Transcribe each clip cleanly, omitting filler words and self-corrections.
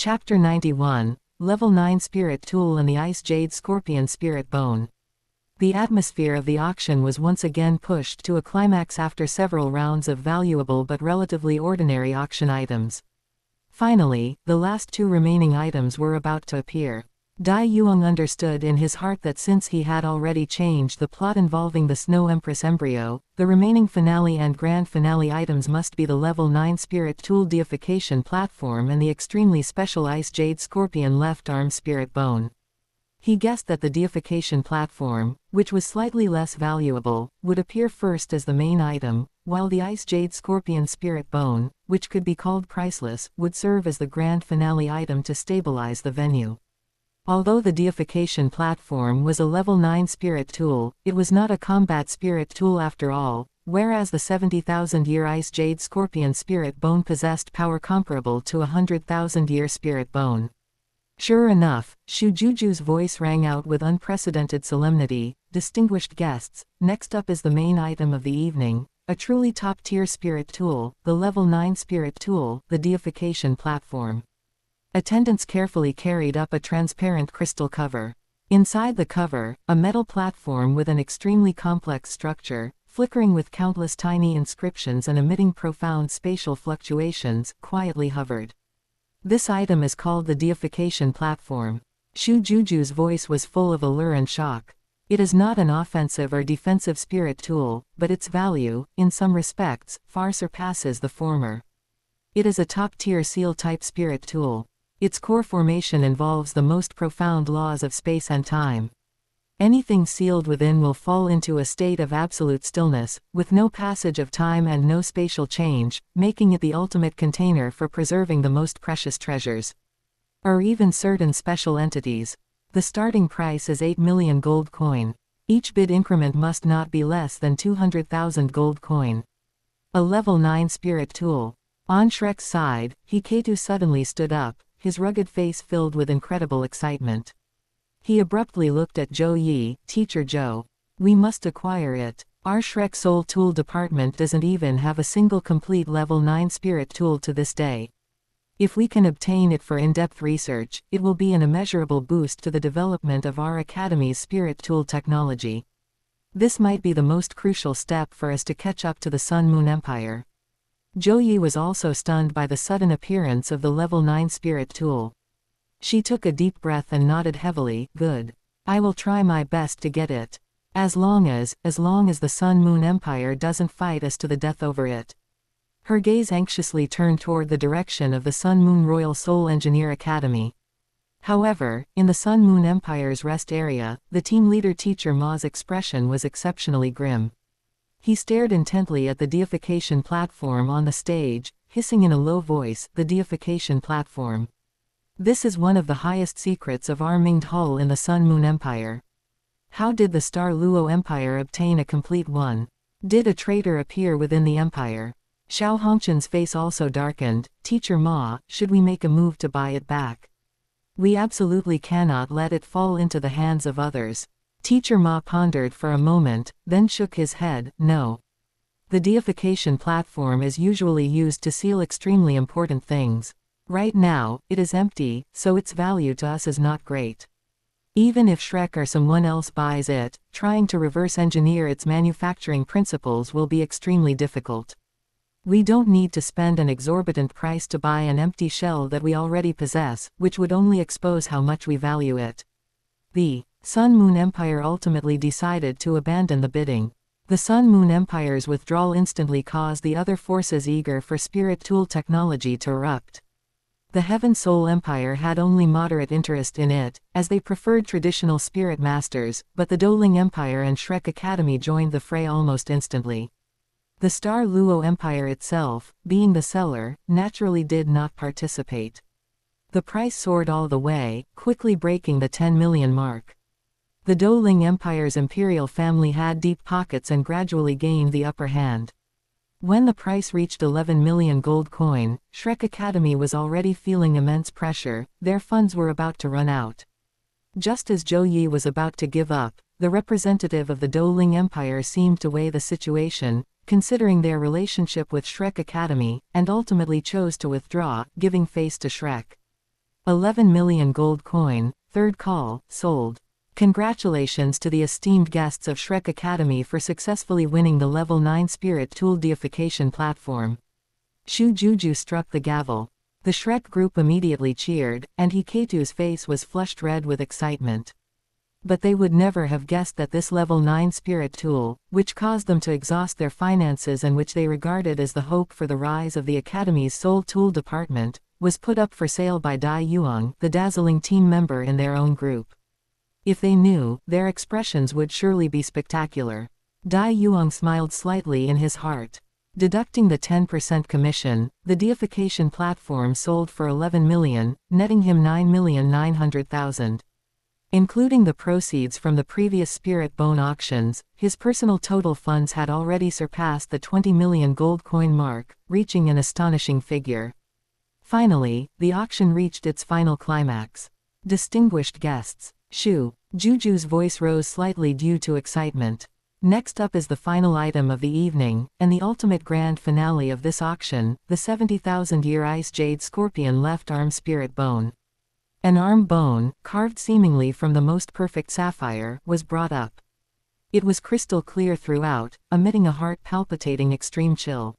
Chapter 91, Level 9 Spirit Tool and the Ice Jade Scorpion Spirit Bone. The atmosphere of the auction was once again pushed to a climax after several rounds of valuable but relatively ordinary auction items. Finally, the last two remaining items were about to appear. Dai Yuang understood in his heart that since he had already changed the plot involving the Snow Empress embryo, the remaining finale and grand finale items must be the Level 9 Spirit Tool Deification Platform and the extremely special Ice Jade Scorpion Left Arm Spirit Bone. He guessed that the deification platform, which was slightly less valuable, would appear first as the main item, while the Ice Jade Scorpion Spirit Bone, which could be called priceless, would serve as the grand finale item to stabilize the venue. Although the deification platform was a level 9 spirit tool, it was not a combat spirit tool after all, whereas the 70,000-year Ice Jade Scorpion Spirit Bone possessed power comparable to a 100,000-year Spirit Bone. Sure enough, Shujuju's voice rang out with unprecedented solemnity. Distinguished guests, next up is the main item of the evening, a truly top-tier spirit tool, the level 9 spirit tool, the deification platform. Attendants carefully carried up a transparent crystal cover. Inside the cover, a metal platform with an extremely complex structure, flickering with countless tiny inscriptions and emitting profound spatial fluctuations, quietly hovered. This item is called the deification platform. Shujuju's voice was full of allure and shock. It is not an offensive or defensive spirit tool, but its value, in some respects, far surpasses the former. It is a top-tier seal-type spirit tool. Its core formation involves the most profound laws of space and time. Anything sealed within will fall into a state of absolute stillness, with no passage of time and no spatial change, making it the ultimate container for preserving the most precious treasures. Or even certain special entities. The starting price is 8 million gold coin. Each bid increment must not be less than 200,000 gold coin. A level 9 spirit tool. On Shrek's side, Hiketu suddenly stood up, his rugged face filled with incredible excitement. He abruptly looked at Zhou Yi. Teacher Zhou. We must acquire it. Our Shrek Soul Tool department doesn't even have a single complete level 9 spirit tool to this day. If we can obtain it for in-depth research, it will be an immeasurable boost to the development of our Academy's spirit tool technology. This might be the most crucial step for us to catch up to the Sun Moon Empire. Zhou Yi was also stunned by the sudden appearance of the level 9 spirit tool. She took a deep breath and nodded heavily. Good. I will try my best to get it. As long as the Sun Moon Empire doesn't fight us to the death over it. Her gaze anxiously turned toward the direction of the Sun Moon Royal Soul Engineer Academy. However, in the Sun Moon Empire's rest area, the team leader Teacher Ma's expression was exceptionally grim. He stared intently at the deification platform on the stage, hissing in a low voice, the deification platform. This is one of the highest secrets of our Minged Hull in the Sun Moon Empire. How did the Star Luo Empire obtain a complete one? Did a traitor appear within the empire? Xiao Hongchen's face also darkened. Teacher Ma, should we make a move to buy it back? We absolutely cannot let it fall into the hands of others. Teacher Ma pondered for a moment, then shook his head. No. The deification platform is usually used to seal extremely important things. Right now, it is empty, so its value to us is not great. Even if Shrek or someone else buys it, trying to reverse engineer its manufacturing principles will be extremely difficult. We don't need to spend an exorbitant price to buy an empty shell that we already possess, which would only expose how much we value it. The Sun Moon Empire ultimately decided to abandon the bidding. The Sun Moon Empire's withdrawal instantly caused the other forces eager for spirit tool technology to erupt. The Heaven Soul Empire had only moderate interest in it, as they preferred traditional spirit masters, but the Douluo Empire and Shrek Academy joined the fray almost instantly. The Star Luo Empire itself, being the seller, naturally did not participate. The price soared all the way, quickly breaking the 10 million mark. The Douluo Empire's imperial family had deep pockets and gradually gained the upper hand. When the price reached 11 million gold coin, Shrek Academy was already feeling immense pressure. Their funds were about to run out. Just as Zhou Yi was about to give up, the representative of the Douluo Empire seemed to weigh the situation, considering their relationship with Shrek Academy, and ultimately chose to withdraw, giving face to Shrek. 11 million gold coin, third call, sold. Congratulations to the esteemed guests of Shrek Academy for successfully winning the level 9 spirit tool deification platform. Shu Juju struck the gavel. The Shrek group immediately cheered, and Hikatu's face was flushed red with excitement. But they would never have guessed that this level 9 spirit tool, which caused them to exhaust their finances and which they regarded as the hope for the rise of the Academy's sole tool department, was put up for sale by Dai Yuang, the dazzling team member in their own group. If they knew, their expressions would surely be spectacular. Dai Yuang smiled slightly in his heart. Deducting the 10% commission, the deification platform sold for 11 million, netting him 9,900,000. Including the proceeds from the previous spirit bone auctions, his personal total funds had already surpassed the 20 million gold coin mark, reaching an astonishing figure. Finally, the auction reached its final climax. Distinguished guests. Shu Juju's voice rose slightly due to excitement. Next up is the final item of the evening, and the ultimate grand finale of this auction, the 70,000-year Ice Jade Scorpion left arm spirit bone. An arm bone, carved seemingly from the most perfect sapphire, was brought up. It was crystal clear throughout, emitting a heart-palpitating extreme chill.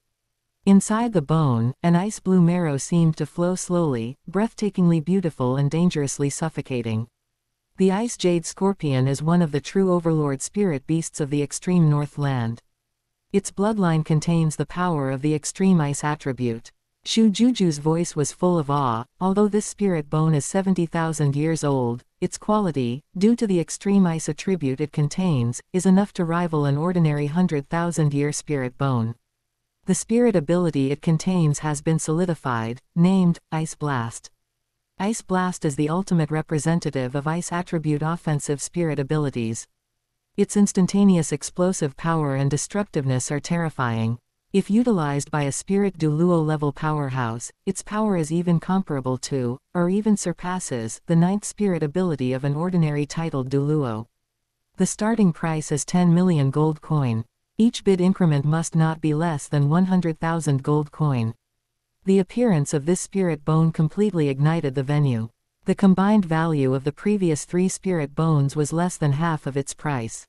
Inside the bone, an ice-blue marrow seemed to flow slowly, breathtakingly beautiful and dangerously suffocating. The Ice Jade Scorpion is one of the true overlord spirit beasts of the extreme Northland. Its bloodline contains the power of the extreme ice attribute. Shu Juju's voice was full of awe. Although this spirit bone is 70,000 years old, its quality, due to the extreme ice attribute it contains, is enough to rival an ordinary 100,000-year spirit bone. The spirit ability it contains has been solidified, named Ice Blast. Ice Blast is the ultimate representative of ice attribute offensive spirit abilities. Its instantaneous explosive power and destructiveness are terrifying. If utilized by a spirit Douluo level powerhouse, its power is even comparable to, or even surpasses, the 9th spirit ability of an ordinary titled Douluo. The starting price is 10 million gold coin. Each bid increment must not be less than 100,000 gold coin. The appearance of this spirit bone completely ignited the venue. The combined value of the previous 3 spirit bones was less than half of its price.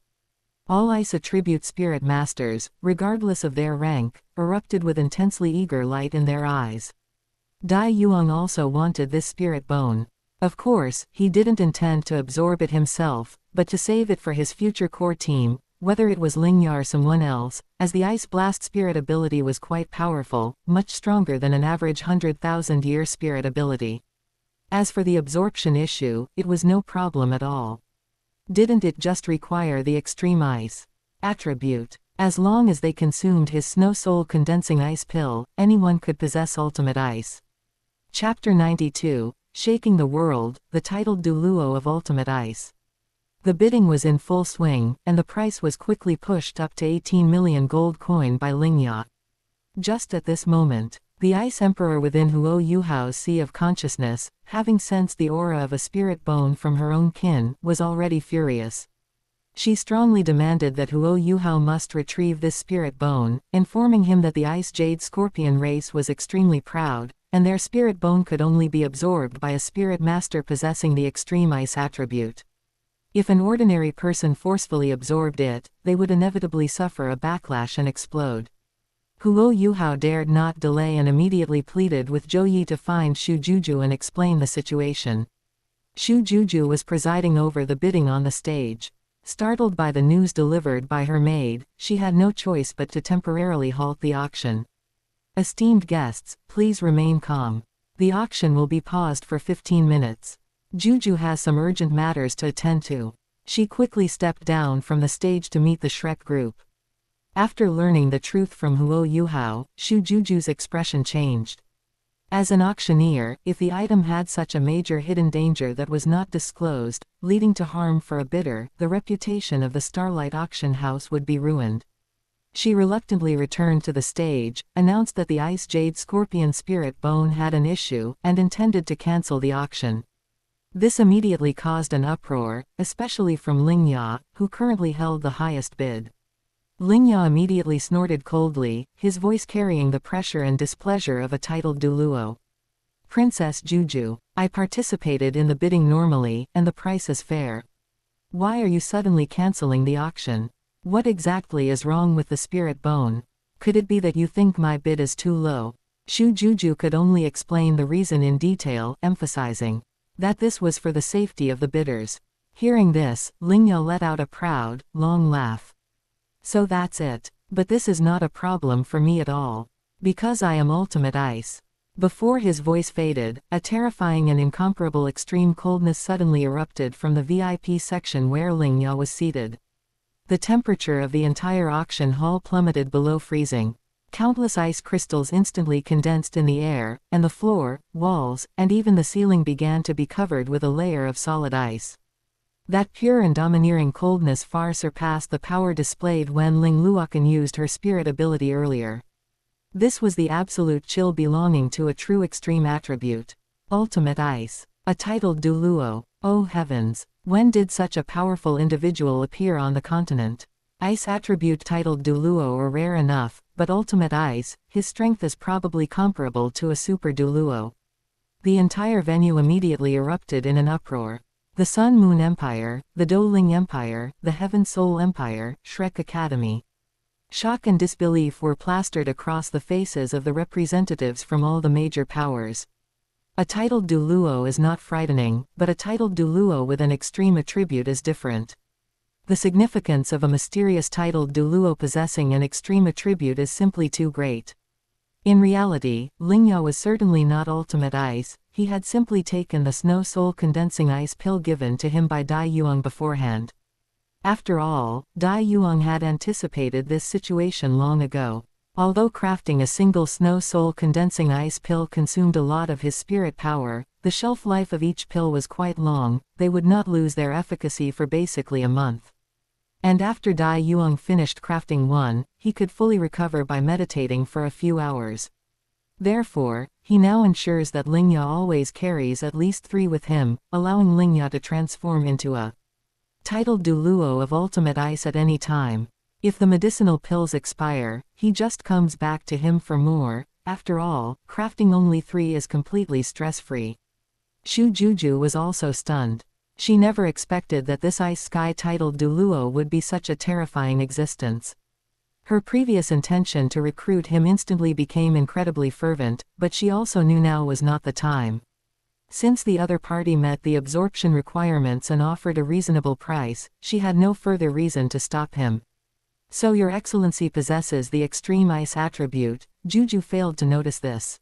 All ice attribute spirit masters, regardless of their rank, erupted with intensely eager light in their eyes. Dai Yuang also wanted this spirit bone. Of course, he didn't intend to absorb it himself, but to save it for his future core team, whether it was Lingya or someone else, as the Ice Blast spirit ability was quite powerful, much stronger than an average 100,000-year spirit ability. As for the absorption issue, it was no problem at all. Didn't it just require the extreme ice attribute? As long as they consumed his Snow Soul condensing ice pill, anyone could possess ultimate ice. Chapter 92, Shaking the World, the titled Douluo of Ultimate Ice. The bidding was in full swing, and the price was quickly pushed up to 18 million gold coin by Lingya. Just at this moment, the Ice Emperor within Huo Yuhao's Sea of Consciousness, having sensed the aura of a spirit bone from her own kin, was already furious. She strongly demanded that Huo Yuhao must retrieve this spirit bone, informing him that the Ice Jade Scorpion race was extremely proud, and their spirit bone could only be absorbed by a spirit master possessing the extreme ice attribute. If an ordinary person forcefully absorbed it, they would inevitably suffer a backlash and explode. Huo Yuhao dared not delay and immediately pleaded with Zhou Yi to find Shu Juju and explain the situation. Shu Juju was presiding over the bidding on the stage. Startled by the news delivered by her maid, she had no choice but to temporarily halt the auction. Esteemed guests, please remain calm. The auction will be paused for 15 minutes. Juju has some urgent matters to attend to. She quickly stepped down from the stage to meet the Shrek group. After learning the truth from Huo Yuhao, Shu Juju's expression changed. As an auctioneer, if the item had such a major hidden danger that was not disclosed, leading to harm for a bidder, the reputation of the Starlight Auction House would be ruined. She reluctantly returned to the stage, announced that the Ice Jade Scorpion spirit bone had an issue, and intended to cancel the auction. This immediately caused an uproar, especially from Lingya, who currently held the highest bid. Lingya immediately snorted coldly, his voice carrying the pressure and displeasure of a titled Douluo. Princess Juju, I participated in the bidding normally, and the price is fair. Why are you suddenly canceling the auction? What exactly is wrong with the spirit bone? Could it be that you think my bid is too low? Shu Juju could only explain the reason in detail, emphasizing that this was for the safety of the bidders. Hearing this, Lingya let out a proud, long laugh. So that's it. But this is not a problem for me at all. Because I am ultimate ice. Before his voice faded, a terrifying and incomparable extreme coldness suddenly erupted from the VIP section where Lingya was seated. The temperature of the entire auction hall plummeted below freezing. Countless ice crystals instantly condensed in the air, and the floor, walls, and even the ceiling began to be covered with a layer of solid ice. That pure and domineering coldness far surpassed the power displayed when Ling Luokan used her spirit ability earlier. This was the absolute chill belonging to a true extreme attribute. Ultimate ice. A titled Douluo. Oh heavens, when did such a powerful individual appear on the continent? Ice attribute titled Douluo are rare enough, but ultimate ice, his strength is probably comparable to a super Douluo. The entire venue immediately erupted in an uproar. The Sun Moon Empire, the Douling Empire, the Heaven Soul Empire, Shrek Academy. Shock and disbelief were plastered across the faces of the representatives from all the major powers. A titled Douluo is not frightening, but a titled Douluo with an extreme attribute is different. The significance of a mysterious titled Douluo possessing an extreme attribute is simply too great. In reality, Lingya was certainly not ultimate ice, he had simply taken the snow soul condensing ice pill given to him by Dai Yuang beforehand. After all, Dai Yuang had anticipated this situation long ago. Although crafting a single snow soul condensing ice pill consumed a lot of his spirit power, the shelf life of each pill was quite long, they would not lose their efficacy for basically a month. And after Dai Yuang finished crafting one, he could fully recover by meditating for a few hours. Therefore, he now ensures that Lingya always carries at least 3 with him, allowing Lingya to transform into a titled Douluo of ultimate ice at any time. If the medicinal pills expire, he just comes back to him for more. After all, crafting only 3 is completely stress-free. Shu Juju was also stunned. She never expected that this ice sky titled Douluo would be such a terrifying existence. Her previous intention to recruit him instantly became incredibly fervent, but she also knew now was not the time. Since the other party met the absorption requirements and offered a reasonable price, she had no further reason to stop him. So Your Excellency possesses the extreme ice attribute. Juju failed to notice this.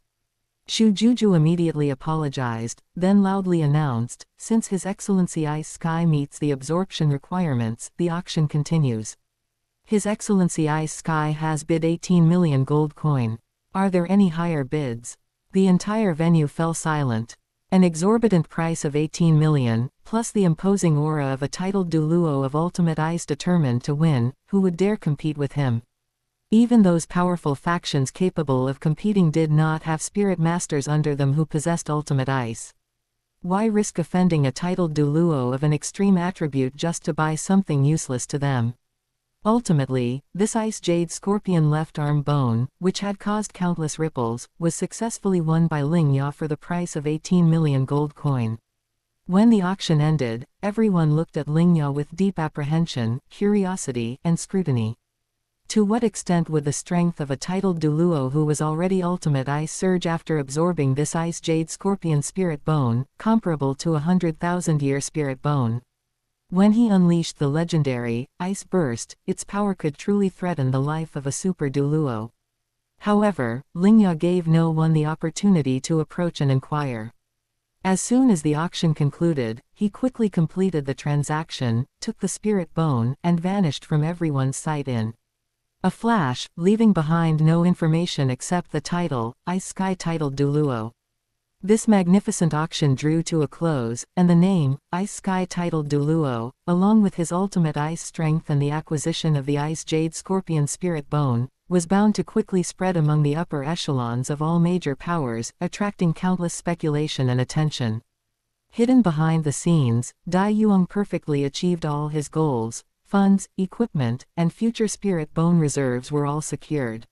Shu Juju immediately apologized, then loudly announced, since His Excellency Ice Sky meets the absorption requirements, the auction continues. His Excellency Ice Sky has bid 18 million gold coin. Are there any higher bids? The entire venue fell silent. An exorbitant price of 18 million, plus the imposing aura of a titled Douluo of ultimate ice determined to win, who would dare compete with him? Even those powerful factions capable of competing did not have spirit masters under them who possessed ultimate ice. Why risk offending a titled Douluo of an extreme attribute just to buy something useless to them? Ultimately, this ice jade scorpion left arm bone, which had caused countless ripples, was successfully won by Lingya for the price of 18 million gold coin. When the auction ended, everyone looked at Lingya with deep apprehension, curiosity, and scrutiny. To what extent would the strength of a titled Douluo who was already ultimate ice surge after absorbing this ice jade scorpion spirit bone, comparable to 100,000-year spirit bone? When he unleashed the legendary Ice Burst, its power could truly threaten the life of a super Douluo. However, Lingya gave no one the opportunity to approach and inquire. As soon as the auction concluded, he quickly completed the transaction, took the spirit bone, and vanished from everyone's sight in a flash, leaving behind no information except the title, Ice Sky titled Douluo. This magnificent auction drew to a close, and the name, Ice Sky titled Douluo, along with his ultimate ice strength and the acquisition of the Ice Jade Scorpion Spirit Bone, was bound to quickly spread among the upper echelons of all major powers, attracting countless speculation and attention. Hidden behind the scenes, Dai Yuang perfectly achieved all his goals. Funds, equipment, and future spirit bone reserves were all secured.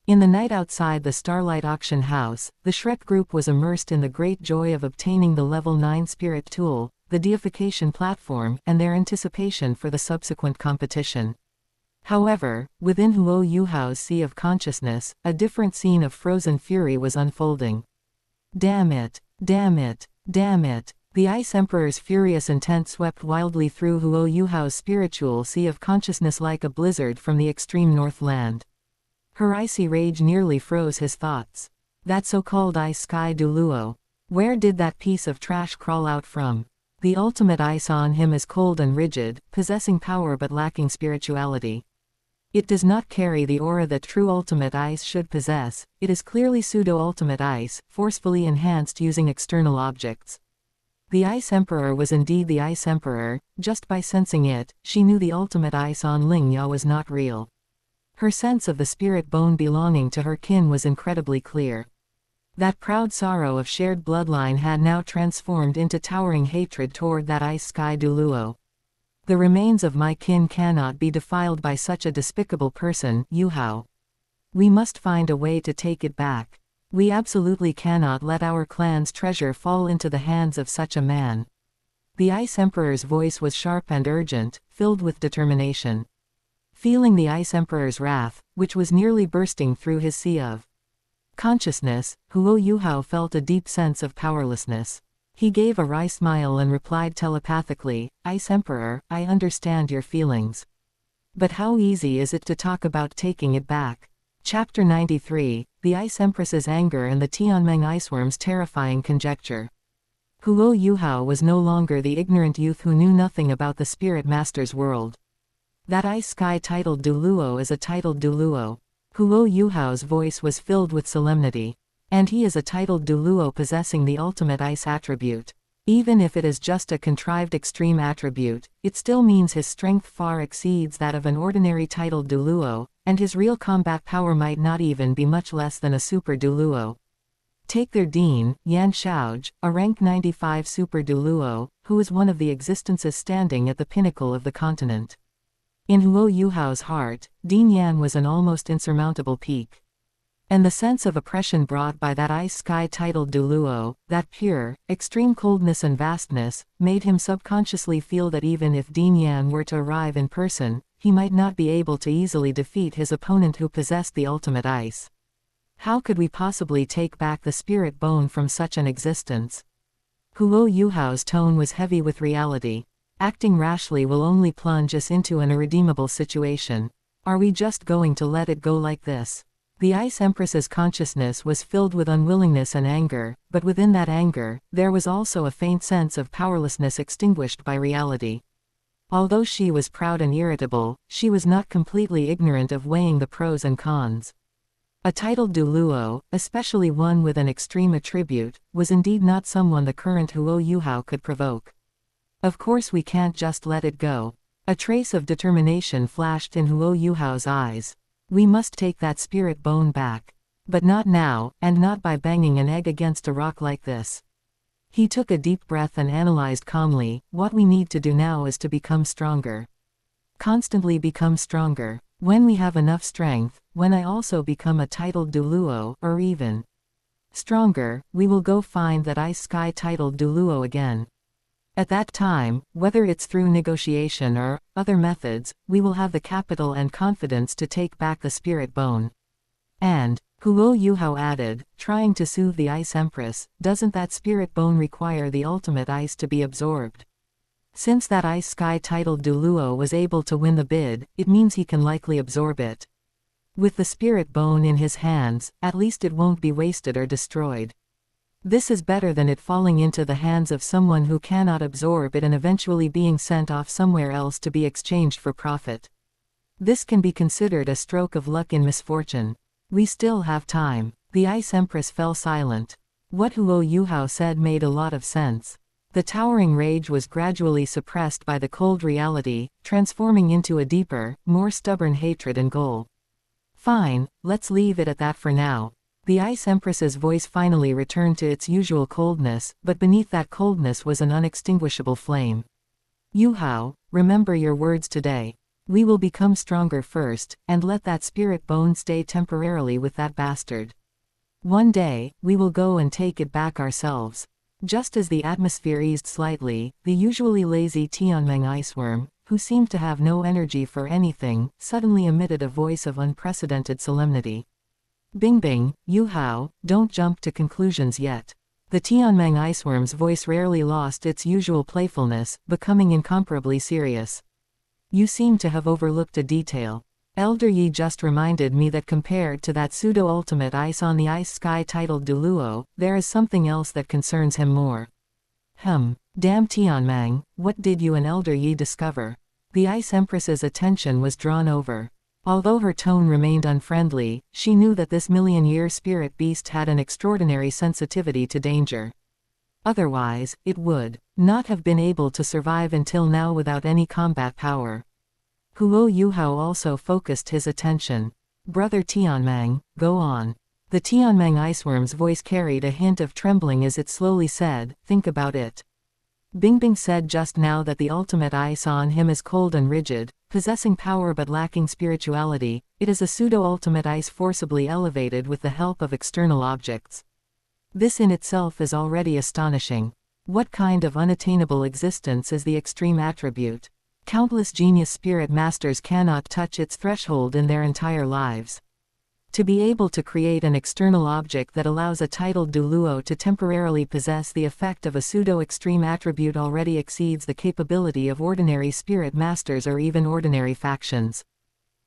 In the night outside the Starlight Auction House, the Shrek group was immersed in the great joy of obtaining the level 9 spirit tool, the deification platform, and their anticipation for the subsequent competition. However, within Yuhao's sea of consciousness, a different scene of frozen fury was unfolding. Damn it! Damn it! Damn it! The Ice Emperor's furious intent swept wildly through Yuhao's spiritual sea of consciousness like a blizzard from the extreme Northland. Her icy rage nearly froze his thoughts. That so-called ice sky Douluo. Where did that piece of trash crawl out from? The ultimate ice on him is cold and rigid, possessing power but lacking spirituality. It does not carry the aura that true ultimate ice should possess. It is clearly pseudo-ultimate ice, forcefully enhanced using external objects. The Ice Emperor was indeed the Ice Emperor. Just by sensing it, she knew the ultimate ice on Lingya was not real. Her sense of the spirit bone belonging to her kin was incredibly clear. That proud sorrow of shared bloodline had now transformed into towering hatred toward that ice sky Douluo. The remains of my kin cannot be defiled by such a despicable person, yuhao. We must find a way to take it back. We absolutely cannot let our clan's treasure fall into the hands of such a man. The Ice Emperor's voice was sharp and urgent, filled with determination. Feeling the Ice Emperor's wrath, which was nearly bursting through his sea of consciousness, Yuhao felt a deep sense of powerlessness. He gave a wry smile and replied telepathically, Ice Emperor, I understand your feelings. But how easy is it to talk about taking it back? Chapter 93, The Ice Empress's Anger and the Tianmeng Iceworm's Terrifying Conjecture. Yuhao was no longer the ignorant youth who knew nothing about the Spirit Master's world. That ice sky titled Douluo is a titled Douluo. Yuhao's voice was filled with solemnity. And he is a titled Douluo possessing the ultimate ice attribute. Even if it is just a contrived extreme attribute, it still means his strength far exceeds that of an ordinary titled Douluo, and his real combat power might not even be much less than a super Douluo. Take their dean, Yan Shaoj, a rank 95 super Douluo, who is one of the existences standing at the pinnacle of the continent. In Yuhao's heart, Dean Yan was an almost insurmountable peak. And the sense of oppression brought by that ice sky titled Douluo, that pure, extreme coldness and vastness, made him subconsciously feel that even if Dean Yan were to arrive in person, he might not be able to easily defeat his opponent who possessed the ultimate ice. How could we possibly take back the spirit bone from such an existence? Yuhao's tone was heavy with reality. Acting rashly will only plunge us into an irredeemable situation. Are we just going to let it go like this? The Ice Empress's consciousness was filled with unwillingness and anger, but within that anger, there was also a faint sense of powerlessness extinguished by reality. Although she was proud and irritable, she was not completely ignorant of weighing the pros and cons. A titled Douluo, especially one with an extreme attribute, was indeed not someone the current Yuhao could provoke. Of course we can't just let it go. A trace of determination flashed in Yuhao's eyes. We must take that spirit bone back. But not now, and not by banging an egg against a rock like this. He took a deep breath and analyzed calmly, what we need to do now is to become stronger. Constantly become stronger. When we have enough strength, when I also become a titled Douluo, or even stronger, we will go find that ice sky titled Douluo again. At that time, whether it's through negotiation or other methods, we will have the capital and confidence to take back the spirit bone. And, Yuhao added, trying to soothe the Ice Empress, doesn't that spirit bone require the ultimate ice to be absorbed? Since that ice sky titled Douluo was able to win the bid, it means he can likely absorb it. With the spirit bone in his hands, at least it won't be wasted or destroyed. This is better than it falling into the hands of someone who cannot absorb it and eventually being sent off somewhere else to be exchanged for profit. This can be considered a stroke of luck in misfortune. We still have time. The Ice Empress fell silent. What Yuhao said made a lot of sense. The towering rage was gradually suppressed by the cold reality, transforming into a deeper, more stubborn hatred and goal. Fine, let's leave it at that for now. The Ice Empress's voice finally returned to its usual coldness, but beneath that coldness was an unextinguishable flame. Yuhao, remember your words today. We will become stronger first, and let that spirit bone stay temporarily with that bastard. One day, we will go and take it back ourselves. Just as the atmosphere eased slightly, the usually lazy Tianmeng iceworm, who seemed to have no energy for anything, suddenly emitted a voice of unprecedented solemnity. Bing bing, yuhao, don't jump to conclusions yet. The Tianmeng iceworm's voice rarely lost its usual playfulness, becoming incomparably serious. You seem to have overlooked a detail. Elder Yi just reminded me that compared to that pseudo-ultimate ice on the ice sky titled Douluo, there is something else that concerns him more. Damn Tianmeng, what did you and Elder Yi discover? The Ice Empress's attention was drawn over. Although her tone remained unfriendly, she knew that this million-year spirit beast had an extraordinary sensitivity to danger. Otherwise, it would not have been able to survive until now without any combat power. Huo Yuhao also focused his attention. Brother Tianmeng, go on. The Tianmeng iceworm's voice carried a hint of trembling as it slowly said, think about it. Bingbing said just now that the ultimate ice on him is cold and rigid, possessing power but lacking spirituality. It is a pseudo-ultimate ice forcibly elevated with the help of external objects. This in itself is already astonishing. What kind of unattainable existence is the extreme attribute? Countless genius spirit masters cannot touch its threshold in their entire lives. To be able to create an external object that allows a titled Douluo to temporarily possess the effect of a pseudo-extreme attribute already exceeds the capability of ordinary spirit masters or even ordinary factions.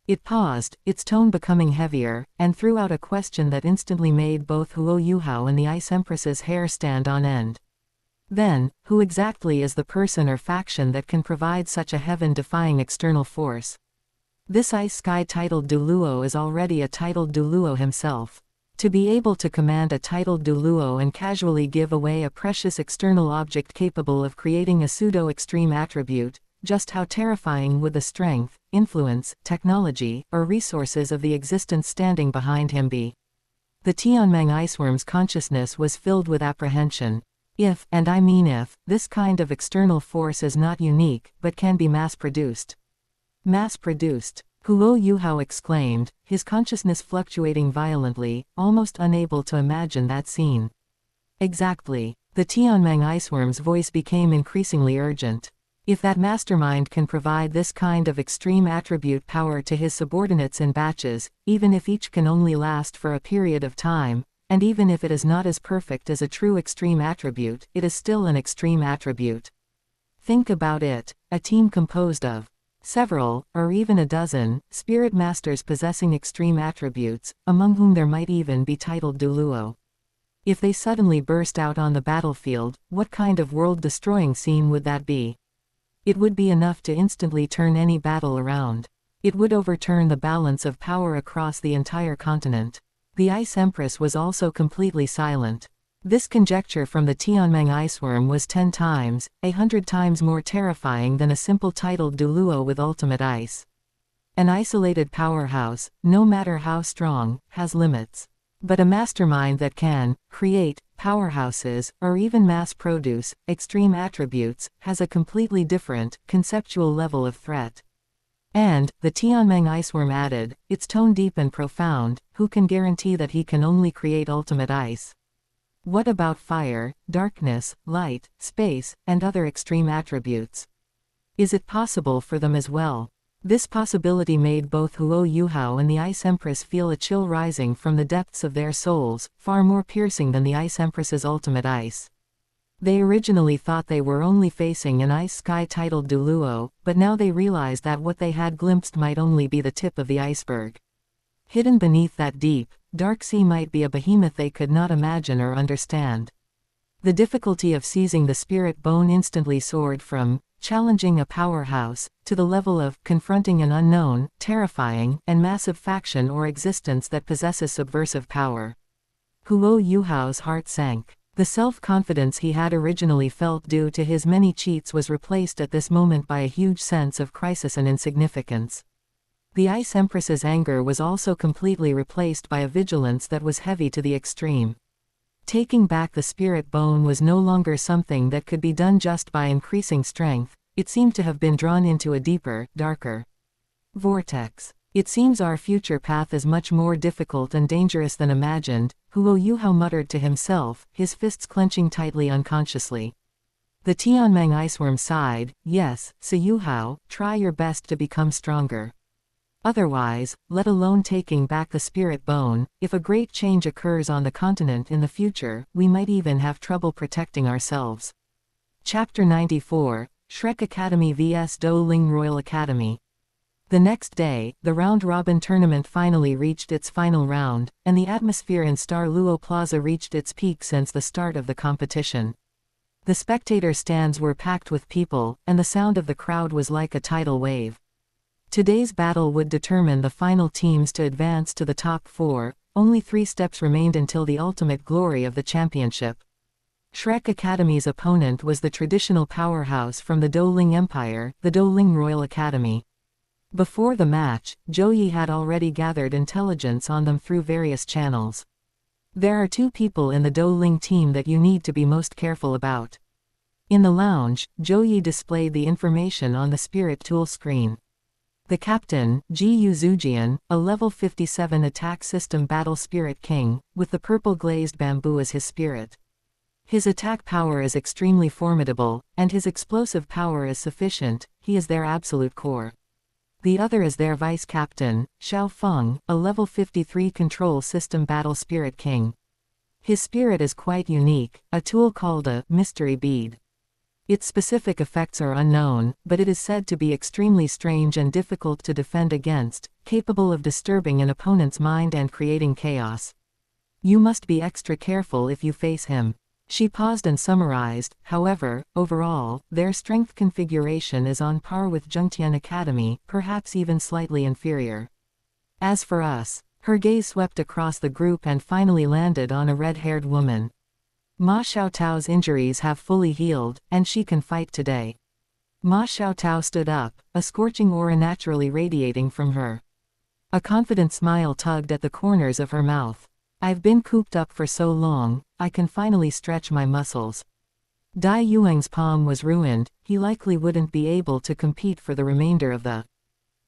It paused, its tone becoming heavier, and threw out a question that instantly made both Huo Yuhao and the Ice Empress's hair stand on end. Then, who exactly is the person or faction that can provide such a heaven-defying external force? This ice sky titled Douluo is already a titled Douluo himself. To be able to command a titled Douluo and casually give away a precious external object capable of creating a pseudo-extreme attribute, just how terrifying would the strength, influence, technology, or resources of the existence standing behind him be? The Tianmeng iceworm's consciousness was filled with apprehension. If, and I mean if, this kind of external force is not unique, but can be mass-produced. Mass-produced, Huo Yuhao exclaimed, his consciousness fluctuating violently, almost unable to imagine that scene. Exactly. The Tianmeng iceworm's voice became increasingly urgent. If that mastermind can provide this kind of extreme attribute power to his subordinates in batches, even if each can only last for a period of time, and even if it is not as perfect as a true extreme attribute, it is still an extreme attribute. Think about it, a team composed of several, or even a dozen, spirit masters possessing extreme attributes, among whom there might even be titled Douluo. If they suddenly burst out on the battlefield, what kind of world-destroying scene would that be? It would be enough to instantly turn any battle around. It would overturn the balance of power across the entire continent. The Ice Empress was also completely silent. This conjecture from the Tianmeng iceworm was 10 times, 100 times more terrifying than a simple titled Douluo with ultimate ice. An isolated powerhouse, no matter how strong, has limits. But a mastermind that can create powerhouses, or even mass-produce extreme attributes, has a completely different, conceptual level of threat. And, the Tianmeng iceworm added, its tone deep and profound, who can guarantee that he can only create ultimate ice? What about fire, darkness, light, space, and other extreme attributes? Is it possible for them as well? This possibility made both Huo Yuhao and the Ice Empress feel a chill rising from the depths of their souls, far more piercing than the Ice Empress's ultimate ice. They originally thought they were only facing an ice sky titled Douluo, but now they realized that what they had glimpsed might only be the tip of the iceberg. Hidden beneath that deep, dark sea might be a behemoth they could not imagine or understand. The difficulty of seizing the spirit bone instantly soared from challenging a powerhouse to the level of confronting an unknown, terrifying, and massive faction or existence that possesses subversive power. Huo Yuhao's heart sank. The self-confidence he had originally felt due to his many cheats was replaced at this moment by a huge sense of crisis and insignificance. The Ice Empress's anger was also completely replaced by a vigilance that was heavy to the extreme. Taking back the spirit bone was no longer something that could be done just by increasing strength, it seemed to have been drawn into a deeper, darker Vortex. It seems our future path is much more difficult and dangerous than imagined, yuhao muttered to himself, his fists clenching tightly unconsciously. The Tianmeng iceworm sighed, yes, so yuhao, try your best to become stronger. Otherwise, let alone taking back the spirit bone, if a great change occurs on the continent in the future, we might even have trouble protecting ourselves. Chapter 94, Shrek Academy vs Douluo Royal Academy. The next day, the round-robin tournament finally reached its final round, and the atmosphere in Star Luo Plaza reached its peak since the start of the competition. The spectator stands were packed with people, and the sound of the crowd was like a tidal wave. Today's battle would determine the final teams to advance to the top 4, only 3 steps remained until the ultimate glory of the championship. Shrek Academy's opponent was the traditional powerhouse from the Douluo Empire, the Douluo Royal Academy. Before the match, Zhou had already gathered intelligence on them through various channels. There are 2 people in the Douluo team that you need to be most careful about. In the lounge, Zhou displayed the information on the spirit tool screen. The captain, Jiyu Zujian, a level 57 attack system battle spirit king, with the purple glazed bamboo as his spirit. His attack power is extremely formidable, and his explosive power is sufficient, he is their absolute core. The other is their vice-captain, Xiao Feng, a level 53 control system battle spirit king. His spirit is quite unique, a tool called a mystery bead. Its specific effects are unknown, but it is said to be extremely strange and difficult to defend against, capable of disturbing an opponent's mind and creating chaos. You must be extra careful if you face him. She paused and summarized, however, overall, their strength configuration is on par with Zhengtian Academy, perhaps even slightly inferior. As for us, her gaze swept across the group and finally landed on a red-haired woman. Ma Xiaotao's injuries have fully healed, and she can fight today. Ma Xiaotao stood up, a scorching aura naturally radiating from her. A confident smile tugged at the corners of her mouth. I've been cooped up for so long, I can finally stretch my muscles. Dai Yuang's palm was ruined, he likely wouldn't be able to compete for the remainder of the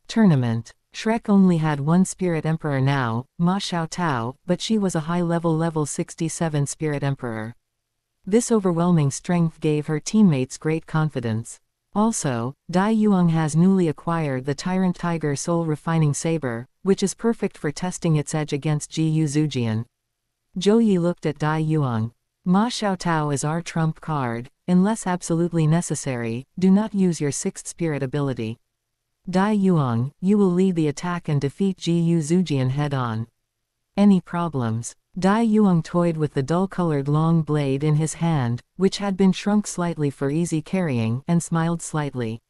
tournament. Shrek only had 1 spirit emperor now, Ma Xiaotao, but she was a high-level level 67 spirit emperor. This overwhelming strength gave her teammates great confidence. Also, Dai Yuang has newly acquired the Tyrant Tiger Soul Refining Saber, which is perfect for testing its edge against Jiyu Zujian. Zhou looked at Dai Yuang. Ma Xiaotao is our trump card, unless absolutely necessary, do not use your 6th spirit ability. Dai Yuang, you will lead the attack and defeat Jiyu Zujian head-on. Any problems? Dai Yuang toyed with the dull-colored long blade in his hand, which had been shrunk slightly for easy carrying, and smiled slightly.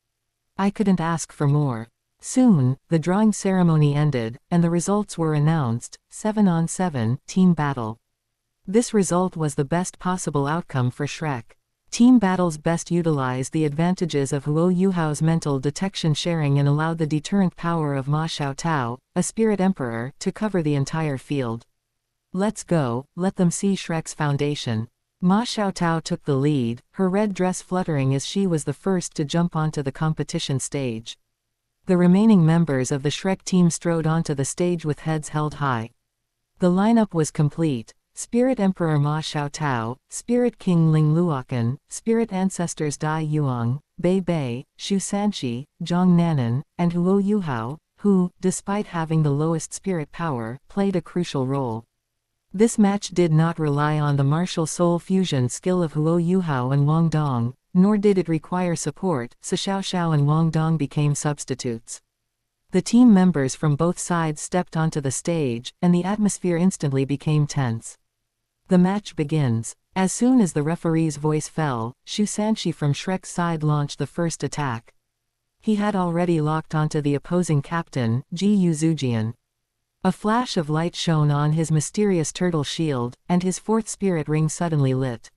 I couldn't ask for more. Soon, the drawing ceremony ended, and the results were announced, 7-on-7, team battle. This result was the best possible outcome for Shrek. Team battles best utilized the advantages of yuhao's mental detection sharing and allowed the deterrent power of Ma Xiaotao, a spirit emperor, to cover the entire field. Let's go, let them see Shrek's foundation. Ma Xiaotao took the lead, her red dress fluttering as she was the first to jump onto the competition stage. The remaining members of the Shrek team strode onto the stage with heads held high. The lineup was complete. Spirit Emperor Ma Xiaotao, Spirit King Ling Luokan, Spirit Ancestors Dai Yuang, Bei Bei, Shu Sanxi, Zhang Nanan, and Huo Yuhao, who, despite having the lowest spirit power, played a crucial role. This match did not rely on the martial soul fusion skill of Huo Yuhao and Wang Dong, nor did it require support, so Xiao Xiao and Wang Dong became substitutes. The team members from both sides stepped onto the stage, and the atmosphere instantly became tense. The match begins. As soon as the referee's voice fell, Shu Sanxi from Shrek's side launched the first attack. He had already locked onto the opposing captain, Jiyu Zujian. A flash of light shone on his mysterious turtle shield, and his 4th spirit ring suddenly lit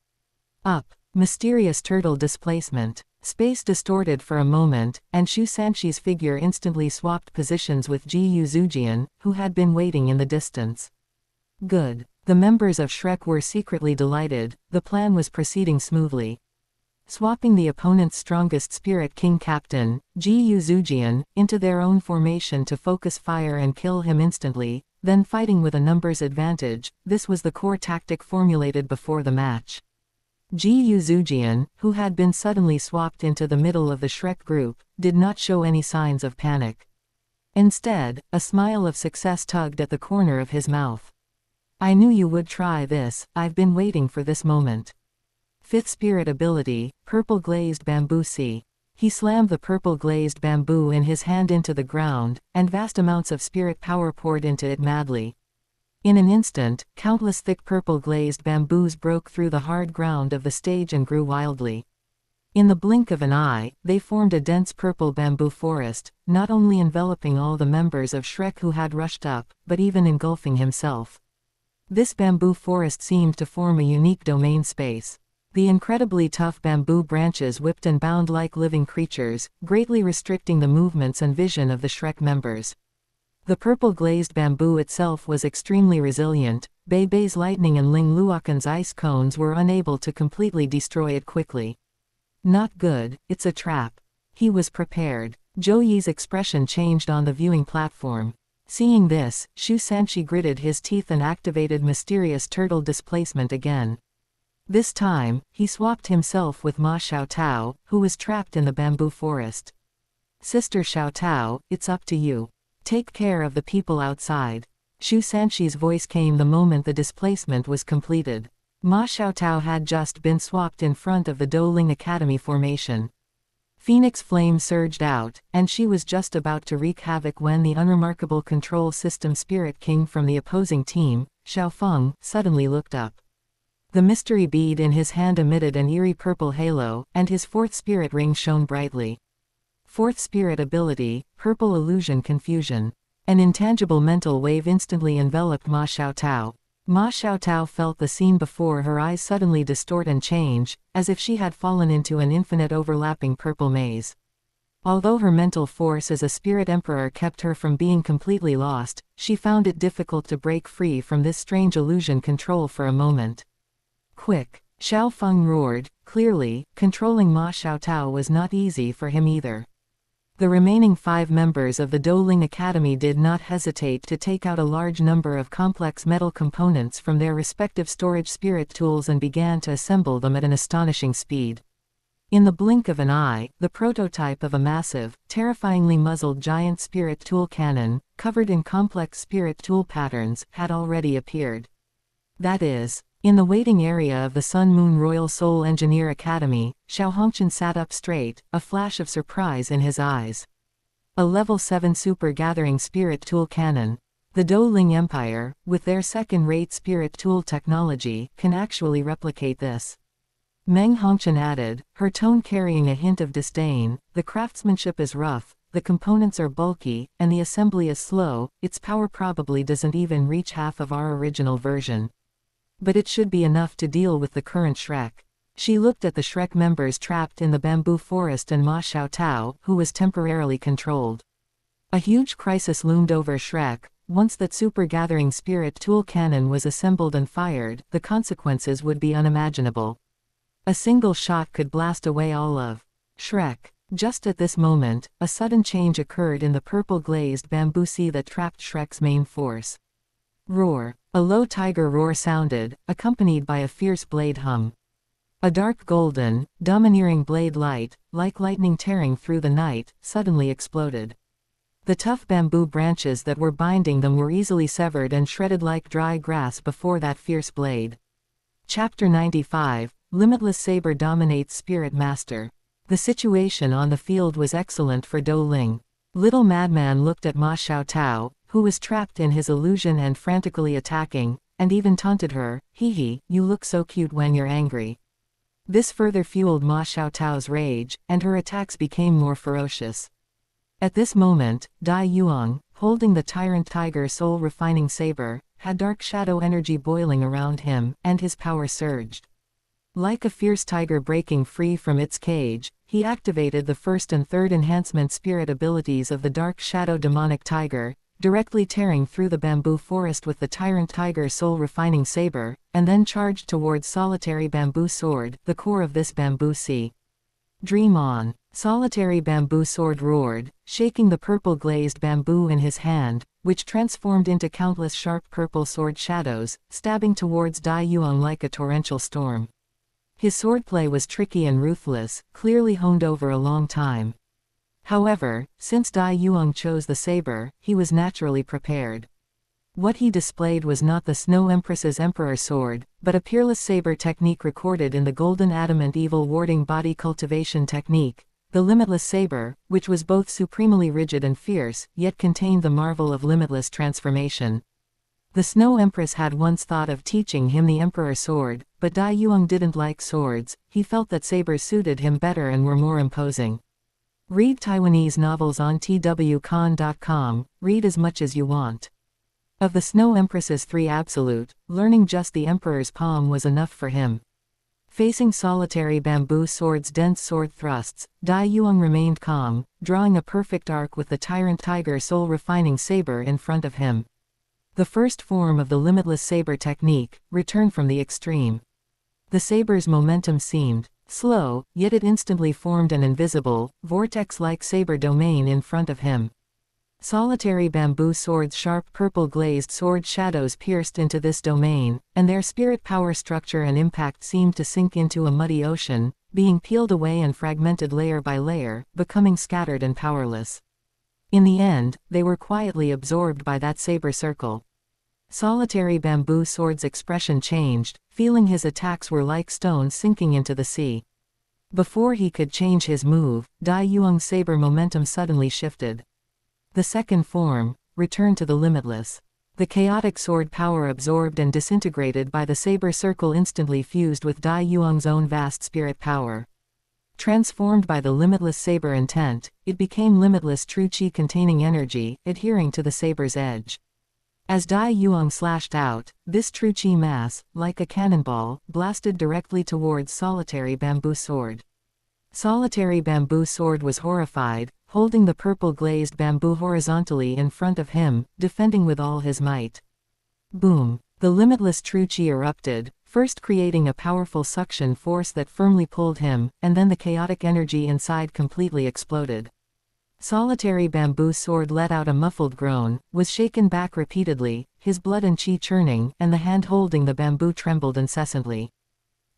up. Mysterious turtle displacement. Space distorted for a moment, and Shu Sanxi's figure instantly swapped positions with Jiyu Zujian, who had been waiting in the distance. Good. The members of Shrek were secretly delighted, the plan was proceeding smoothly. swapping the opponent's strongest Spirit King captain, Jiyu Zujian, into their own formation to focus fire and kill him instantly, then fighting with a numbers advantage. This was the core tactic formulated before the match. Jiyu Zujian, who had been suddenly swapped into the middle of the Shrek group, did not show any signs of panic. Instead, a smile of success tugged at the corner of his mouth. I knew you would try this, I've been waiting for this moment. 5th Spirit ability, Purple Glazed Bamboo Sea. He slammed the purple glazed bamboo in his hand into the ground, and vast amounts of spirit power poured into it madly. In an instant, countless thick purple glazed bamboos broke through the hard ground of the stage and grew wildly. In the blink of an eye, they formed a dense purple bamboo forest, not only enveloping all the members of Shrek who had rushed up, but even engulfing himself. This bamboo forest seemed to form a unique domain space. The incredibly tough bamboo branches whipped and bound like living creatures, greatly restricting the movements and vision of the Shrek members. The purple glazed bamboo itself was extremely resilient. Bei Bei's lightning and Ling Luokan's ice cones were unable to completely destroy it quickly. Not good, it's a trap. He was prepared. Zhou Yi's expression changed on the viewing platform. Seeing this, Shu Sanchi gritted his teeth and activated mysterious turtle displacement again. This time, he swapped himself with Ma Xiaotao, who was trapped in the bamboo forest. Sister Xiaotao, it's up to you. Take care of the people outside. Shu Sanchi's voice came the moment the displacement was completed. Ma Xiaotao had just been swapped in front of the Douluo Academy formation. Phoenix Flame surged out, and she was just about to wreak havoc when the unremarkable control system Spirit King from the opposing team, Xiaofeng, suddenly looked up. The mystery bead in his hand emitted an eerie purple halo, and his 4th spirit ring shone brightly. 4th spirit ability, Purple Illusion Confusion. An intangible mental wave instantly enveloped Ma Xiaotao. Ma Xiaotao felt the scene before her eyes suddenly distort and change, as if she had fallen into an infinite overlapping purple maze. Although her mental force as a spirit emperor kept her from being completely lost, she found it difficult to break free from this strange illusion control for a moment. Quick! Xiaofeng roared. Clearly, controlling Ma Xiaotao was not easy for him either. The remaining 5 members of the Douluo Academy did not hesitate to take out a large number of complex metal components from their respective storage spirit tools and began to assemble them at an astonishing speed. In the blink of an eye, the prototype of a massive, terrifyingly muzzled giant spirit tool cannon, covered in complex spirit tool patterns, had already appeared. That is, in the waiting area of the Sun Moon Royal Soul Engineer Academy, Xiao Hongqian sat up straight, a flash of surprise in his eyes. A level 7 super gathering spirit tool cannon. The Douluo Empire, with their second-rate spirit tool technology, can actually replicate this. Meng Hongqian added, her tone carrying a hint of disdain, the craftsmanship is rough, the components are bulky, and the assembly is slow, its power probably doesn't even reach half of our original version. But it should be enough to deal with the current Shrek. She looked at the Shrek members trapped in the bamboo forest and Ma Xiaotao, who was temporarily controlled. A huge crisis loomed over Shrek. Once that super gathering spirit tool cannon was assembled and fired, the consequences would be unimaginable. A single shot could blast away all of Shrek. Just at this moment, a sudden change occurred in the purple glazed bamboo sea that trapped Shrek's main force. Roar! A low tiger roar sounded, accompanied by a fierce blade hum. A dark golden, domineering blade light, like lightning tearing through the night, suddenly exploded. The tough bamboo branches that were binding them were easily severed and shredded like dry grass before that fierce blade. Chapter 95, Limitless Saber Dominates Spirit Master. The situation on the field was excellent for Douluo. Little Madman looked at Ma Xiaotao, who was trapped in his illusion and frantically attacking, and even taunted her, "Hee, you look so cute when you're angry." This further fueled Ma Xiaotao's rage, and her attacks became more ferocious. At this moment, Dai Yuang, holding the Tyrant Tiger Soul Refining Saber, had dark shadow energy boiling around him, and his power surged. Like a fierce tiger breaking free from its cage, he activated the 1st and 3rd enhancement spirit abilities of the Dark Shadow Demonic Tiger, directly tearing through the bamboo forest with the Tyrant Tiger Soul Refining Saber, and then charged towards Solitary Bamboo Sword, the core of this bamboo sea. Dream on. Solitary bamboo sword roared, shaking the purple-glazed bamboo in his hand, which transformed into countless sharp purple sword shadows, stabbing towards Dai Yuang like a torrential storm. His swordplay was tricky and ruthless, clearly honed over a long time. However, since Dai Yuang chose the saber, he was naturally prepared. What he displayed was not the Snow Empress's Emperor sword, but a peerless saber technique recorded in the Golden Adamant Evil Warding Body Cultivation Technique, the Limitless Saber, which was both supremely rigid and fierce, yet contained the marvel of limitless transformation. The Snow Empress had once thought of teaching him the Emperor sword, but Dai Yuang didn't like swords. He felt that sabers suited him better and were more imposing. Read Taiwanese novels on twcon.com, read as much as you want. Of the Snow Empress's 3 absolute, learning just the Emperor's palm was enough for him. Facing solitary bamboo sword's dense sword thrusts, Dai Yuang remained calm, drawing a perfect arc with the Tyrant Tiger soul-refining saber in front of him. The first form of the limitless saber technique returned from the extreme. The saber's momentum seemed slow, yet it instantly formed an invisible, vortex-like saber domain in front of him. Solitary bamboo sword's sharp purple-glazed sword shadows pierced into this domain, and their spirit power structure and impact seemed to sink into a muddy ocean, being peeled away and fragmented layer by layer, becoming scattered and powerless. In the end, they were quietly absorbed by that saber circle. Solitary bamboo sword's expression changed, feeling his attacks were like stones sinking into the sea. Before he could change his move, Dai Yuang's saber momentum suddenly shifted. The second form returned to the limitless. The chaotic sword power absorbed and disintegrated by the saber circle instantly fused with Dai Yuang's own vast spirit power. Transformed by the limitless saber intent, it became limitless true qi containing energy, adhering to the saber's edge. As Dai Yuang slashed out, this true qi mass, like a cannonball, blasted directly towards solitary bamboo sword. Solitary bamboo sword was horrified, holding the purple-glazed bamboo horizontally in front of him, defending with all his might. Boom! The limitless true qi erupted, first creating a powerful suction force that firmly pulled him, and then the chaotic energy inside completely exploded. Solitary bamboo sword let out a muffled groan, was shaken back repeatedly, his blood and qi churning, and the hand holding the bamboo trembled incessantly.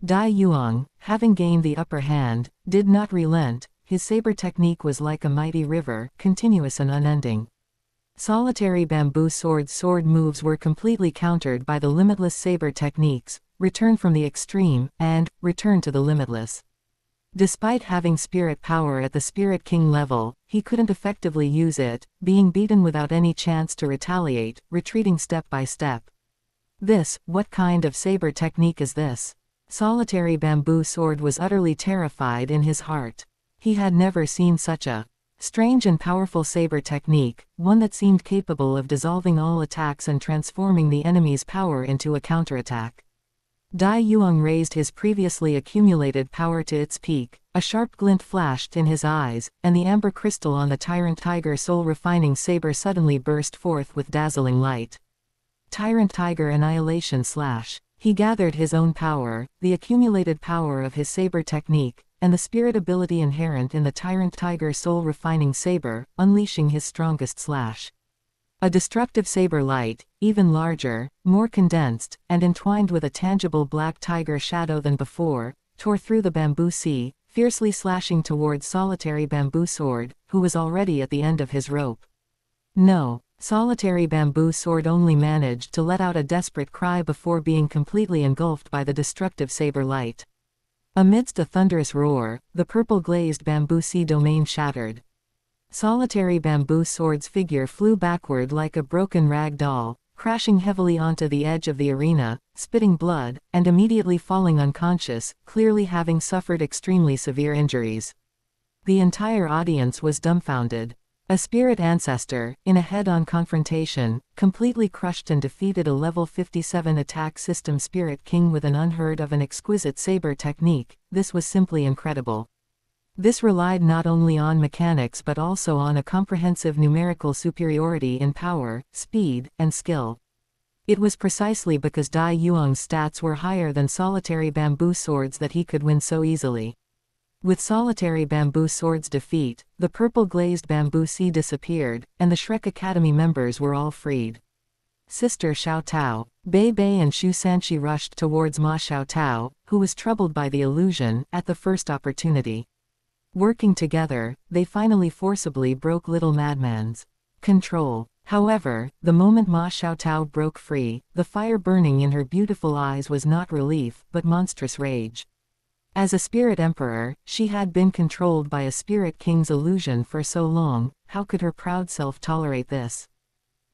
Dai Yuang, having gained the upper hand, did not relent. His saber technique was like a mighty river, continuous and unending. Solitary bamboo sword's sword moves were completely countered by the limitless saber techniques, return from the extreme, and return to the limitless. Despite having spirit power at the Spirit King level, he couldn't effectively use it, being beaten without any chance to retaliate, retreating step by step. What kind of saber technique is this? Solitary bamboo sword was utterly terrified in his heart. He had never seen such a strange and powerful saber technique, one that seemed capable of dissolving all attacks and transforming the enemy's power into a counterattack. Dai Yuang raised his previously accumulated power to its peak, a sharp glint flashed in his eyes, and the amber crystal on the Tyrant Tiger soul-refining saber suddenly burst forth with dazzling light. Tyrant Tiger Annihilation Slash. He gathered his own power, the accumulated power of his saber technique, and the spirit ability inherent in the Tyrant Tiger soul-refining saber, unleashing his strongest slash. A destructive saber light, even larger, more condensed, and entwined with a tangible black tiger shadow than before, tore through the bamboo sea, fiercely slashing towards solitary bamboo sword, who was already at the end of his rope. No. Solitary bamboo sword only managed to let out a desperate cry before being completely engulfed by the destructive saber light. Amidst a thunderous roar, the purple-glazed bamboo sea domain shattered. Solitary bamboo sword's figure flew backward like a broken rag doll, crashing heavily onto the edge of the arena, spitting blood, and immediately falling unconscious, clearly having suffered extremely severe injuries. The entire audience was dumbfounded. A spirit ancestor, in a head-on confrontation, completely crushed and defeated a level 57 attack system Spirit King with an unheard of and exquisite saber technique. This was simply incredible. This relied not only on mechanics but also on a comprehensive numerical superiority in power, speed, and skill. It was precisely because Dai Yuang's stats were higher than solitary bamboo swords that he could win so easily. With solitary bamboo sword's defeat, the purple-glazed bamboo sea disappeared, and the Shrek Academy members were all freed. Sister Xiao Tao, Bei Bei and Shu Sanchi rushed towards Ma Xiao Tao, who was troubled by the illusion, at the first opportunity. Working together, they finally forcibly broke Little Madman's control. However, the moment Ma Xiao Tao broke free, the fire burning in her beautiful eyes was not relief, but monstrous rage. As a spirit emperor, she had been controlled by a spirit king's illusion for so long, how could her proud self tolerate this?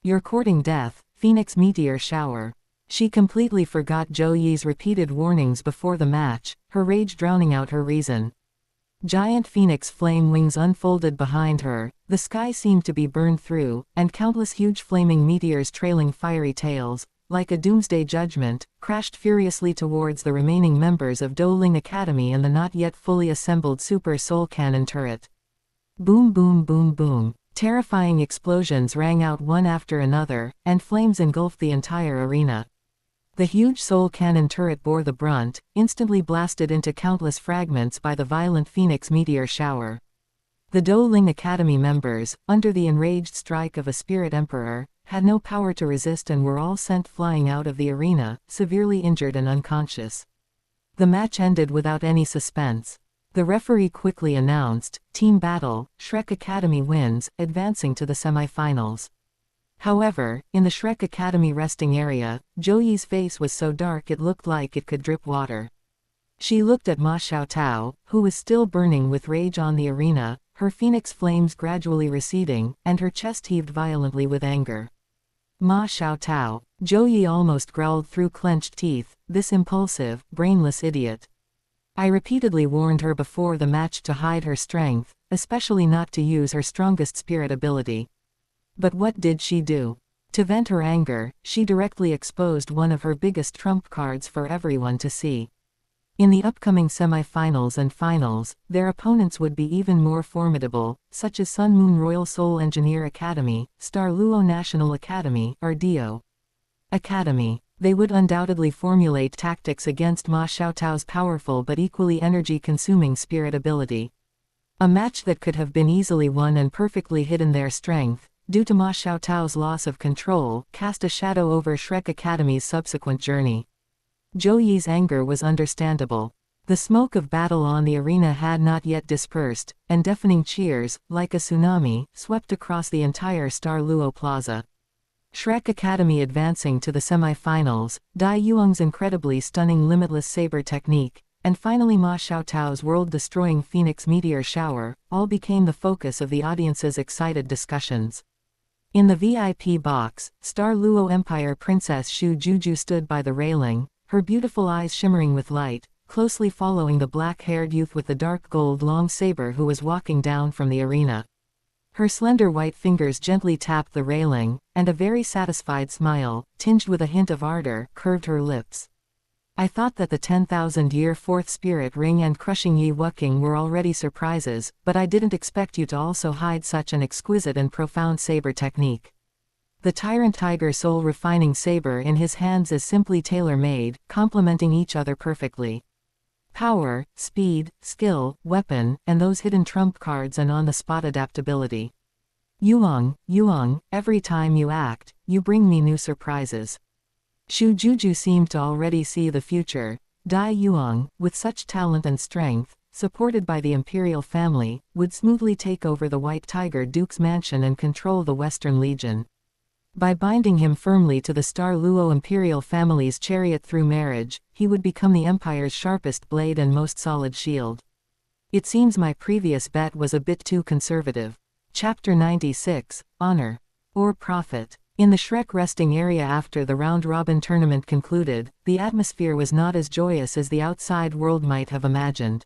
You're courting death, Phoenix meteor shower. She completely forgot Zhou Yi's repeated warnings before the match, her rage drowning out her reason. Giant phoenix flame wings unfolded behind her, the sky seemed to be burned through, and countless huge flaming meteors trailing fiery tails, like a doomsday judgment, crashed furiously towards the remaining members of Douluo Academy and the not yet fully assembled Super Soul Cannon turret. Boom boom boom boom. Terrifying explosions rang out one after another, and flames engulfed the entire arena. The huge Soul Cannon turret bore the brunt, instantly blasted into countless fragments by the violent Phoenix meteor shower. The Douluo Academy members, under the enraged strike of a spirit emperor, had no power to resist and were all sent flying out of the arena, severely injured and unconscious. The match ended without any suspense. The referee quickly announced, "Team battle, Shrek Academy wins, advancing to the semi-finals." However, in the Shrek Academy resting area, Zhou Yi's face was so dark it looked like it could drip water. She looked at Ma Xiao Tao, who was still burning with rage on the arena, her phoenix flames gradually receding, and her chest heaved violently with anger. Ma Xiao Tao, Zhou Yi almost growled through clenched teeth, this impulsive, brainless idiot. I repeatedly warned her before the match to hide her strength, especially not to use her strongest spirit ability. But what did she do? To vent her anger, she directly exposed one of her biggest trump cards for everyone to see. In the upcoming semi-finals and finals, their opponents would be even more formidable, such as Sun Moon Royal Soul Engineer Academy, Star Luo National Academy, or Dio Academy. They would undoubtedly formulate tactics against Ma Xiao Tao's powerful but equally energy-consuming spirit ability. A match that could have been easily won and perfectly hidden their strength, due to Ma Xiao Tao's loss of control, cast a shadow over Shrek Academy's subsequent journey. Zhou Yi's anger was understandable. The smoke of battle on the arena had not yet dispersed, and deafening cheers, like a tsunami, swept across the entire Star Luo Plaza. Shrek Academy advancing to the semi-finals, Dai Yuang's incredibly stunning limitless saber technique, and finally Ma Xiao Tao's world-destroying Phoenix meteor shower, all became the focus of the audience's excited discussions. In the VIP box, Star Luo Empire Princess Shu Juju stood by the railing, her beautiful eyes shimmering with light, closely following the black-haired youth with the dark gold long saber who was walking down from the arena. Her slender white fingers gently tapped the railing, and a very satisfied smile, tinged with a hint of ardor, curved her lips. I thought that the 10,000-year fourth spirit ring and crushing Yi Wuking were already surprises, but I didn't expect you to also hide such an exquisite and profound saber technique. The Tyrant Tiger Soul refining saber in his hands is simply tailor-made, complementing each other perfectly. Power, speed, skill, weapon, and those hidden trump cards and on-the-spot adaptability. Yuang, every time you act, you bring me new surprises. Shu Juju seemed to already see the future. Dai Yuang, with such talent and strength, supported by the imperial family, would smoothly take over the White Tiger Duke's mansion and control the Western Legion. By binding him firmly to the Star Luo imperial family's chariot through marriage, he would become the empire's sharpest blade and most solid shield. It seems my previous bet was a bit too conservative. Chapter 96, Honor or Profit. In the Shrek resting area after the round-robin tournament concluded, the atmosphere was not as joyous as the outside world might have imagined.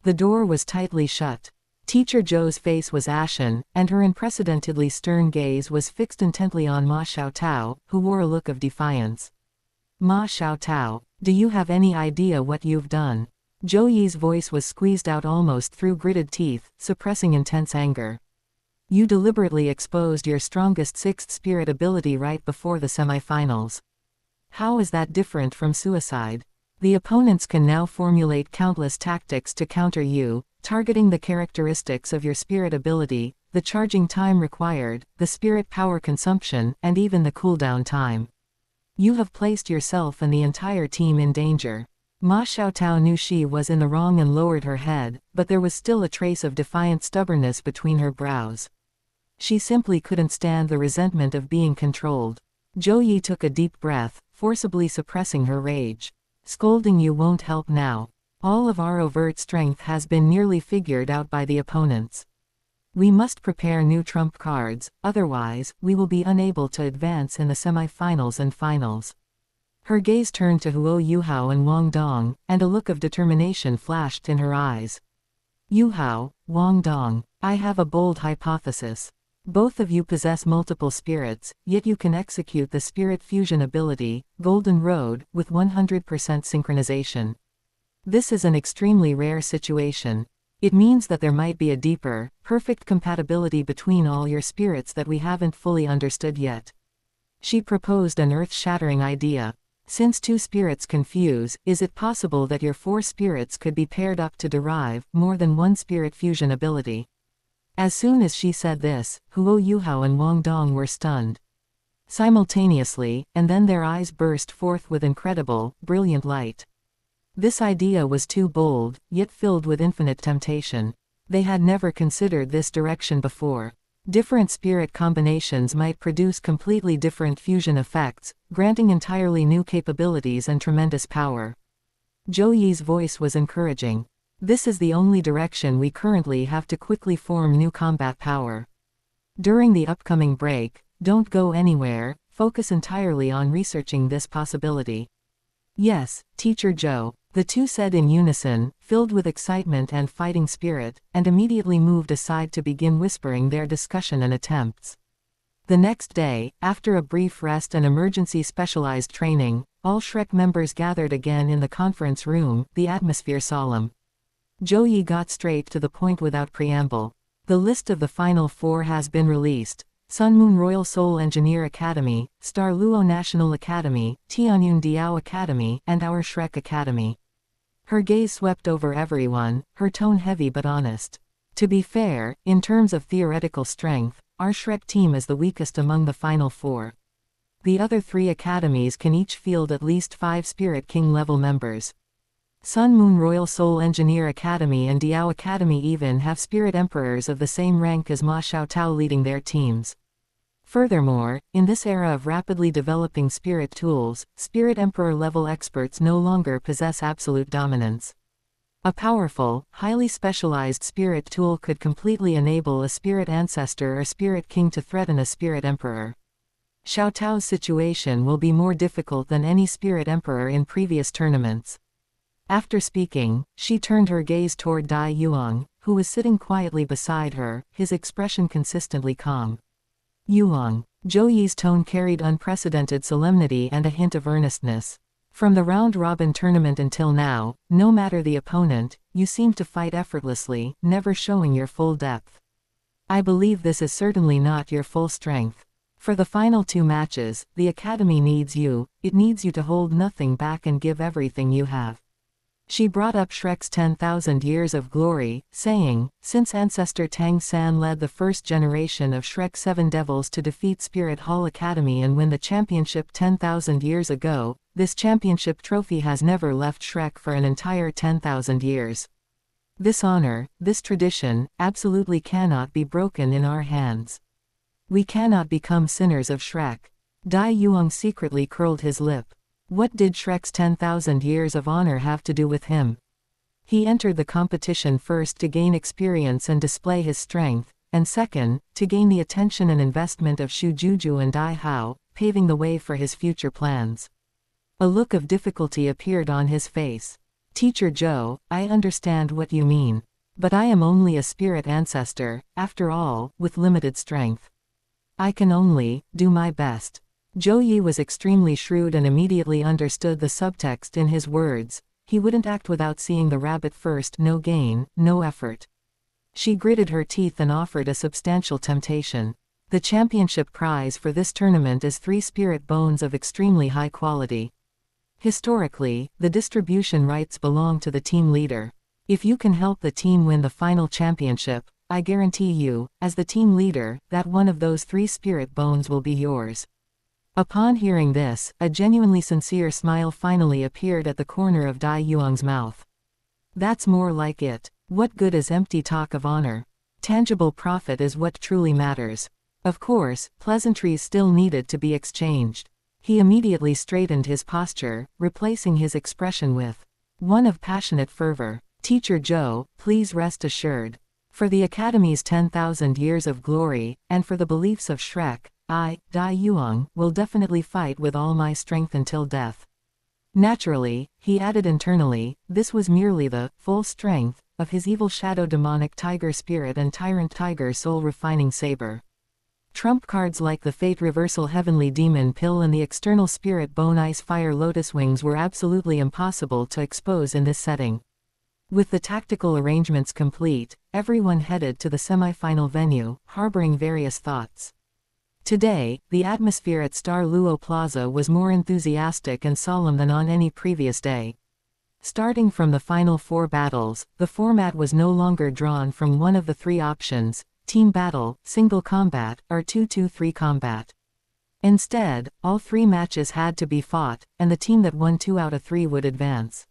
The door was tightly shut. Teacher Zhou's face was ashen, and her unprecedentedly stern gaze was fixed intently on Ma Xiao Tao, who wore a look of defiance. Ma Xiao Tao, do you have any idea what you've done? Zhou Yi's voice was squeezed out almost through gritted teeth, suppressing intense anger. You deliberately exposed your strongest sixth spirit ability right before the semi-finals. How is that different from suicide? The opponents can now formulate countless tactics to counter you, targeting the characteristics of your spirit ability, the charging time required, the spirit power consumption, and even the cooldown time. You have placed yourself and the entire team in danger. Ma Xiaotao knew she was in the wrong and lowered her head, but there was still a trace of defiant stubbornness between her brows. She simply couldn't stand the resentment of being controlled. Zhou Yi took a deep breath, forcibly suppressing her rage. Scolding you won't help now. All of our overt strength has been nearly figured out by the opponents. We must prepare new trump cards, otherwise, we will be unable to advance in the semi-finals and finals. Her gaze turned to Huo Yuhao and Wang Dong, and a look of determination flashed in her eyes. Yuhao, Wang Dong, I have a bold hypothesis. Both of you possess multiple spirits, yet you can execute the spirit fusion ability, Golden Road, with 100% synchronization. This is an extremely rare situation. It means that there might be a deeper, perfect compatibility between all your spirits that we haven't fully understood yet. She proposed an earth-shattering idea. Since two spirits confuse, is it possible that your four spirits could be paired up to derive more than one spirit fusion ability? As soon as she said this, Huo Yuhao and Wang Dong were stunned. Simultaneously, and then their eyes burst forth with incredible, brilliant light. This idea was too bold, yet filled with infinite temptation. They had never considered this direction before. Different spirit combinations might produce completely different fusion effects, granting entirely new capabilities and tremendous power. Zhou Yi's voice was encouraging. This is the only direction we currently have to quickly form new combat power. During the upcoming break, don't go anywhere, focus entirely on researching this possibility. Yes, Teacher Zhou, the two said in unison, filled with excitement and fighting spirit, and immediately moved aside to begin whispering their discussion and attempts. The next day, after a brief rest and emergency specialized training, all Shrek members gathered again in the conference room, the atmosphere solemn. Zhou Yi got straight to the point without preamble. The list of the final four has been released. Sun Moon Royal Soul Engineer Academy, Star Luo National Academy, Tianyun Diao Academy, and our Shrek Academy. Her gaze swept over everyone, her tone heavy but honest. To be fair, in terms of theoretical strength, our Shrek team is the weakest among the final four. The other three academies can each field at least 5 Spirit King level members. Sun Moon Royal Soul Engineer Academy and Diao Academy even have Spirit Emperors of the same rank as Ma Xiaotao leading their teams. Furthermore, in this era of rapidly developing spirit tools, Spirit Emperor level experts no longer possess absolute dominance. A powerful, highly specialized spirit tool could completely enable a Spirit Ancestor or Spirit King to threaten a Spirit Emperor. Xiaotao's situation will be more difficult than any Spirit Emperor in previous tournaments. After speaking, she turned her gaze toward Dai Yuang, who was sitting quietly beside her, his expression consistently calm. Yuang. Zhou Yi's tone carried unprecedented solemnity and a hint of earnestness. From the round-robin tournament until now, no matter the opponent, you seem to fight effortlessly, never showing your full depth. I believe this is certainly not your full strength. For the final 2 matches, the Academy needs you, it needs you to hold nothing back and give everything you have. She brought up Shrek's 10,000 years of glory, saying, since Ancestor Tang San led the first generation of Shrek's 7 devils to defeat Spirit Hall Academy and win the championship 10,000 years ago, this championship trophy has never left Shrek for an entire 10,000 years. This honor, this tradition, absolutely cannot be broken in our hands. We cannot become sinners of Shrek. Dai Yuang secretly curled his lip. What did Shrek's 10,000 years of honor have to do with him? He entered the competition first to gain experience and display his strength, and second, to gain the attention and investment of Shu Juju and Dai Hao, paving the way for his future plans. A look of difficulty appeared on his face. Teacher Zhou, I understand what you mean. But I am only a spirit ancestor, after all, with limited strength. I can only do my best. Zhou Yi was extremely shrewd and immediately understood the subtext in his words. He wouldn't act without seeing the rabbit first. No gain, no effort. She gritted her teeth and offered a substantial temptation. The championship prize for this tournament is 3 spirit bones of extremely high quality. Historically, the distribution rights belong to the team leader. If you can help the team win the final championship, I guarantee you, as the team leader, that one of those 3 spirit bones will be yours." Upon hearing this, a genuinely sincere smile finally appeared at the corner of Dai Yuang's mouth. "That's more like it. What good is empty talk of honor? Tangible profit is what truly matters." Of course, pleasantries still needed to be exchanged. He immediately straightened his posture, replacing his expression with one of passionate fervor. "Teacher Zhou, please rest assured. For the Academy's 10,000 years of glory, and for the beliefs of Shrek, I, Dai Yuang, will definitely fight with all my strength until death." Naturally, he added internally, this was merely the full strength of his evil shadow demonic tiger spirit and tyrant tiger soul refining saber. Trump cards like the Fate Reversal Heavenly Demon Pill and the external Spirit Bone Ice Fire Lotus Wings were absolutely impossible to expose in this setting. With the tactical arrangements complete, everyone headed to the semi-final venue, harboring various thoughts. Today, the atmosphere at Star Luo Plaza was more enthusiastic and solemn than on any previous day. Starting from the final 4 battles, the format was no longer drawn from one of the 3 options: team battle, single combat, or 2-2-3 combat. Instead, all 3 matches had to be fought, and the team that won 2 out of 3 would advance.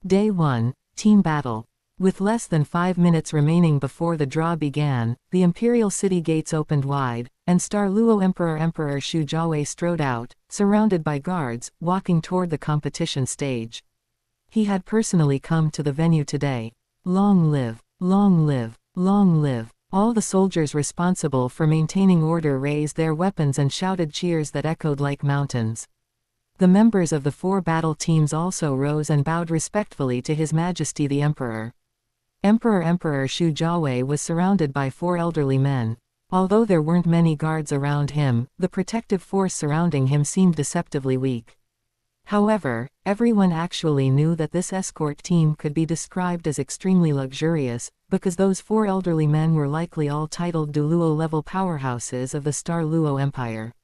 Day 1, Team Battle. With less than 5 minutes remaining before the draw began, the Imperial City gates opened wide, and Star Luo Emperor Shu Jiawei strode out, surrounded by guards, walking toward the competition stage. He had personally come to the venue today. Long live! Long live! Long live! All the soldiers responsible for maintaining order raised their weapons and shouted cheers that echoed like mountains. The members of the 4 battle teams also rose and bowed respectfully to His Majesty the Emperor. Emperor Shu Jiawei was surrounded by 4 elderly men. Although there weren't many guards around him, the protective force surrounding him seemed deceptively weak. However, everyone actually knew that this escort team could be described as extremely luxurious, because those 4 elderly men were likely all titled Douluo-level powerhouses of the Star Luo Empire.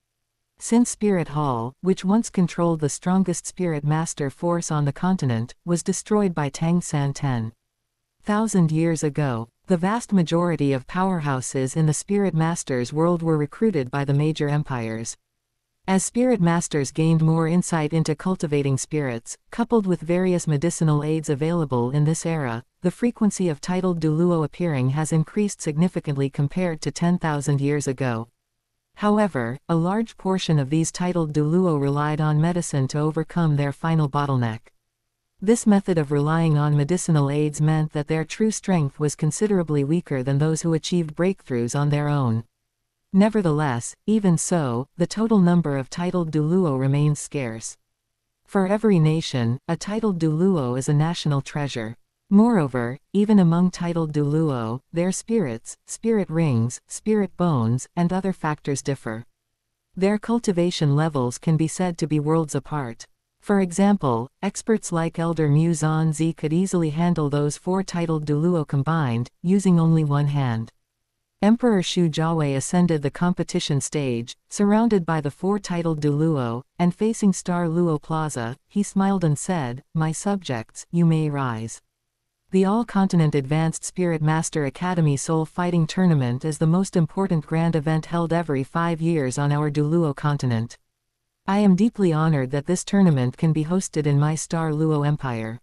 Since Spirit Hall, which once controlled the strongest spirit master force on the continent, was destroyed by Tang San 10,000 years ago, the vast majority of powerhouses in the Spirit Masters world were recruited by the major empires. As Spirit Masters gained more insight into cultivating spirits, coupled with various medicinal aids available in this era, the frequency of titled Douluo appearing has increased significantly compared to 10,000 years ago. However, a large portion of these titled Douluo relied on medicine to overcome their final bottleneck. This method of relying on medicinal aids meant that their true strength was considerably weaker than those who achieved breakthroughs on their own. Nevertheless, even so, the total number of titled Douluo remains scarce. For every nation, a titled Douluo is a national treasure. Moreover, even among titled Douluo, their spirits, spirit rings, spirit bones, and other factors differ. Their cultivation levels can be said to be worlds apart. For example, experts like Elder Mu Zanzi could easily handle those 4 titled Douluo combined, using only one hand. Emperor Shu Jiawei ascended the competition stage, surrounded by the 4 titled Douluo, and facing Star Luo Plaza, he smiled and said, "My subjects, you may rise." The All-Continent Advanced Spirit Master Academy Soul Fighting Tournament is the most important grand event held every 5 years on our Douluo continent. I am deeply honored that this tournament can be hosted in my Star Luo Empire.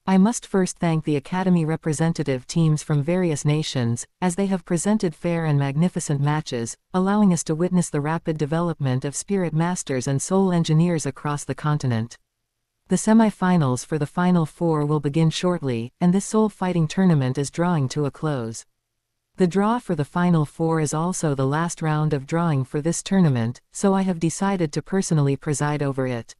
I must first thank the Academy representative teams from various nations, as they have presented fair and magnificent matches, allowing us to witness the rapid development of Spirit Masters and Soul Engineers across the continent. The semi-finals for the Final 4 will begin shortly, and this soul fighting tournament is drawing to a close. The draw for the Final 4 is also the last round of drawing for this tournament, so I have decided to personally preside over it.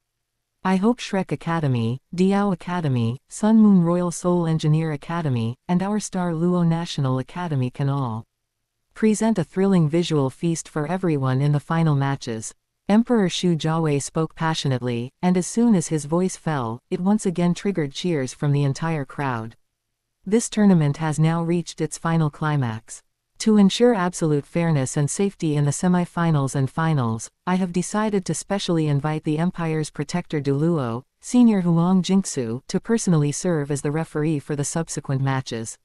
I hope Shrek Academy, Diao Academy, Sun Moon Royal Soul Engineer Academy, and our Star Luo National Academy can all present a thrilling visual feast for everyone in the final matches. Emperor Shu Jiawei spoke passionately, and as soon as his voice fell, it once again triggered cheers from the entire crowd. This tournament has now reached its final climax. To ensure absolute fairness and safety in the semi-finals and finals, I have decided to specially invite the Empire's protector Douluo, Senior Huang Jingsu, to personally serve as the referee for the subsequent matches.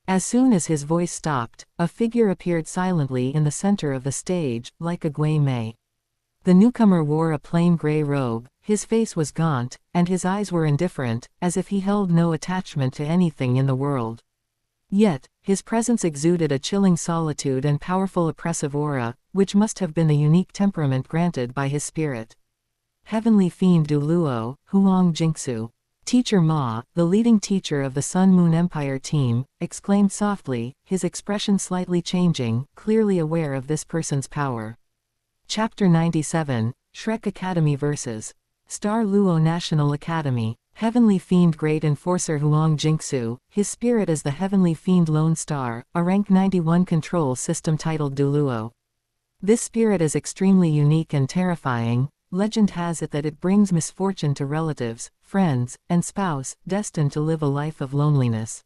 As soon as his voice stopped, a figure appeared silently in the center of the stage, like a Gui Mei. The newcomer wore a plain gray robe, his face was gaunt, and his eyes were indifferent, as if he held no attachment to anything in the world. Yet, his presence exuded a chilling solitude and powerful oppressive aura, which must have been the unique temperament granted by his spirit. Heavenly Fiend Douluo, Huang Jingsu. Teacher Ma, the leading teacher of the Sun Moon Empire team, exclaimed softly, his expression slightly changing, clearly aware of this person's power. Chapter 97, Shrek Academy vs. Star Luo National Academy. Heavenly Fiend Great Enforcer Huang Jingsu, his spirit is the Heavenly Fiend Lone Star, a rank 91 control system titled Douluo. This spirit is extremely unique and terrifying. Legend has it that it brings misfortune to relatives, friends, and spouse, destined to live a life of loneliness.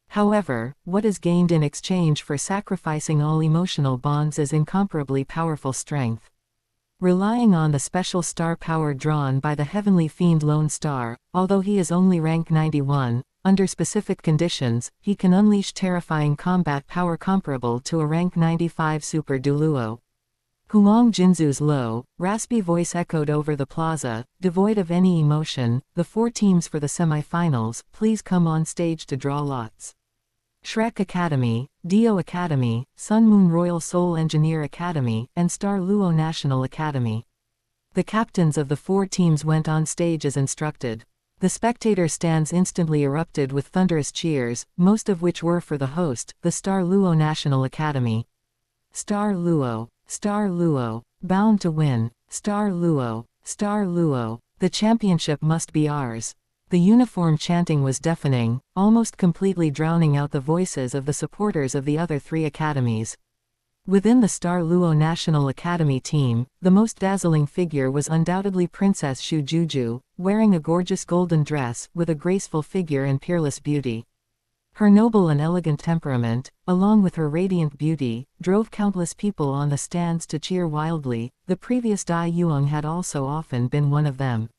However, what is gained in exchange for sacrificing all emotional bonds is incomparably powerful strength. Relying on the special star power drawn by the Heavenly Fiend Lone Star, although he is only rank 91, under specific conditions, he can unleash terrifying combat power comparable to a rank 95 Super Douluo. Huang Jinzu's low, raspy voice echoed over the plaza, devoid of any emotion. The 4 teams for the semi-finals, please come on stage to draw lots. Shrek Academy, Dio Academy, Sun Moon Royal Soul Engineer Academy, and Star Luo National Academy. The captains of the 4 teams went on stage as instructed. The spectator stands instantly erupted with thunderous cheers, most of which were for the host, the Star Luo National Academy. Star Luo, Star Luo, bound to win, Star Luo, Star Luo, the championship must be ours. The uniform chanting was deafening, almost completely drowning out the voices of the supporters of the other 3 academies. Within the Star Luo National Academy team, the most dazzling figure was undoubtedly Princess Shujuju, wearing a gorgeous golden dress with a graceful figure and peerless beauty. Her noble and elegant temperament, along with her radiant beauty, drove countless people on the stands to cheer wildly. The previous Dai Yuang had also often been one of them.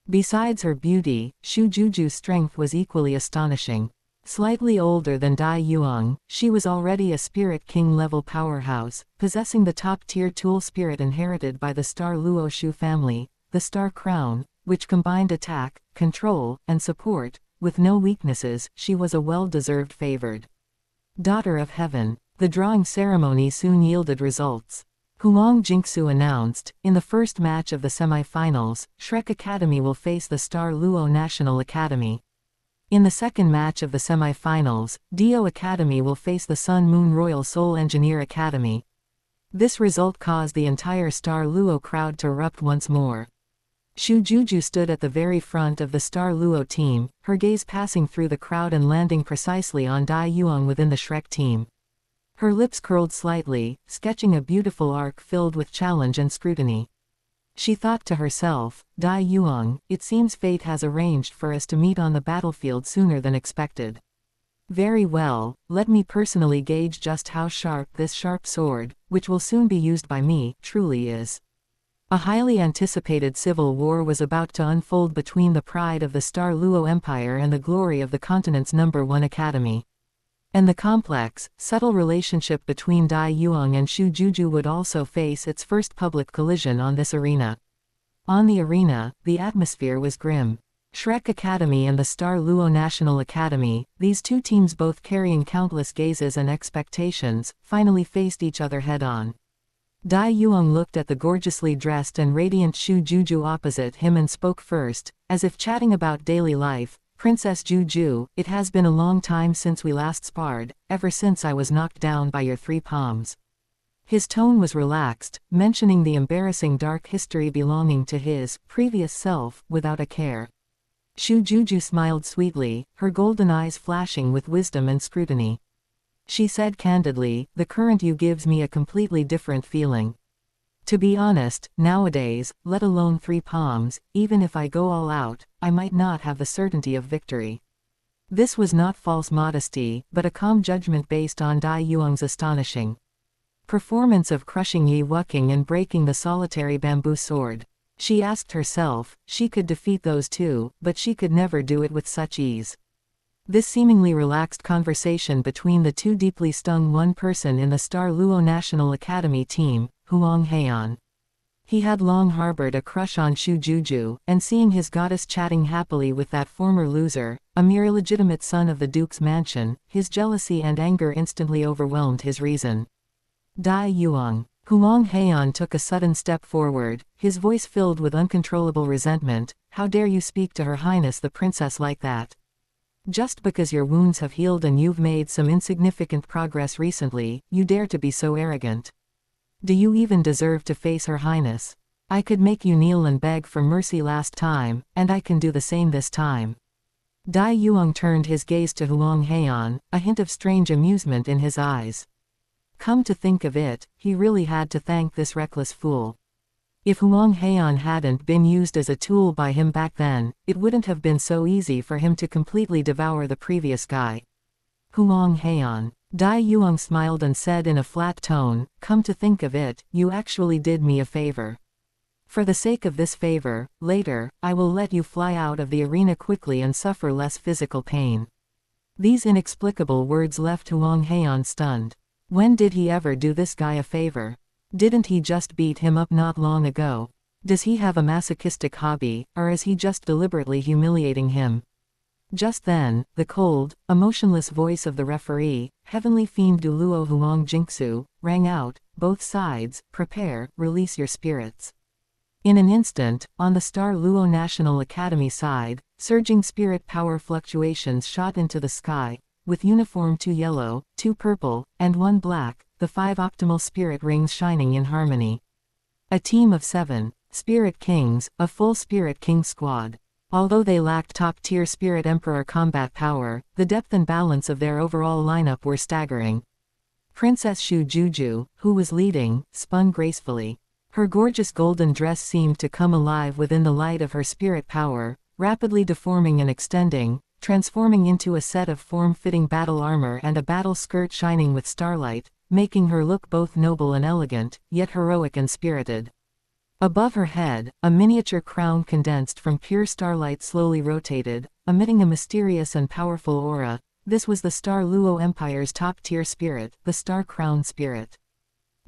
Besides her beauty, Shujuju's strength was equally astonishing. Slightly older than Dai Yuang, she was already a Spirit King-level powerhouse, possessing the top-tier tool spirit inherited by the Star Luo Shu family, the Star Crown, which combined attack, control, and support. With no weaknesses, she was a well-deserved favored. Daughter of Heaven. The drawing ceremony soon yielded results. Huang Jingsu announced, in the first match of the semi-finals, Shrek Academy will face the Star Luo National Academy. In the second match of the semi-finals, Dio Academy will face the Sun Moon Royal Soul Engineer Academy. This result caused the entire Star Luo crowd to erupt once more. Shujuju stood at the very front of the Star Luo team, her gaze passing through the crowd and landing precisely on Dai Yuang within the Shrek team. Her lips curled slightly, sketching a beautiful arc filled with challenge and scrutiny. She thought to herself, Dai Yuang, it seems fate has arranged for us to meet on the battlefield sooner than expected. Very well, let me personally gauge just how sharp this sharp sword, which will soon be used by me, truly is. A highly anticipated civil war was about to unfold between the pride of the Star Luo Empire and the glory of the continent's #1 academy. And the complex, subtle relationship between Dai Yuang and Shujuju would also face its first public collision on this arena. On the arena, the atmosphere was grim. Shrek Academy and the Star Luo National Academy, these 2 teams both carrying countless gazes and expectations, finally faced each other head-on. Dai Yuang looked at the gorgeously dressed and radiant Shujuju opposite him and spoke first, as if chatting about daily life. Princess Juju, it has been a long time since we last sparred, ever since I was knocked down by your 3 palms. His tone was relaxed, mentioning the embarrassing dark history belonging to his previous self, without a care. Shujuju smiled sweetly, her golden eyes flashing with wisdom and scrutiny. She said candidly, the current you gives me a completely different feeling. To be honest, nowadays, let alone 3 palms, even if I go all out, I might not have the certainty of victory. This was not false modesty, but a calm judgment based on Dai Yuang's astonishing performance of crushing Yi Wuking and breaking the solitary bamboo sword. She asked herself, she could defeat those two, but she could never do it with such ease. This seemingly relaxed conversation between the two deeply stung one person in the Star Luo National Academy team, Huang Heian. He had long harbored a crush on Shu Juju, and seeing his goddess chatting happily with that former loser, a mere illegitimate son of the Duke's mansion, his jealousy and anger instantly overwhelmed his reason. Dai Yuang. Huang Heian took a sudden step forward, his voice filled with uncontrollable resentment. How dare you speak to Her Highness the Princess like that? Just because your wounds have healed and you've made some insignificant progress recently, you dare to be so arrogant. Do you even deserve to face Her Highness? I could make you kneel and beg for mercy last time, and I can do the same this time. Dai Yuang turned his gaze to Huang Heian, a hint of strange amusement in his eyes. Come to think of it, he really had to thank this reckless fool. If Huang Heian hadn't been used as a tool by him back then, it wouldn't have been so easy for him to completely devour the previous guy. Huang Heian. Dai Yuang smiled and said in a flat tone, come to think of it, you actually did me a favor. For the sake of this favor, later, I will let you fly out of the arena quickly and suffer less physical pain. These inexplicable words left Huang Heian stunned. When did he ever do this guy a favor? Didn't he just beat him up not long ago? Does he have a masochistic hobby, or is he just deliberately humiliating him? Just then, the cold, emotionless voice of the referee, Heavenly Fiend Douluo Huang Jingsu, rang out, both sides, prepare, release your spirits. In an instant, on the Star Luo National Academy side, surging spirit power fluctuations shot into the sky, with uniform 2 yellow, 2 purple, and 1 black, the 5 optimal spirit rings shining in harmony. A team of 7 Spirit Kings, a full Spirit King squad. Although they lacked top-tier Spirit Emperor combat power, the depth and balance of their overall lineup were staggering. Princess Shu Juju, who was leading, spun gracefully. Her gorgeous golden dress seemed to come alive within the light of her spirit power, rapidly deforming and extending, transforming into a set of form-fitting battle armor and a battle skirt shining with starlight, making her look both noble and elegant, yet heroic and spirited. Above her head, a miniature crown condensed from pure starlight slowly rotated, emitting a mysterious and powerful aura. This was the Star Luo Empire's top-tier spirit, the Star Crown Spirit.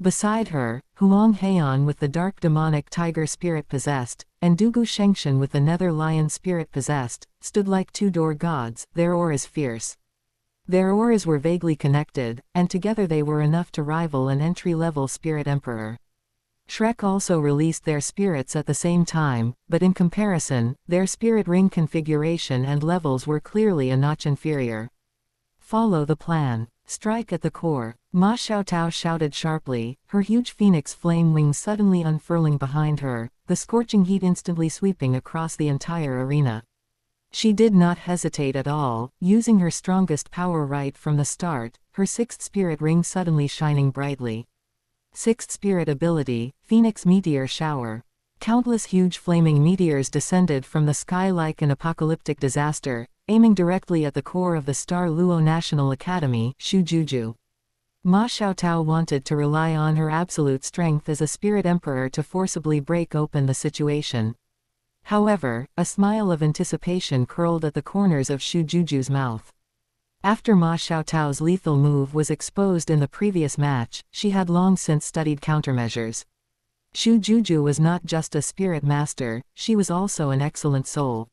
Beside her, Huang Heian with the dark demonic tiger spirit possessed, and Dugu Shengshan with the nether lion spirit possessed, stood like 2 door gods, their auras fierce. Their auras were vaguely connected, and together they were enough to rival an entry-level spirit emperor. Shrek also released their spirits at the same time, but in comparison, their spirit ring configuration and levels were clearly a notch inferior. Follow the plan. Strike at the core. Ma Xiaotao shouted sharply, her huge phoenix flame wings suddenly unfurling behind her, the scorching heat instantly sweeping across the entire arena. She did not hesitate at all, using her strongest power right from the start, her 6th spirit ring suddenly shining brightly. 6th spirit ability, Phoenix Meteor Shower. Countless huge flaming meteors descended from the sky like an apocalyptic disaster, aiming directly at the core of the Star Luo National Academy, Shu Juju. Ma Xiaotao wanted to rely on her absolute strength as a spirit emperor to forcibly break open the situation. However, a smile of anticipation curled at the corners of Shu Juju's mouth. After Ma Xiaotao's lethal move was exposed in the previous match, she had long since studied countermeasures. Shu Juju was not just a spirit master, she was also an excellent soul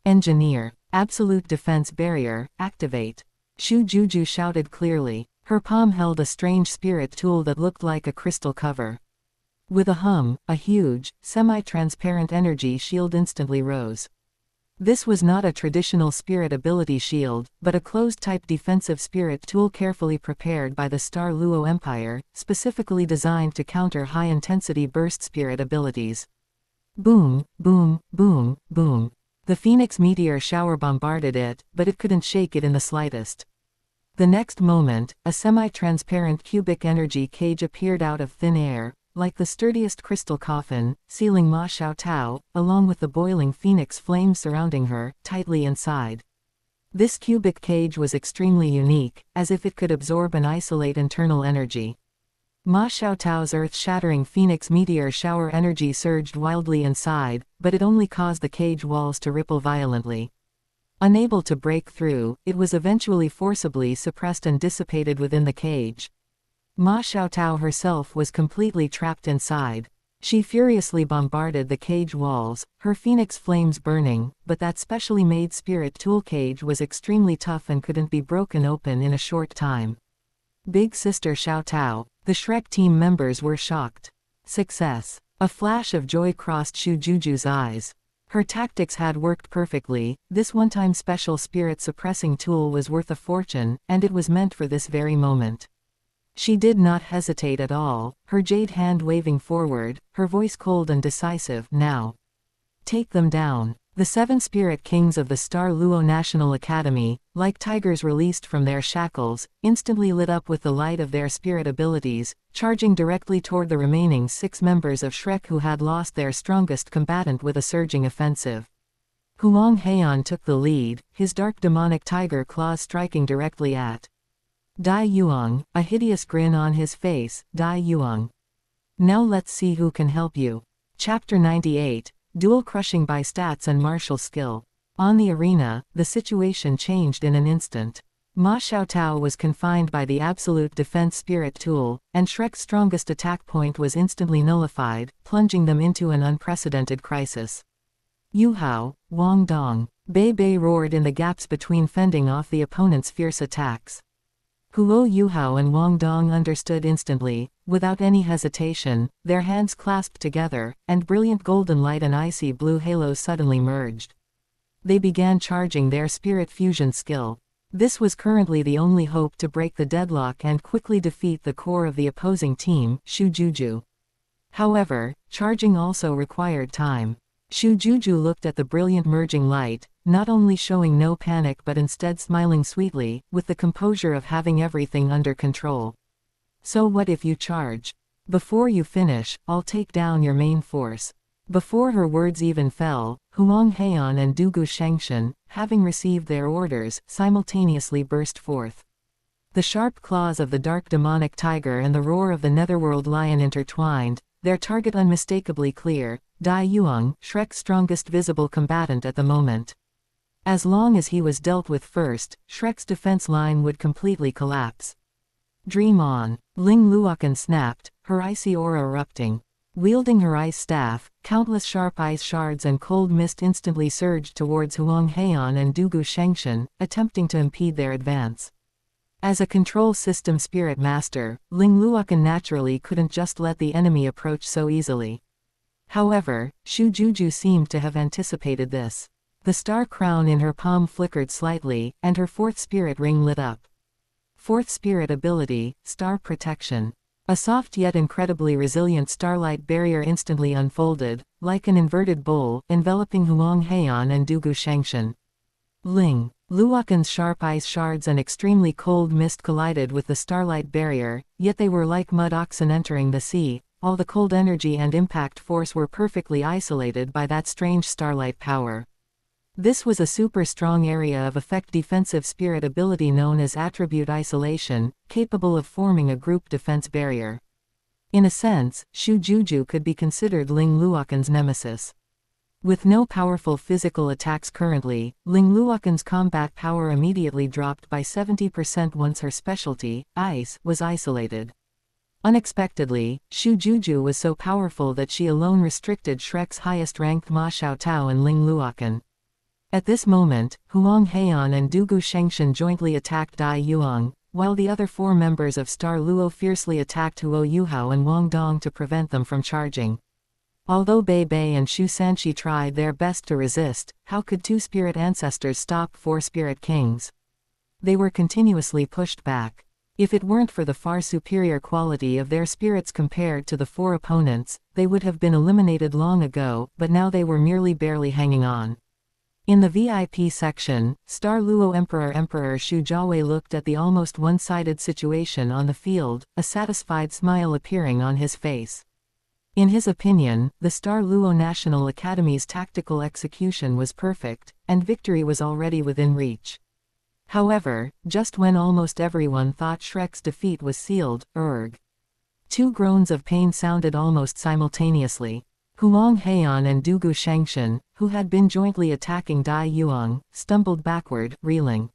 engineer. Absolute defense barrier, activate. Shu Juju shouted clearly. Her palm held a strange spirit tool that looked like a crystal cover. With a hum, a huge, semi-transparent energy shield instantly rose. This was not a traditional spirit ability shield, but a closed-type defensive spirit tool carefully prepared by the Star Luo Empire, specifically designed to counter high-intensity burst spirit abilities. Boom, boom, boom, boom. The Phoenix Meteor Shower bombarded it, but it couldn't shake it in the slightest. The next moment, a semi-transparent cubic energy cage appeared out of thin air, like the sturdiest crystal coffin, sealing Ma Xiaotao, along with the boiling phoenix flames surrounding her, tightly inside. This cubic cage was extremely unique, as if it could absorb and isolate internal energy. Ma Xiaotao's earth-shattering phoenix meteor shower energy surged wildly inside, but it only caused the cage walls to ripple violently. Unable to break through, it was eventually forcibly suppressed and dissipated within the cage. Ma Xiaotao herself was completely trapped inside. She furiously bombarded the cage walls, her phoenix flames burning, but that specially made spirit tool cage was extremely tough and couldn't be broken open in a short time. Big Sister Xiaotao. The Shrek team members were shocked. Success. A flash of joy crossed Shu Juju's eyes. Her tactics had worked perfectly. This one-time special spirit suppressing tool was worth a fortune, and it was meant for this very moment. She did not hesitate at all, her jade hand waving forward, her voice cold and decisive. Now. Take them down. The 7 spirit kings of the Douluo National Academy, like tigers released from their shackles, instantly lit up with the light of their spirit abilities, charging directly toward the remaining 6 members of Shrek who had lost their strongest combatant with a surging offensive. Huang Heian took the lead, his dark demonic tiger claws striking directly at Dai Yuang, a hideous grin on his face. Dai Yuang. Now let's see who can help you. Chapter 98. Dual crushing by stats and martial skill. On the arena, the situation changed in an instant. Ma Xiaotao was confined by the absolute defense spirit tool, and Shrek's strongest attack point was instantly nullified, plunging them into an unprecedented crisis. Yuhao, Wang Dong. Bei Bei roared in the gaps between fending off the opponent's fierce attacks. Huo Yuhao and Wang Dong understood instantly, without any hesitation, their hands clasped together, and brilliant golden light and icy blue halos suddenly merged. They began charging their spirit fusion skill. This was currently the only hope to break the deadlock and quickly defeat the core of the opposing team, Shu Juju. However, charging also required time. Shu Juju looked at the brilliant merging light, not only showing no panic but instead smiling sweetly, with the composure of having everything under control. So what if you charge? Before you finish, I'll take down your main force. Before her words even fell, Huang Heian and Dugu Shengshan, having received their orders, simultaneously burst forth. The sharp claws of the dark demonic tiger and the roar of the netherworld lion intertwined, their target unmistakably clear, Dai Yuang, Shrek's strongest visible combatant at the moment. As long as he was dealt with first, Shrek's defense line would completely collapse. Dream on. Ling Luokan snapped, her icy aura erupting. Wielding her ice staff, countless sharp ice shards and cold mist instantly surged towards Huang Heian and Dugu Shengshan, attempting to impede their advance. As a control system spirit master, Ling Luokan naturally couldn't just let the enemy approach so easily. However, Shu Juju seemed to have anticipated this. The star crown in her palm flickered slightly, and her 4th spirit ring lit up. 4th spirit ability, Star Protection. A soft yet incredibly resilient starlight barrier instantly unfolded, like an inverted bowl, enveloping Huang Heian and Dugu Shengshan. Ling. Luokan's sharp ice shards and extremely cold mist collided with the starlight barrier, yet they were like mud oxen entering the sea. All the cold energy and impact force were perfectly isolated by that strange starlight power. This was a super strong area of effect defensive spirit ability known as attribute isolation, capable of forming a group defense barrier. In a sense, Shu Juju could be considered Ling Luokan's nemesis. With no powerful physical attacks currently, Ling Luokan's combat power immediately dropped by 70% once her specialty, ice, was isolated. Unexpectedly, Shu Juju was so powerful that she alone restricted Shrek's highest-ranked Ma Xiaotao and Ling Luokan. At this moment, Huang Heian and Dugu Shengshan jointly attacked Dai Yuang, while the other 4 members of Douluo fiercely attacked Huo Yuhao and Wang Dong to prevent them from charging. Although Bei Bei and Shu Sanchi tried their best to resist, how could 2 spirit ancestors stop 4 spirit kings? They were continuously pushed back. If it weren't for the far superior quality of their spirits compared to the 4 opponents, they would have been eliminated long ago, but now they were merely barely hanging on. In the VIP section, Douluo Emperor Shu Jiawei looked at the almost one-sided situation on the field, a satisfied smile appearing on his face. In his opinion, the Douluo National Academy's tactical execution was perfect, and victory was already within reach. However, just when almost everyone thought Shrek's defeat was sealed, erg. Two groans of pain sounded almost simultaneously. Huang Heian and Dugu Shengshan, who had been jointly attacking Dai Yuang, stumbled backward, reeling.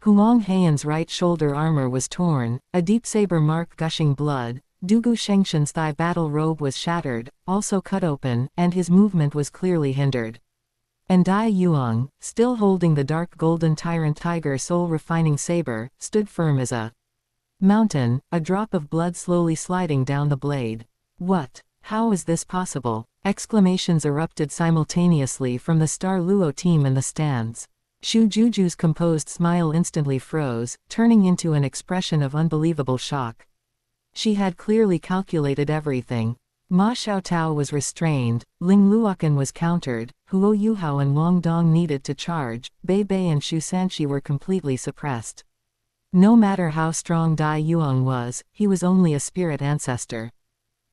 Huang Heian's right shoulder armor was torn, a deep saber mark gushing blood. Dugu Shengshan's thigh battle robe was shattered, also cut open, and his movement was clearly hindered. And Dai Yuang, still holding the dark golden tyrant tiger soul refining saber, stood firm as a mountain, a drop of blood slowly sliding down the blade. What? How is this possible? Exclamations erupted simultaneously from the Star Luo team in the stands. Shu Juju's composed smile instantly froze, turning into an expression of unbelievable shock. She had clearly calculated everything. Ma Xiaotao was restrained, Ling Luokan was countered, Huo Yuhao and Wang Dong needed to charge, Bei Bei and Shu Sanqi were completely suppressed. No matter how strong Dai Yuang was, he was only a spirit ancestor.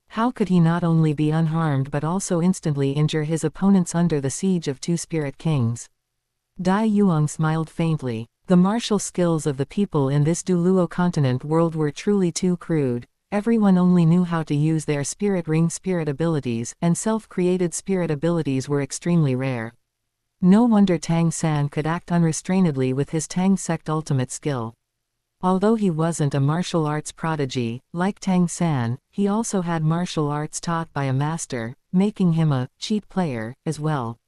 How could he not only be unharmed but also instantly injure his opponents under the siege of two spirit kings? Dai Yuang smiled faintly. The martial skills of the people in this Douluo continent world were truly too crude. Everyone only knew how to use their spirit ring spirit abilities, and self-created spirit abilities were extremely rare. No wonder Tang San could act unrestrainedly with his Tang sect ultimate skill. Although he wasn't a martial arts prodigy, like Tang San, he also had martial arts taught by a master, making him a cheat player as well.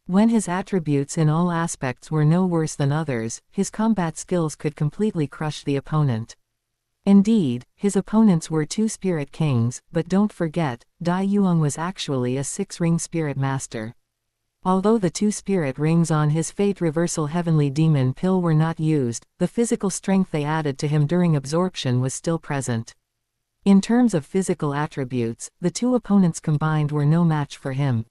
When his attributes in all aspects were no worse than others, his combat skills could completely crush the opponent. Indeed, his opponents were two spirit kings, but don't forget, Dai Yuang was actually a six-ring spirit master. Although the two spirit rings on his fate reversal heavenly demon pill were not used, the physical strength they added to him during absorption was still present. In terms of physical attributes, the two opponents combined were no match for him.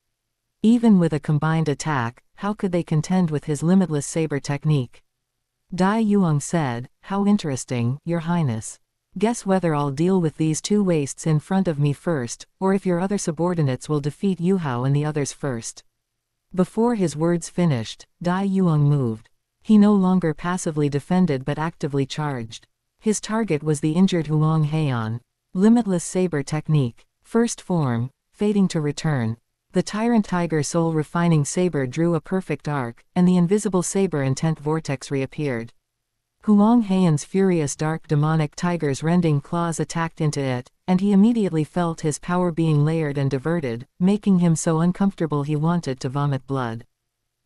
Even with a combined attack, how could they contend with his limitless saber technique? Dai Yuang said, "How interesting, Your Highness. Guess whether I'll deal with these two wastes in front of me first, or if your other subordinates will defeat Yuhao and the others first." Before his words finished, Dai Yuang moved. He no longer passively defended but actively charged. His target was the injured Huang Heian. Limitless saber technique. First form, fading to return. The tyrant tiger soul refining saber drew a perfect arc, and the invisible saber intent vortex reappeared. Huang Heian's furious dark demonic tiger's rending claws attacked into it, and he immediately felt his power being layered and diverted, making him so uncomfortable he wanted to vomit blood.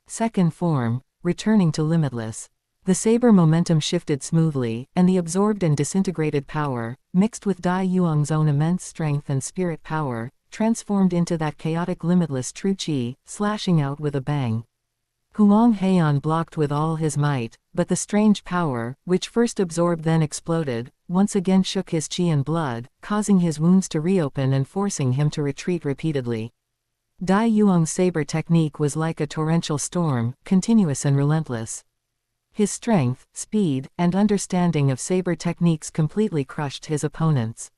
Second form, returning to limitless. The saber momentum shifted smoothly, and the absorbed and disintegrated power, mixed with Dai Yuang's own immense strength and spirit power, transformed into that chaotic limitless true qi, slashing out with a bang. Huang Heian blocked with all his might, but the strange power, which first absorbed then exploded, once again shook his qi and blood, causing his wounds to reopen and forcing him to retreat repeatedly. Dai Yuang's saber technique was like a torrential storm, continuous and relentless. His strength, speed, and understanding of saber techniques completely crushed his opponents.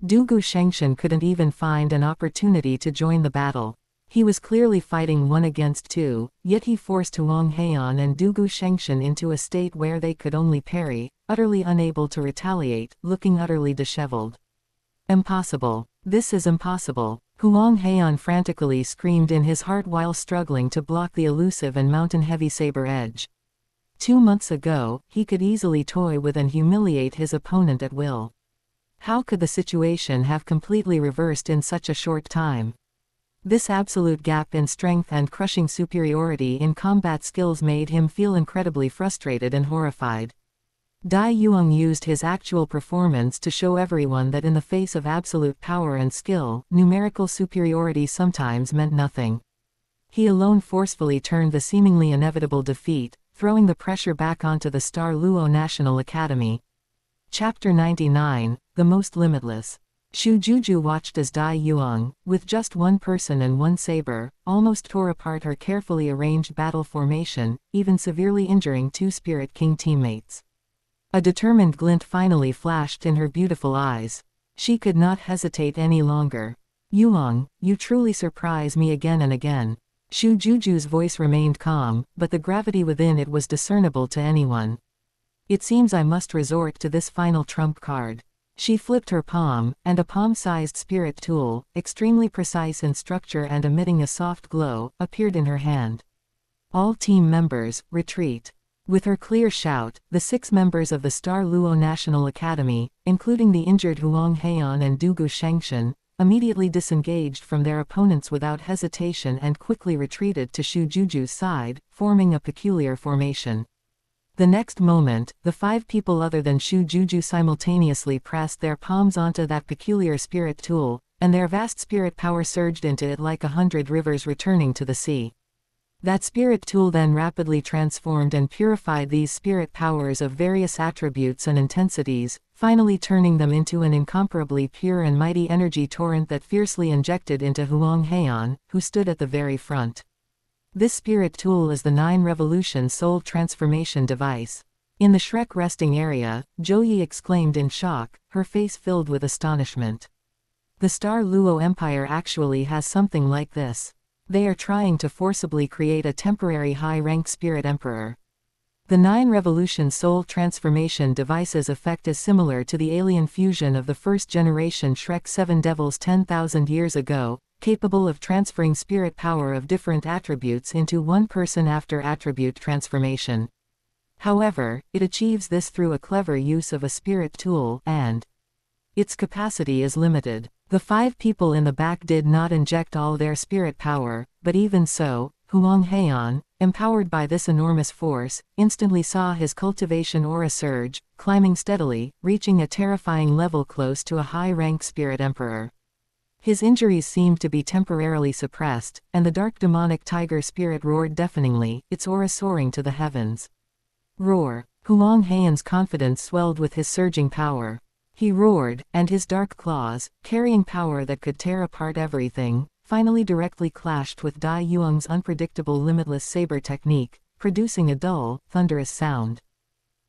Dugu Shengshan couldn't even find an opportunity to join the battle. He was clearly fighting 1 against 2, yet he forced Huang Heian and Dugu Shengshan into a state where they could only parry, utterly unable to retaliate, looking utterly disheveled. Impossible. This is impossible. Huang Heian frantically screamed in his heart while struggling to block the elusive and mountain-heavy saber edge. 2 months ago, he could easily toy with and humiliate his opponent at will. How could the situation have completely reversed in such a short time? This absolute gap in strength and crushing superiority in combat skills made him feel incredibly frustrated and horrified. Dai Yuang used his actual performance to show everyone that in the face of absolute power and skill, numerical superiority sometimes meant nothing. He alone forcefully turned the seemingly inevitable defeat, throwing the pressure back onto the Star Luo National Academy. Chapter 99, The Most Limitless. Shu Juju watched as Dai Yuang, with just one person and one saber, almost tore apart her carefully arranged battle formation, even severely injuring 2 Spirit King teammates. A determined glint finally flashed in her beautiful eyes. She could not hesitate any longer. "Yuang, you truly surprise me again and again." Shu Juju's voice remained calm, but the gravity within it was discernible to anyone. It seems I must resort to this final trump card. She flipped her palm, and a palm-sized spirit tool, extremely precise in structure and emitting a soft glow, appeared in her hand. All team members, retreat. With her clear shout, the 6 members of the Douluo National Academy, including the injured Huang Heian and Dugu Shengshan, immediately disengaged from their opponents without hesitation and quickly retreated to Shu Juju's side, forming a peculiar formation. The next moment, the 5 people other than Shu Juju simultaneously pressed their palms onto that peculiar spirit tool, and their vast spirit power surged into it like 100 rivers returning to the sea. That spirit tool then rapidly transformed and purified these spirit powers of various attributes and intensities, finally turning them into an incomparably pure and mighty energy torrent that fiercely injected into Huang Heian, who stood at the very front. This spirit tool is the 9 Revolution Soul Transformation device. In the Shrek resting area, Joyi exclaimed in shock, her face filled with astonishment. The Douluo Empire actually has something like this. They are trying to forcibly create a temporary high-rank spirit emperor. The 9 Revolution Soul Transformation device's effect is similar to the alien fusion of the first-generation Shrek 7 Devils 10,000 years ago, capable of transferring spirit power of different attributes into one person after attribute transformation. However, it achieves this through a clever use of a spirit tool, and its capacity is limited. The 5 people in the back did not inject all their spirit power, but even so, Huang Heian, empowered by this enormous force, instantly saw his cultivation aura surge, climbing steadily, reaching a terrifying level close to a high-rank spirit emperor. His injuries seemed to be temporarily suppressed, and the dark demonic tiger spirit roared deafeningly, its aura soaring to the heavens. Roar! Huang Heian's confidence swelled with his surging power. He roared, and his dark claws, carrying power that could tear apart everything, finally directly clashed with Dai Yuang's unpredictable limitless saber technique, producing a dull, thunderous sound.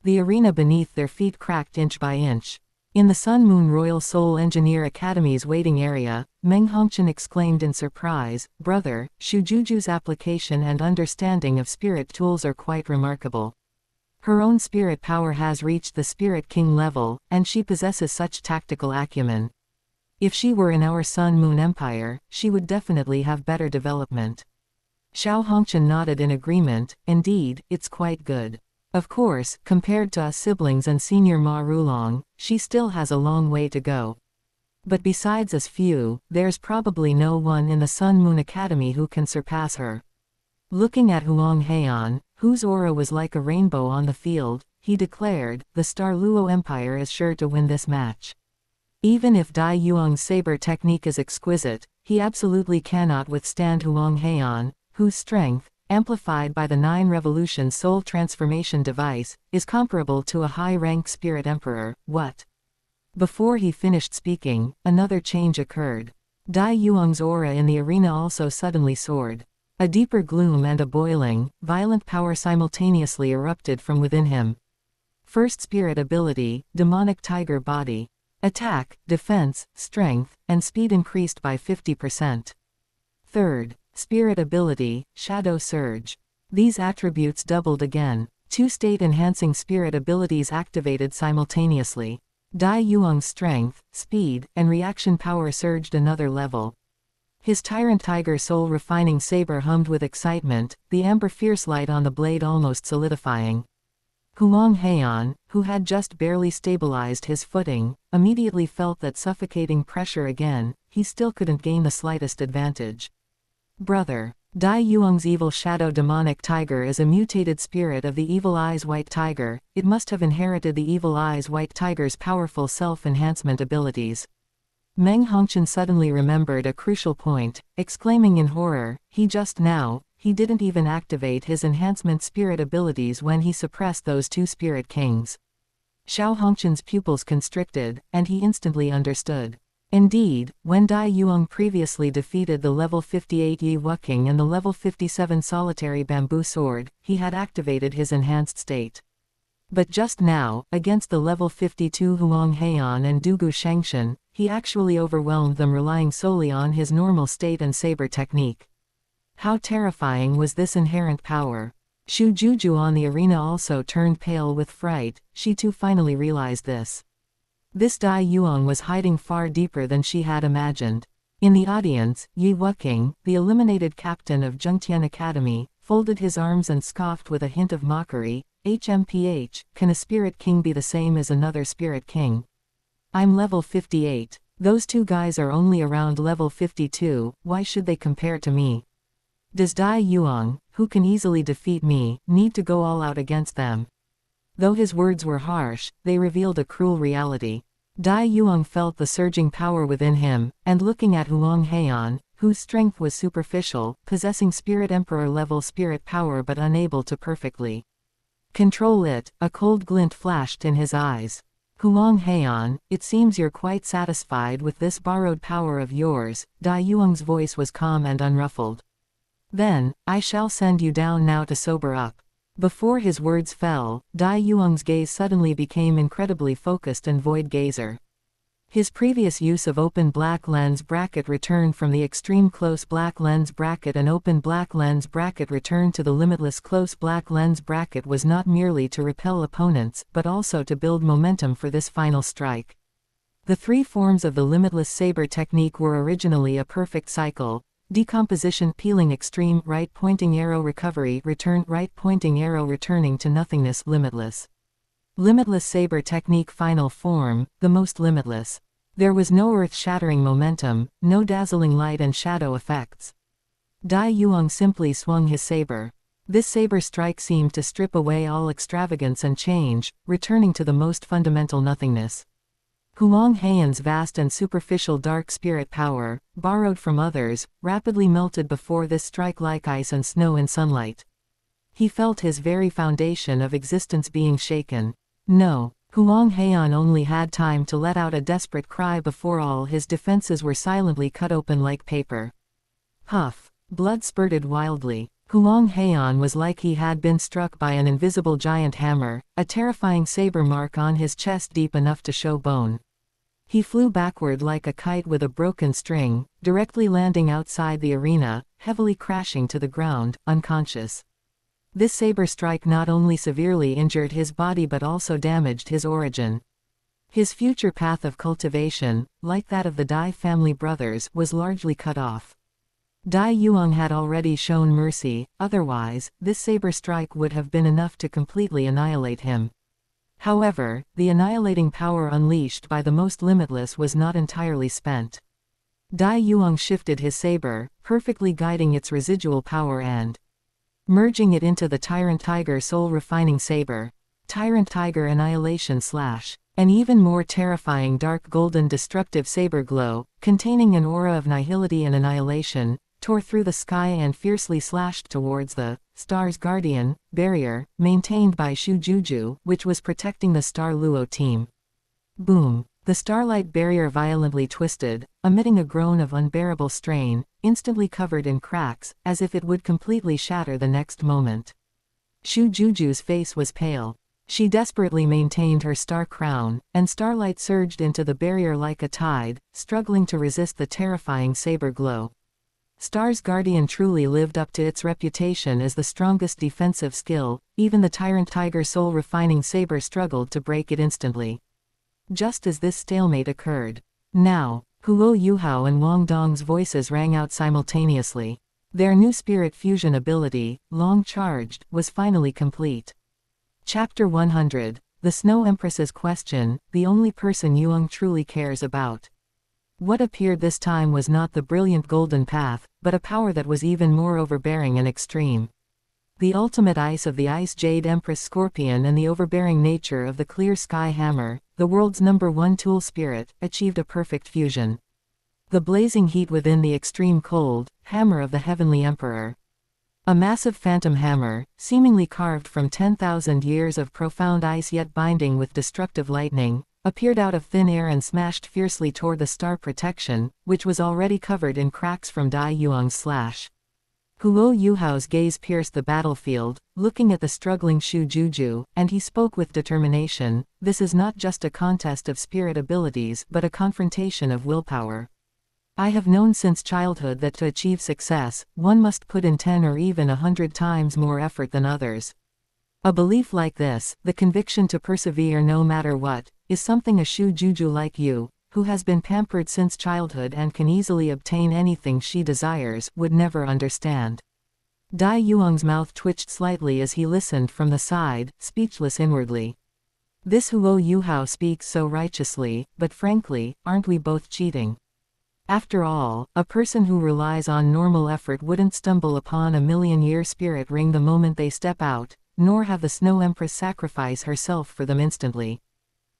The arena beneath their feet cracked inch by inch. In the Sun Moon Royal Soul Engineer Academy's waiting area, Meng Hongqian exclaimed in surprise, "Brother, Shu Juju's application and understanding of spirit tools are quite remarkable. Her own spirit power has reached the Spirit King level, and she possesses such tactical acumen. If she were in our Sun Moon Empire, she would definitely have better development." Xiao Hongqian nodded in agreement. "Indeed, it's quite good. Of course, compared to us siblings and Senior Ma Rulong, she still has a long way to go. But besides us few, there's probably no one in the Sun Moon Academy who can surpass her." Looking at Huang Heian, whose aura was like a rainbow on the field, he declared, "The Douluo Empire is sure to win this match. Even if Dai Yuang's saber technique is exquisite, he absolutely cannot withstand Huang Heian, whose strength, amplified by the 9 Revolution Soul Transformation device, is comparable to a high-rank spirit emperor." What? Before he finished speaking, another change occurred. Dai Yuang's aura in the arena also suddenly soared. A deeper gloom and a boiling, violent power simultaneously erupted from within him. First spirit ability, demonic tiger body. Attack, defense, strength, and speed increased by 50%. Third, spirit ability, shadow surge. These attributes doubled again. 2 state-enhancing spirit abilities activated simultaneously. Dai Yuang's strength, speed, and reaction power surged another level. His tyrant tiger soul refining saber hummed with excitement, the amber fierce light on the blade almost solidifying. Huang Heian, who had just barely stabilized his footing, immediately felt that suffocating pressure again. He still couldn't gain the slightest advantage. "Brother, Dai Yuang's evil shadow demonic tiger is a mutated spirit of the Evil Eyes White Tiger. It must have inherited the Evil Eyes White Tiger's powerful self-enhancement abilities." Meng Hongqian suddenly remembered a crucial point, exclaiming in horror, he didn't even activate his enhancement spirit abilities when he suppressed those 2 spirit kings. Xiao Hongqian's pupils constricted, and he instantly understood. Indeed, when Dai Yuang previously defeated the level 58 Yi Wuking and the level 57 solitary bamboo sword, he had activated his enhanced state. But just now, against the level 52 Huang Heian and Dugu Shengshan, he actually overwhelmed them relying solely on his normal state and saber technique. How terrifying was this inherent power? Shu Juju on the arena also turned pale with fright. She too finally realized this. This Dai Yuang was hiding far deeper than she had imagined. In the audience, Yi Wuking, the eliminated captain of Zhengtian Academy, folded his arms and scoffed with a hint of mockery. HMPH, can a spirit king be the same as another spirit king? I'm level 58. Those two guys are only around level 52, why should they compare to me? Does Dai Yuang, who can easily defeat me, need to go all out against them? Though his words were harsh, they revealed a cruel reality. Dai Yuang felt the surging power within him, and looking at Huang Heian, whose strength was superficial, possessing Spirit Emperor level spirit power but unable to perfectly control it, a cold glint flashed in his eyes. Huang Heian, it seems you're quite satisfied with this borrowed power of yours. Dai Yuang's voice was calm and unruffled. Then, I shall send you down now to sober up. Before his words fell, Dai Yuang's gaze suddenly became incredibly focused and void-gazer. His previous use of open black lens bracket returned from the extreme close black lens bracket, and open black lens bracket returned to the limitless close black lens bracket was not merely to repel opponents, but also to build momentum for this final strike. The three forms of the limitless saber technique were originally a perfect cycle: decomposition, peeling, extreme, right pointing arrow, recovery, return, right pointing arrow, returning to nothingness, limitless. Limitless saber technique final form, the most limitless. There was no earth-shattering momentum, no dazzling light and shadow effects. Dai Yuang simply swung his saber. This saber strike seemed to strip away all extravagance and change, returning to the most fundamental nothingness. Huang Heian's vast and superficial dark spirit power, borrowed from others, rapidly melted before this strike like ice and snow in sunlight. He felt his very foundation of existence being shaken. No, Huang Heian only had time to let out a desperate cry before all his defenses were silently cut open like paper. Huff! Blood spurted wildly. Huang Heian was like he had been struck by an invisible giant hammer, a terrifying saber mark on his chest deep enough to show bone. He flew backward like a kite with a broken string, directly landing outside the arena, heavily crashing to the ground, unconscious. This saber strike not only severely injured his body but also damaged his origin. His future path of cultivation, like that of the Dai family brothers, was largely cut off. Dai Yuang had already shown mercy, otherwise, this saber strike would have been enough to completely annihilate him. However, the annihilating power unleashed by the most limitless was not entirely spent. Dai Yuang shifted his saber, perfectly guiding its residual power and merging it into the Tyrant Tiger Soul Refining Saber. Tyrant Tiger Annihilation Slash. An even more terrifying dark golden destructive saber glow, containing an aura of nihility and annihilation, tore through the sky and fiercely slashed towards the Star's Guardian barrier, maintained by Shu Juju, which was protecting the Star Luo team. Boom! The starlight barrier violently twisted, emitting a groan of unbearable strain, instantly covered in cracks, as if it would completely shatter the next moment. Shu Juju's face was pale. She desperately maintained her star crown, and starlight surged into the barrier like a tide, struggling to resist the terrifying saber glow. Star's Guardian truly lived up to its reputation as the strongest defensive skill. Even the Tyrant Tiger Soul Refining Saber struggled to break it instantly. Just as this stalemate occurred. Now, Huo Yuhao and Wang Dong's voices rang out simultaneously. Their new spirit fusion ability, long charged, was finally complete. Chapter 100. The Snow Empress's Question, the only person Yuang truly cares about. What appeared this time was not the brilliant golden path, but a power that was even more overbearing and extreme. The ultimate ice of the Ice Jade Empress Scorpion and the overbearing nature of the Clear Sky Hammer, the world's #1 tool spirit, achieved a perfect fusion. The blazing heat within the extreme cold hammer of the Heavenly Emperor. A massive phantom hammer, seemingly carved from 10,000 years of profound ice yet binding with destructive lightning, appeared out of thin air and smashed fiercely toward the star protection, which was already covered in cracks from Dai Yuang's slash. Huo Yuhao's gaze pierced the battlefield, looking at the struggling Shu Juju, and he spoke with determination. This is not just a contest of spirit abilities but a confrontation of willpower. I have known since childhood that to achieve success, one must put in 10 or even 100 times more effort than others. A belief like this, the conviction to persevere no matter what, is something a shujuju like you, who has been pampered since childhood and can easily obtain anything she desires, would never understand. Dai Yuang's mouth twitched slightly as he listened from the side, speechless inwardly. This Huo Yuhao speaks so righteously, but frankly, aren't we both cheating? After all, a person who relies on normal effort wouldn't stumble upon a million-year spirit ring the moment they step out, nor have the Snow Empress sacrifice herself for them instantly.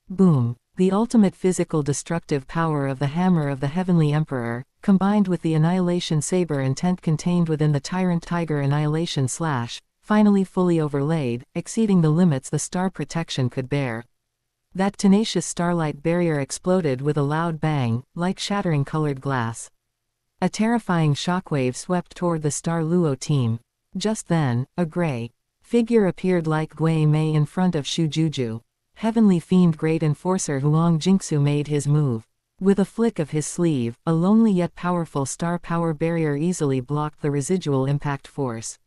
Boom! The ultimate physical destructive power of the hammer of the Heavenly Emperor, combined with the annihilation saber intent contained within the Tyrant Tiger annihilation slash, finally fully overlaid, exceeding the limits the star protection could bear. That tenacious starlight barrier exploded with a loud bang, like shattering colored glass. A terrifying shockwave swept toward the Star Luo team. Just then, a gray figure appeared like Gui Mei in front of Shujuju. Heavenly Fiend Great Enforcer Huang Jingsu made his move. With a flick of his sleeve, a lonely yet powerful star power barrier easily blocked the residual impact force.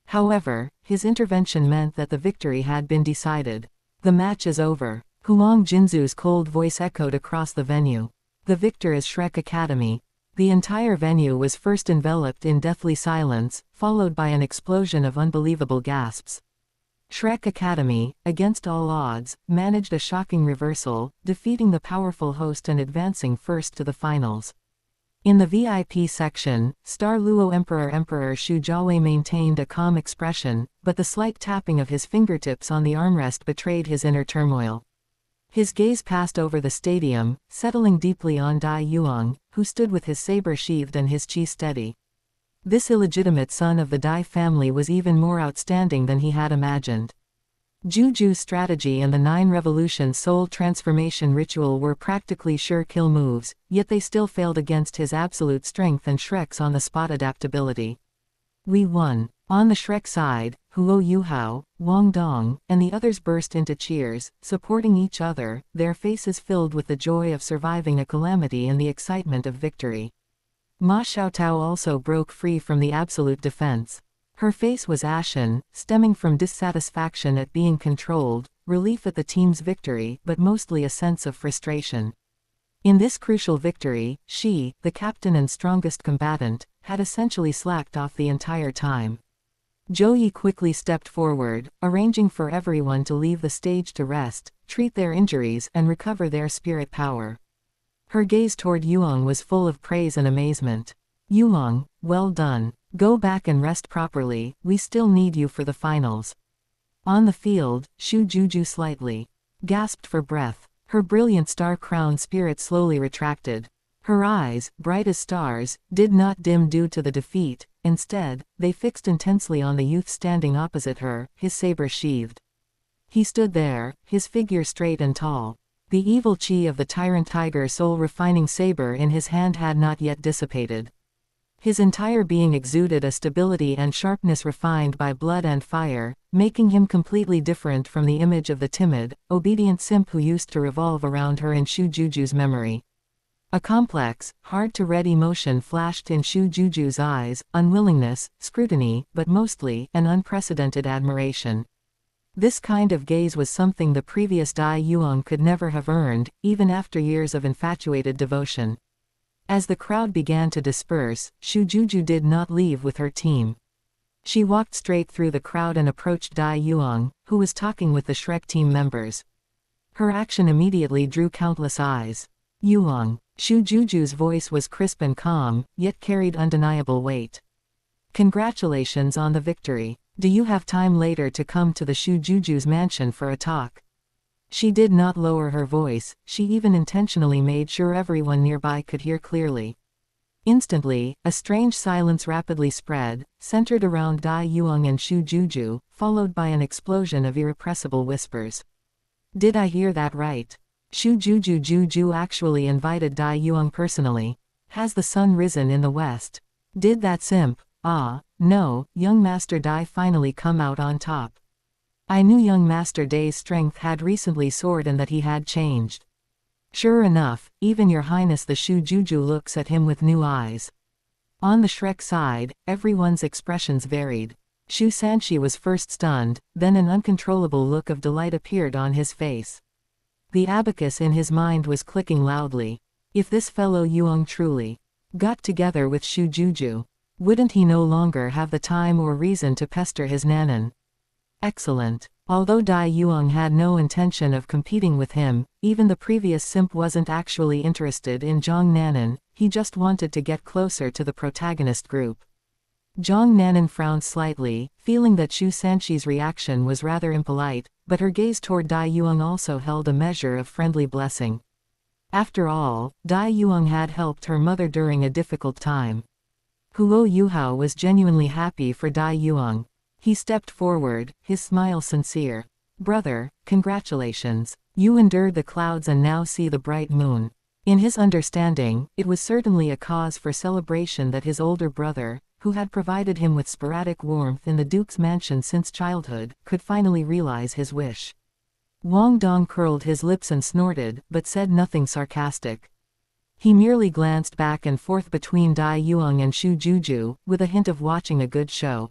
However, his intervention meant that the victory had been decided. The match is over. Huang Jinzu's cold voice echoed across the venue. The victor is Shrek Academy. The entire venue was first enveloped in deathly silence, followed by an explosion of unbelievable gasps. Shrek Academy, against all odds, managed a shocking reversal, defeating the powerful host and advancing first to the finals. In the VIP section, Star Luo Emperor Shu Jiawei maintained a calm expression, but the slight tapping of his fingertips on the armrest betrayed his inner turmoil. His gaze passed over the stadium, settling deeply on Dai Yuang, who stood with his saber sheathed and his chi steady. This illegitimate son of the Dai family was even more outstanding than he had imagined. Juju's strategy and the 9 Revolution soul transformation ritual were practically sure kill moves, yet they still failed against his absolute strength and Shrek's on-the-spot adaptability. We won. On the Shrek side, Huo Yuhao, Wang Dong, and the others burst into cheers, supporting each other, their faces filled with the joy of surviving a calamity and the excitement of victory. Ma Xiaotao also broke free from the absolute defense. Her face was ashen, stemming from dissatisfaction at being controlled, relief at the team's victory, but mostly a sense of frustration. In this crucial victory, she, the captain and strongest combatant, had essentially slacked off the entire time. Zhou Yi quickly stepped forward, arranging for everyone to leave the stage to rest, treat their injuries, and recover their spirit power. Her gaze toward Yuang was full of praise and amazement. Yuang, well done. Go back and rest properly, we still need you for the finals. On the field, Shu Juju slightly gasped for breath. Her brilliant star-crowned spirit slowly retracted. Her eyes, bright as stars, did not dim due to the defeat, instead, they fixed intensely on the youth standing opposite her, his saber sheathed. He stood there, his figure straight and tall. The evil chi of the Tyrant Tiger soul-refining saber in his hand had not yet dissipated. His entire being exuded a stability and sharpness refined by blood and fire, making him completely different from the image of the timid, obedient simp who used to revolve around her in Shu Juju's memory. A complex, hard-to-read emotion flashed in Shu Juju's eyes, unwillingness, scrutiny, but mostly, an unprecedented admiration. This kind of gaze was something the previous Dai Yuang could never have earned, even after years of infatuated devotion. As the crowd began to disperse, Shu Juju did not leave with her team. She walked straight through the crowd and approached Dai Yuang, who was talking with the Shrek team members. Her action immediately drew countless eyes. Yuang. Shu Juju's voice was crisp and calm, yet carried undeniable weight. Congratulations on the victory. Do you have time later to come to the Shu Juju's mansion for a talk? She did not lower her voice, she even intentionally made sure everyone nearby could hear clearly. Instantly, a strange silence rapidly spread, centered around Dai Yuang and Shu Juju, followed by an explosion of irrepressible whispers. Did I hear that right? Shu Juju actually invited Dai Yuang personally. Has the sun risen in the west? Did that simp, no, young Master Dai finally come out on top? I knew young Master Dai's strength had recently soared and that he had changed. Sure enough, even your highness the Shujuju looks at him with new eyes. On the Shrek side, everyone's expressions varied. Shu Sanshi was first stunned, then an uncontrollable look of delight appeared on his face. The abacus in his mind was clicking loudly. If this fellow Yuang truly got together with Shujuju, wouldn't he no longer have the time or reason to pester his Nanan? Excellent. Although Dai Yuang had no intention of competing with him, even the previous simp wasn't actually interested in Zhang Nanan, he just wanted to get closer to the protagonist group. Zhang Nanan frowned slightly, feeling that Shu Sanshi's reaction was rather impolite, but her gaze toward Dai Yuang also held a measure of friendly blessing. After all, Dai Yuang had helped her mother during a difficult time. Huo Yuhao was genuinely happy for Dai Yuang. He stepped forward, his smile sincere. Brother, congratulations. You endured the clouds and now see the bright moon. In his understanding, it was certainly a cause for celebration that his older brother, who had provided him with sporadic warmth in the Duke's mansion since childhood, could finally realize his wish. Wang Dong curled his lips and snorted, but said nothing sarcastic. He merely glanced back and forth between Dai Yuang and Shu Juju, with a hint of watching a good show.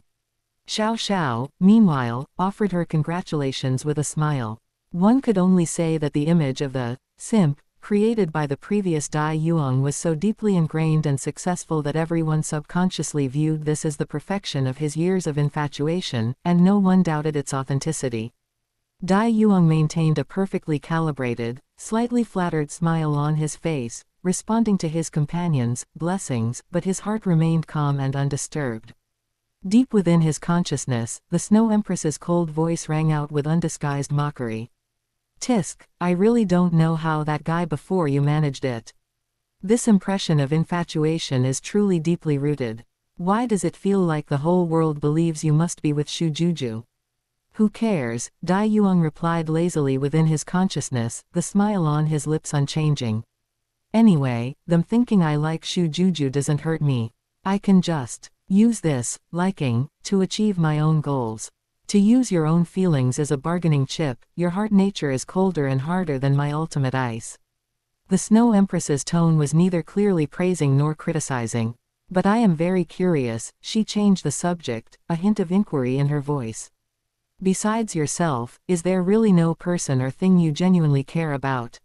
Xiao Xiao, meanwhile, offered her congratulations with a smile. One could only say that the image of the simp created by the previous Dai Yuang was so deeply ingrained and successful that everyone subconsciously viewed this as the perfection of his years of infatuation, and no one doubted its authenticity. Dai Yuang maintained a perfectly calibrated, slightly flattered smile on his face, responding to his companions' blessings, but his heart remained calm and undisturbed. Deep within his consciousness, the Snow Empress's cold voice rang out with undisguised mockery. Tisk, I really don't know how that guy before you managed it. This impression of infatuation is truly deeply rooted. Why does it feel like the whole world believes you must be with Shujuju? Who cares? Dai Yuang replied lazily within his consciousness, the smile on his lips unchanging. Anyway, them thinking I like Shujuju doesn't hurt me. I can just use this liking to achieve my own goals. To use your own feelings as a bargaining chip, your heart nature is colder and harder than my ultimate ice. The Snow Empress's tone was neither clearly praising nor criticizing. But I am very curious, she changed the subject, a hint of inquiry in her voice. Besides yourself, is there really no person or thing you genuinely care about?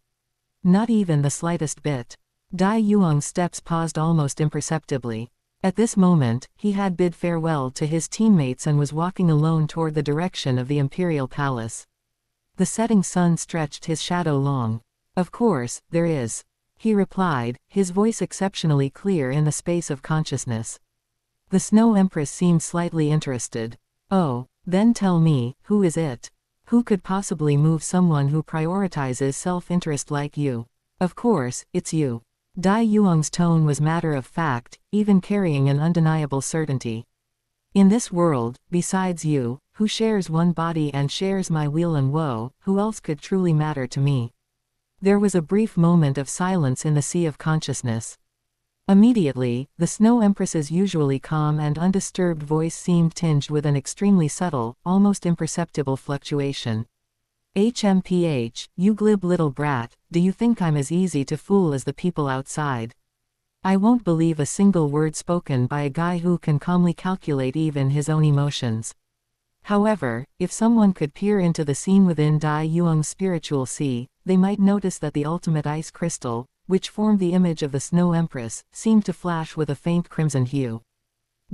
Not even the slightest bit. Dai Yuang's steps paused almost imperceptibly. At this moment, he had bid farewell to his teammates and was walking alone toward the direction of the Imperial Palace. The setting sun stretched his shadow long. Of course, there is, he replied, his voice exceptionally clear in the space of consciousness. The Snow Empress seemed slightly interested. Oh, then tell me, who is it? Who could possibly move someone who prioritizes self-interest like you? Of course, it's you. Dai Yuang's tone was matter of fact, even carrying an undeniable certainty. In this world, besides you, who shares one body and shares my weal and woe, who else could truly matter to me? There was a brief moment of silence in the sea of consciousness. Immediately, the Snow Empress's usually calm and undisturbed voice seemed tinged with an extremely subtle, almost imperceptible fluctuation. HMPH, you glib little brat, do you think I'm as easy to fool as the people outside? I won't believe a single word spoken by a guy who can calmly calculate even his own emotions. However, if someone could peer into the scene within Dai Yuang's spiritual sea, they might notice that the ultimate ice crystal, which formed the image of the Snow Empress, seemed to flash with a faint crimson hue.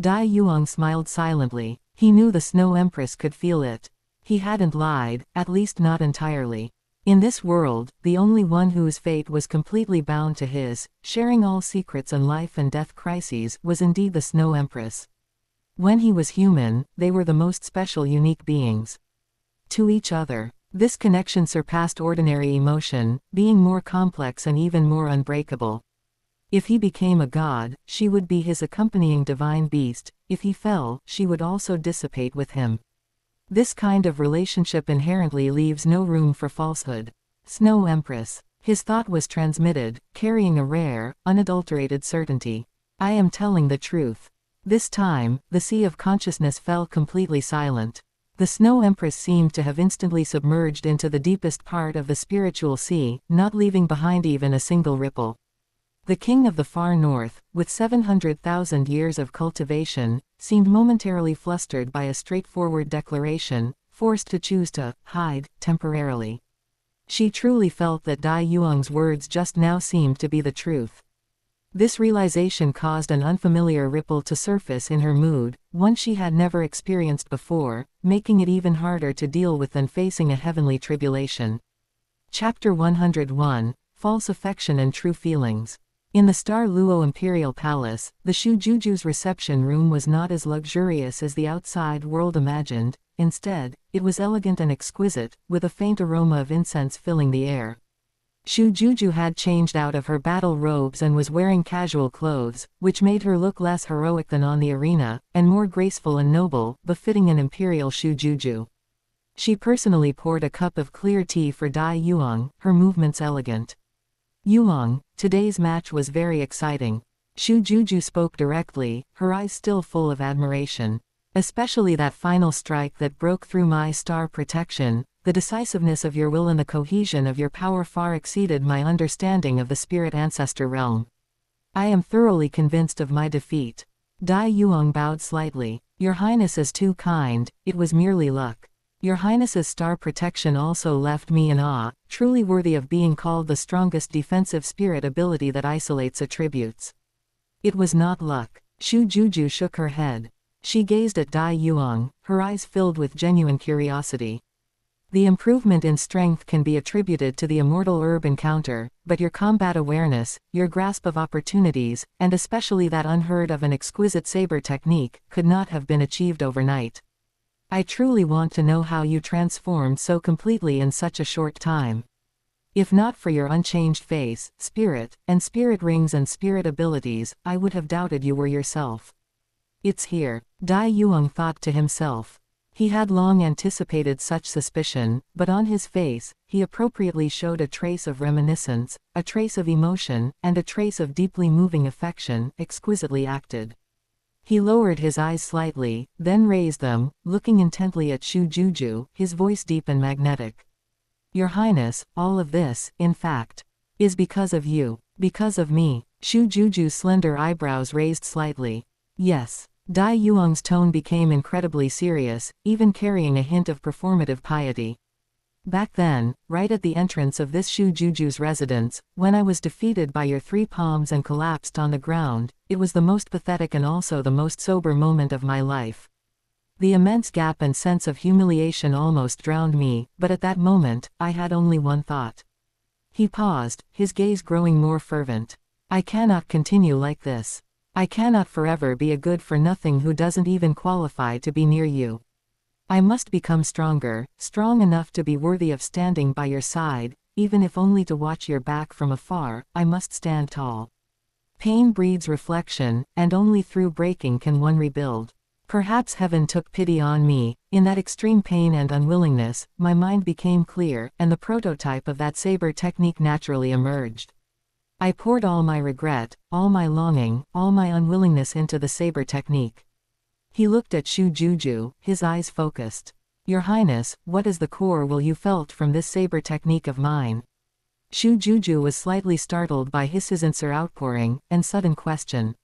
Dai Yuang smiled silently. He knew the Snow Empress could feel it. He hadn't lied, at least not entirely. In this world, the only one whose fate was completely bound to his, sharing all secrets and life and death crises, was indeed the Snow Empress. When he was human, they were the most special unique beings to each other. This connection surpassed ordinary emotion, being more complex and even more unbreakable. If he became a god, she would be his accompanying divine beast. If he fell, she would also dissipate with him. This kind of relationship inherently leaves no room for falsehood. Snow Empress. His thought was transmitted, carrying a rare, unadulterated certainty. I am telling the truth. This time, the sea of consciousness fell completely silent. The Snow Empress seemed to have instantly submerged into the deepest part of the spiritual sea, not leaving behind even a single ripple. The king of the far north, with 700,000 years of cultivation, seemed momentarily flustered by a straightforward declaration, forced to choose to hide temporarily. She truly felt that Dai Yuang's words just now seemed to be the truth. This realization caused an unfamiliar ripple to surface in her mood, one she had never experienced before, making it even harder to deal with than facing a heavenly tribulation. Chapter 101, False Affection and True Feelings. In the Star Luo Imperial Palace, the Shujuju's reception room was not as luxurious as the outside world imagined. Instead, it was elegant and exquisite, with a faint aroma of incense filling the air. Shujuju had changed out of her battle robes and was wearing casual clothes, which made her look less heroic than on the arena, and more graceful and noble, befitting an imperial Shujuju. She personally poured a cup of clear tea for Dai Yuang, her movements elegant. "Yuang, today's match was very exciting." Shujuju spoke directly, her eyes still full of admiration. "Especially that final strike that broke through my star protection. The decisiveness of your will and the cohesion of your power far exceeded my understanding of the spirit ancestor realm. I am thoroughly convinced of my defeat." Dai Yuang bowed slightly. "Your Highness is too kind, it was merely luck. Your Highness's star protection also left me in awe, truly worthy of being called the strongest defensive spirit ability that isolates attributes." "It was not luck." Shujuju shook her head. She gazed at Dai Yuang, her eyes filled with genuine curiosity. "The improvement in strength can be attributed to the immortal herb encounter, but your combat awareness, your grasp of opportunities, and especially that unheard of and exquisite saber technique, could not have been achieved overnight. I truly want to know how you transformed so completely in such a short time. If not for your unchanged face, spirit, and spirit rings and spirit abilities, I would have doubted you were yourself." "It's here," Dai Yuang thought to himself. He had long anticipated such suspicion, but on his face, he appropriately showed a trace of reminiscence, a trace of emotion, and a trace of deeply moving affection, exquisitely acted. He lowered his eyes slightly, then raised them, looking intently at Shujuju, his voice deep and magnetic. "Your Highness, all of this, in fact, is because of you. Because of me." Shujuju's slender eyebrows raised slightly. "Yes." Dai Yuang's tone became incredibly serious, even carrying a hint of performative piety. "Back then, right at the entrance of this Shujuju's residence, when I was defeated by your 3 palms and collapsed on the ground, it was the most pathetic and also the most sober moment of my life. The immense gap and sense of humiliation almost drowned me, but at that moment, I had only one thought." He paused, his gaze growing more fervent. "I cannot continue like this. I cannot forever be a good-for-nothing who doesn't even qualify to be near you. I must become stronger, strong enough to be worthy of standing by your side, even if only to watch your back from afar. I must stand tall. Pain breeds reflection, and only through breaking can one rebuild. Perhaps heaven took pity on me. In that extreme pain and unwillingness, my mind became clear, and the prototype of that saber technique naturally emerged. I poured all my regret, all my longing, all my unwillingness into the saber technique." He looked at Shujuju, his eyes focused. "Your Highness, what is the core will you felt from this saber technique of mine?" Shujuju was slightly startled by his sincere outpouring, and sudden question.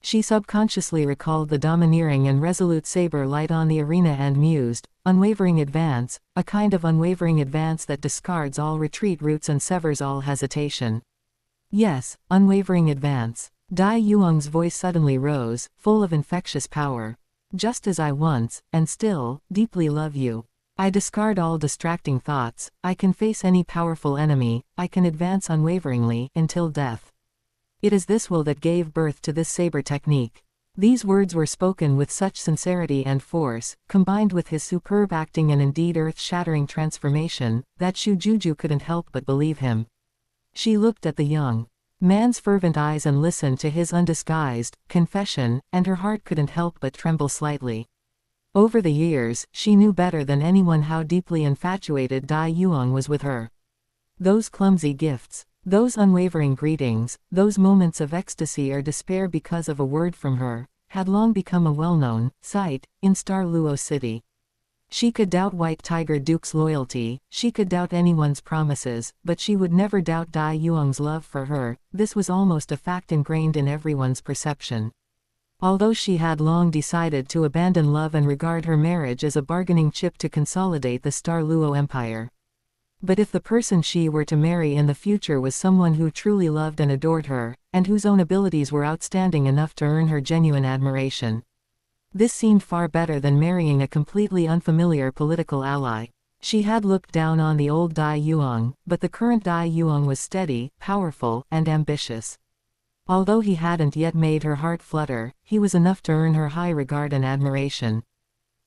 She subconsciously recalled the domineering and resolute saber light on the arena and mused, "Unwavering advance, a kind of unwavering advance that discards all retreat routes and severs all hesitation." "Yes, unwavering advance." Dai Yuang's voice suddenly rose, full of infectious power. "Just as I once, and still, deeply love you. I discard all distracting thoughts, I can face any powerful enemy, I can advance unwaveringly, until death. It is this will that gave birth to this saber technique." These words were spoken with such sincerity and force, combined with his superb acting and indeed earth-shattering transformation, that Shujuju couldn't help but believe him. She looked at the young man's fervent eyes and listened to his undisguised confession, and her heart couldn't help but tremble slightly. Over the years, she knew better than anyone how deeply infatuated Dai Yuang was with her. Those clumsy gifts, those unwavering greetings, those moments of ecstasy or despair because of a word from her, had long become a well-known sight in Star Luo City. She could doubt White Tiger Duke's loyalty, she could doubt anyone's promises, but she would never doubt Dai Yuang's love for her. This was almost a fact ingrained in everyone's perception. Although she had long decided to abandon love and regard her marriage as a bargaining chip to consolidate the Star Luo Empire. But if the person she were to marry in the future was someone who truly loved and adored her, and whose own abilities were outstanding enough to earn her genuine admiration, this seemed far better than marrying a completely unfamiliar political ally. She had looked down on the old Dai Yuang, but the current Dai Yuang was steady, powerful, and ambitious. Although he hadn't yet made her heart flutter, he was enough to earn her high regard and admiration.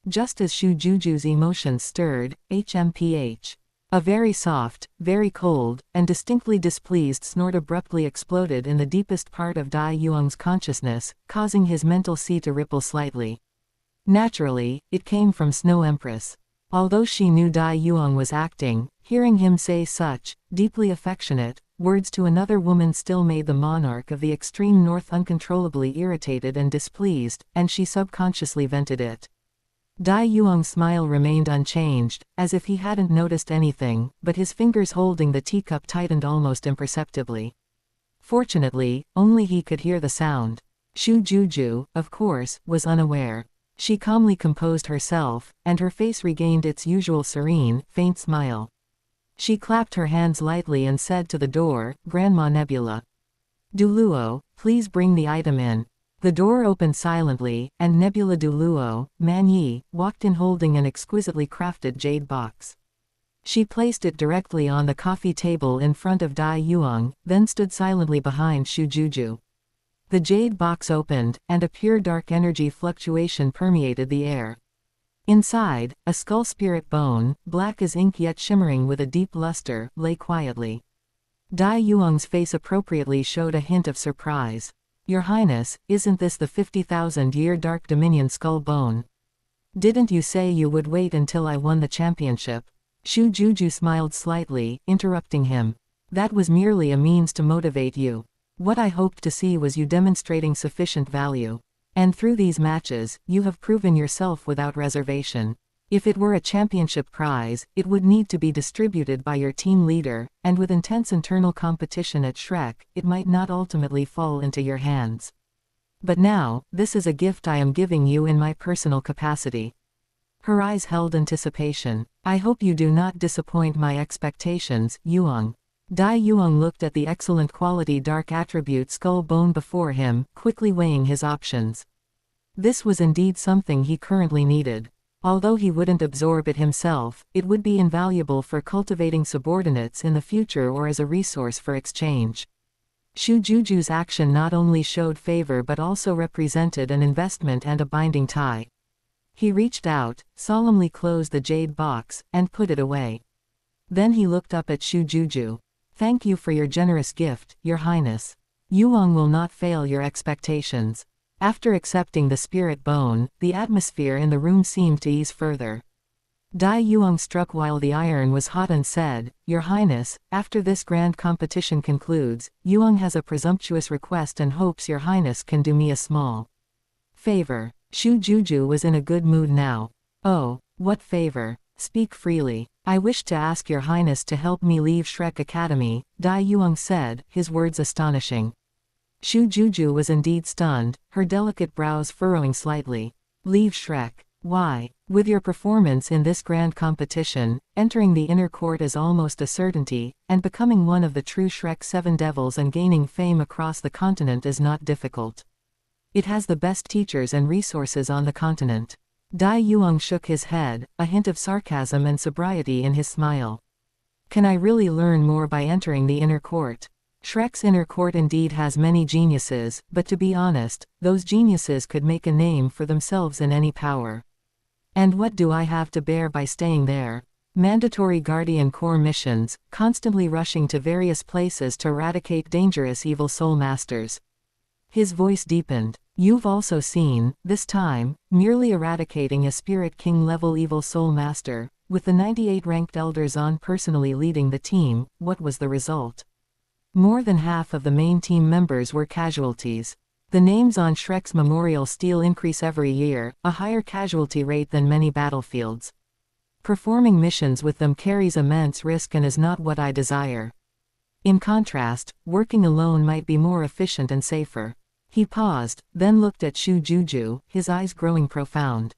Just as Shu Juju's emotions stirred, HMPH. A very soft, very cold, and distinctly displeased snort abruptly exploded in the deepest part of Dai Yuang's consciousness, causing his mental sea to ripple slightly. Naturally, it came from Snow Empress. Although she knew Dai Yuang was acting, hearing him say such, deeply affectionate, words to another woman still made the monarch of the extreme north uncontrollably irritated and displeased, and she subconsciously vented it. Dai Yuang's smile remained unchanged, as if he hadn't noticed anything, but his fingers holding the teacup tightened almost imperceptibly. Fortunately, only he could hear the sound. Shu Juju, of course, was unaware. She calmly composed herself, and her face regained its usual serene, faint smile. She clapped her hands lightly and said to the door, "Grandma Nebula. Douluo, please bring the item in." The door opened silently, and Nebula Douluo, Man Yi, walked in holding an exquisitely crafted jade box. She placed it directly on the coffee table in front of Dai Yuang, then stood silently behind Shu Juju. The jade box opened, and a pure dark energy fluctuation permeated the air. Inside, a skull spirit bone, black as ink yet shimmering with a deep luster, lay quietly. Dai Yuang's face appropriately showed a hint of surprise. "Your Highness, isn't this the 50,000-year Dark Dominion skull bone? Didn't you say you would wait until I won the championship?" Shu Juju smiled slightly, interrupting him. "That was merely a means to motivate you. What I hoped to see was you demonstrating sufficient value. And through these matches, you have proven yourself without reservation. If it were a championship prize, it would need to be distributed by your team leader, and with intense internal competition at Shrek, it might not ultimately fall into your hands. But now, this is a gift I am giving you in my personal capacity." Her eyes held anticipation. "I hope you do not disappoint my expectations, Yuang." Dai Yuang looked at the excellent quality dark attribute skull bone before him, quickly weighing his options. This was indeed something he currently needed. Although he wouldn't absorb it himself, it would be invaluable for cultivating subordinates in the future or as a resource for exchange. Shu Juju's action not only showed favor but also represented an investment and a binding tie. He reached out, solemnly closed the jade box, and put it away. Then he looked up at Shu Juju. "Thank you for your generous gift, Your Highness. Yuang will not fail your expectations." After accepting the spirit bone, the atmosphere in the room seemed to ease further. Dai Yuang struck while the iron was hot and said, "Your Highness, after this grand competition concludes, Yuang has a presumptuous request and hopes Your Highness can do me a small favor." Shu Juju was in a good mood now. "Oh, what favor? Speak freely." "I wish to ask Your Highness to help me leave Shrek Academy," Dai Yuang said, his words astonishing. Shu Juju was indeed stunned, her delicate brows furrowing slightly. "Leave Shrek? Why? With your performance in this grand competition, entering the inner court is almost a certainty, and becoming one of the true Shrek 7 devils and gaining fame across the continent is not difficult. It has the best teachers and resources on the continent." Dai Yuang shook his head, a hint of sarcasm and sobriety in his smile. "Can I really learn more by entering the inner court? Shrek's inner court indeed has many geniuses, but to be honest, those geniuses could make a name for themselves in any power. And what do I have to bear by staying there? Mandatory Guardian Corps missions, constantly rushing to various places to eradicate dangerous evil soul masters." His voice deepened. "You've also seen, this time, merely eradicating a Spirit King level evil soul master, with the 98 ranked Elder Zahn personally leading the team. What was the result? More than half of the main team members were casualties. The names on Shrek's memorial stele increase every year, a higher casualty rate than many battlefields. Performing missions with them carries immense risk and is not what I desire. In contrast, working alone might be more efficient and safer. He paused, then looked at Shu Juju, his eyes growing profound.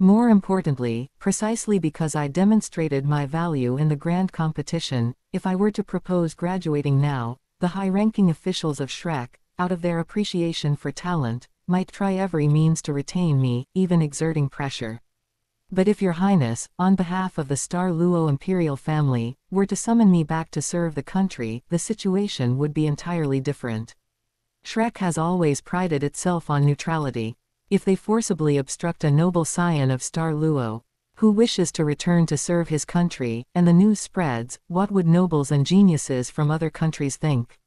More importantly, precisely because I demonstrated my value in the grand competition, if I were to propose graduating now, the high-ranking officials of Shrek, out of their appreciation for talent, might try every means to retain me, even exerting pressure. But if Your Highness, on behalf of the Star Luo imperial family, were to summon me back to serve the country, the situation would be entirely different. Shrek has always prided itself on neutrality. If they forcibly obstruct a noble scion of Star Luo, who wishes to return to serve his country, and the news spreads, what would nobles and geniuses from other countries think?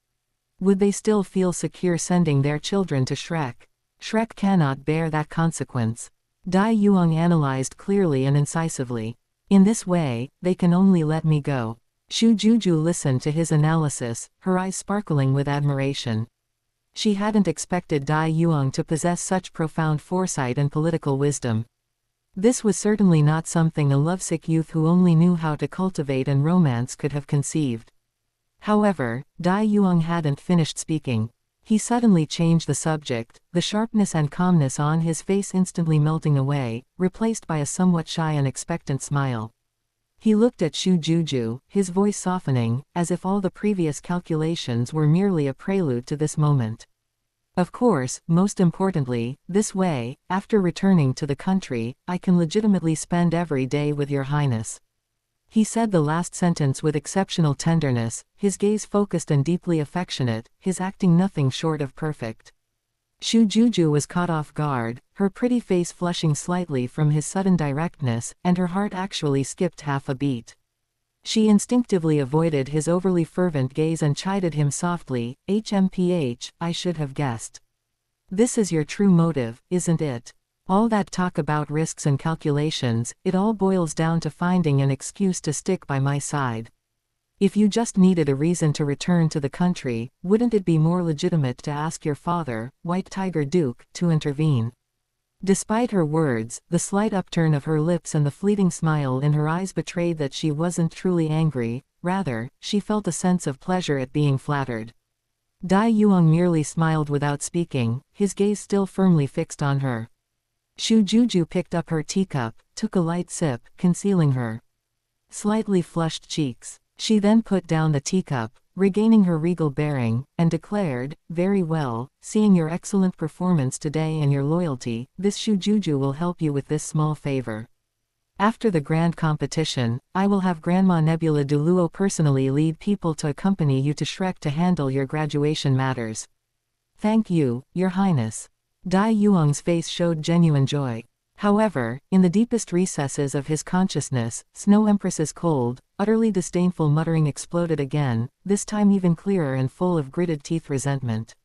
Would they still feel secure sending their children to Shrek? Shrek cannot bear that consequence. Dai Yuang analyzed clearly and incisively. In this way, they can only let me go. Shu Juju listened to his analysis, her eyes sparkling with admiration. She hadn't expected Dai Yuang to possess such profound foresight and political wisdom. This was certainly not something a lovesick youth who only knew how to cultivate and romance could have conceived. However, Dai Yuang hadn't finished speaking. He suddenly changed the subject, the sharpness and calmness on his face instantly melting away, replaced by a somewhat shy and expectant smile. He looked at Shu Juju, his voice softening, as if all the previous calculations were merely a prelude to this moment. Of course, most importantly, this way, after returning to the country, I can legitimately spend every day with Your Highness. He said the last sentence with exceptional tenderness, his gaze focused and deeply affectionate, his acting nothing short of perfect. Shu Juju was caught off guard, her pretty face flushing slightly from his sudden directness, and her heart actually skipped half a beat. She instinctively avoided his overly fervent gaze and chided him softly, "HMPH, I should have guessed. This is your true motive, isn't it? All that talk about risks and calculations, it all boils down to finding an excuse to stick by my side. If you just needed a reason to return to the country, wouldn't it be more legitimate to ask your father, White Tiger Duke, to intervene?" Despite her words, the slight upturn of her lips and the fleeting smile in her eyes betrayed that she wasn't truly angry, rather, she felt a sense of pleasure at being flattered. Dai Yuang merely smiled without speaking, his gaze still firmly fixed on her. Shu Juju picked up her teacup, took a light sip, concealing her slightly flushed cheeks. She then put down the teacup, regaining her regal bearing, and declared, "Very well, seeing your excellent performance today and your loyalty, this Shu Juju will help you with this small favor. After the grand competition, I will have Grandma Nebula Douluo personally lead people to accompany you to Shrek to handle your graduation matters." "Thank you, Your Highness." Dai Yuang's face showed genuine joy. However, in the deepest recesses of his consciousness, Snow Empress's cold, utterly disdainful muttering exploded again, this time even clearer and full of gritted teeth resentment.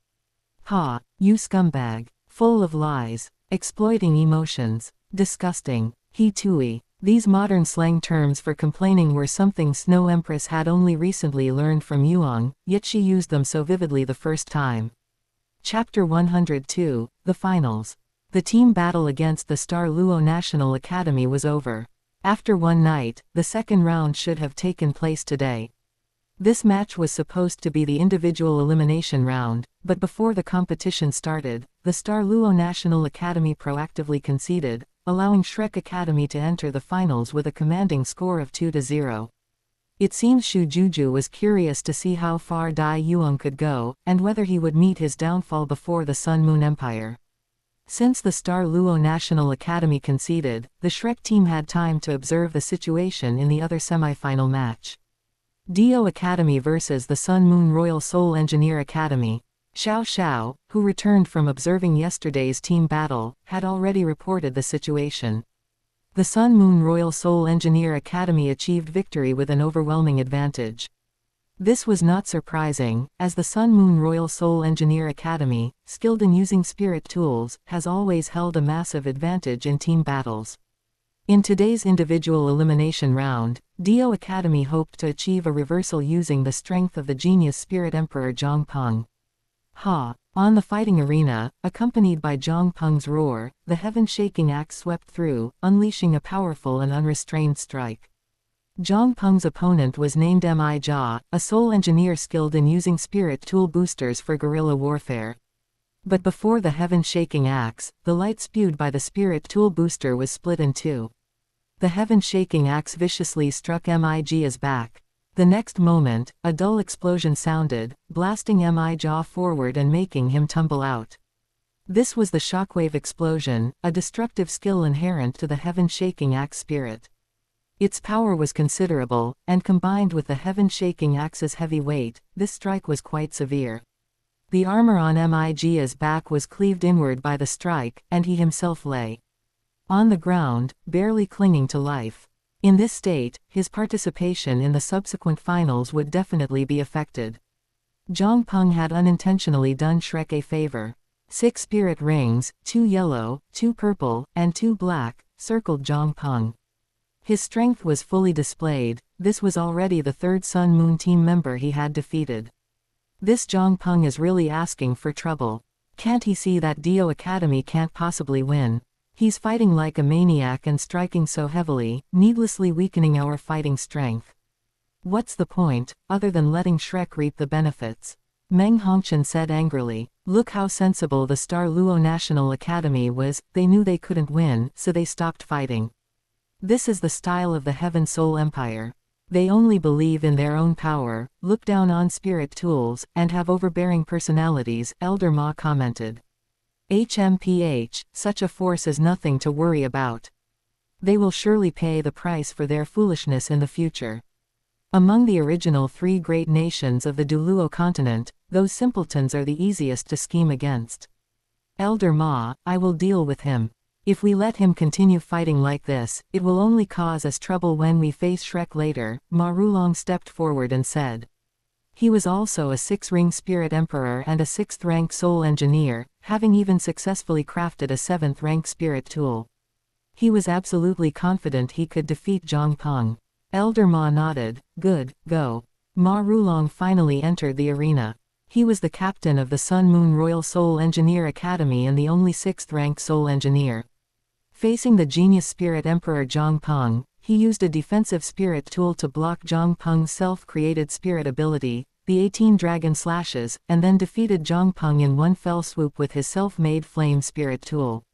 "Ha, you scumbag. Full of lies. Exploiting emotions. Disgusting. He tui." These modern slang terms for complaining were something Snow Empress had only recently learned from Yuang, yet she used them so vividly the first time. Chapter 102, The Finals. The team battle against the Star Luo National Academy was over. After one night, the second round should have taken place today. This match was supposed to be the individual elimination round, but before the competition started, the Star Luo National Academy proactively conceded, allowing Shrek Academy to enter the finals with a commanding score of 2-0. It seems Shu Juju was curious to see how far Dai Yuang could go, and whether he would meet his downfall before the Sun Moon Empire. Since the Star Luo National Academy conceded, the Shrek team had time to observe the situation in the other semi-final match. Dio Academy versus the Sun Moon Royal Soul Engineer Academy. Xiao Xiao, who returned from observing yesterday's team battle, had already reported the situation. The Sun Moon Royal Soul Engineer Academy achieved victory with an overwhelming advantage. This was not surprising, as the Sun Moon Royal Soul Engineer Academy, skilled in using spirit tools, has always held a massive advantage in team battles. In today's individual elimination round, Dio Academy hoped to achieve a reversal using the strength of the genius Spirit Emperor Zhang Peng. Ha! On the fighting arena, accompanied by Zhang Peng's roar, the heaven-shaking axe swept through, unleashing a powerful and unrestrained strike. Zhang Peng's opponent was named Mi Jia, a soul engineer skilled in using spirit tool boosters for guerrilla warfare. But before the heaven-shaking axe, the light spewed by the spirit tool booster was split in two. The heaven-shaking axe viciously struck Mi Jia's back. The next moment, a dull explosion sounded, blasting Mi Jia forward and making him tumble out. This was the shockwave explosion, a destructive skill inherent to the heaven-shaking axe spirit. Its power was considerable, and combined with the heaven-shaking axe's heavy weight, this strike was quite severe. The armor on Mi Jia's back was cleaved inward by the strike, and he himself lay on the ground, barely clinging to life. In this state, his participation in the subsequent finals would definitely be affected. Zhang Peng had unintentionally done Shrek a favor. 6 spirit rings, 2 yellow, 2 purple, and 2 black, circled Zhang Peng. His strength was fully displayed. This was already the 3rd Sun Moon team member he had defeated. This Zhang Peng is really asking for trouble. Can't he see that Dio Academy can't possibly win? He's fighting like a maniac and striking so heavily, needlessly weakening our fighting strength. What's the point, other than letting Shrek reap the benefits? Meng Hongqian said angrily. Look how sensible the Star Luo National Academy was. They knew they couldn't win, so they stopped fighting. This is the style of the Heaven Soul Empire. They only believe in their own power, look down on spirit tools, and have overbearing personalities, Elder Ma commented. HMPH, such a force is nothing to worry about. They will surely pay the price for their foolishness in the future. Among the original 3 great nations of the Douluo continent, those simpletons are the easiest to scheme against. Elder Ma, I will deal with him. If we let him continue fighting like this, it will only cause us trouble when we face Shrek later, Ma Rulong stepped forward and said. He was also a 6-ring spirit emperor and a 6th-rank soul engineer, having even successfully crafted a 7th-rank spirit tool. He was absolutely confident he could defeat Zhang Peng. Elder Ma nodded. Good, go. Ma Rulong finally entered the arena. He was the captain of the Sun Moon Royal Soul Engineer Academy and the only 6th-rank soul engineer. Facing the genius spirit emperor Zhang Peng, he used a defensive spirit tool to block Zhang Peng's self-created spirit ability, the 18 dragon slashes, and then defeated Zhang Peng in one fell swoop with his self-made flame spirit tool.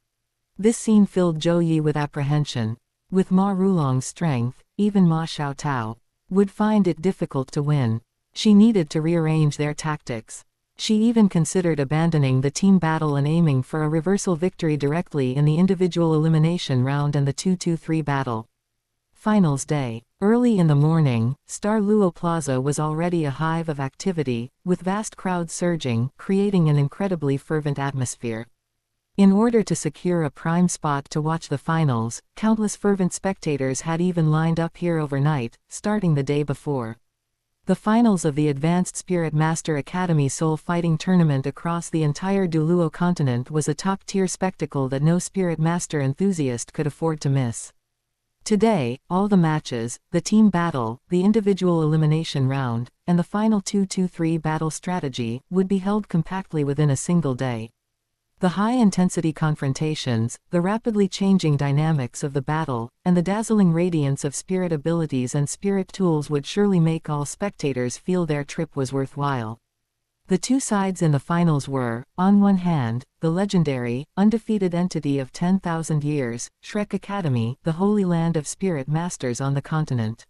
This scene filled Zhou Yi with apprehension. With Ma Rulong's strength, even Ma Xiaotao would find it difficult to win. She needed to rearrange their tactics. She even considered abandoning the team battle and aiming for a reversal victory directly in the individual elimination round and the 2-2-3 battle. Finals day. Early in the morning, Star Luo Plaza was already a hive of activity, with vast crowds surging, creating an incredibly fervent atmosphere. In order to secure a prime spot to watch the finals, countless fervent spectators had even lined up here overnight, starting the day before. The finals of the Advanced Spirit Master Academy Soul Fighting Tournament across the entire Douluo continent was a top-tier spectacle that no Spirit Master enthusiast could afford to miss. Today, all the matches, the team battle, the individual elimination round, and the final 2-2-3 battle strategy, would be held compactly within a single day. The high-intensity confrontations, the rapidly changing dynamics of the battle, and the dazzling radiance of spirit abilities and spirit tools would surely make all spectators feel their trip was worthwhile. The two sides in the finals were, on one hand, the legendary, undefeated entity of 10,000 years, Shrek Academy, the holy land of spirit masters on the continent.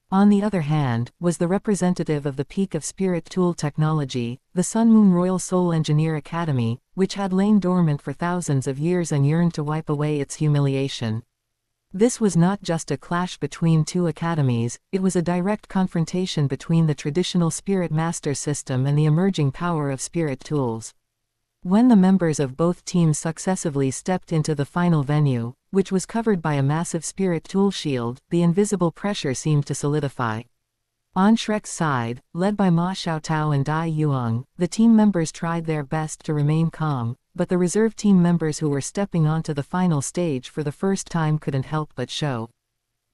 On the other hand, was the representative of the peak of spirit tool technology, the Sun Moon Royal Soul Engineer Academy, which had lain dormant for thousands of years and yearned to wipe away its humiliation. This was not just a clash between two academies, it was a direct confrontation between the traditional spirit master system and the emerging power of spirit tools. When the members of both teams successively stepped into the final venue, which was covered by a massive spirit tool shield, the invisible pressure seemed to solidify. On Shrek's side, led by Ma Xiaotao and Dai Yuang, the team members tried their best to remain calm, but the reserve team members who were stepping onto the final stage for the first time couldn't help but show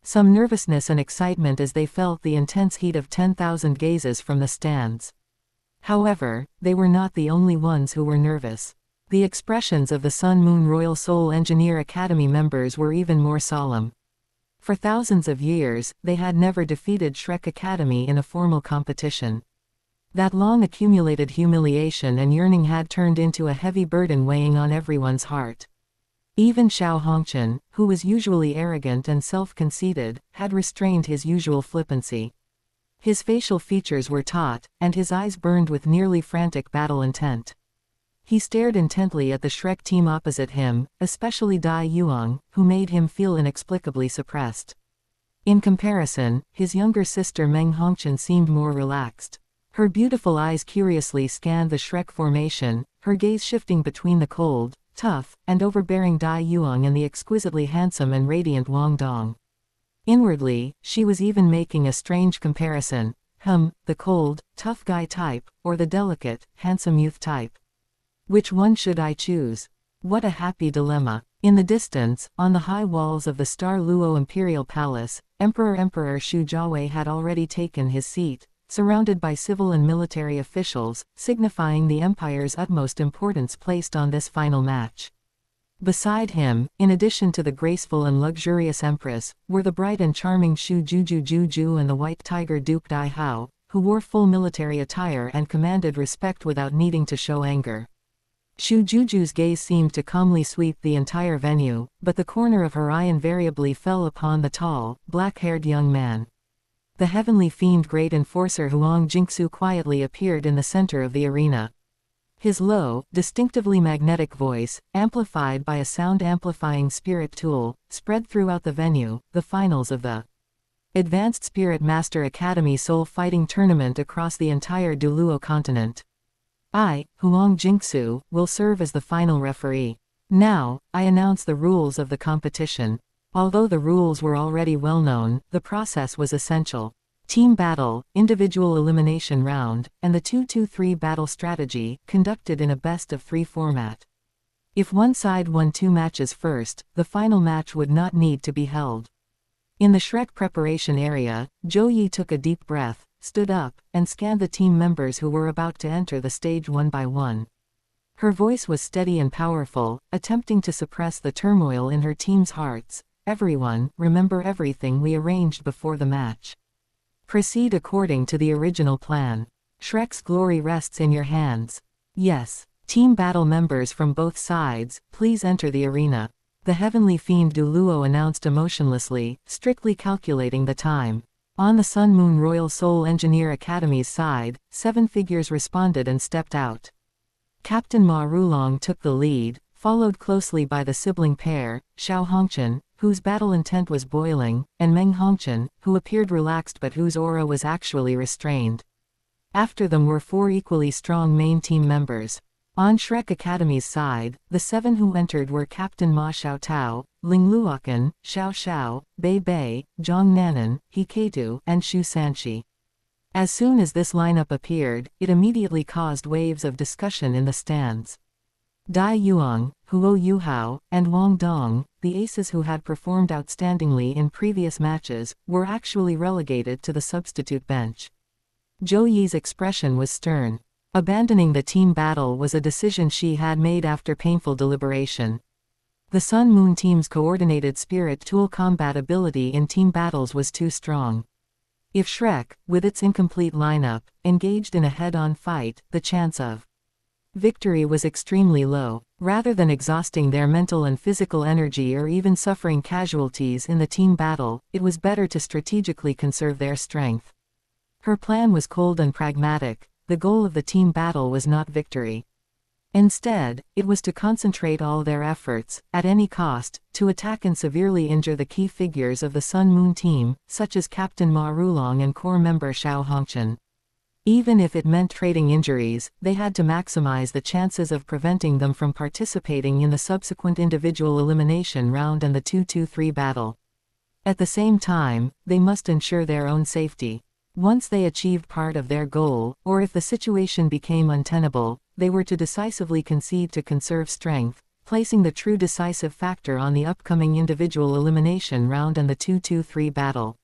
some nervousness and excitement as they felt the intense heat of 10,000 gazes from the stands. However, they were not the only ones who were nervous. The expressions of the Sun Moon Royal Soul Engineer Academy members were even more solemn. For thousands of years, they had never defeated Shrek Academy in a formal competition. That long accumulated humiliation and yearning had turned into a heavy burden weighing on everyone's heart. Even Xiao Hongqian, who was usually arrogant and self-conceited, had restrained his usual flippancy. His facial features were taut, and his eyes burned with nearly frantic battle intent. He stared intently at the Shrek team opposite him, especially Dai Yuang, who made him feel inexplicably suppressed. In comparison, his younger sister Meng Hongqian seemed more relaxed. Her beautiful eyes curiously scanned the Shrek formation, her gaze shifting between the cold, tough, and overbearing Dai Yuang and the exquisitely handsome and radiant Wang Dong. Inwardly, she was even making a strange comparison. The cold, tough guy type, or the delicate, handsome youth type. Which one should I choose? What a happy dilemma. In the distance, on the high walls of the Star Luo Imperial Palace, Emperor Shu Jiawei had already taken his seat, surrounded by civil and military officials, signifying the empire's utmost importance placed on this final match. Beside him, in addition to the graceful and luxurious empress, were the bright and charming Shu Juju and the white tiger Duke Dai Hao, who wore full military attire and commanded respect without needing to show anger. Shu Juju's gaze seemed to calmly sweep the entire venue, but the corner of her eye invariably fell upon the tall, black-haired young man. The heavenly fiend great enforcer Huang Jingsu quietly appeared in the center of the arena. His low, distinctively magnetic voice, amplified by a sound-amplifying spirit tool, spread throughout the venue. The finals of the Advanced Spirit Master Academy Soul Fighting Tournament across the entire Douluo continent. I, Huang Jingsu, will serve as the final referee. Now, I announce the rules of the competition. Although the rules were already well known, the process was essential. Team battle, individual elimination round, and the 2-2-3 battle strategy, conducted in a best-of-3 format. If one side won 2 matches first, the final match would not need to be held. In the Shrek preparation area, Zhou Yi took a deep breath, stood up, and scanned the team members who were about to enter the stage one by one. Her voice was steady and powerful, attempting to suppress the turmoil in her team's hearts. Everyone, remember everything we arranged before the match. Proceed according to the original plan. Shrek's glory rests in your hands. Yes. Team battle members from both sides, please enter the arena. The heavenly fiend Douluo announced emotionlessly, strictly calculating the time. On the Sun Moon Royal Soul Engineer Academy's side, 7 figures responded and stepped out. Captain Ma Rulong took the lead, followed closely by the sibling pair, Xiao Hongqian, whose battle intent was boiling, and Meng Hongqian, who appeared relaxed but whose aura was actually restrained. After them were 4 equally strong main team members. On Shrek Academy's side, the 7 who entered were Captain Ma Xiaotao, Ling Luokan, Xiao Xiao, Bei Bei, Zhang Nanan, He Keitu, and Shu Sanxi. As soon as this lineup appeared, it immediately caused waves of discussion in the stands. Dai Yuang, Huo Yuhao, and Wang Dong, the aces who had performed outstandingly in previous matches, were actually relegated to the substitute bench. Zhou Yi's expression was stern. Abandoning the team battle was a decision she had made after painful deliberation. The Sun Moon team's coordinated spirit tool combat ability in team battles was too strong. If Shrek, with its incomplete lineup, engaged in a head-on fight, the chance of victory was extremely low. Rather than exhausting their mental and physical energy or even suffering casualties in the team battle, it was better to strategically conserve their strength. Her plan was cold and pragmatic. The goal of the team battle was not victory. Instead, it was to concentrate all their efforts, at any cost, to attack and severely injure the key figures of the Sun Moon team, such as Captain Ma Rulong and core member Xiao Hongqian. Even if it meant trading injuries, they had to maximize the chances of preventing them from participating in the subsequent individual elimination round and the 2-2-3 battle. At the same time, they must ensure their own safety. Once they achieved part of their goal, or if the situation became untenable, they were to decisively concede to conserve strength, placing the true decisive factor on the upcoming individual elimination round and the 2-2-3 battle.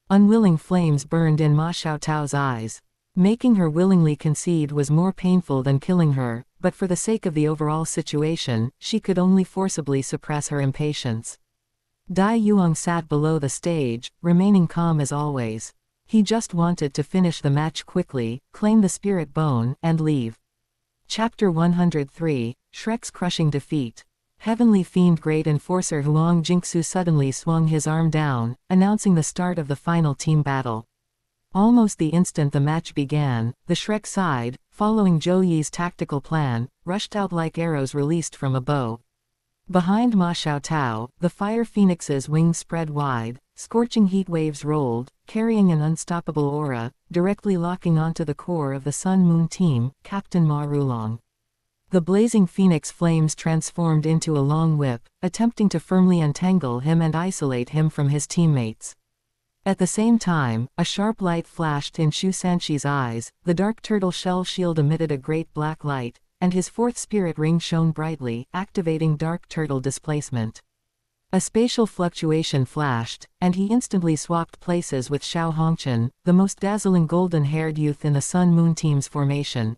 Unwilling flames burned in Ma Xiaotao's eyes. Making her willingly concede was more painful than killing her, but for the sake of the overall situation, she could only forcibly suppress her impatience. Dai Yuang sat below the stage, remaining calm as always. He just wanted to finish the match quickly, claim the spirit bone, and leave. Chapter 103, Shrek's Crushing Defeat. Heavenly Fiend Great Enforcer Huang Jingsu suddenly swung his arm down, announcing the start of the final team battle. Almost the instant the match began, the Shrek side, following Zhou Yi's tactical plan, rushed out like arrows released from a bow. Behind Ma Xiaotao, the fire phoenix's wings spread wide, scorching heat waves rolled, carrying an unstoppable aura, directly locking onto the core of the Sun Moon team, Captain Ma Rulong. The blazing phoenix flames transformed into a long whip, attempting to firmly untangle him and isolate him from his teammates. At the same time, a sharp light flashed in Shu Sanxi's eyes, the dark turtle shell shield emitted a great black light, and his fourth spirit ring shone brightly, activating dark turtle displacement. A spatial fluctuation flashed, and he instantly swapped places with Xiao Hongqian, the most dazzling golden-haired youth in the Sun Moon team's formation.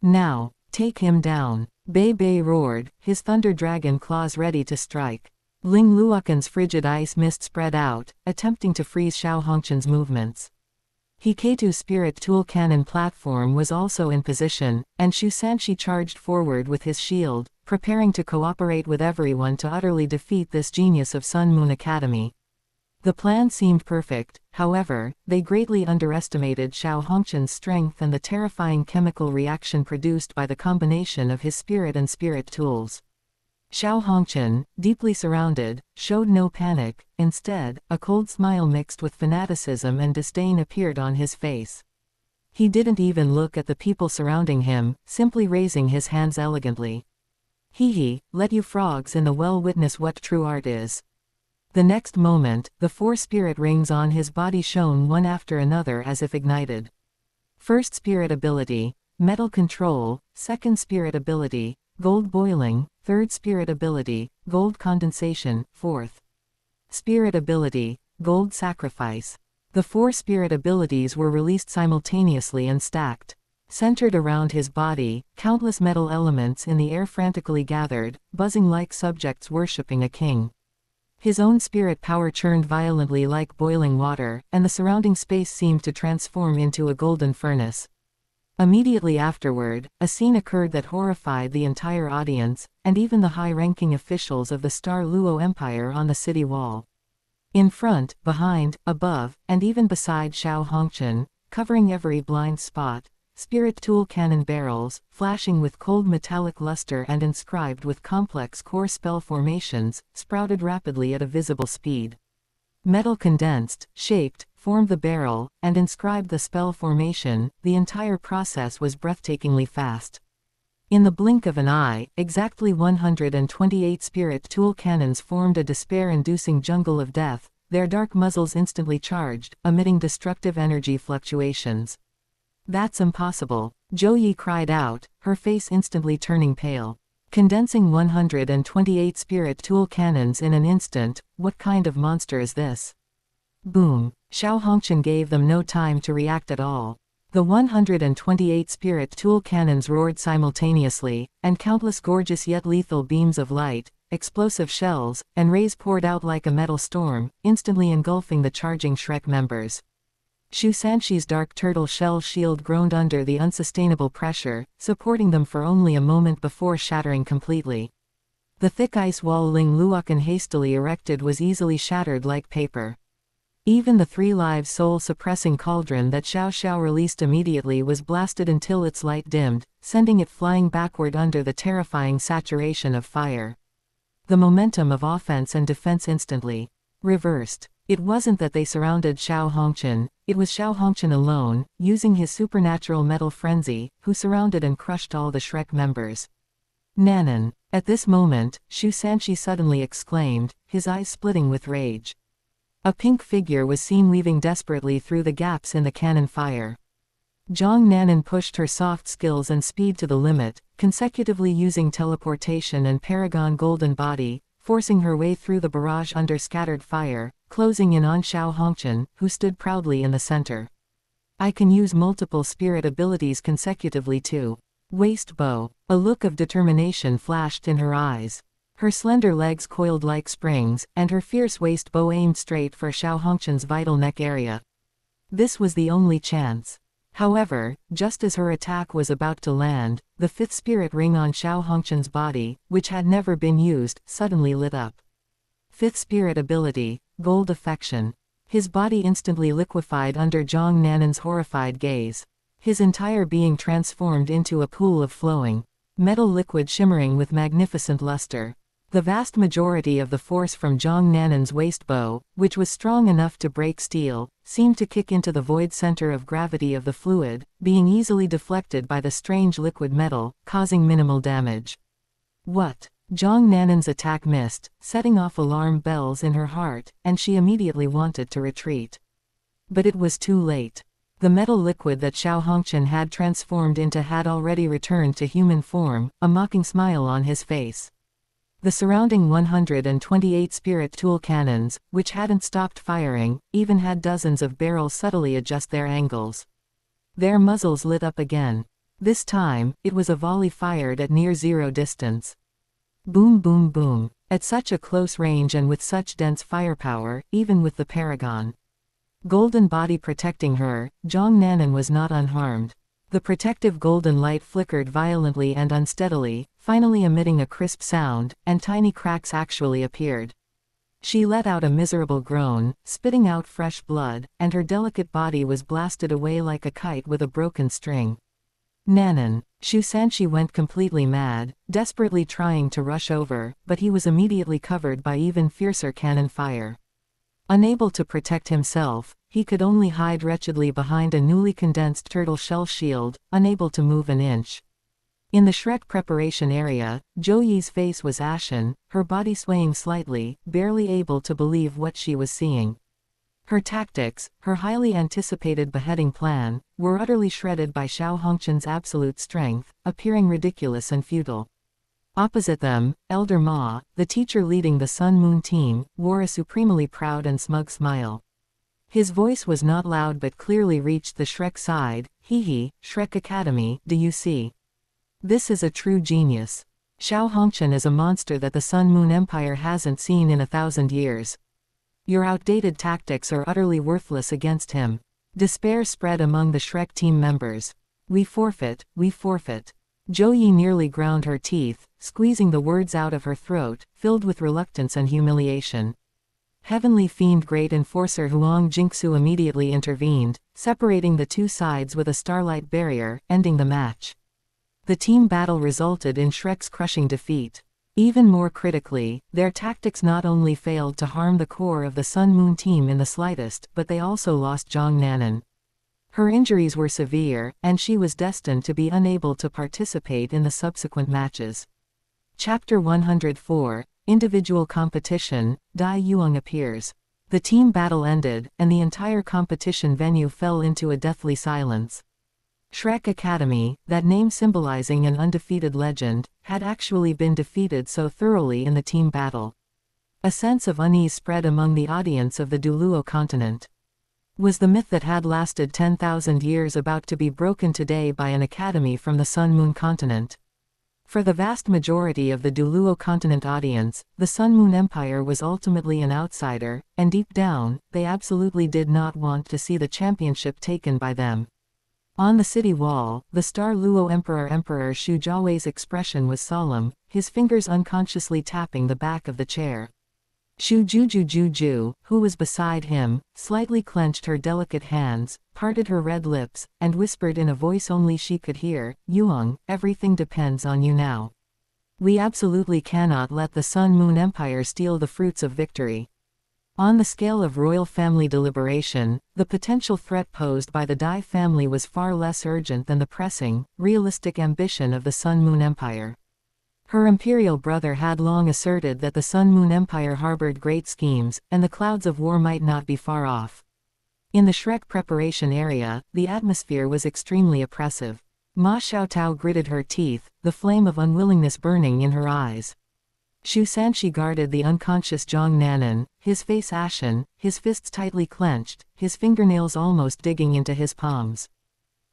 Now, take him down. Bei Bei roared, his thunder dragon claws ready to strike. Ling Luokan's frigid ice mist spread out, attempting to freeze Xiao Hongqian's movements. Hiketu's spirit tool cannon platform was also in position, and Shu Sanxi charged forward with his shield, preparing to cooperate with everyone to utterly defeat this genius of Sun Moon Academy. The plan seemed perfect, however, they greatly underestimated Xiao Hongqian's strength and the terrifying chemical reaction produced by the combination of his spirit and spirit tools. Xiao Hongqian, deeply surrounded, showed no panic. Instead, a cold smile mixed with fanaticism and disdain appeared on his face. He didn't even look at the people surrounding him, simply raising his hands elegantly. Hee, let you frogs in the well witness what true art is. The next moment, the 4 spirit rings on his body shone one after another as if ignited. First spirit ability, metal control; second spirit ability, gold boiling; third spirit ability, gold condensation; fourth spirit ability, gold sacrifice. The 4 spirit abilities were released simultaneously and stacked. Centered around his body, countless metal elements in the air frantically gathered, buzzing like subjects worshipping a king. His own spirit power churned violently like boiling water, and the surrounding space seemed to transform into a golden furnace. Immediately afterward, a scene occurred that horrified the entire audience, and even the high-ranking officials of the Star Luo Empire on the city wall. In front, behind, above, and even beside Xiao Hongqian, covering every blind spot, spirit tool cannon barrels, flashing with cold metallic luster and inscribed with complex core spell formations, sprouted rapidly at a visible speed. Metal condensed, shaped, formed the barrel, and inscribed the spell formation. The entire process was breathtakingly fast. In the blink of an eye, exactly 128 spirit tool cannons formed a despair-inducing jungle of death, their dark muzzles instantly charged, emitting destructive energy fluctuations. That's impossible, Zhou Yi cried out, her face instantly turning pale. Condensing 128 spirit tool cannons in an instant, what kind of monster is this? Boom! Xiao Hongqian gave them no time to react at all. The 128 spirit tool cannons roared simultaneously, and countless gorgeous yet lethal beams of light, explosive shells, and rays poured out like a metal storm, instantly engulfing the charging Shrek members. Shu Sanxi's dark turtle shell shield groaned under the unsustainable pressure, supporting them for only a moment before shattering completely. The thick ice wall Ling Luokan hastily erected was easily shattered like paper. Even the 3 live soul-suppressing cauldron that Xiao Xiao released immediately was blasted until its light dimmed, sending it flying backward under the terrifying saturation of fire. The momentum of offense and defense instantly reversed. It wasn't that they surrounded Xiao Hongqian, it was Xiao Hongqian alone, using his supernatural metal frenzy, who surrounded and crushed all the Shrek members. Nanan! At this moment, Shu Sanxi suddenly exclaimed, his eyes splitting with rage. A pink figure was seen weaving desperately through the gaps in the cannon fire. Zhang Nanan pushed her soft skills and speed to the limit, consecutively using teleportation and Paragon Golden Body, forcing her way through the barrage under scattered fire, closing in on Xiao Hongqian, who stood proudly in the center. I can use multiple spirit abilities consecutively too. Waist bow. A look of determination flashed in her eyes. Her slender legs coiled like springs, and her fierce waist bow aimed straight for Xiao Hongqian's vital neck area. This was the only chance. However, just as her attack was about to land, the fifth spirit ring on Xiao Hongqian's body, which had never been used, suddenly lit up. Fifth spirit ability, Gold Affection. His body instantly liquefied under Zhang Nanan's horrified gaze. His entire being transformed into a pool of flowing metal liquid shimmering with magnificent luster. The vast majority of the force from Zhang Nanan's waist bow, which was strong enough to break steel, seemed to kick into the void center of gravity of the fluid, being easily deflected by the strange liquid metal, causing minimal damage. What? Zhang Nanan's attack missed, setting off alarm bells in her heart, and she immediately wanted to retreat. But it was too late. The metal liquid that Xiao Hongqian had transformed into had already returned to human form, a mocking smile on his face. The surrounding 128 spirit tool cannons, which hadn't stopped firing, even had dozens of barrels subtly adjust their angles. Their muzzles lit up again. This time, it was a volley fired at near zero distance. Boom boom boom. At such a close range and with such dense firepower, even with the Paragon golden body protecting her, Zhang Nanan was not unharmed. The protective golden light flickered violently and unsteadily, finally emitting a crisp sound, and tiny cracks actually appeared. She let out a miserable groan, spitting out fresh blood, and her delicate body was blasted away like a kite with a broken string. Nanan. Xu Sanqi went completely mad, desperately trying to rush over, but he was immediately covered by even fiercer cannon fire. Unable to protect himself, he could only hide wretchedly behind a newly condensed turtle shell shield, unable to move an inch. In the Shrek preparation area, Zhou Yi's face was ashen, her body swaying slightly, barely able to believe what she was seeing. Her tactics, her highly anticipated beheading plan, were utterly shredded by Xiao Hongqian's absolute strength, appearing ridiculous and futile. Opposite them, Elder Ma, the teacher leading the Sun Moon team, wore a supremely proud and smug smile. His voice was not loud but clearly reached the Shrek side. Hee, Shrek Academy, do you see? This is a true genius. Xiao Hongqian is a monster that the Sun Moon Empire hasn't seen in 1,000 years. Your outdated tactics are utterly worthless against him. Despair spread among the Shrek team members. We forfeit, we forfeit. Zhou Yi nearly ground her teeth, squeezing the words out of her throat, filled with reluctance and humiliation. Heavenly Fiend Great Enforcer Huang Jingxu immediately intervened, separating the two sides with a starlight barrier, ending the match. The team battle resulted in Shrek's crushing defeat. Even more critically, their tactics not only failed to harm the core of the Sun Moon team in the slightest, but they also lost Zhang Nanan. Her injuries were severe, and she was destined to be unable to participate in the subsequent matches. Chapter 104, Individual Competition, Dai Yuang appears. The team battle ended, and the entire competition venue fell into a deathly silence. Shrek Academy, that name symbolizing an undefeated legend, had actually been defeated so thoroughly in the team battle. A sense of unease spread among the audience of the Douluo continent. Was the myth that had lasted 10,000 years about to be broken today by an academy from the Sun Moon continent? For the vast majority of the Douluo continent audience, the Sun Moon Empire was ultimately an outsider, and deep down, they absolutely did not want to see the championship taken by them. On the city wall, the Star Luo Emperor Shu Jiawei's expression was solemn, his fingers unconsciously tapping the back of the chair. Shu Juju, who was beside him, slightly clenched her delicate hands, parted her red lips, and whispered in a voice only she could hear, "Yuang, everything depends on you now. We absolutely cannot let the Sun Moon Empire steal the fruits of victory." On the scale of royal family deliberation, the potential threat posed by the Dai family was far less urgent than the pressing, realistic ambition of the Sun Moon Empire. Her imperial brother had long asserted that the Sun Moon Empire harbored great schemes, and the clouds of war might not be far off. In the Shrek preparation area, the atmosphere was extremely oppressive. Ma Xiaotao gritted her teeth, the flame of unwillingness burning in her eyes. Shu Sanshi guarded the unconscious Zhang Nanan, his face ashen, his fists tightly clenched, his fingernails almost digging into his palms.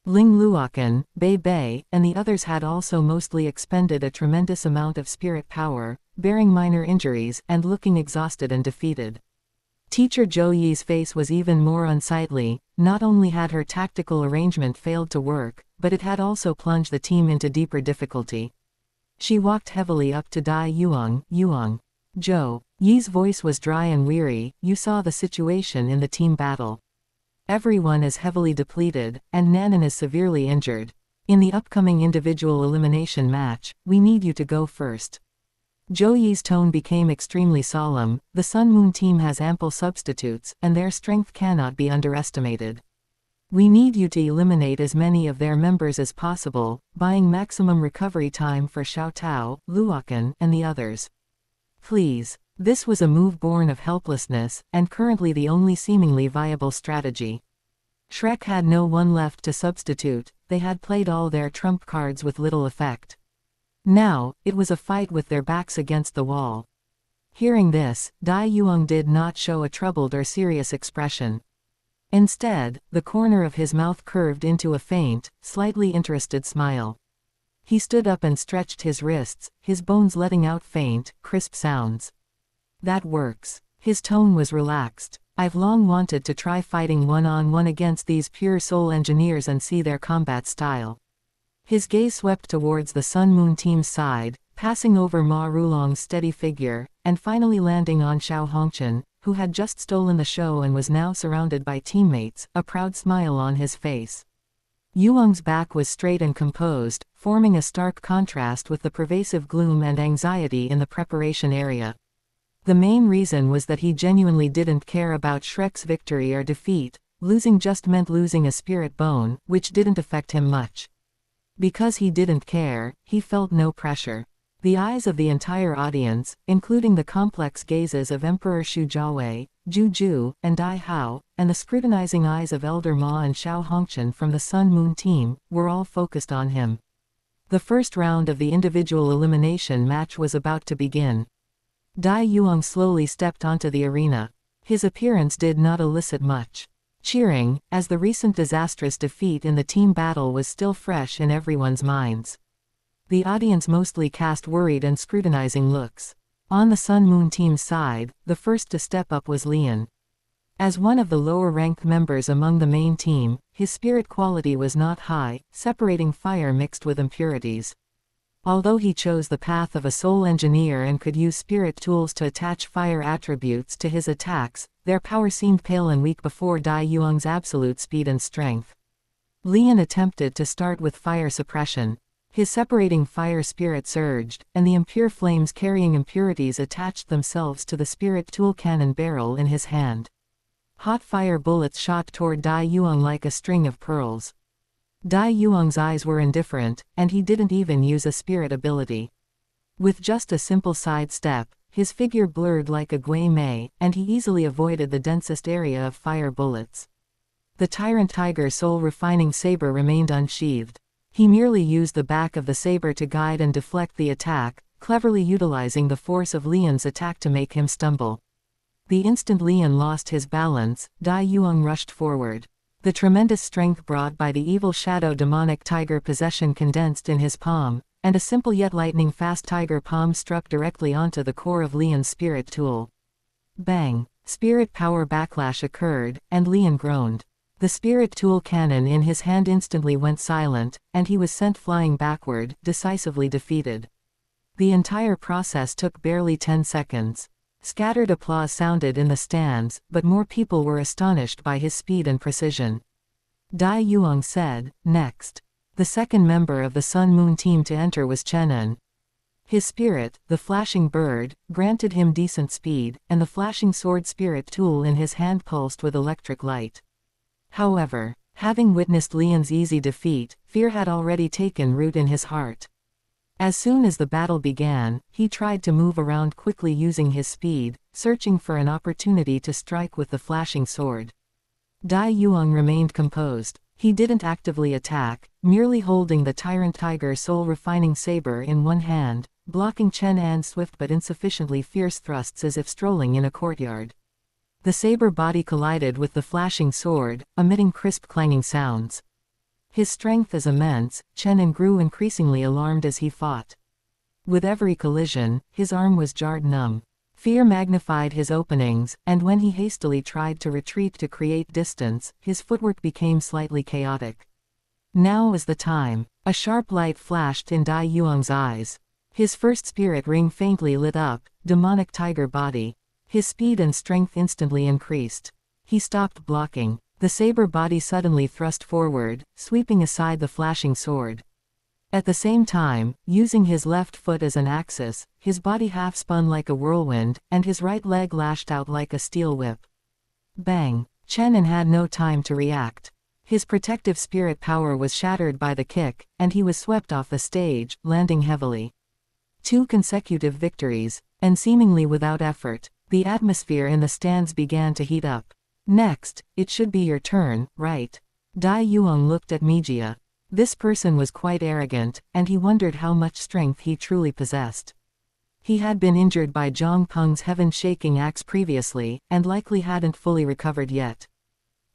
Ling Luokan, Bei Bei, and the others had also mostly expended a tremendous amount of spirit power, bearing minor injuries and looking exhausted and defeated. Teacher Zhou Yi's face was even more unsightly. Not only had her tactical arrangement failed to work, but it had also plunged the team into deeper difficulty. She walked heavily up to Dai Yuang. Zhou Yi's voice was dry and weary. You saw the situation in the team battle. Everyone is heavily depleted, and Nanan is severely injured. In the upcoming individual elimination match, we need you to go first. Zhou Yi's tone became extremely solemn. The Sun Moon team has ample substitutes, and their strength cannot be underestimated. We need you to eliminate as many of their members as possible, buying maximum recovery time for Xiao Tao, Luokan, and the others. Please. This was a move born of helplessness, and currently the only seemingly viable strategy. Shrek had no one left to substitute. They had played all their trump cards with little effect. Now, it was a fight with their backs against the wall. Hearing this, Dai Yuang did not show a troubled or serious expression. Instead, the corner of his mouth curved into a faint, slightly interested smile. He stood up and stretched his wrists, his bones letting out faint, crisp sounds. That works. His tone was relaxed. I've long wanted to try fighting one-on-one against these pure soul engineers and see their combat style. His gaze swept towards the Sun Moon team's side, passing over Ma Rulong's steady figure, and finally landing on Xiao Hongqian, who had just stolen the show and was now surrounded by teammates, a proud smile on his face. Yuang's back was straight and composed, forming a stark contrast with the pervasive gloom and anxiety in the preparation area. The main reason was that he genuinely didn't care about Shrek's victory or defeat. Losing just meant losing a spirit bone, which didn't affect him much. Because he didn't care, he felt no pressure. The eyes of the entire audience, including the complex gazes of Emperor Shu Jiawei, Ju, and Dai Hao, and the scrutinizing eyes of Elder Ma and Xiao Hongqian from the Sun Moon team, were all focused on him. The first round of the individual elimination match was about to begin. Dai Yuang slowly stepped onto the arena. His appearance did not elicit much cheering, as the recent disastrous defeat in the team battle was still fresh in everyone's minds. The audience mostly cast worried and scrutinizing looks. On the Sun Moon team's side, the first to step up was Lian. As one of the lower-ranked members among the main team, his spirit quality was not high, separating fire mixed with impurities. Although he chose the path of a soul engineer and could use spirit tools to attach fire attributes to his attacks, their power seemed pale and weak before Dai Yuang's absolute speed and strength. Lian attempted to start with fire suppression. His separating fire spirit surged, and the impure flames carrying impurities attached themselves to the spirit tool cannon barrel in his hand. Hot fire bullets shot toward Dai Yuang like a string of pearls. Dai Yuang's eyes were indifferent, and he didn't even use a spirit ability. With just a simple side step, his figure blurred like a Gui Mei, and he easily avoided the densest area of fire bullets. The Tyrant Tiger Soul Refining Saber remained unsheathed. He merely used the back of the saber to guide and deflect the attack, cleverly utilizing the force of Lian's attack to make him stumble. The instant Lian lost his balance, Dai Yuang rushed forward. The tremendous strength brought by the evil shadow demonic tiger possession condensed in his palm, and a simple yet lightning-fast tiger palm struck directly onto the core of Lian's spirit tool. Bang! Spirit power backlash occurred, and Lian groaned. The spirit tool cannon in his hand instantly went silent, and he was sent flying backward, decisively defeated. The entire process took barely 10 seconds. Scattered applause sounded in the stands, but more people were astonished by his speed and precision. Dai Yuang said, "Next." The second member of the Sun Moon team to enter was Chenan. His spirit, the flashing bird, granted him decent speed, and the flashing sword spirit tool in his hand pulsed with electric light. However, having witnessed Lian's easy defeat, fear had already taken root in his heart. As soon as the battle began, he tried to move around quickly using his speed, searching for an opportunity to strike with the flashing sword. Dai Yuang remained composed. He didn't actively attack, merely holding the Tyrant Tiger Soul Refining Saber in one hand, blocking Chen An's swift but insufficiently fierce thrusts as if strolling in a courtyard. The saber body collided with the flashing sword, emitting crisp clanging sounds. His strength is immense, Chen An grew increasingly alarmed as he fought. With every collision, his arm was jarred numb. Fear magnified his openings, and when he hastily tried to retreat to create distance, his footwork became slightly chaotic. Now is the time. A sharp light flashed in Dai Yuang's eyes. His first spirit ring faintly lit up, demonic tiger body. His speed and strength instantly increased. He stopped blocking. The saber body suddenly thrust forward, sweeping aside the flashing sword. At the same time, using his left foot as an axis, his body half spun like a whirlwind, and his right leg lashed out like a steel whip. Bang! Chen An had no time to react. His protective spirit power was shattered by the kick, and he was swept off the stage, landing heavily. 2 consecutive victories, and seemingly without effort, the atmosphere in the stands began to heat up. Next, it should be your turn, right? Dai Yuang looked at Mijia. This person was quite arrogant, and he wondered how much strength he truly possessed. He had been injured by Zhang Peng's heaven-shaking axe previously, and likely hadn't fully recovered yet.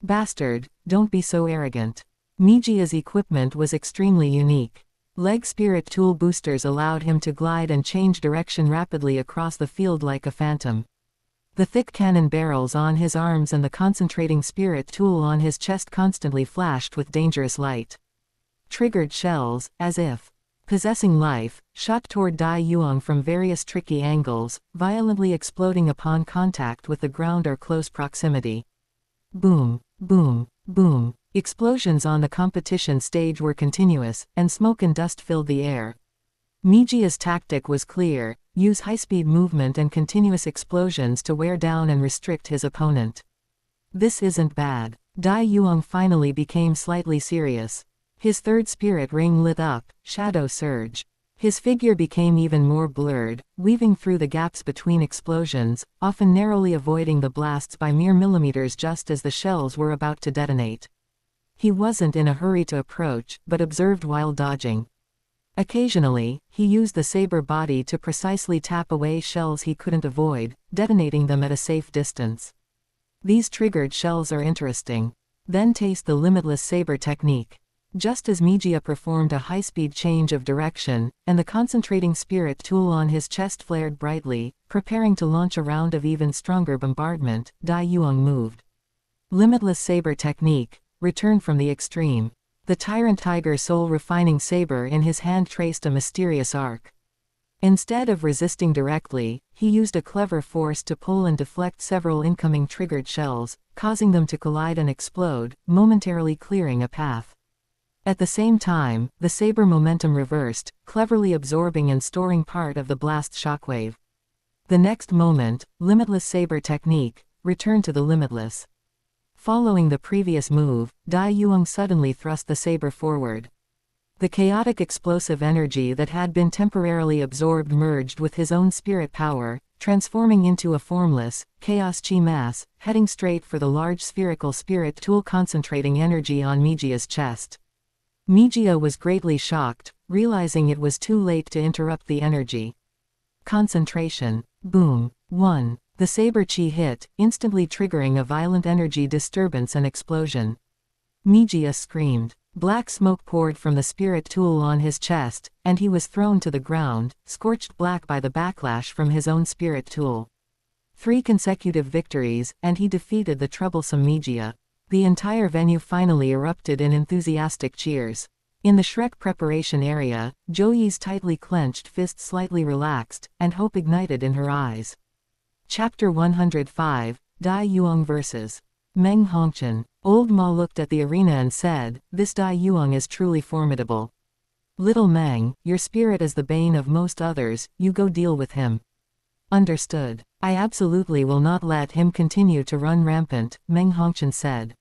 Bastard, don't be so arrogant. Mijia's equipment was extremely unique. Leg spirit tool boosters allowed him to glide and change direction rapidly across the field like a phantom. The thick cannon barrels on his arms and the concentrating spirit tool on his chest constantly flashed with dangerous light. Triggered shells, as if possessing life, shot toward Dai Yuang from various tricky angles, violently exploding upon contact with the ground or close proximity. Boom, boom, boom. Explosions on the competition stage were continuous, and smoke and dust filled the air. Mijia's tactic was clear: use high-speed movement and continuous explosions to wear down and restrict his opponent. This isn't bad. Dai Yuang finally became slightly serious. His third spirit ring lit up, shadow surge. His figure became even more blurred, weaving through the gaps between explosions, often narrowly avoiding the blasts by mere millimeters just as the shells were about to detonate. He wasn't in a hurry to approach, but observed while dodging. Occasionally, he used the saber body to precisely tap away shells he couldn't avoid, detonating them at a safe distance. These triggered shells are interesting. Then taste the limitless saber technique. Just as Mijia performed a high-speed change of direction, and the concentrating spirit tool on his chest flared brightly, preparing to launch a round of even stronger bombardment, Dai Yuang moved. Limitless saber technique, return from the extreme. The tyrant tiger soul-refining saber in his hand traced a mysterious arc. Instead of resisting directly, he used a clever force to pull and deflect several incoming triggered shells, causing them to collide and explode, momentarily clearing a path. At the same time, the saber momentum reversed, cleverly absorbing and storing part of the blast shockwave. The next moment, limitless saber technique, return to the limitless. Following the previous move, Dai Yuang suddenly thrust the saber forward. The chaotic explosive energy that had been temporarily absorbed merged with his own spirit power, transforming into a formless, chaos chi mass, heading straight for the large spherical spirit tool concentrating energy on Mijia's chest. Mijia was greatly shocked, realizing it was too late to interrupt the energy. Concentration. Boom. 1. The saber chi hit, instantly triggering a violent energy disturbance and explosion. Mijia screamed. Black smoke poured from the spirit tool on his chest, and he was thrown to the ground, scorched black by the backlash from his own spirit tool. 3 consecutive victories, and he defeated the troublesome Mijia. The entire venue finally erupted in enthusiastic cheers. In the Shrek preparation area, Zhou tightly clenched fist slightly relaxed, and hope ignited in her eyes. Chapter 105, Dai Yuang vs. Meng Hongqian. Old Ma looked at the arena and said, "This Dai Yuang is truly formidable. Little Meng, your spirit is the bane of most others, you go deal with him." Understood. I absolutely will not let him continue to run rampant, Meng Hongqian said.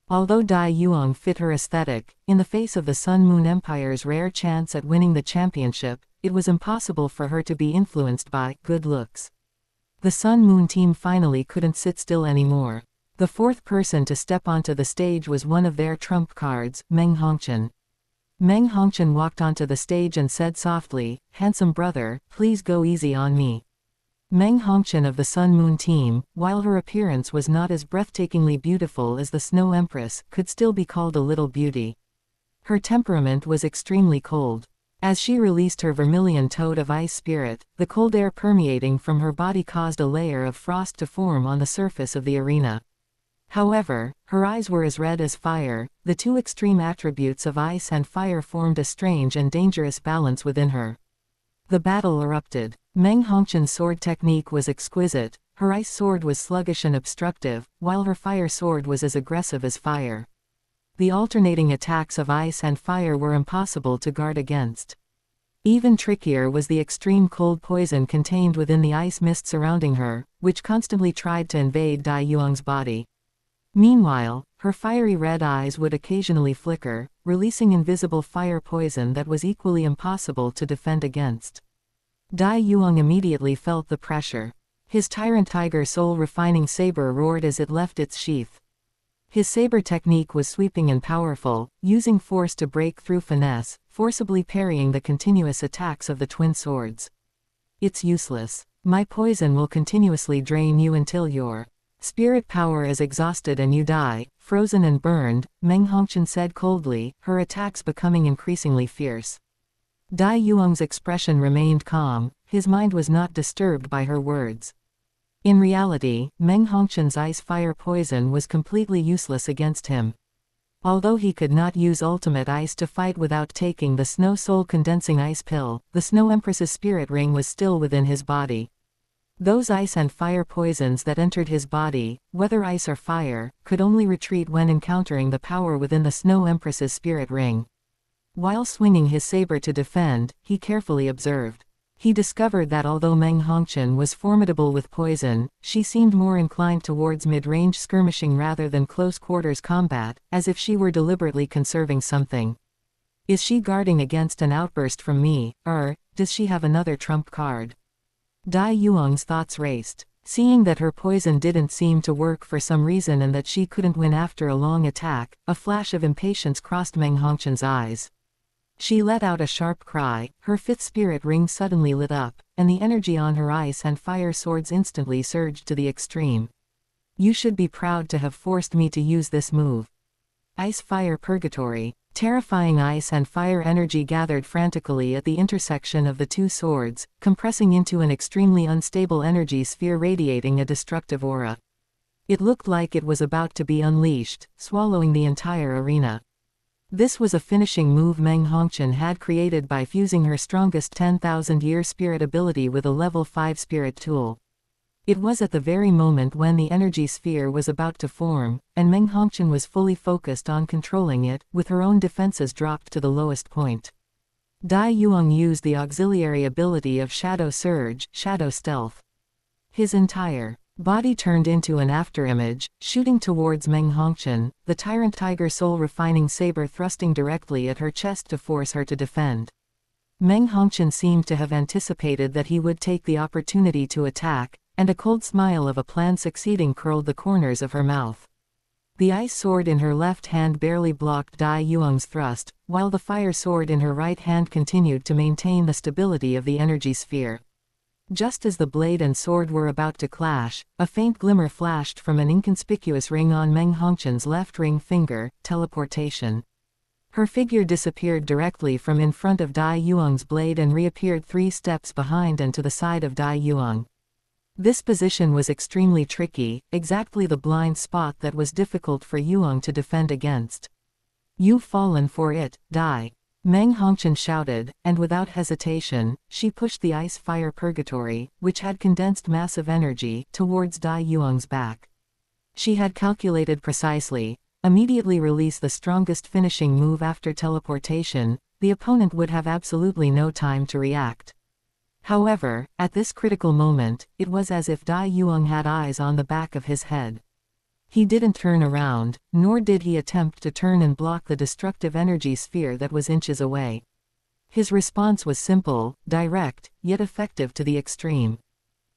Although Dai Yuang fit her aesthetic, in the face of the Sun Moon Empire's rare chance at winning the championship, it was impossible for her to be influenced by good looks. The Sun Moon team finally couldn't sit still anymore. The fourth person to step onto the stage was one of their trump cards, Meng Hongqian. Meng Hongqian walked onto the stage and said softly, "Handsome brother, please go easy on me." Meng Hongqian of the Sun Moon team, while her appearance was not as breathtakingly beautiful as the Snow Empress, could still be called a little beauty. Her temperament was extremely cold. As she released her vermilion toad of ice spirit, the cold air permeating from her body caused a layer of frost to form on the surface of the arena. However, her eyes were as red as fire. The two extreme attributes of ice and fire formed a strange and dangerous balance within her. The battle erupted. Meng Hongqian's sword technique was exquisite. Her ice sword was sluggish and obstructive, while her fire sword was as aggressive as fire. The alternating attacks of ice and fire were impossible to guard against. Even trickier was the extreme cold poison contained within the ice mist surrounding her, which constantly tried to invade Dai Yuang's body. Meanwhile, her fiery red eyes would occasionally flicker, releasing invisible fire poison that was equally impossible to defend against. Dai Yuang immediately felt the pressure. His tyrant tiger soul-refining saber roared as it left its sheath. His saber technique was sweeping and powerful, using force to break through finesse, forcibly parrying the continuous attacks of the twin swords. "It's useless. My poison will continuously drain you until your spirit power is exhausted and you die, frozen and burned," Meng Hongqian said coldly, her attacks becoming increasingly fierce. Dai Yuang's expression remained calm, his mind was not disturbed by her words. In reality, Meng Hongqian's ice-fire poison was completely useless against him. Although he could not use ultimate ice to fight without taking the Snow Soul Condensing Ice Pill, the Snow Empress's spirit ring was still within his body. Those ice and fire poisons that entered his body, whether ice or fire, could only retreat when encountering the power within the Snow Empress's spirit ring. While swinging his saber to defend, he carefully observed. He discovered that although Meng Hongqian was formidable with poison, she seemed more inclined towards mid-range skirmishing rather than close-quarters combat, as if she were deliberately conserving something. Is she guarding against an outburst from me, or does she have another trump card? Dai Yuang's thoughts raced. Seeing that her poison didn't seem to work for some reason and that she couldn't win after a long attack, a flash of impatience crossed Meng Hongqian's eyes. She let out a sharp cry, her fifth spirit ring suddenly lit up, and the energy on her ice and fire swords instantly surged to the extreme. "You should be proud to have forced me to use this move." Ice-fire purgatory. Terrifying ice and fire energy gathered frantically at the intersection of the two swords, compressing into an extremely unstable energy sphere radiating a destructive aura. It looked like it was about to be unleashed, swallowing the entire arena. This was a finishing move Meng Hongqian had created by fusing her strongest 10,000-year spirit ability with a level 5 spirit tool. It was at the very moment when the energy sphere was about to form, and Meng Hongqian was fully focused on controlling it, with her own defenses dropped to the lowest point. Dai Yuang used the auxiliary ability of Shadow Surge, Shadow Stealth. His entire body turned into an afterimage, shooting towards Meng Hongqian, the tyrant tiger soul refining saber thrusting directly at her chest to force her to defend. Meng Hongqian seemed to have anticipated that he would take the opportunity to attack, and a cold smile of a plan succeeding curled the corners of her mouth. The ice sword in her left hand barely blocked Dai Yuang's thrust, while the fire sword in her right hand continued to maintain the stability of the energy sphere. Just as the blade and sword were about to clash, a faint glimmer flashed from an inconspicuous ring on Meng Hongqian's left ring finger, teleportation. Her figure disappeared directly from in front of Dai Yuang's blade and reappeared 3 steps behind and to the side of Dai Yuang. This position was extremely tricky, exactly the blind spot that was difficult for Yuang to defend against. "You've fallen for it, Dai," Meng Hongqian shouted, and without hesitation, she pushed the ice-fire purgatory, which had condensed massive energy, towards Dai Yuang's back. She had calculated precisely. Immediately release the strongest finishing move after teleportation, the opponent would have absolutely no time to react. However, at this critical moment, it was as if Dai Yuang had eyes on the back of his head. He didn't turn around, nor did he attempt to turn and block the destructive energy sphere that was inches away. His response was simple, direct, yet effective to the extreme.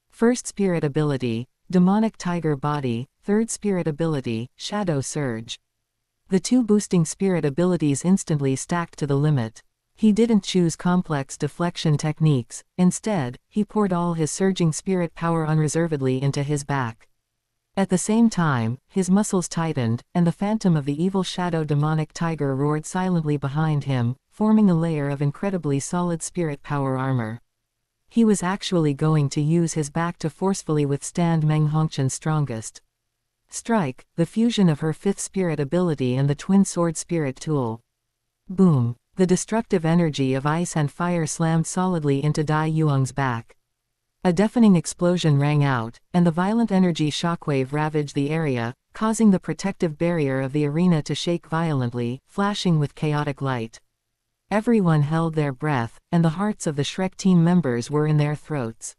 First spirit ability, Demonic Tiger Body, third spirit ability, Shadow Surge. The two boosting spirit abilities instantly stacked to the limit. He didn't choose complex deflection techniques, instead, he poured all his surging spirit power unreservedly into his back. At the same time, his muscles tightened, and the phantom of the evil shadow demonic tiger roared silently behind him, forming a layer of incredibly solid spirit power armor. He was actually going to use his back to forcefully withstand Meng Hongqin's strongest strike, the fusion of her fifth spirit ability and the twin sword spirit tool. Boom! The destructive energy of ice and fire slammed solidly into Dai Yuang's back. A deafening explosion rang out, and the violent energy shockwave ravaged the area, causing the protective barrier of the arena to shake violently, flashing with chaotic light. Everyone held their breath, and the hearts of the Shrek team members were in their throats.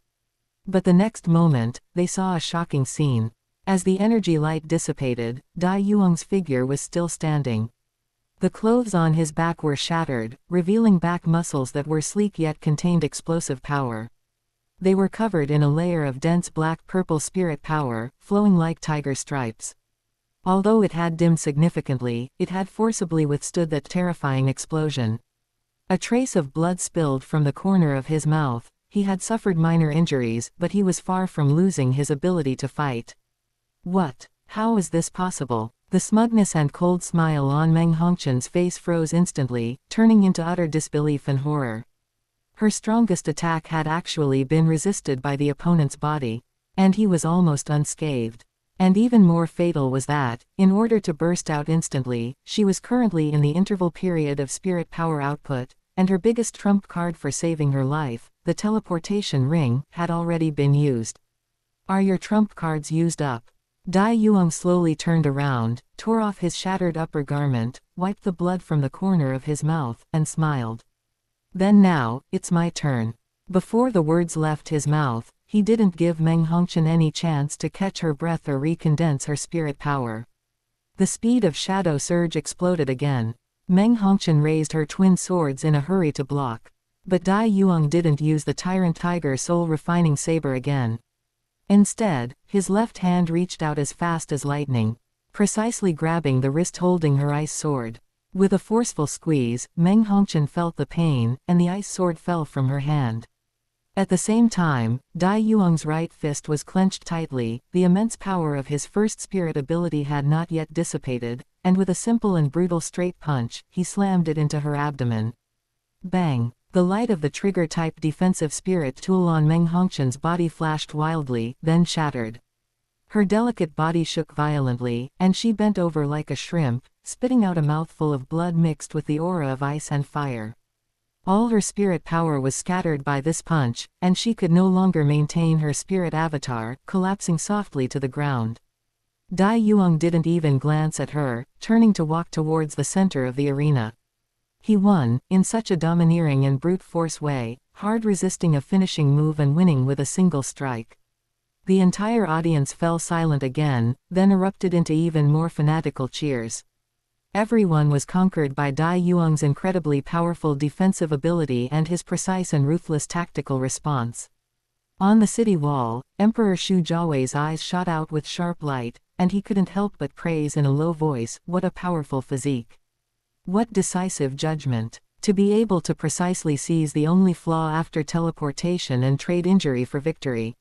But the next moment, they saw a shocking scene. As the energy light dissipated, Dai Yuang's figure was still standing. The clothes on his back were shattered, revealing back muscles that were sleek yet contained explosive power. They were covered in a layer of dense black-purple spirit power, flowing like tiger stripes. Although it had dimmed significantly, it had forcibly withstood that terrifying explosion. A trace of blood spilled from the corner of his mouth. He had suffered minor injuries, but he was far from losing his ability to fight. What? How is this possible? The smugness and cold smile on Meng Hongqin's face froze instantly, turning into utter disbelief and horror. Her strongest attack had actually been resisted by the opponent's body, and he was almost unscathed. And even more fatal was that, in order to burst out instantly, she was currently in the interval period of spirit power output, and her biggest trump card for saving her life, the teleportation ring, had already been used. Are your trump cards used up? Dai Yuang slowly turned around, tore off his shattered upper garment, wiped the blood from the corner of his mouth, and smiled. Then now, it's my turn. Before the words left his mouth, he didn't give Meng Hongqin any chance to catch her breath or recondense her spirit power. The speed of shadow surge exploded again. Meng Hongqin raised her twin swords in a hurry to block. But Dai Yuang didn't use the Tyrant Tiger Soul Refining Saber again. Instead, his left hand reached out as fast as lightning, precisely grabbing the wrist holding her ice sword. With a forceful squeeze, Meng Hongqin felt the pain, and the ice sword fell from her hand. At the same time, Dai Yuang's right fist was clenched tightly. The immense power of his first spirit ability had not yet dissipated, and with a simple and brutal straight punch, he slammed it into her abdomen. Bang! The light of the trigger-type defensive spirit tool on Meng Hongqin's body flashed wildly, then shattered. Her delicate body shook violently, and she bent over like a shrimp, spitting out a mouthful of blood mixed with the aura of ice and fire. All her spirit power was scattered by this punch, and she could no longer maintain her spirit avatar, collapsing softly to the ground. Dai Yuang didn't even glance at her, turning to walk towards the center of the arena. He won, in such a domineering and brute force way, hard resisting a finishing move and winning with a single strike. The entire audience fell silent again, then erupted into even more fanatical cheers. Everyone was conquered by Dai Yuang's incredibly powerful defensive ability and his precise and ruthless tactical response. On the city wall, Emperor Shu Jiawei's eyes shot out with sharp light, and he couldn't help but praise in a low voice, "What a powerful physique. What decisive judgment. To be able to precisely seize the only flaw after teleportation and trade injury for victory.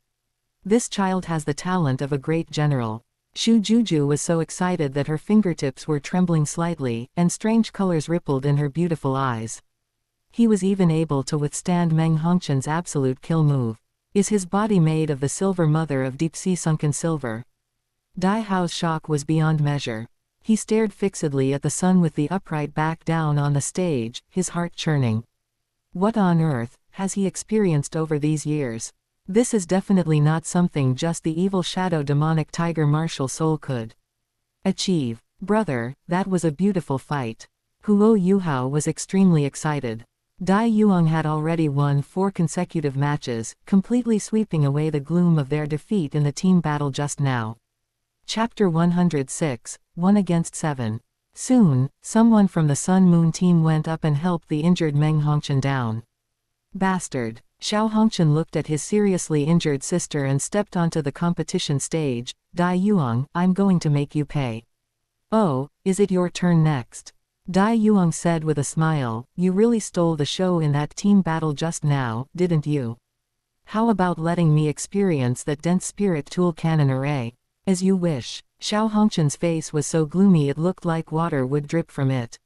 This child has the talent of a great general." Shu Juju was so excited that her fingertips were trembling slightly, and strange colors rippled in her beautiful eyes. He was even able to withstand Meng Hongqin's absolute kill move. Is his body made of the silver mother of deep-sea sunken silver? Dai Hao's shock was beyond measure. He stared fixedly at the sun with the upright back down on the stage, his heart churning. What on earth has he experienced over these years? This is definitely not something just the evil shadow demonic tiger martial soul could achieve. Brother, that was a beautiful fight. Huo Yuhao was extremely excited. Dai Yuang had already won 4 consecutive matches, completely sweeping away the gloom of their defeat in the team battle just now. Chapter 106, 1 against 7. Soon, someone from the Sun Moon team went up and helped the injured Meng Hongqin down. Bastard. Xiao Hongqin looked at his seriously injured sister and stepped onto the competition stage. Dai Yuang, I'm going to make you pay. Oh, is it your turn next? Dai Yuang said with a smile, you really stole the show in that team battle just now, didn't you? How about letting me experience that dense spirit tool cannon array? As you wish. Xiao Hongchen's face was so gloomy it looked like water would drip from it.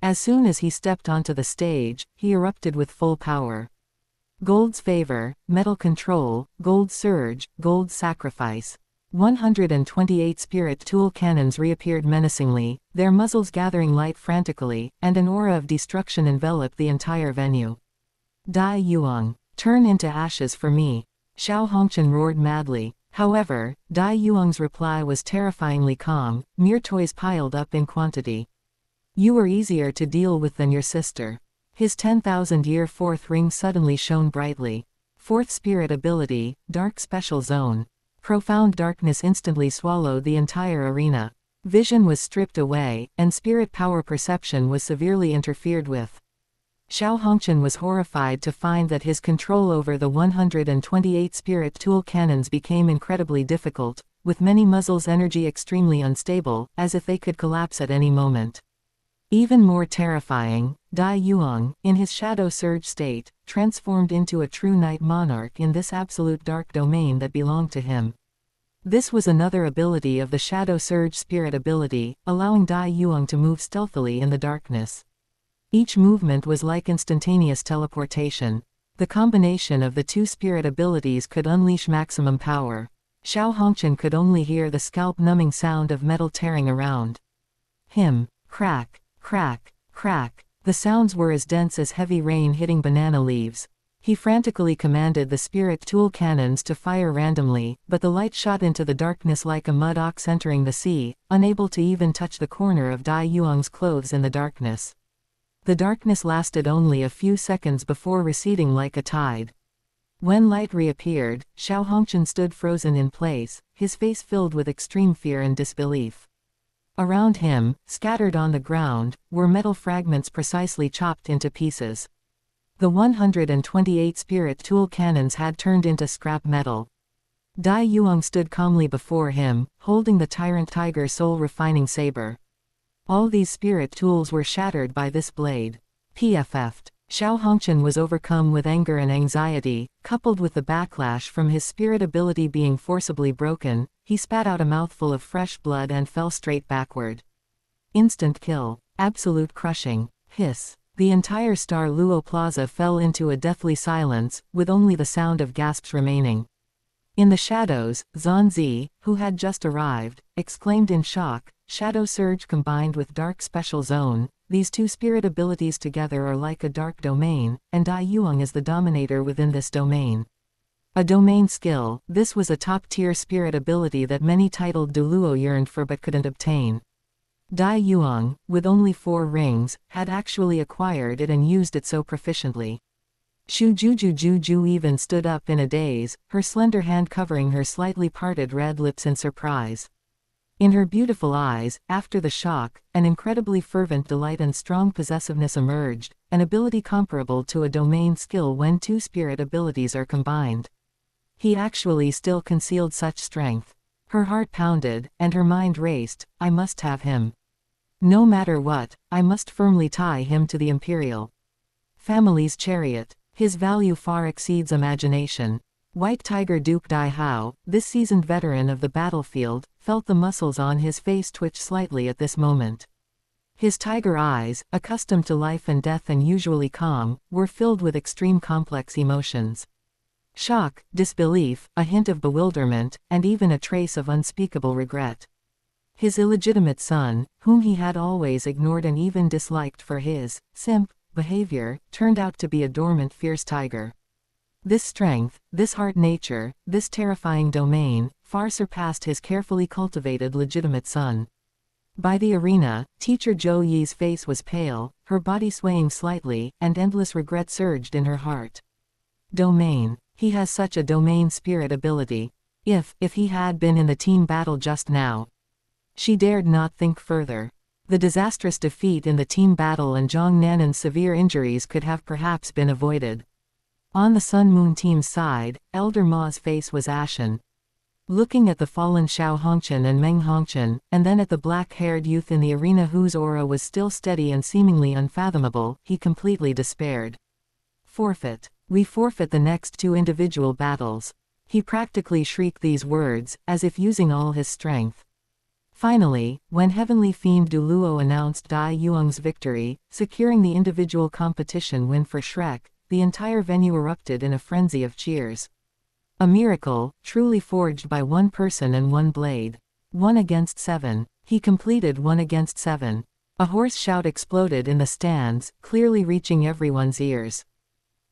As soon as he stepped onto the stage, he erupted with full power. Gold's favor, metal control, gold surge, gold sacrifice. 128 spirit tool cannons reappeared menacingly, their muzzles gathering light frantically, and an aura of destruction enveloped the entire venue. Dai Yuang, turn into ashes for me. Xiao Hongchen roared madly. However, Dai Yuang's reply was terrifyingly calm, mere toys piled up in quantity. You were easier to deal with than your sister. His 10,000-year fourth ring suddenly shone brightly. Fourth spirit ability, Dark Special Zone. Profound darkness instantly swallowed the entire arena. Vision was stripped away, and spirit power perception was severely interfered with. Xiao Hongchen was horrified to find that his control over the 128 spirit tool cannons became incredibly difficult, with many muzzles' energy extremely unstable, as if they could collapse at any moment. Even more terrifying, Dai Yuang, in his shadow surge state, transformed into a true night monarch in this absolute dark domain that belonged to him. This was another ability of the shadow surge spirit ability, allowing Dai Yuang to move stealthily in the darkness. Each movement was like instantaneous teleportation. The combination of the two spirit abilities could unleash maximum power. Xiao Hongchen could only hear the scalp-numbing sound of metal tearing around him. Crack, crack, crack. The sounds were as dense as heavy rain hitting banana leaves. He frantically commanded the spirit tool cannons to fire randomly, but the light shot into the darkness like a mud ox entering the sea, unable to even touch the corner of Dai Yuang's clothes in the darkness. The darkness lasted only a few seconds before receding like a tide. When light reappeared, Xiao Hongchen stood frozen in place, his face filled with extreme fear and disbelief. Around him, scattered on the ground, were metal fragments precisely chopped into pieces. The 128 spirit tool cannons had turned into scrap metal. Dai Yuang stood calmly before him, holding the Tyrant Tiger soul refining saber. All these spirit tools were shattered by this blade. PFF'd. Xiao Hongchen was overcome with anger and anxiety, coupled with the backlash from his spirit ability being forcibly broken. He spat out a mouthful of fresh blood and fell straight backward. Instant kill. Absolute crushing. Hiss. The entire Star Luo Plaza fell into a deathly silence, with only the sound of gasps remaining. In the shadows, Zanzi, who had just arrived, exclaimed in shock, Shadow Surge combined with Dark Special Zone, these two spirit abilities together are like a dark domain, and Dai Yuang is the dominator within this domain. A domain skill, this was a top-tier spirit ability that many titled Douluo yearned for but couldn't obtain. Dai Yuang, with only 4 rings, had actually acquired it and used it so proficiently. Shu Juju even stood up in a daze, her slender hand covering her slightly parted red lips in surprise. In her beautiful eyes, after the shock, an incredibly fervent delight and strong possessiveness emerged, an ability comparable to a domain skill when 2 spirit abilities are combined. He actually still concealed such strength. Her heart pounded, and her mind raced. I must have him. No matter what, I must firmly tie him to the Imperial family's chariot. His value far exceeds imagination. White Tiger Duke Dai Hao, this seasoned veteran of the battlefield, felt the muscles on his face twitch slightly at this moment. His tiger eyes, accustomed to life and death and usually calm, were filled with extreme complex emotions. Shock, disbelief, a hint of bewilderment, and even a trace of unspeakable regret. His illegitimate son, whom he had always ignored and even disliked for his simp behavior, turned out to be a dormant fierce tiger. This strength, this heart nature, this terrifying domain, far surpassed his carefully cultivated legitimate son. By the arena, teacher Zhou Yi's face was pale, her body swaying slightly, and endless regret surged in her heart. Domain. He has such a domain spirit ability. If he had been in the team battle just now. She dared not think further. The disastrous defeat in the team battle and Zhang Nanan's severe injuries could have perhaps been avoided. On the Sun Moon team's side, Elder Ma's face was ashen. Looking at the fallen Xiao Hongqian and Meng Hongqian, and then at the black-haired youth in the arena whose aura was still steady and seemingly unfathomable, he completely despaired. Forfeit. We forfeit the next 2 individual battles. He practically shrieked these words, as if using all his strength. Finally, when Heavenly Fiend Douluo announced Dai Yuang's victory, securing the individual competition win for Shrek, the entire venue erupted in a frenzy of cheers. A miracle, truly forged by one person and one blade. 1 against 7. He completed 1 against 7. A hoarse shout exploded in the stands, clearly reaching everyone's ears.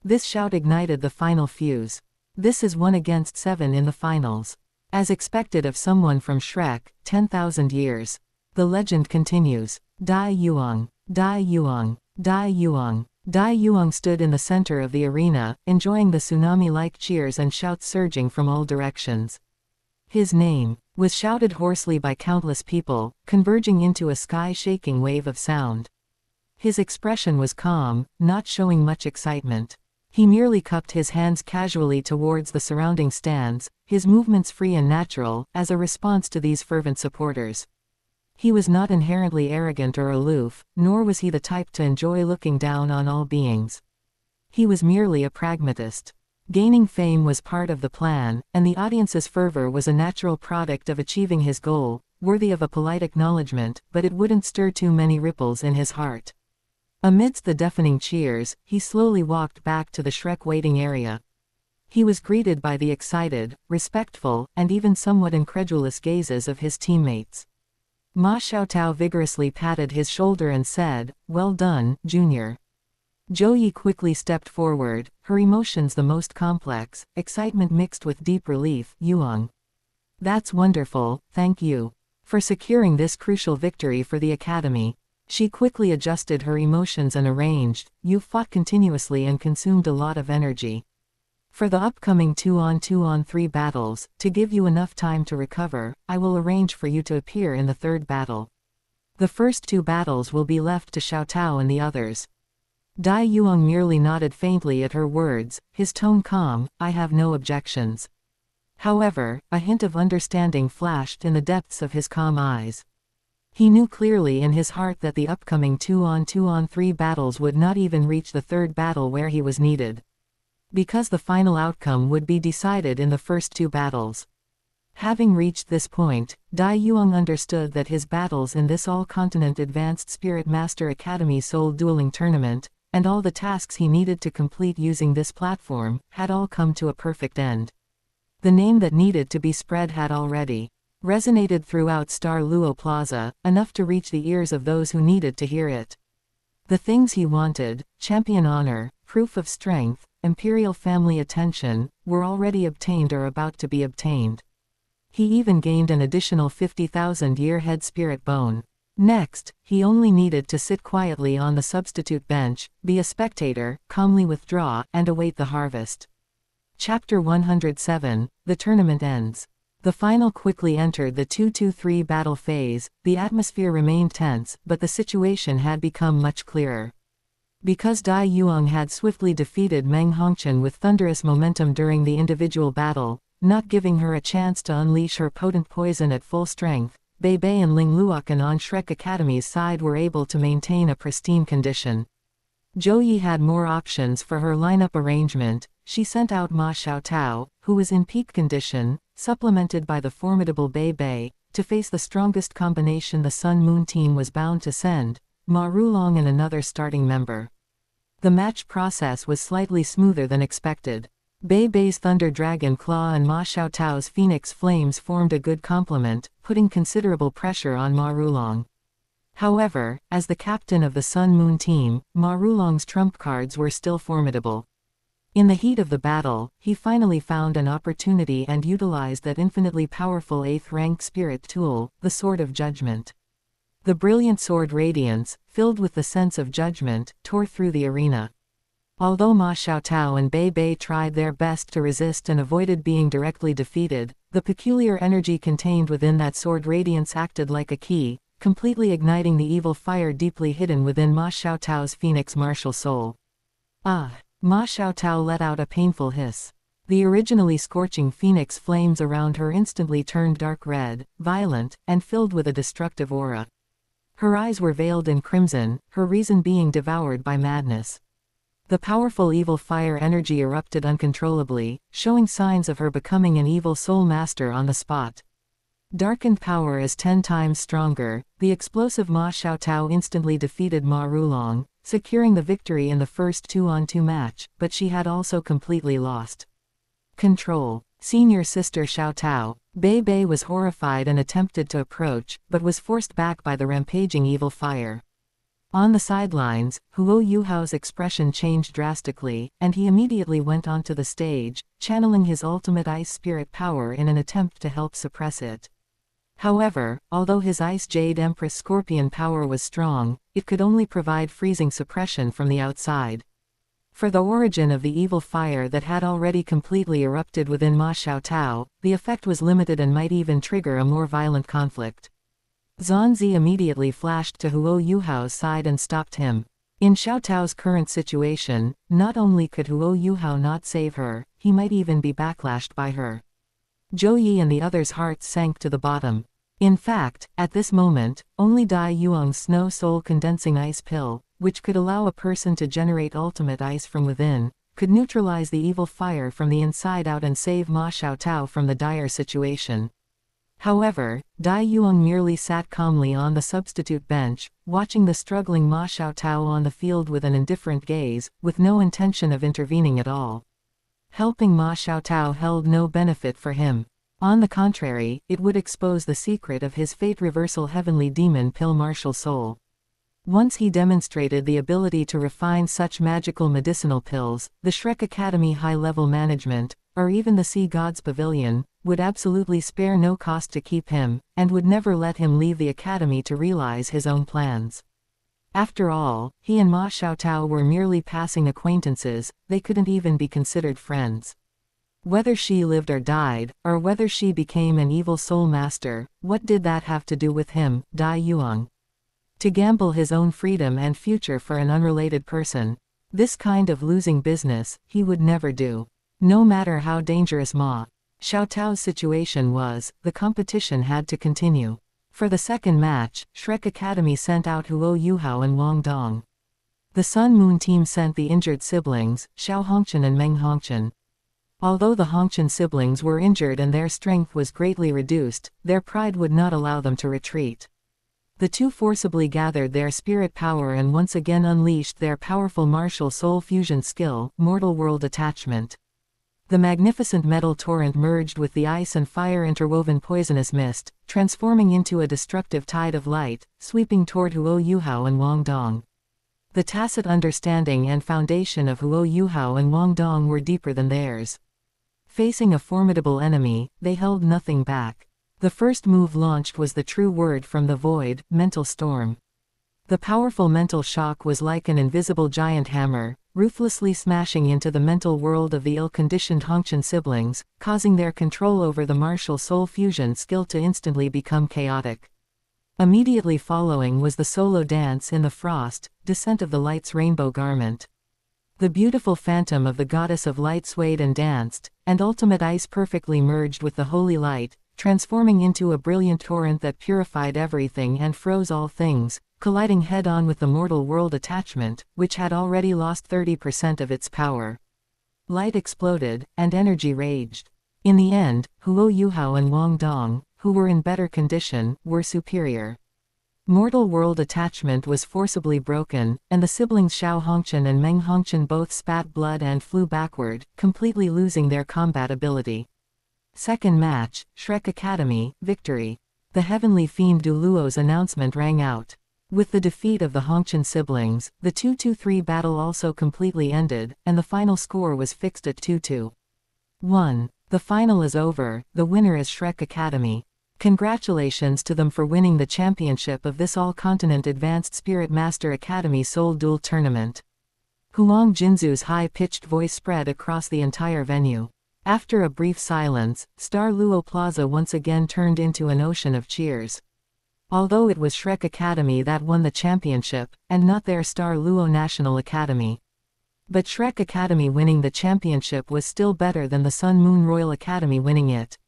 This shout ignited the final fuse. This is 1 against 7 in the finals. As expected of someone from Shrek, 10,000 years. The legend continues. Dai Yuang. Dai Yuang. Dai Yuang. Dai Yuang stood in the center of the arena, enjoying the tsunami-like cheers and shouts surging from all directions. His name was shouted hoarsely by countless people, converging into a sky-shaking wave of sound. His expression was calm, not showing much excitement. He merely cupped his hands casually towards the surrounding stands, his movements free and natural, as a response to these fervent supporters. He was not inherently arrogant or aloof, nor was he the type to enjoy looking down on all beings. He was merely a pragmatist. Gaining fame was part of the plan, and the audience's fervor was a natural product of achieving his goal, worthy of a polite acknowledgement, but it wouldn't stir too many ripples in his heart. Amidst the deafening cheers, he slowly walked back to the Shrek waiting area. He was greeted by the excited, respectful, and even somewhat incredulous gazes of his teammates. Ma Xiaotao vigorously patted his shoulder and said, "Well done, Junior." Zhou Yi quickly stepped forward, her emotions the most complex, excitement mixed with deep relief. "Yuang. That's wonderful, thank you. For securing this crucial victory for the Academy." She quickly adjusted her emotions and arranged, "You fought continuously and consumed a lot of energy. For the upcoming 2-on-2-on-3 battles, to give you enough time to recover, I will arrange for you to appear in the 3rd battle. The first 2 battles will be left to Xiaotao and the others." Dai Yuang merely nodded faintly at her words, his tone calm. "I have no objections." However, a hint of understanding flashed in the depths of his calm eyes. He knew clearly in his heart that the upcoming 2-on-2-on-3 battles would not even reach the 3rd battle where he was needed. Because the final outcome would be decided in the first 2 battles. Having reached this point, Dai Yuang understood that his battles in this all-continent Advanced Spirit Master Academy Soul Dueling Tournament, and all the tasks he needed to complete using this platform, had all come to a perfect end. The name that needed to be spread had already resonated throughout Star Luo Plaza, enough to reach the ears of those who needed to hear it. The things he wanted, champion honor, proof of strength, imperial family attention, were already obtained or about to be obtained. He even gained an additional 50,000-year head spirit bone. Next, he only needed to sit quietly on the substitute bench, be a spectator, calmly withdraw, and await the harvest. Chapter 107, The Tournament Ends. The final quickly entered the 2-2-3 battle phase. The atmosphere remained tense, but the situation had become much clearer. Because Dai Yuang had swiftly defeated Meng Hongqian with thunderous momentum during the individual battle, not giving her a chance to unleash her potent poison at full strength, Bei Bei and Ling Luokan on Shrek Academy's side were able to maintain a pristine condition. Zhou Yi had more options for her lineup arrangement. She sent out Ma Xiaotao, who was in peak condition, supplemented by the formidable Bei Bei, to face the strongest combination the Sun Moon team was bound to send, Ma Rulong and another starting member. The match process was slightly smoother than expected. Bei Bei's Thunder Dragon Claw and Ma Xiaotao's Phoenix Flames formed a good complement, putting considerable pressure on Ma Rulong. However, as the captain of the Sun Moon team, Ma Rulong's trump cards were still formidable. In the heat of the battle, he finally found an opportunity and utilized that infinitely powerful 8th-rank spirit tool, the Sword of Judgment. The brilliant sword radiance, filled with the sense of judgment, tore through the arena. Although Ma Xiaotao and Bei Bei tried their best to resist and avoided being directly defeated, the peculiar energy contained within that sword radiance acted like a key, completely igniting the evil fire deeply hidden within Ma Xiaotao's Phoenix martial soul. Ah! Ma Xiaotao let out a painful hiss. The originally scorching phoenix flames around her instantly turned dark red, violent, and filled with a destructive aura. Her eyes were veiled in crimson, her reason being devoured by madness. The powerful evil fire energy erupted uncontrollably, showing signs of her becoming an evil soul master on the spot. Darkened power is 10 times stronger. The explosive Ma Xiaotao instantly defeated Ma Rulong, securing the victory in the first 2-on-2 match, but she had also completely lost control. Senior sister Xiaotao, Bei Bei was horrified and attempted to approach, but was forced back by the rampaging evil fire. On the sidelines, Huo Yuhao's expression changed drastically, and he immediately went onto the stage, channeling his ultimate ice spirit power in an attempt to help suppress it. However, although his Ice Jade Empress Scorpion power was strong, it could only provide freezing suppression from the outside. For the origin of the evil fire that had already completely erupted within Ma Xiaotao, the effect was limited and might even trigger a more violent conflict. Zhanzi immediately flashed to Huo Yuhao's side and stopped him. In Xiaotao's current situation, not only could Huo Yuhao not save her, he might even be backlashed by her. Zhou Yi and the others' hearts sank to the bottom. In fact, at this moment, only Dai Yuang's Snow Soul Condensing Ice Pill, which could allow a person to generate ultimate ice from within, could neutralize the evil fire from the inside out and save Ma Xiaotao from the dire situation. However, Dai Yuang merely sat calmly on the substitute bench, watching the struggling Ma Xiaotao on the field with an indifferent gaze, with no intention of intervening at all. Helping Ma Xiaotao held no benefit for him. On the contrary, it would expose the secret of his fate reversal heavenly demon pill martial soul. Once he demonstrated the ability to refine such magical medicinal pills, the Shrek Academy high-level management, or even the Sea God's Pavilion, would absolutely spare no cost to keep him, and would never let him leave the academy to realize his own plans. After all, he and Ma Xiaotao were merely passing acquaintances, they couldn't even be considered friends. Whether she lived or died, or whether she became an evil soul master, what did that have to do with him, Dai Yuang? To gamble his own freedom and future for an unrelated person. This kind of losing business, he would never do. No matter how dangerous Ma Xiaotao's situation was, the competition had to continue. For the second match, Shrek Academy sent out Huo Yuhao and Wang Dong. The Sun Moon team sent the injured siblings, Xiao Hongqian and Meng Hongqian. Although the Hongqian siblings were injured and their strength was greatly reduced, their pride would not allow them to retreat. The two forcibly gathered their spirit power and once again unleashed their powerful martial soul fusion skill, Mortal World Attachment. The magnificent metal torrent merged with the ice and fire interwoven poisonous mist, transforming into a destructive tide of light, sweeping toward Huo Yuhao and Wang Dong. The tacit understanding and foundation of Huo Yuhao and Wang Dong were deeper than theirs. Facing a formidable enemy, they held nothing back. The first move launched was the true word from the void, Mental Storm. The powerful mental shock was like an invisible giant hammer, ruthlessly smashing into the mental world of the ill-conditioned Hongqian siblings, causing their control over the martial soul fusion skill to instantly become chaotic. Immediately following was the solo dance in the frost, Descent of the Light's rainbow garment. The beautiful phantom of the goddess of light swayed and danced, and ultimate ice perfectly merged with the holy light, transforming into a brilliant torrent that purified everything and froze all things, colliding head-on with the Mortal World Attachment, which had already lost 30% of its power. Light exploded, and energy raged. In the end, Huo Yuhao and Wang Dong, who were in better condition, were superior. Mortal World Attachment was forcibly broken, and the siblings Xiao Hongqian and Meng Hongqian both spat blood and flew backward, completely losing their combat ability. Second match, Shrek Academy, victory. The heavenly fiend Douluo's announcement rang out. With the defeat of the Hongqian siblings, the 2-2-3 battle also completely ended, and the final score was fixed at 2-2. The final is over, the winner is Shrek Academy. Congratulations to them for winning the championship of this all-continent Advanced Spirit Master Academy Soul Duel Tournament. Huang Jinzu's high-pitched voice spread across the entire venue. After a brief silence, Star Luo Plaza once again turned into an ocean of cheers. Although it was Shrek Academy that won the championship, and not their Star Luo National Academy. But Shrek Academy winning the championship was still better than the Sun Moon Royal Academy winning it.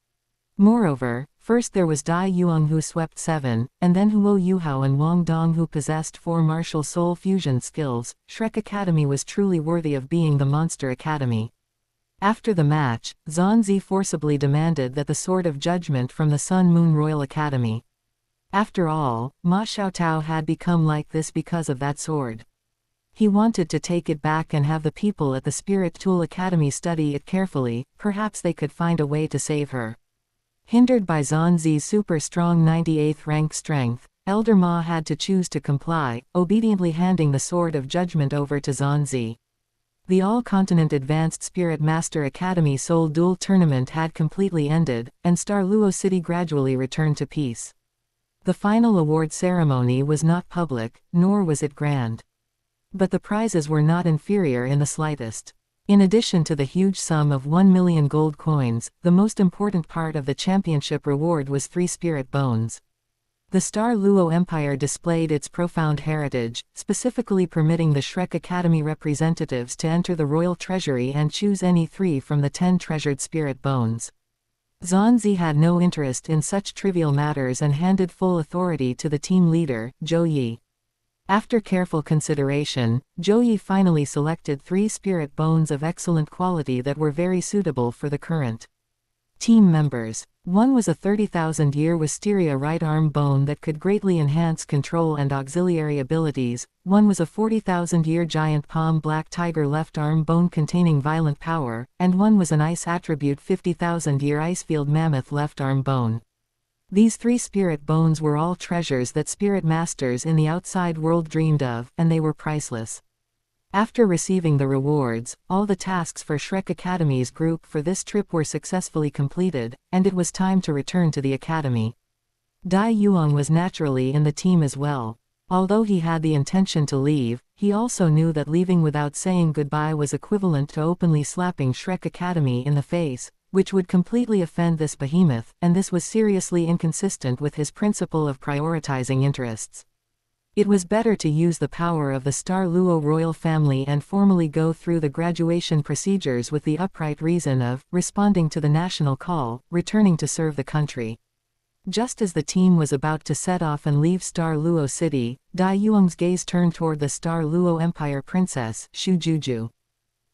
Moreover, first there was Dai Yuang who swept 7, and then Huo Yuhao and Wang Dong who possessed 4 martial soul fusion skills. Shrek Academy was truly worthy of being the Monster Academy. After the match, Xunji forcibly demanded that the Sword of Judgment from the Sun Moon Royal Academy. After all, Ma Xiaotao had become like this because of that sword. He wanted to take it back and have the people at the Spirit Tool Academy study it carefully. Perhaps they could find a way to save her. Hindered by Xunji's super strong 98th rank strength, Elder Ma had to choose to comply, obediently handing the Sword of Judgment over to Xunji. The All-Continent Advanced Spirit Master Academy Soul Duel Tournament had completely ended, and Star Luo City gradually returned to peace. The final award ceremony was not public, nor was it grand. But the prizes were not inferior in the slightest. In addition to the huge sum of 1 million gold coins, the most important part of the championship reward was 3 spirit bones. The Star Luo Empire displayed its profound heritage, specifically permitting the Shrek Academy representatives to enter the royal treasury and choose any 3 from the 10 treasured spirit bones. Xunji had no interest in such trivial matters and handed full authority to the team leader, Zhou Yi. After careful consideration, Zhou Yi finally selected 3 spirit bones of excellent quality that were very suitable for the current team members. One was a 30,000-year Wisteria right arm bone that could greatly enhance control and auxiliary abilities, one was a 40,000-year giant palm black tiger left arm bone containing violent power, and one was an ice attribute 50,000-year icefield mammoth left arm bone. These 3 spirit bones were all treasures that spirit masters in the outside world dreamed of, and they were priceless. After receiving the rewards, all the tasks for Shrek Academy's group for this trip were successfully completed, and it was time to return to the academy. Dai Yuang was naturally in the team as well. Although he had the intention to leave, he also knew that leaving without saying goodbye was equivalent to openly slapping Shrek Academy in the face, which would completely offend this behemoth, and this was seriously inconsistent with his principle of prioritizing interests. It was better to use the power of the Star Luo royal family and formally go through the graduation procedures with the upright reason of responding to the national call, returning to serve the country. Just as the team was about to set off and leave Star Luo City, Dai Yuang's gaze turned toward the Star Luo Empire princess, Shu Juju.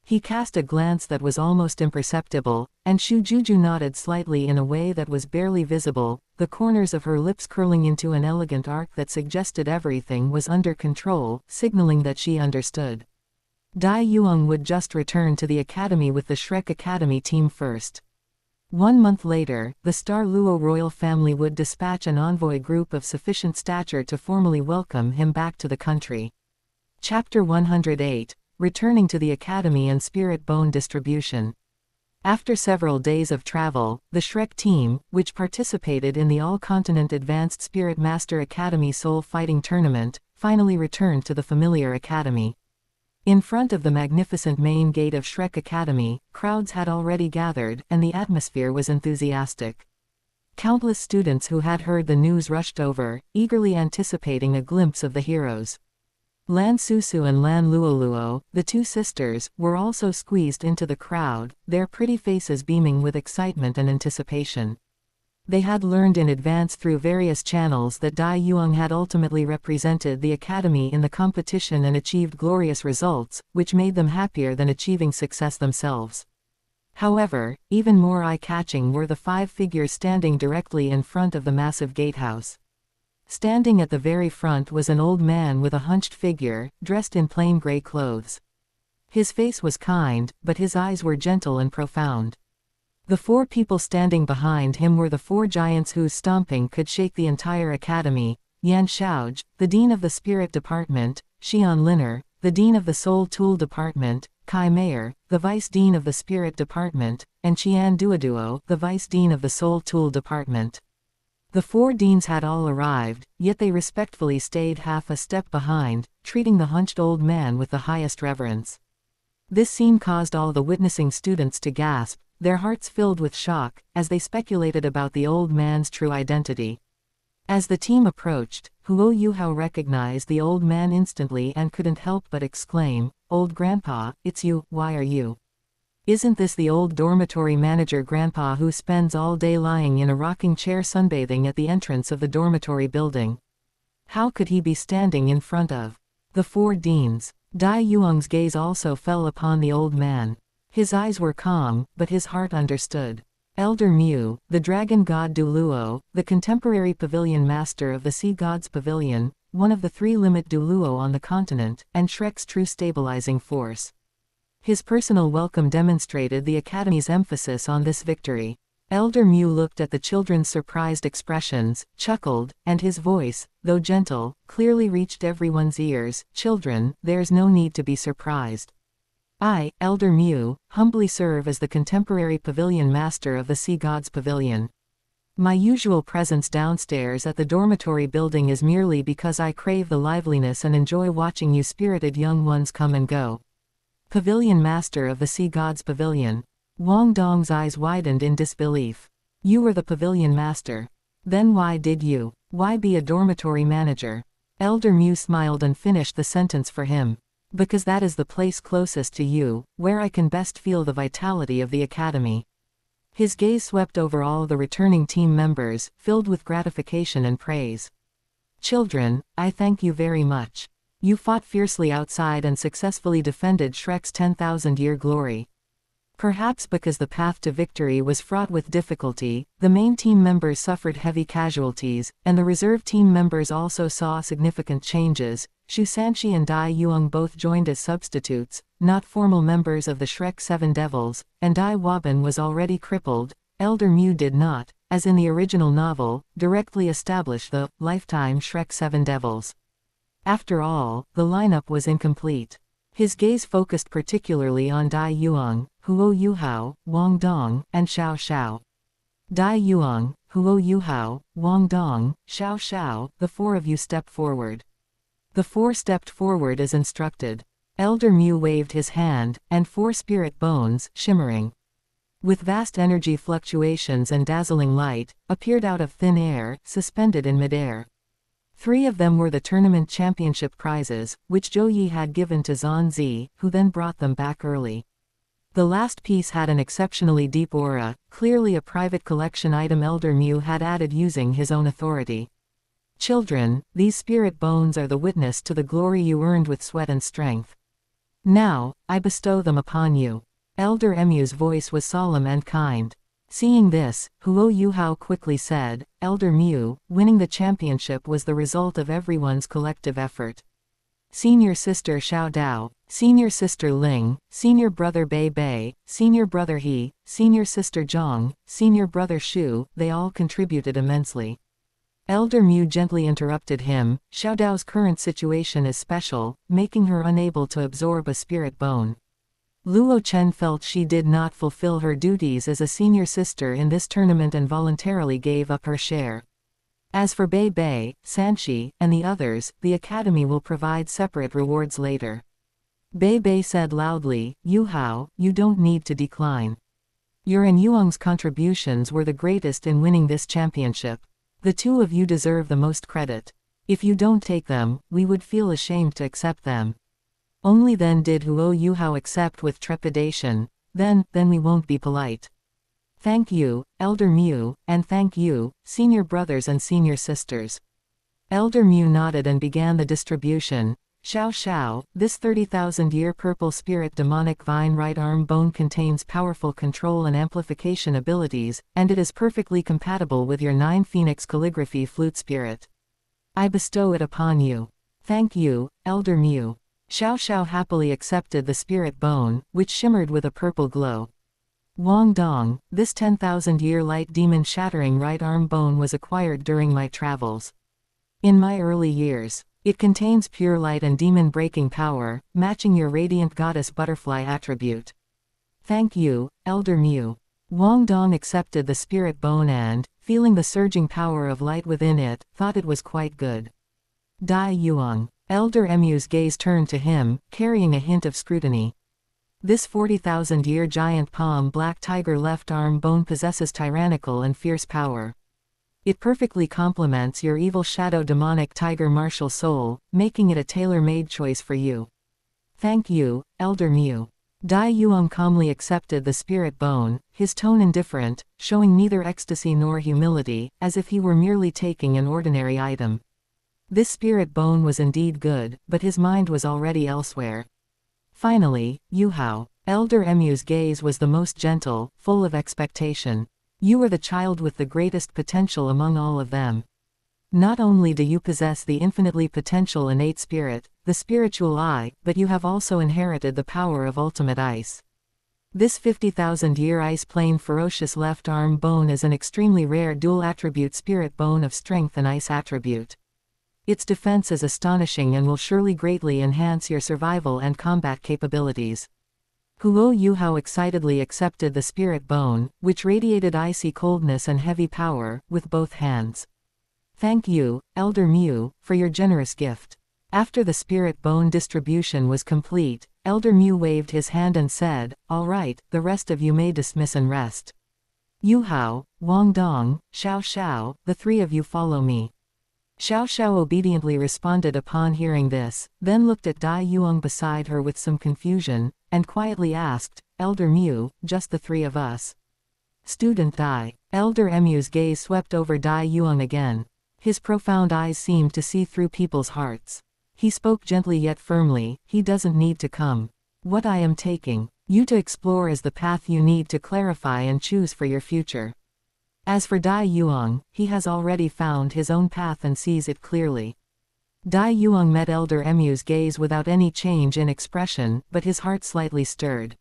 He cast a glance that was almost imperceptible, and Shu Juju nodded slightly in a way that was barely visible, the corners of her lips curling into an elegant arc that suggested everything was under control, signaling that she understood. Dai Yuang would just return to the academy with the Shrek Academy team first. 1 month later, the Star Luo royal family would dispatch an envoy group of sufficient stature to formally welcome him back to the country. Chapter 108. Returning to the Academy and Spirit Bone Distribution. After several days of travel, the Shrek team, which participated in the All-Continent Advanced Spirit Master Academy Soul Fighting Tournament, finally returned to the familiar academy. In front of the magnificent main gate of Shrek Academy, crowds had already gathered, and the atmosphere was enthusiastic. Countless students who had heard the news rushed over, eagerly anticipating a glimpse of the heroes. Lan Susu and Lan Luoluo, the 2 sisters, were also squeezed into the crowd, their pretty faces beaming with excitement and anticipation. They had learned in advance through various channels that Dai Yuang had ultimately represented the academy in the competition and achieved glorious results, which made them happier than achieving success themselves. However, even more eye-catching were the 5 figures standing directly in front of the massive gatehouse. Standing at the very front was an old man with a hunched figure, dressed in plain gray clothes. His face was kind, but his eyes were gentle and profound. The 4 people standing behind him were the 4 giants whose stomping could shake the entire academy: Yan Shaoj, the dean of the Spirit Department; Qian Liner, the dean of the Soul Tool Department; Kai Mayer, the vice dean of the Spirit Department; and Qian Duoduo, the vice dean of the Soul Tool Department. The 4 deans had all arrived, yet they respectfully stayed half a step behind, treating the hunched old man with the highest reverence. This scene caused all the witnessing students to gasp, their hearts filled with shock, as they speculated about the old man's true identity. As the team approached, Huo Yuhao recognized the old man instantly and couldn't help but exclaim, "Old grandpa, it's you, why are you? Isn't this the old dormitory manager grandpa who spends all day lying in a rocking chair sunbathing at the entrance of the dormitory building? How could he be standing in front of the four deans?" Dai Yuang's gaze also fell upon the old man. His eyes were calm, but his heart understood. Elder Mu, the dragon god Douluo, the contemporary pavilion master of the sea god's pavilion, one of the three limit Douluo on the continent, and Shrek's true stabilizing force. His personal welcome demonstrated the Academy's emphasis on this victory. Elder Mu looked at the children's surprised expressions, chuckled, and his voice, though gentle, clearly reached everyone's ears. "Children, there's no need to be surprised. I, Elder Mu, humbly serve as the contemporary pavilion master of the Sea God's Pavilion. My usual presence downstairs at the dormitory building is merely because I crave the liveliness and enjoy watching you spirited young ones come and go. Pavilion master of the Sea God's Pavilion." Wang Dong's eyes widened in disbelief. "You were the pavilion master. Then why be a dormitory manager?" Elder Mu smiled and finished the sentence for him. "Because that is the place closest to you, where I can best feel the vitality of the Academy." His gaze swept over all the returning team members, filled with gratification and praise. "Children, I thank you very much. You fought fiercely outside and successfully defended Shrek's 10,000-year glory." Perhaps because the path to victory was fraught with difficulty, the main team members suffered heavy casualties, and the reserve team members also saw significant changes. Shu Sanshi and Dai Yuang both joined as substitutes, not formal members of the Shrek Seven Devils, and Dai Waban was already crippled. Elder Mu did not, as in the original novel, directly establish the lifetime Shrek Seven Devils. After all, the lineup was incomplete. His gaze focused particularly on Dai Yuang, Huo Yuhao, Wang Dong, and Xiao Xiao. Dai Yuang, Huo Yuhao, Wang Dong, Xiao Xiao, the four of you step forward. The four stepped forward as instructed. Elder Mu waved his hand, and four spirit bones, shimmering with vast energy fluctuations and dazzling light, appeared out of thin air, suspended in midair. Three of them were the tournament championship prizes, which Zhou Yi had given to Zhan Zi, who then brought them back early. The last piece had an exceptionally deep aura, clearly a private collection item Elder Mu had added using his own authority. "Children, these spirit bones are the witness to the glory you earned with sweat and strength. Now, I bestow them upon you." Elder Mu's voice was solemn and kind. Seeing this, Huo Yuhao quickly said, "Elder Mu, winning the championship was the result of everyone's collective effort. Senior sister Xiao Dao, senior sister Ling, senior brother Bei Bei, senior brother He, senior sister Zhang, senior brother Shu, they all contributed immensely." Elder Mu gently interrupted him. "Xiao Dao's current situation is special, making her unable to absorb a spirit bone. Luo Chen felt she did not fulfill her duties as a senior sister in this tournament and voluntarily gave up her share. As for Bei Bei, Sanshi, and the others, the Academy will provide separate rewards later." Bei Bei said loudly, "Yuhao, you don't need to decline. Your and Yuang's contributions were the greatest in winning this championship. The two of you deserve the most credit. If you don't take them, we would feel ashamed to accept them." Only then did Huo Yuhao accept with trepidation. Then we won't be polite. "Thank you, Elder Mu, and thank you, senior brothers and senior sisters." Elder Mu nodded and began the distribution. "Xiao Xiao, this 30,000-year purple spirit demonic vine right arm bone contains powerful control and amplification abilities, and it is perfectly compatible with your 9 Phoenix calligraphy flute spirit. I bestow it upon you." "Thank you, Elder Mu." Xiao Xiao happily accepted the spirit bone, which shimmered with a purple glow. "Wang Dong, this 10,000-year light demon shattering right arm bone was acquired during my travels. In my early years. It contains pure light and demon breaking power, matching your radiant goddess butterfly attribute." "Thank you, Elder Mu." Wang Dong accepted the spirit bone and, feeling the surging power of light within it, thought it was quite good. Dai Yuang. Elder Mu's gaze turned to him, carrying a hint of scrutiny. "This 40,000-year giant palm black tiger left arm bone possesses tyrannical and fierce power. It perfectly complements your evil shadow demonic tiger martial soul, making it a tailor-made choice for you. Thank you, Elder Mu. Dai Yuang calmly accepted the spirit bone, his tone indifferent, showing neither ecstasy nor humility, as if he were merely taking an ordinary item. This spirit bone was indeed good, but his mind was already elsewhere. Finally, Yuhao. Elder Mu's gaze was the most gentle, full of expectation. You are the child with the greatest potential among all of them. Not only do you possess the infinitely potential innate spirit, the spiritual eye, but you have also inherited the power of ultimate ice. This 50,000-year ice plane ferocious left arm bone is an extremely rare dual attribute spirit bone of strength and ice attribute. Its defense is astonishing and will surely greatly enhance your survival and combat capabilities. Huo Yuhao excitedly accepted the spirit bone, which radiated icy coldness and heavy power, with both hands. Thank you, Elder Mu, for your generous gift. After the spirit bone distribution was complete, Elder Mu waved his hand and said, "All right, the rest of you may dismiss and rest. Yuhao, Wang Dong, Xiao Xiao, the three of you follow me." Xiao Xiao obediently responded upon hearing this, then looked at Dai Yuang beside her with some confusion, and quietly asked, "Elder Mu, just the three of us?" Student Dai. Elder Mu's gaze swept over Dai Yuang again. His profound eyes seemed to see through people's hearts. He spoke gently yet firmly, "He doesn't need to come. What I am taking you to explore is the path you need to clarify and choose for your future." As for Dai Yuang, he has already found his own path and sees it clearly. Dai Yuang met Elder Mu's gaze without any change in expression, but his heart slightly stirred.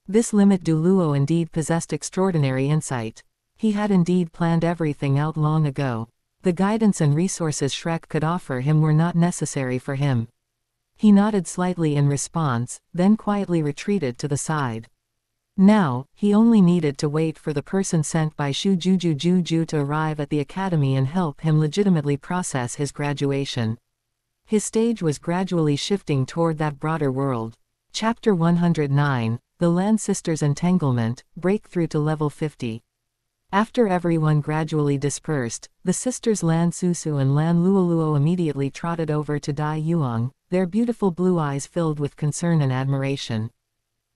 This limit Douluo indeed possessed extraordinary insight. He had indeed planned everything out long ago. The guidance and resources Shrek could offer him were not necessary for him. He nodded slightly in response, then quietly retreated to the side. Now, he only needed to wait for the person sent by Shu Juju to arrive at the academy and help him legitimately process his graduation. His stage was gradually shifting toward that broader world. Chapter 109, The Lan Sisters' Entanglement, Breakthrough to Level 50. After everyone gradually dispersed, the sisters Lan Susu and Lan Luoluo immediately trotted over to Dai Yuang, their beautiful blue eyes filled with concern and admiration.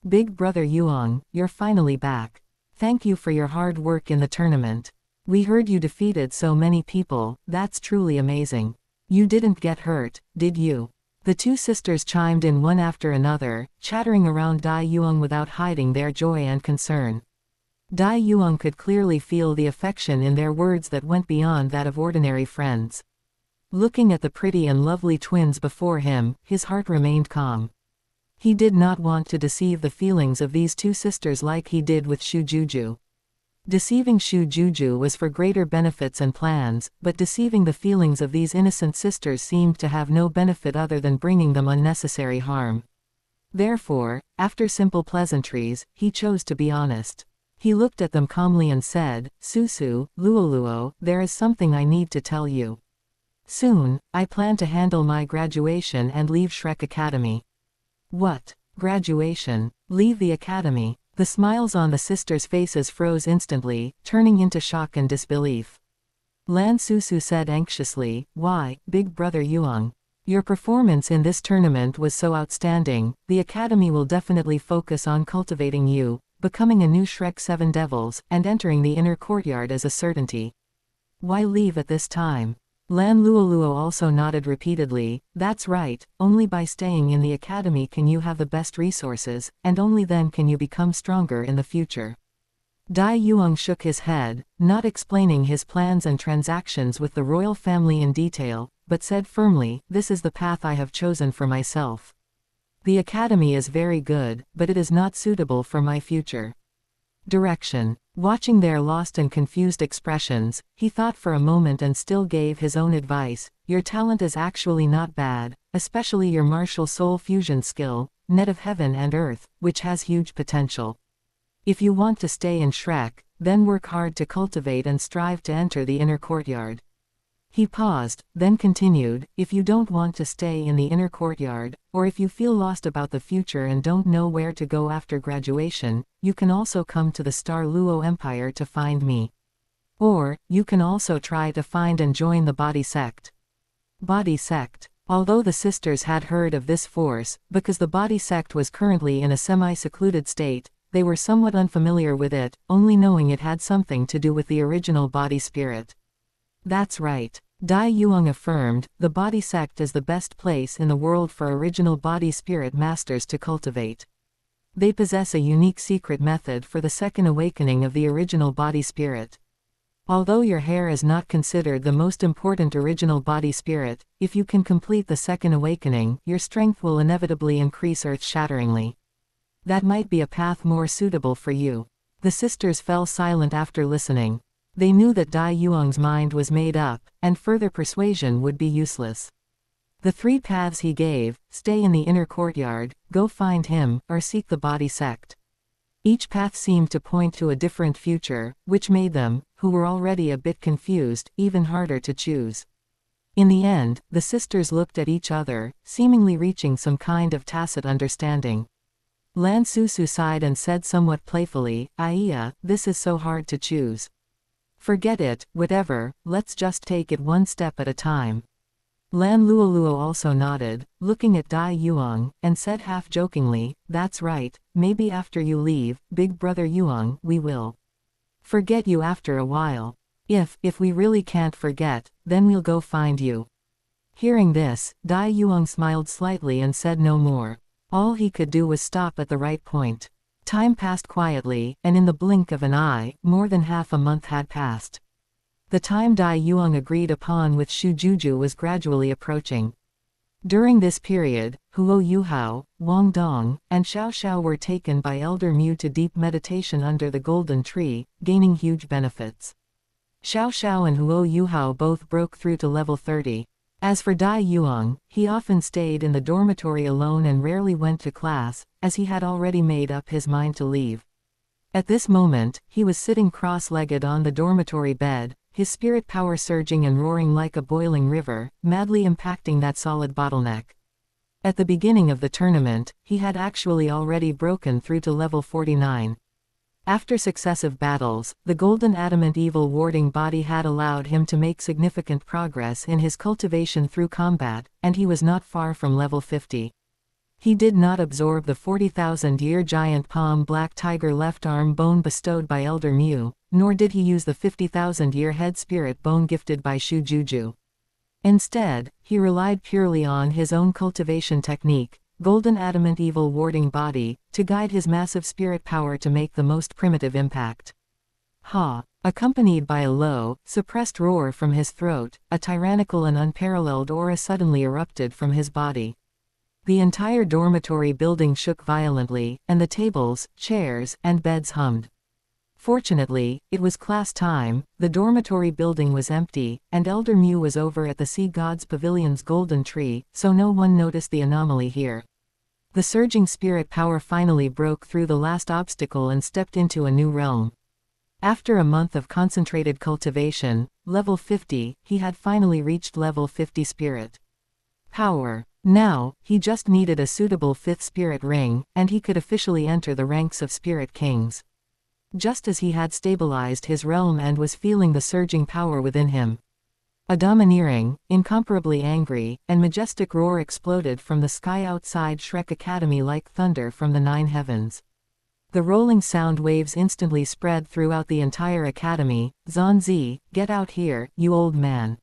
"Big brother Yuang, you're finally back. Thank you for your hard work in the tournament. We heard you defeated so many people, that's truly amazing. You didn't get hurt, did you?" The two sisters chimed in one after another, chattering around Dai Yuang without hiding their joy and concern. Dai Yuang could clearly feel the affection in their words that went beyond that of ordinary friends. Looking at the pretty and lovely twins before him, his heart remained calm. He did not want to deceive the feelings of these two sisters like he did with Shu Juju. Deceiving Shu Juju was for greater benefits and plans, but deceiving the feelings of these innocent sisters seemed to have no benefit other than bringing them unnecessary harm. Therefore, after simple pleasantries, he chose to be honest. He looked at them calmly and said, "Susu, Luoluo, there is something I need to tell you. Soon, I plan to handle my graduation and leave Shrek Academy." "What? Graduation? Leave the academy?" The smiles on the sisters' faces froze instantly, turning into shock and disbelief. Lan Susu said anxiously, "Why, big brother Yuang? Your performance in this tournament was so outstanding, the academy will definitely focus on cultivating you, becoming a new Shrek 7 Devils, and entering the inner courtyard as a certainty. Why leave at this time?" Lan Luoluo also nodded repeatedly, "That's right, only by staying in the academy can you have the best resources, and only then can you become stronger in the future." Dai Yuang shook his head, not explaining his plans and transactions with the royal family in detail, but said firmly, "This is the path I have chosen for myself. The academy is very good, but it is not suitable for my future direction." Watching their lost and confused expressions, he thought for a moment and still gave his own advice. "Your talent is actually not bad, especially your martial soul fusion skill, net of heaven and earth, which has huge potential. If you want to stay in Shrek, then work hard to cultivate and strive to enter the inner courtyard." He paused, then continued, "If you don't want to stay in the inner courtyard, or if you feel lost about the future and don't know where to go after graduation, you can also come to the Star Luo Empire to find me. Or, you can also try to find and join the body sect. Body sect. Although the sisters had heard of this force, because the body sect was currently in a semi-secluded state, they were somewhat unfamiliar with it, only knowing it had something to do with the original body spirit. That's right. Dai Yuang affirmed, the body sect is the best place in the world for original body spirit masters to cultivate. They possess a unique secret method for the second awakening of the original body spirit. Although your hair is not considered the most important original body spirit, if you can complete the second awakening, your strength will inevitably increase earth-shatteringly. That might be a path more suitable for you. The sisters fell silent after listening. They knew that Dai Yuang's mind was made up, and further persuasion would be useless. The three paths he gave: stay in the inner courtyard, go find him, or seek the body sect. Each path seemed to point to a different future, which made them, who were already a bit confused, even harder to choose. In the end, the sisters looked at each other, seemingly reaching some kind of tacit understanding. Lan Susu sighed and said somewhat playfully, "Iya, this is so hard to choose. Forget it, whatever, let's just take it one step at a time." Lan Luoluo also nodded, looking at Dai Yuang, and said half-jokingly, "That's right, maybe after you leave, big brother Yuang, we will forget you after a while. If we really can't forget, then we'll go find you." Hearing this, Dai Yuang smiled slightly and said no more. All he could do was stop at the right point. Time passed quietly, and in the blink of an eye, more than half a month had passed. The time Dai Yuang agreed upon with Shu Juju was gradually approaching. During this period, Huo Yuhao, Wang Dong, and Xiao Xiao were taken by Elder Mu to deep meditation under the golden tree, gaining huge benefits. Xiao Xiao and Huo Yuhao both broke through to level 30. As for Dai Yuang, he often stayed in the dormitory alone and rarely went to class, as he had already made up his mind to leave. At this moment, he was sitting cross-legged on the dormitory bed, his spirit power surging and roaring like a boiling river, madly impacting that solid bottleneck. At the beginning of the tournament, he had actually already broken through to level 49. After successive battles, the golden adamant evil warding body had allowed him to make significant progress in his cultivation through combat, and he was not far from level 50. He did not absorb the 40,000-year giant palm black tiger left arm bone bestowed by Elder Mu, nor did he use the 50,000-year head spirit bone gifted by Shu Juju. Instead, he relied purely on his own cultivation technique, golden adamant evil warding body, to guide his massive spirit power to make the most primitive impact. Ha! Accompanied by a low, suppressed roar from his throat, a tyrannical and unparalleled aura suddenly erupted from his body. The entire dormitory building shook violently, and the tables, chairs, and beds hummed. Fortunately, it was class time, the dormitory building was empty, and Elder Mu was over at the Sea God's Pavilion's golden tree, so no one noticed the anomaly here. The surging spirit power finally broke through the last obstacle and stepped into a new realm. After a month of concentrated cultivation, level 50, he had finally reached level 50 spirit power. Now, he just needed a suitable 5th spirit ring, and he could officially enter the ranks of spirit kings. Just as he had stabilized his realm and was feeling the surging power within him, a domineering, incomparably angry, and majestic roar exploded from the sky outside Shrek Academy like thunder from the 9 heavens. The rolling sound waves instantly spread throughout the entire academy. "Zanzi, get out here, you old man."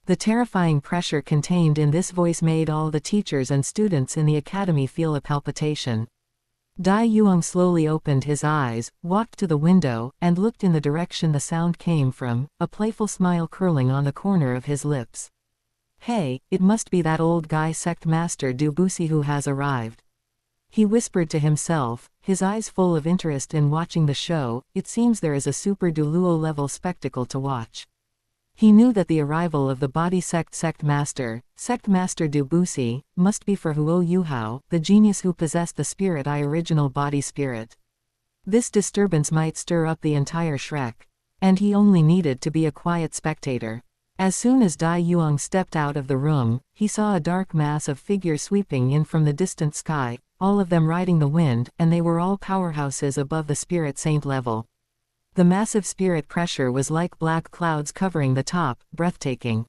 The terrifying pressure contained in this voice made all the teachers and students in the academy feel a palpitation. Dai Yuang slowly opened his eyes, walked to the window, and looked in the direction the sound came from, a playful smile curling on the corner of his lips. "Hey, it must be that old guy sect master Dubusi who has arrived," he whispered to himself, his eyes full of interest in watching the show. It seems there is a super Douluo level spectacle to watch. He knew that the arrival of the body sect master Dubusi, must be for Huo Yuhao, the genius who possessed the spirit I original body spirit. This disturbance might stir up the entire Shrek. And he only needed to be a quiet spectator. As soon as Dai Yuang stepped out of the room, he saw a dark mass of figures sweeping in from the distant sky, all of them riding the wind, and they were all powerhouses above the spirit saint level. The massive spirit pressure was like black clouds covering the top, breathtaking.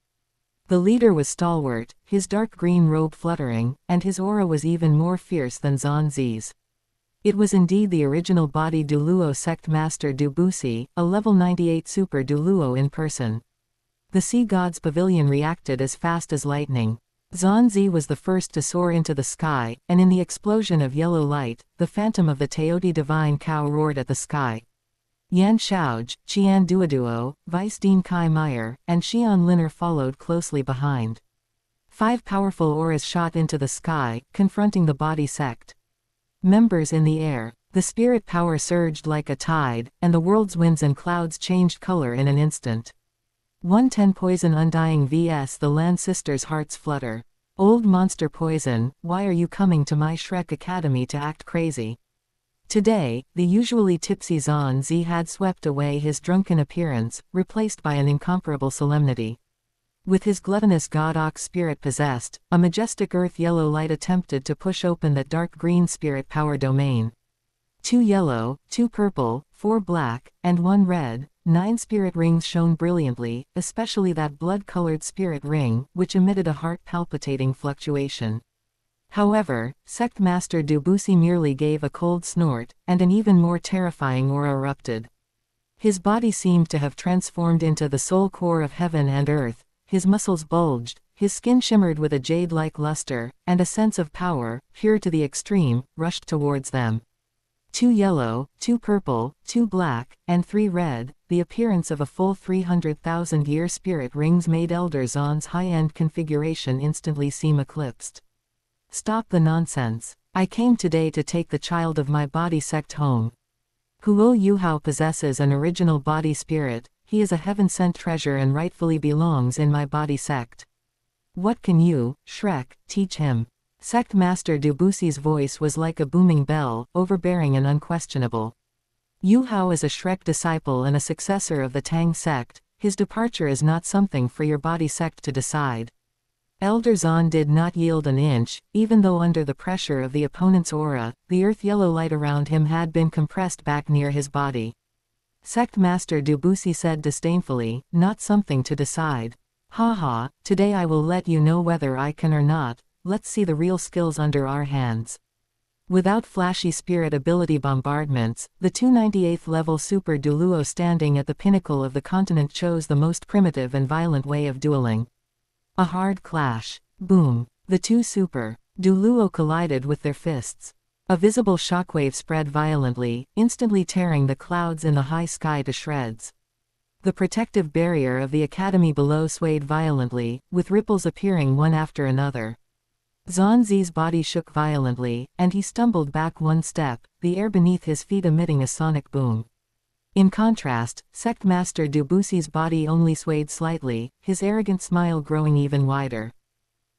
The leader was stalwart, his dark green robe fluttering, and his aura was even more fierce than Xunji's. It was indeed the original body Douluo sect master Dubusi, a level 98 super Douluo in person. The sea god's pavilion reacted as fast as lightning. Xunji was the first to soar into the sky, and in the explosion of yellow light, the phantom of the Teoti divine cow roared at the sky. Yan Shaoj, Qian Duoduo, Vice Dean Kai Meyer, and Xian Liner followed closely behind. 5 powerful auras shot into the sky, confronting the body sect. Members in the air. The spirit power surged like a tide, and the world's winds and clouds changed color in an instant. 110 Poison Undying vs the Land Sisters' Hearts Flutter. Old monster poison, why are you coming to my Shrek Academy to act crazy? Today, the usually tipsy Xunji had swept away his drunken appearance, replaced by an incomparable solemnity. With his gluttonous god ox spirit possessed, a majestic earth yellow light attempted to push open that dark green spirit power domain. 2 yellow, 2 purple, 4 black, and 1 red, 9 spirit rings shone brilliantly, especially that blood-colored spirit ring, which emitted a heart-palpitating fluctuation. However, Sect Master Dubusi merely gave a cold snort, and an even more terrifying aura erupted. His body seemed to have transformed into the soul core of heaven and earth, his muscles bulged, his skin shimmered with a jade-like luster, and a sense of power, pure to the extreme, rushed towards them. 2 yellow, 2 purple, 2 black, and 3 red, the appearance of a full 300,000-year spirit rings made Elder Zon's high-end configuration instantly seem eclipsed. Stop the nonsense. I came today to take the child of my body sect home. Huo Yuhao possesses an original body spirit, he is a heaven-sent treasure and rightfully belongs in my body sect. What can you, Shrek, teach him? Sect Master Dubusi's voice was like a booming bell, overbearing and unquestionable. Yuhao is a Shrek disciple and a successor of the Tang sect, his departure is not something for your body sect to decide. Elder Zon did not yield an inch, even though under the pressure of the opponent's aura, the earth-yellow light around him had been compressed back near his body. Sect Master Dubusi said disdainfully, not something to decide. Haha, today I will let you know whether I can or not, let's see the real skills under our hands. Without flashy spirit ability bombardments, the 298th level Super Douluo standing at the pinnacle of the continent chose the most primitive and violent way of dueling. A hard clash. Boom. The 2 Super Douluo collided with their fists. A visible shockwave spread violently, instantly tearing the clouds in the high sky to shreds. The protective barrier of the academy below swayed violently, with ripples appearing one after another. Xunji's body shook violently, and he stumbled back 1 step, the air beneath his feet emitting a sonic boom. In contrast, Sect Master Dubusi's body only swayed slightly, his arrogant smile growing even wider.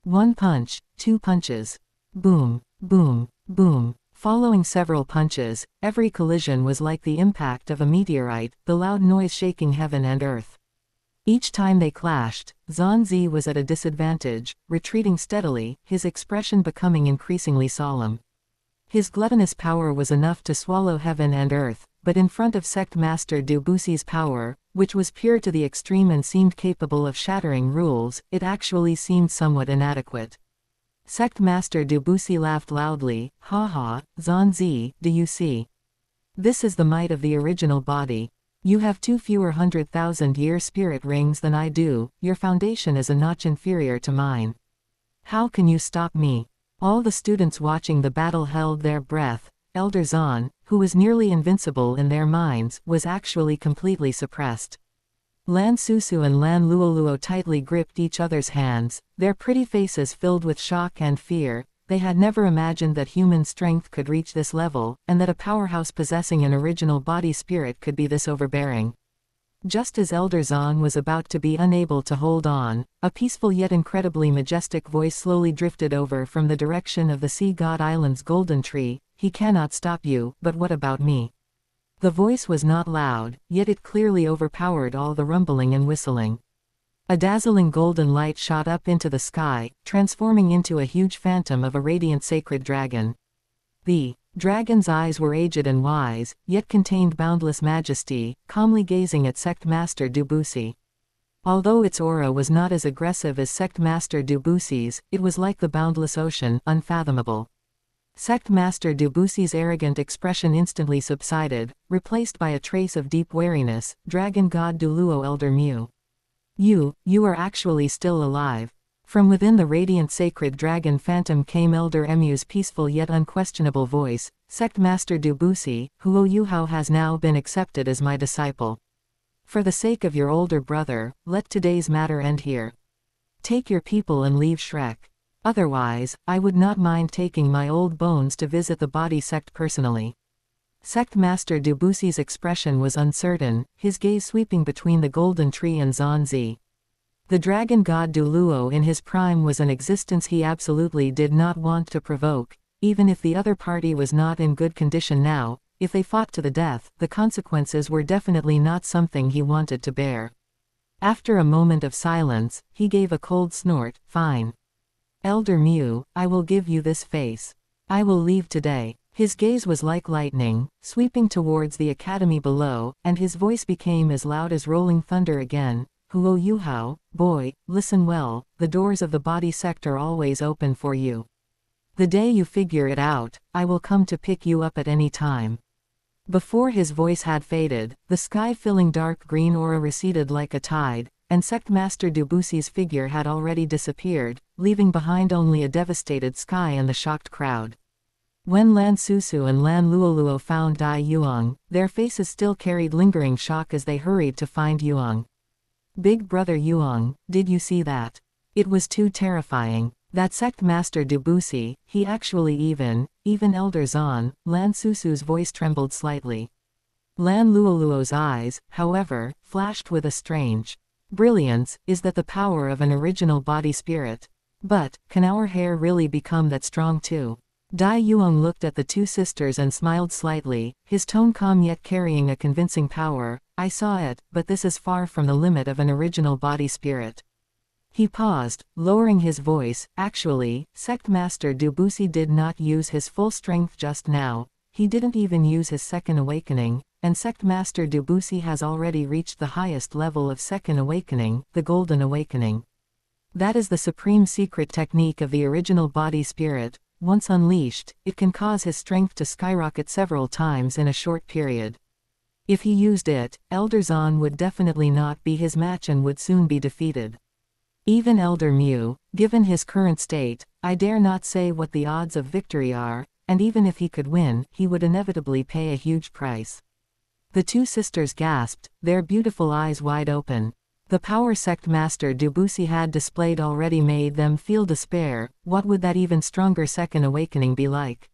1 punch, 2 punches. Boom, boom, boom. Following several punches, every collision was like the impact of a meteorite, the loud noise shaking heaven and earth. Each time they clashed, Xunji was at a disadvantage, retreating steadily, his expression becoming increasingly solemn. His gluttonous power was enough to swallow heaven and earth, but in front of Sect Master Dubusi's power, which was pure to the extreme and seemed capable of shattering rules, it actually seemed somewhat inadequate. Sect Master Dubusi laughed loudly, haha, Xunji, do you see? This is the might of the original body. You have 2 fewer 100,000-year spirit rings than I do, your foundation is a notch inferior to mine. How can you stop me? All the students watching the battle held their breath. Elder Zon, who was nearly invincible in their minds, was actually completely suppressed. Lan Susu and Lan Luoluo tightly gripped each other's hands, their pretty faces filled with shock and fear. They had never imagined that human strength could reach this level, and that a powerhouse possessing an original body spirit could be this overbearing. Just as Elder Zon was about to be unable to hold on, a peaceful yet incredibly majestic voice slowly drifted over from the direction of the Sea God Island's golden tree. He cannot stop you, but what about me? The voice was not loud, yet it clearly overpowered all the rumbling and whistling. A dazzling golden light shot up into the sky, transforming into a huge phantom of a radiant sacred dragon. The Dragon's eyes were aged and wise, yet contained boundless majesty, calmly gazing at Sect Master Debussy. Although its aura was not as aggressive as Sect Master Debussy's, it was like the boundless ocean, unfathomable. Sect Master Debussy's arrogant expression instantly subsided, replaced by a trace of deep wariness. Dragon God Douluo Elder Mu. You are actually still alive. From within the radiant sacred dragon phantom came Elder Emu's peaceful yet unquestionable voice. Sect Master Debussy, yuhao has now been accepted as my disciple. For the sake of your older brother, let today's matter end here. Take your people and leave Shrek. Otherwise, I would not mind taking my old bones to visit the body sect personally. Sect Master Debussy's expression was uncertain, his gaze sweeping between the golden tree and Xunji. The dragon god Douluo in his prime was an existence he absolutely did not want to provoke, even if the other party was not in good condition now. If they fought to the death, the consequences were definitely not something he wanted to bear. After a moment of silence, he gave a cold snort. Fine. Elder Mu, I will give you this face. I will leave today. His gaze was like lightning, sweeping towards the academy below, and his voice became as loud as rolling thunder again. Yuhao, boy, listen well, the doors of the body sect are always open for you. The day you figure it out, I will come to pick you up at any time. Before his voice had faded, the sky-filling dark green aura receded like a tide, and Sect Master Debussy's figure had already disappeared, leaving behind only a devastated sky and the shocked crowd. When Lan Susu and Lan Luoluo found Dai Yuang, their faces still carried lingering shock as they hurried to find Yuang. Big brother Yuang, did you see that? It was too terrifying. That Sect Master Debussy, he actually even Elder Zan. Lan Susu's voice trembled slightly. Lan Luoluo's eyes, however, flashed with a strange brilliance. Is that the power of an original body spirit? But, can our hair really become that strong too? Dai Yuang looked at the two sisters and smiled slightly, his tone calm yet carrying a convincing power. I saw it, but this is far from the limit of an original body spirit. He paused, lowering his voice. Actually, Sect Master Debussy did not use his full strength just now. He didn't even use his second awakening, and Sect Master Debussy has already reached the highest level of second awakening, the Golden Awakening. That is the supreme secret technique of the original body spirit. Once unleashed, it can cause his strength to skyrocket several times in a short period. If he used it, Elder Zan would definitely not be his match and would soon be defeated. Even Elder Mu, given his current state, I dare not say what the odds of victory are, and even if he could win, he would inevitably pay a huge price. The two sisters gasped, their beautiful eyes wide open. The power Sect Master Debussy had displayed already made them feel despair. What would that even stronger second awakening be like?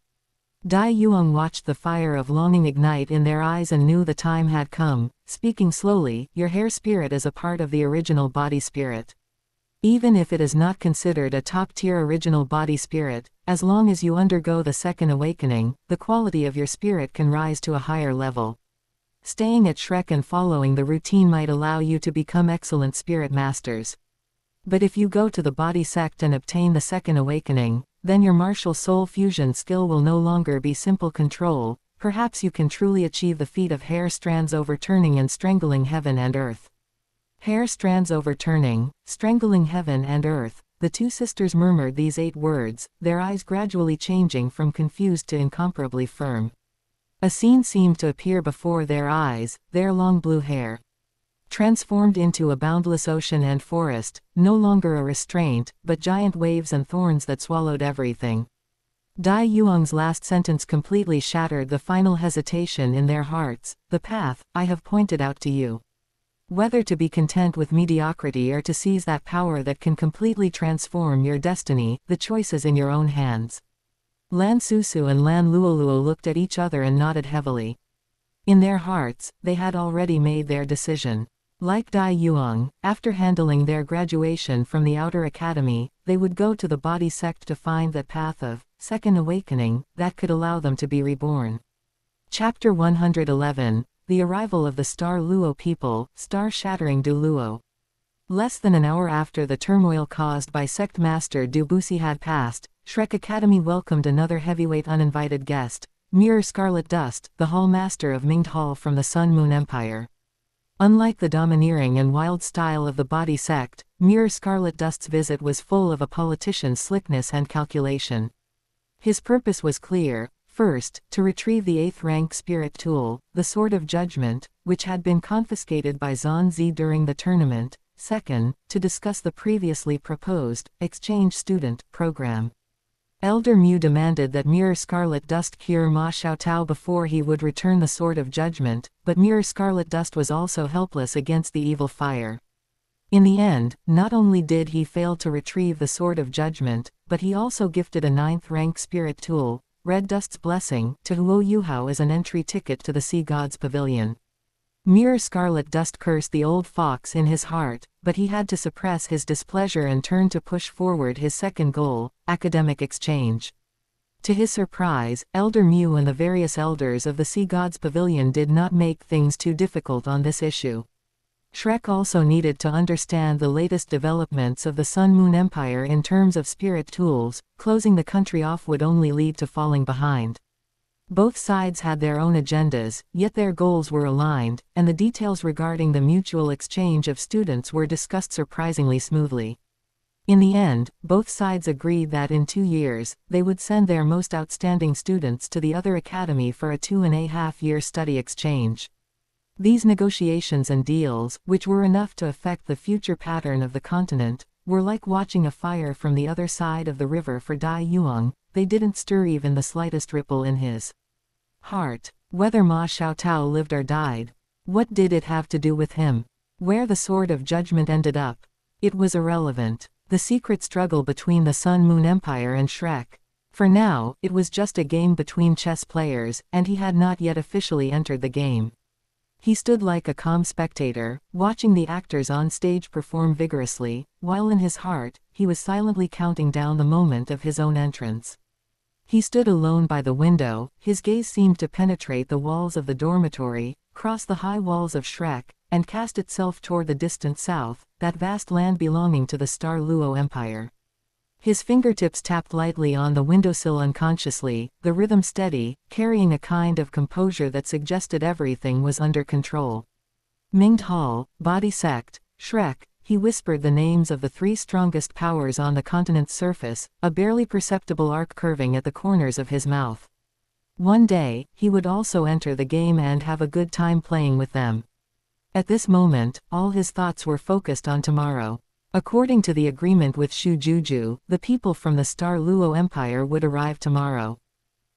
Dai Yuang watched the fire of longing ignite in their eyes and knew the time had come. Speaking slowly, your hair spirit is a part of the original body spirit. Even if it is not considered a top-tier original body spirit, as long as you undergo the second awakening, the quality of your spirit can rise to a higher level. Staying at Shrek and following the routine might allow you to become excellent spirit masters. But if you go to the body sect and obtain the second awakening, then your martial soul fusion skill will no longer be simple control. Perhaps you can truly achieve the feat of hair strands overturning and strangling heaven and earth. Hair strands overturning, strangling heaven and earth. The two sisters murmured these 8 words, their eyes gradually changing from confused to incomparably firm. A scene seemed to appear before their eyes, their long blue hair transformed into a boundless ocean and forest, no longer a restraint, but giant waves and thorns that swallowed everything. Dai Yuang's last sentence completely shattered the final hesitation in their hearts. The path, I have pointed out to you. Whether to be content with mediocrity or to seize that power that can completely transform your destiny, the choice is in your own hands. Lan Susu and Lan Luoluo looked at each other and nodded heavily. In their hearts, they had already made their decision. Like Dai Yuang, after handling their graduation from the outer academy, they would go to the body sect to find that path of second awakening that could allow them to be reborn. Chapter 111, The Arrival of the Star Luo People, Star-Shattering Douluo. Less than an hour after the turmoil caused by Sect Master Debussy had passed, Shrek Academy welcomed another heavyweight uninvited guest. Mirror Scarlet Dust, the Hallmaster of Minged Hall from the Sun Moon Empire. Unlike the domineering and wild style of the body sect, Mirror Scarlet Dust's visit was full of a politician's slickness and calculation. His purpose was clear: first, to retrieve the 8th rank spirit tool, the Sword of Judgment, which had been confiscated by Xunji during the tournament; second, to discuss the previously proposed exchange student program. Elder Mu demanded that Mirror Scarlet Dust cure Ma Xiaotao before he would return the Sword of Judgment, but Mirror Scarlet Dust was also helpless against the evil fire. In the end, not only did he fail to retrieve the Sword of Judgment, but he also gifted a 9th rank spirit tool, Red Dust's Blessing, to Huo Yuhao as an entry ticket to the Sea God's Pavilion. Mirror Scarlet Dust cursed the old fox in his heart, but he had to suppress his displeasure and turn to push forward his second goal, academic exchange. To his surprise, Elder Mu and the various elders of the Sea God's Pavilion did not make things too difficult on this issue. Shrek also needed to understand the latest developments of the Sun Moon Empire in terms of spirit tools. Closing the country off would only lead to falling behind. Both sides had their own agendas, yet their goals were aligned, and the details regarding the mutual exchange of students were discussed surprisingly smoothly. In the end, both sides agreed that in 2 years, they would send their most outstanding students to the other academy for a 2.5-year study exchange. These negotiations and deals, which were enough to affect the future pattern of the continent, were like watching a fire from the other side of the river for Dai Yuang. They didn't stir even the slightest ripple in his heart. Whether Ma Xiaotao lived or died, what did it have to do with him? Where the Sword of Judgment ended up, it was irrelevant. The secret struggle between the Sun Moon Empire and Shrek. For now, it was just a game between chess players, and he had not yet officially entered the game. He stood like a calm spectator, watching the actors on stage perform vigorously, while in his heart, he was silently counting down the moment of his own entrance. He stood alone by the window, his gaze seemed to penetrate the walls of the dormitory, cross the high walls of Shrek, and cast itself toward the distant south, that vast land belonging to the Star Luo Empire. His fingertips tapped lightly on the windowsill unconsciously, the rhythm steady, carrying a kind of composure that suggested everything was under control. Minged Hall, Body Sect, Shrek. He whispered the names of the 3 strongest powers on the continent's surface, a barely perceptible arc curving at the corners of his mouth. One day, he would also enter the game and have a good time playing with them. At this moment, all his thoughts were focused on tomorrow. According to the agreement with Shu Juju, the people from the Star Luo Empire would arrive tomorrow.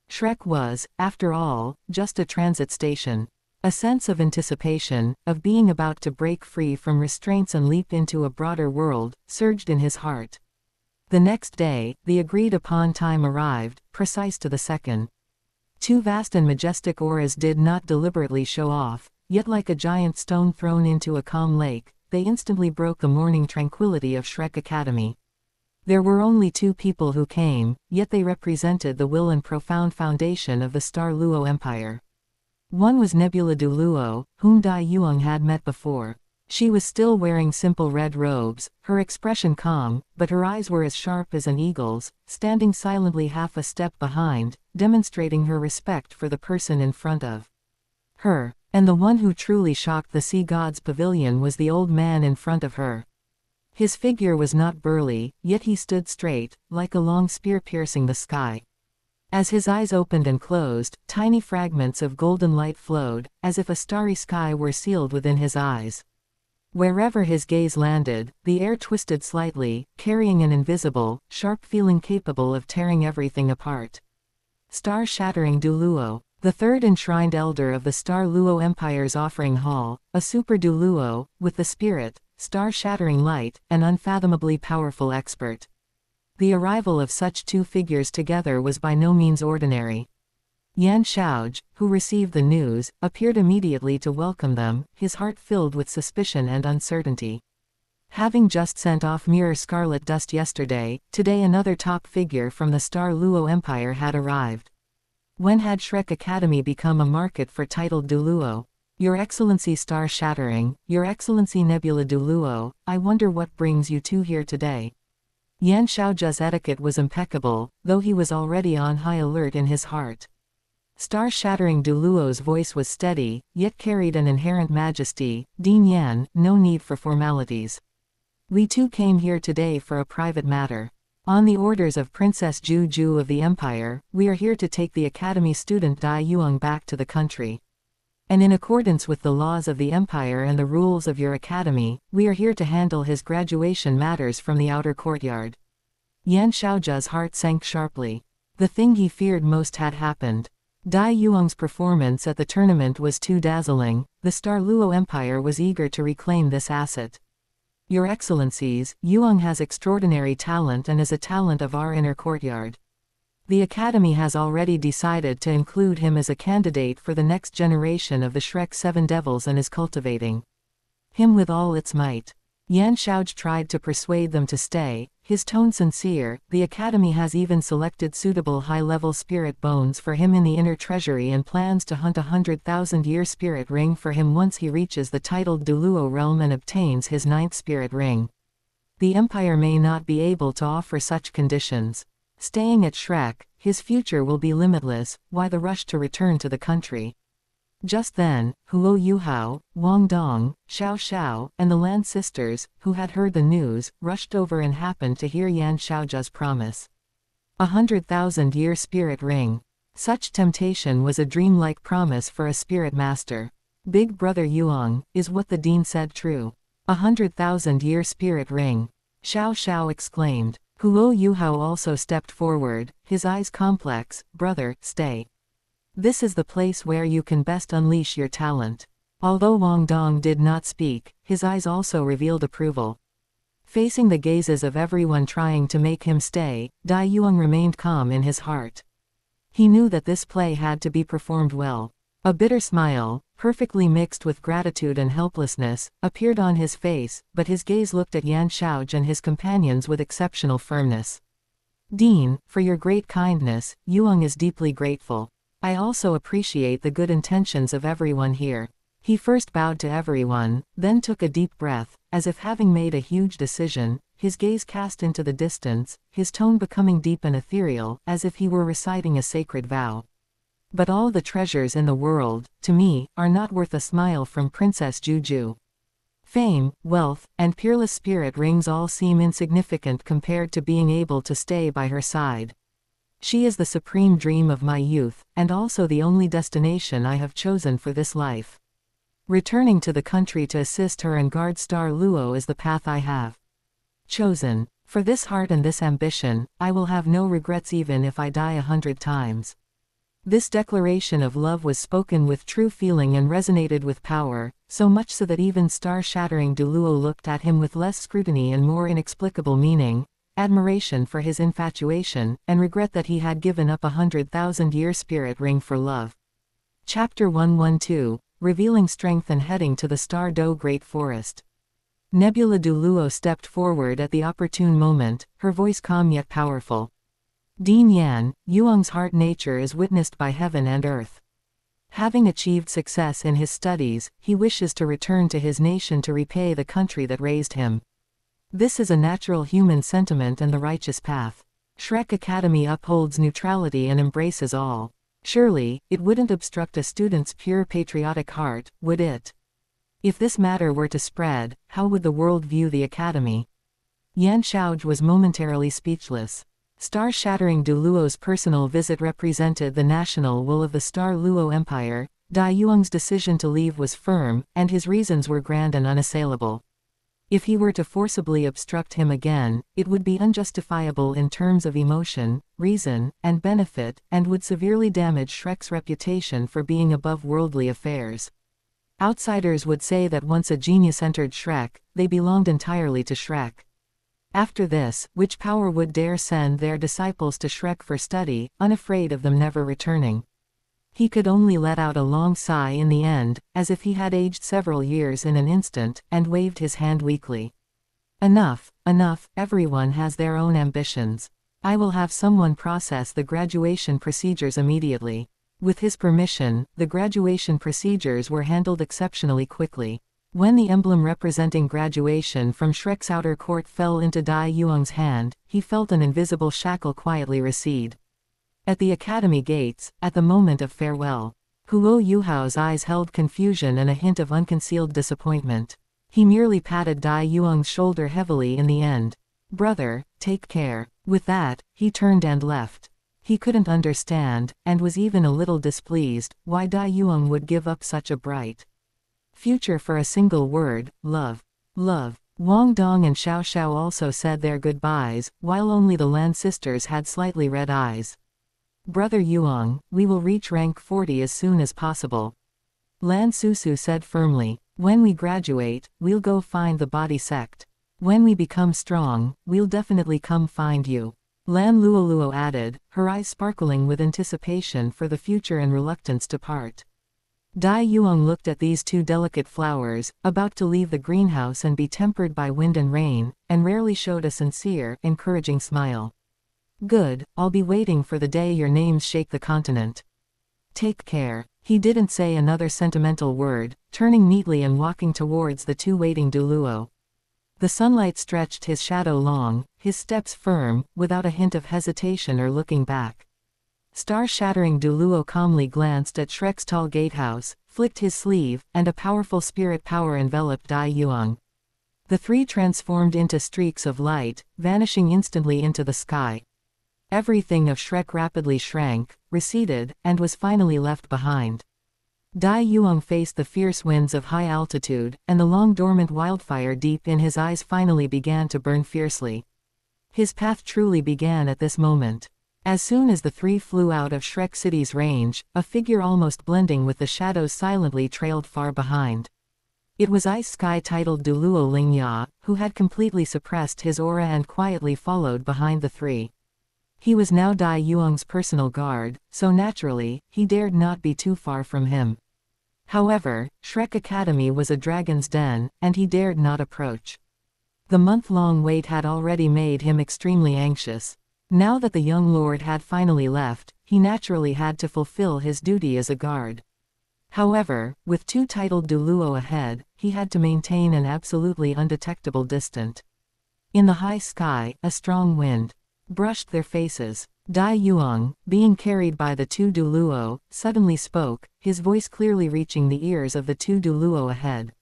Shrek was, after all, just a transit station. A sense of anticipation, of being about to break free from restraints and leap into a broader world, surged in his heart. The next day, the agreed-upon time arrived, precise to the second. 2 vast and majestic auras did not deliberately show off, yet like a giant stone thrown into a calm lake, they instantly broke the morning tranquility of Shrek Academy. There were only 2 people who came, yet they represented the will and profound foundation of the Star Luo Empire. One was Nebula Douluo, whom Dai Yuang had met before. She was still wearing simple red robes, her expression calm, but her eyes were as sharp as an eagle's, standing silently half a step behind, demonstrating her respect for the person in front of her. And the one who truly shocked the Sea God's Pavilion was the old man in front of her. His figure was not burly, yet he stood straight, like a long spear piercing the sky. As his eyes opened and closed, tiny fragments of golden light flowed, as if a starry sky were sealed within his eyes. Wherever his gaze landed, the air twisted slightly, carrying an invisible, sharp feeling capable of tearing everything apart. Star-shattering Douluo, the 3rd enshrined elder of the Star Luo Empire's offering hall, a super Douluo, with the spirit, star-shattering light, an unfathomably powerful expert. The arrival of such 2 figures together was by no means ordinary. Yan Shaoj, who received the news, appeared immediately to welcome them, his heart filled with suspicion and uncertainty. Having just sent off Mirror Scarlet Dust yesterday, today another top figure from the Star Luo Empire had arrived. When had Shrek Academy become a market for titled Douluo? Your Excellency Star-Shattering, Your Excellency Nebula Douluo, I wonder what brings you 2 here today. Yan Shaojia's etiquette was impeccable, though he was already on high alert in his heart. Star-shattering Douluo's voice was steady, yet carried an inherent majesty. Din Yan, no need for formalities. We too came here today for a private matter. On the orders of Princess Juju of the Empire, we are here to take the Academy student Dai Yuang back to the country. And in accordance with the laws of the Empire and the rules of your Academy, we are here to handle his graduation matters from the outer courtyard. Yan Xiaoju's heart sank sharply. The thing he feared most had happened. Dai Yuang's performance at the tournament was too dazzling. The Douluo Empire was eager to reclaim this asset. Your Excellencies, Yuang has extraordinary talent and is a talent of our inner courtyard. The Academy has already decided to include him as a candidate for the next generation of the Shrek Seven Devils and is cultivating him with all its might. Yan Xiaoju tried to persuade them to stay, his tone sincere. The Academy has even selected suitable high-level spirit bones for him in the inner treasury and plans to hunt 100,000-year spirit ring for him once he reaches the titled Douluo realm and obtains his 9th spirit ring. The Empire may not be able to offer such conditions. Staying at Shrek, his future will be limitless. Why the rush to return to the country? Just then, Huo Yuhao, Wang Dong, Xiao Xiao, and the Lan sisters, who had heard the news, rushed over and happened to hear Yan Xiaoju's promise. 100,000-year spirit ring. Such temptation was a dreamlike promise for a spirit master. Big brother Yuang, is what the dean said true? 100,000-year spirit ring. Xiao Xiao exclaimed. Huo Yuhao also stepped forward, his eyes complex. Brother, stay. This is the place where you can best unleash your talent. Although Wang Dong did not speak, his eyes also revealed approval. Facing the gazes of everyone trying to make him stay, Dai Yuang remained calm in his heart. He knew that this play had to be performed well. A bitter smile, perfectly mixed with gratitude and helplessness, appeared on his face, but his gaze looked at Yan Xiaoju and his companions with exceptional firmness. Dean, for your great kindness, Yuang is deeply grateful. I also appreciate the good intentions of everyone here. He first bowed to everyone, then took a deep breath, as if having made a huge decision, his gaze cast into the distance, his tone becoming deep and ethereal, as if he were reciting a sacred vow. But all the treasures in the world, to me, are not worth a smile from Princess Juju. Fame, wealth, and peerless spirit rings all seem insignificant compared to being able to stay by her side. She is the supreme dream of my youth, and also the only destination I have chosen for this life. Returning to the country to assist her and guard Douluo is the path I have chosen. For this heart and this ambition, I will have no regrets even if I die 100 times. This declaration of love was spoken with true feeling and resonated with power, so much so that even star-shattering Douluo looked at him with less scrutiny and more inexplicable meaning. Admiration for his infatuation, and regret that he had given up 100,000-year spirit ring for love. Chapter 112, Revealing Strength and Heading to the Douluo Great Forest. Nebula Douluo stepped forward at the opportune moment, her voice calm yet powerful. Din Yan, Yuang's heart nature is witnessed by heaven and earth. Having achieved success in his studies, he wishes to return to his nation to repay the country that raised him. This is a natural human sentiment and the righteous path. Shrek Academy upholds neutrality and embraces all. Surely, it wouldn't obstruct a student's pure patriotic heart, would it? If this matter were to spread, how would the world view the Academy? Yan Xiaoju was momentarily speechless. Star-shattering Douluo's personal visit represented the national will of the Douluo Empire. Dai Yuang's decision to leave was firm, and his reasons were grand and unassailable. If he were to forcibly obstruct him again, it would be unjustifiable in terms of emotion, reason, and benefit, and would severely damage Shrek's reputation for being above worldly affairs. Outsiders would say that once a genius entered Shrek, they belonged entirely to Shrek. After this, which power would dare send their disciples to Shrek for study, unafraid of them never returning? He could only let out a long sigh in the end, as if he had aged several years in an instant, and waved his hand weakly. Enough, enough, everyone has their own ambitions. I will have someone process the graduation procedures immediately. With his permission, the graduation procedures were handled exceptionally quickly. When the emblem representing graduation from Shrek's outer court fell into Dai Yuang's hand, he felt an invisible shackle quietly recede. At the academy gates, at the moment of farewell, Huo Yuhao's eyes held confusion and a hint of unconcealed disappointment. He merely patted Dai Yuang's shoulder heavily in the end. "Brother, take care." With that, he turned and left. He couldn't understand, and was even a little displeased, why Dai Yuang would give up such a bright future for a single word, love. Love. Wang Dong and Xiao Xiao also said their goodbyes, while only the Lan sisters had slightly red eyes. "Brother Yuang, we will reach rank 40 as soon as possible," Lan Susu said firmly. "When we graduate, we'll go find the body sect. When we become strong, we'll definitely come find you," Lan Luoluo added, her eyes sparkling with anticipation for the future and reluctance to part. Dai Yuang looked at these two delicate flowers, about to leave the greenhouse and be tempered by wind and rain, and rarely showed a sincere, encouraging smile. "Good, I'll be waiting for the day your names shake the continent. Take care." He didn't say another sentimental word, turning neatly and walking towards the two waiting Douluo. The sunlight stretched his shadow long, his steps firm, without a hint of hesitation or looking back. Star-shattering Douluo calmly glanced at Shrek's tall gatehouse, flicked his sleeve, and a powerful spirit power enveloped Dai Yuang. The three transformed into streaks of light, vanishing instantly into the sky. Everything of Shrek rapidly shrank, receded, and was finally left behind. Dai Yuang faced the fierce winds of high altitude, and the long-dormant wildfire deep in his eyes finally began to burn fiercely. His path truly began at this moment. As soon as the three flew out of Shrek City's range, a figure almost blending with the shadows silently trailed far behind. It was Ice Sky titled Douluo Lingya, who had completely suppressed his aura and quietly followed behind the three. He was now Dai Yuang's personal guard, so naturally, he dared not be too far from him. However, Shrek Academy was a dragon's den, and he dared not approach. The month-long wait had already made him extremely anxious. Now that the young lord had finally left, he naturally had to fulfill his duty as a guard. However, with two titled Douluo ahead, he had to maintain an absolutely undetectable distance. In the high sky, a strong wind brushed their faces. Dai Yuang, being carried by the two Douluo, suddenly spoke, his voice clearly reaching the ears of the two Douluo ahead.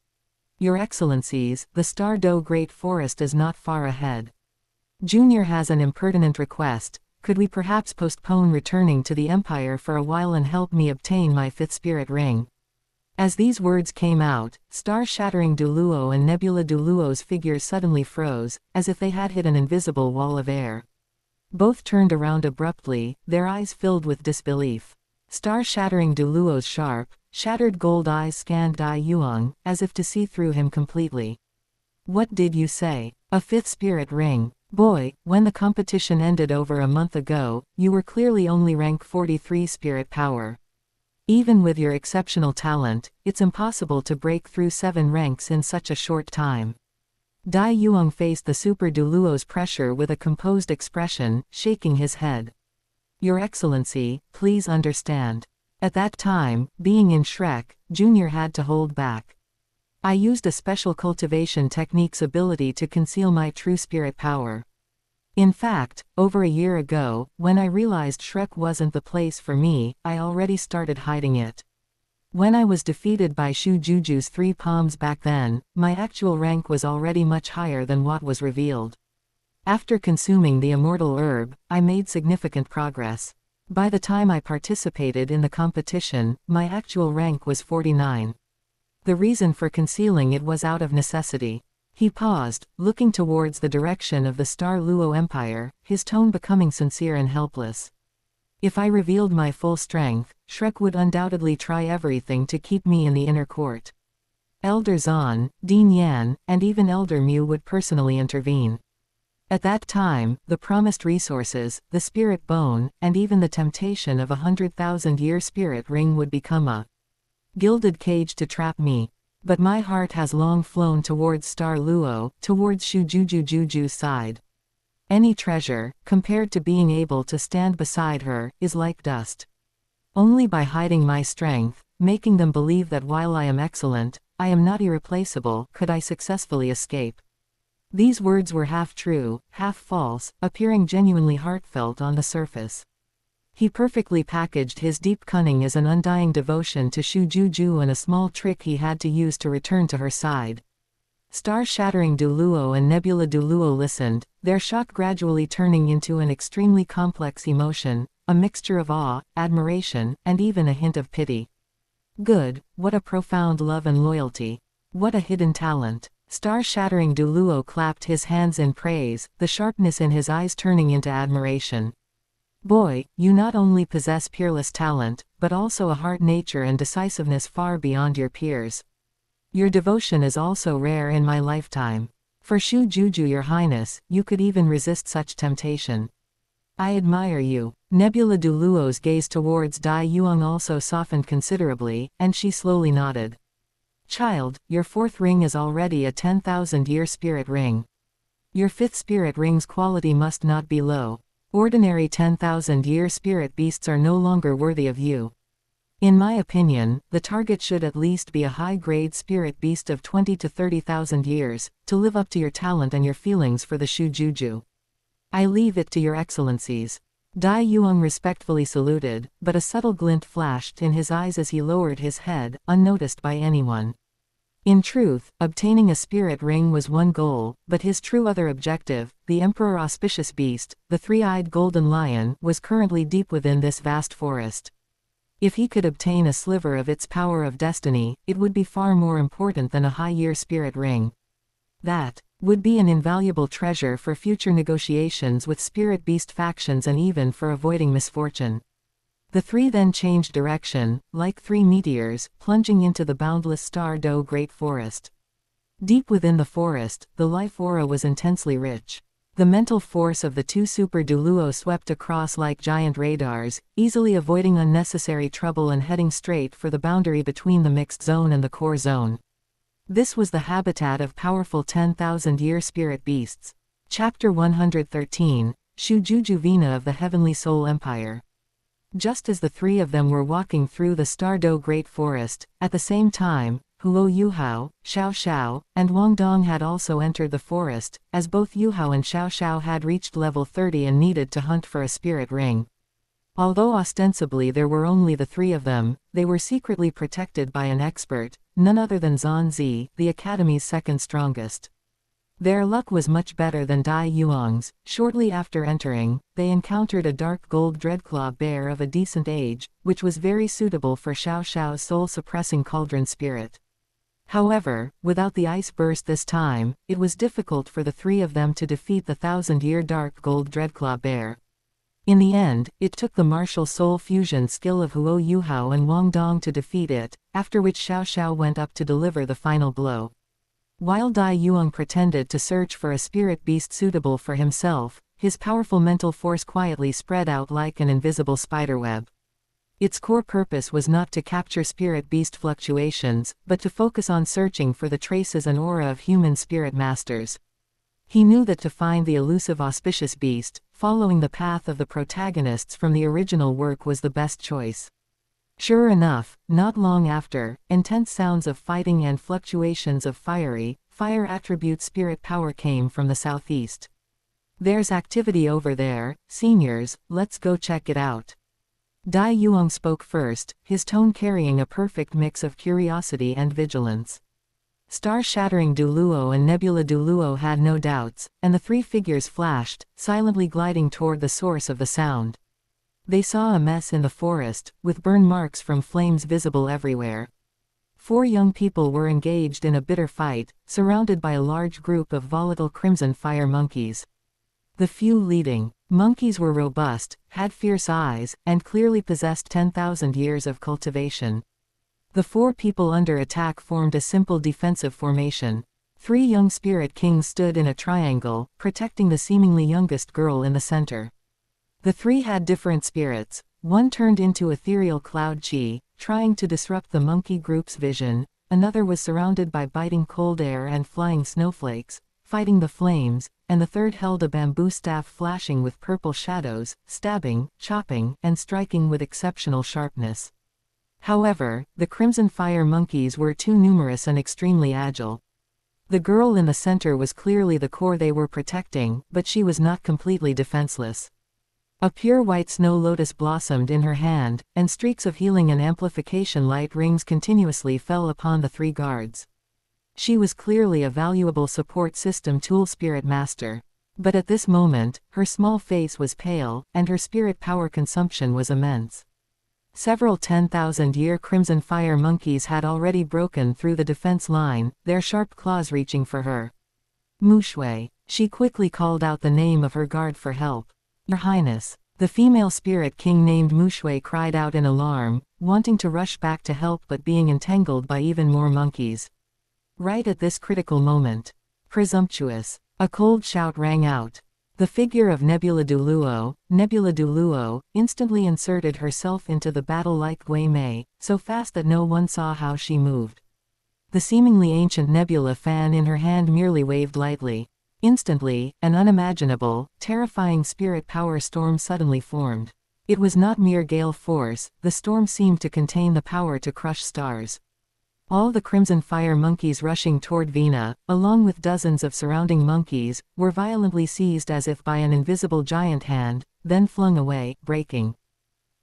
"Your Excellencies, the Star Do Great Forest is not far ahead. Junior has an impertinent request. Could we perhaps postpone returning to the Empire for a while and help me obtain my fifth spirit ring?" As these words came out, star-shattering Douluo and Nebula Douluo's figures suddenly froze, as if they had hit an invisible wall of air. Both turned around abruptly, their eyes filled with disbelief. Star-shattering Douluo's sharp, shattered gold eyes scanned Dai Yuang, as if to see through him completely. "What did you say? A fifth spirit ring? Boy, when the competition ended over a month ago, you were clearly only rank 43 spirit power. Even with your exceptional talent, it's impossible to break through 7 ranks in such a short time." Dai Yuang faced the Super Douluo's pressure with a composed expression, shaking his head. "Your Excellency, please understand. At that time, being in Shrek, Junior had to hold back. I used a special cultivation technique's ability to conceal my true spirit power. In fact, over a year ago, when I realized Shrek wasn't the place for me, I already started hiding it. When I was defeated by Shu Juju's 3 palms back then, my actual rank was already much higher than what was revealed. After consuming the immortal herb, I made significant progress. By the time I participated in the competition, my actual rank was 49. The reason for concealing it was out of necessity." He paused, looking towards the direction of the Star Luo Empire, his tone becoming sincere and helpless. "If I revealed my full strength, Shrek would undoubtedly try everything to keep me in the inner court. Elder Zan, Dean Yan, and even Elder Mu would personally intervene. At that time, the promised resources, the spirit bone, and even the temptation of 100,000-year spirit ring would become a gilded cage to trap me. But my heart has long flown towards Star Luo, towards Shu Juju's side. Any treasure, compared to being able to stand beside her, is like dust. Only by hiding my strength, making them believe that while I am excellent, I am not irreplaceable, could I successfully escape." These words were half true, half false, appearing genuinely heartfelt on the surface. He perfectly packaged his deep cunning as an undying devotion to Shujuju and a small trick he had to use to return to her side. Star-shattering Douluo and Nebula Douluo listened, their shock gradually turning into an extremely complex emotion, a mixture of awe, admiration, and even a hint of pity. Good, what a profound love and loyalty. What a hidden talent. Star-shattering Douluo clapped his hands in praise, the sharpness in his eyes turning into admiration. Boy, you not only possess peerless talent, but also a heart nature and decisiveness far beyond your peers. Your devotion is also rare in my lifetime. For Shujuju, your highness, you could even resist such temptation. I admire you. Nebula Douluo's gaze towards Dai Yuang also softened considerably, and she slowly nodded. Child, your 4th ring is already a 10,000-year spirit ring. Your 5th spirit ring's quality must not be low. Ordinary 10,000-year spirit beasts are no longer worthy of you. In my opinion, the target should at least be a high-grade spirit beast of 20 to 30,000 years, to live up to your talent and your feelings for the Shujuju. I leave it to your excellencies. Dai Yuang respectfully saluted, but a subtle glint flashed in his eyes as he lowered his head, unnoticed by anyone. In truth, obtaining a spirit ring was one goal, but his true other objective, the Emperor Auspicious Beast, the three-eyed golden lion, was currently deep within this vast forest. If he could obtain a sliver of its power of destiny, it would be far more important than a high-year spirit ring. That would be an invaluable treasure for future negotiations with spirit beast factions and even for avoiding misfortune. The three then changed direction, like three meteors, plunging into the boundless Star-Do Great Forest. Deep within the forest, the life aura was intensely rich. The mental force of the two Super Douluo swept across like giant radars, easily avoiding unnecessary trouble and heading straight for the boundary between the mixed zone and the core zone. This was the habitat of powerful 10,000-year spirit beasts. Chapter 113, Shujuju Vina of the Heavenly Soul Empire. Just as the three of them were walking through the Star-Do Great Forest, at the same time, Huo Yuhao, Xiao Xiao, and Wang Dong had also entered the forest, as both Yuhao and Xiao Xiao had reached level 30 and needed to hunt for a spirit ring. Although ostensibly there were only the three of them, they were secretly protected by an expert, none other than Zhanzi, the Academy's second strongest. Their luck was much better than Dai Yuang's. Shortly after entering, they encountered a dark gold dreadclaw bear of a decent age, which was very suitable for Xiao Xiao's soul-suppressing cauldron spirit. However, without the ice burst this time, it was difficult for the three of them to defeat the 1,000-year dark gold dreadclaw bear. In the end, it took the martial soul fusion skill of Huo Yuhao and Wang Dong to defeat it, after which Xiao Xiao went up to deliver the final blow. While Dai Yuang pretended to search for a spirit beast suitable for himself, his powerful mental force quietly spread out like an invisible spiderweb. Its core purpose was not to capture spirit beast fluctuations, but to focus on searching for the traces and aura of human spirit masters. He knew that to find the elusive auspicious beast, following the path of the protagonists from the original work was the best choice. Sure enough, not long after, intense sounds of fighting and fluctuations of fire attribute spirit power came from the southeast. There's activity over there, seniors, let's go check it out. Dai Yuang spoke first, his tone carrying a perfect mix of curiosity and vigilance. Star-shattering Douluo and Nebula Douluo had no doubts, and the three figures flashed, silently gliding toward the source of the sound. They saw a mess in the forest, with burn marks from flames visible everywhere. Four young people were engaged in a bitter fight, surrounded by a large group of volatile crimson fire monkeys. The few leading monkeys were robust, had fierce eyes, and clearly possessed 10,000 years of cultivation. The four people under attack formed a simple defensive formation. Three young spirit kings stood in a triangle, protecting the seemingly youngest girl in the center. The three had different spirits. One turned into ethereal cloud chi, trying to disrupt the monkey group's vision. Another was surrounded by biting cold air and flying snowflakes, fighting the flames, and the third held a bamboo staff flashing with purple shadows, stabbing, chopping, and striking with exceptional sharpness. However, the crimson fire monkeys were too numerous and extremely agile. The girl in the center was clearly the core they were protecting, but she was not completely defenseless. A pure white snow lotus blossomed in her hand, and streaks of healing and amplification light rings continuously fell upon the 3 guards. She was clearly a valuable support system tool spirit master. But at this moment, her small face was pale, and her spirit power consumption was immense. Several 10,000-year crimson fire monkeys had already broken through the defense line, their sharp claws reaching for her. Mushui. She quickly called out the name of her guard for help. Your Highness. The female spirit king named Mushui cried out in alarm, wanting to rush back to help but being entangled by even more monkeys. Right at this critical moment. Presumptuous. A cold shout rang out. The figure of Nebula Douluo, instantly inserted herself into the battle like Gui Mei, so fast that no one saw how she moved. The seemingly ancient nebula fan in her hand merely waved lightly. Instantly, an unimaginable, terrifying spirit power storm suddenly formed. It was not mere gale force, the storm seemed to contain the power to crush stars. All the crimson fire monkeys rushing toward Vina, along with dozens of surrounding monkeys, were violently seized as if by an invisible giant hand, then flung away, breaking.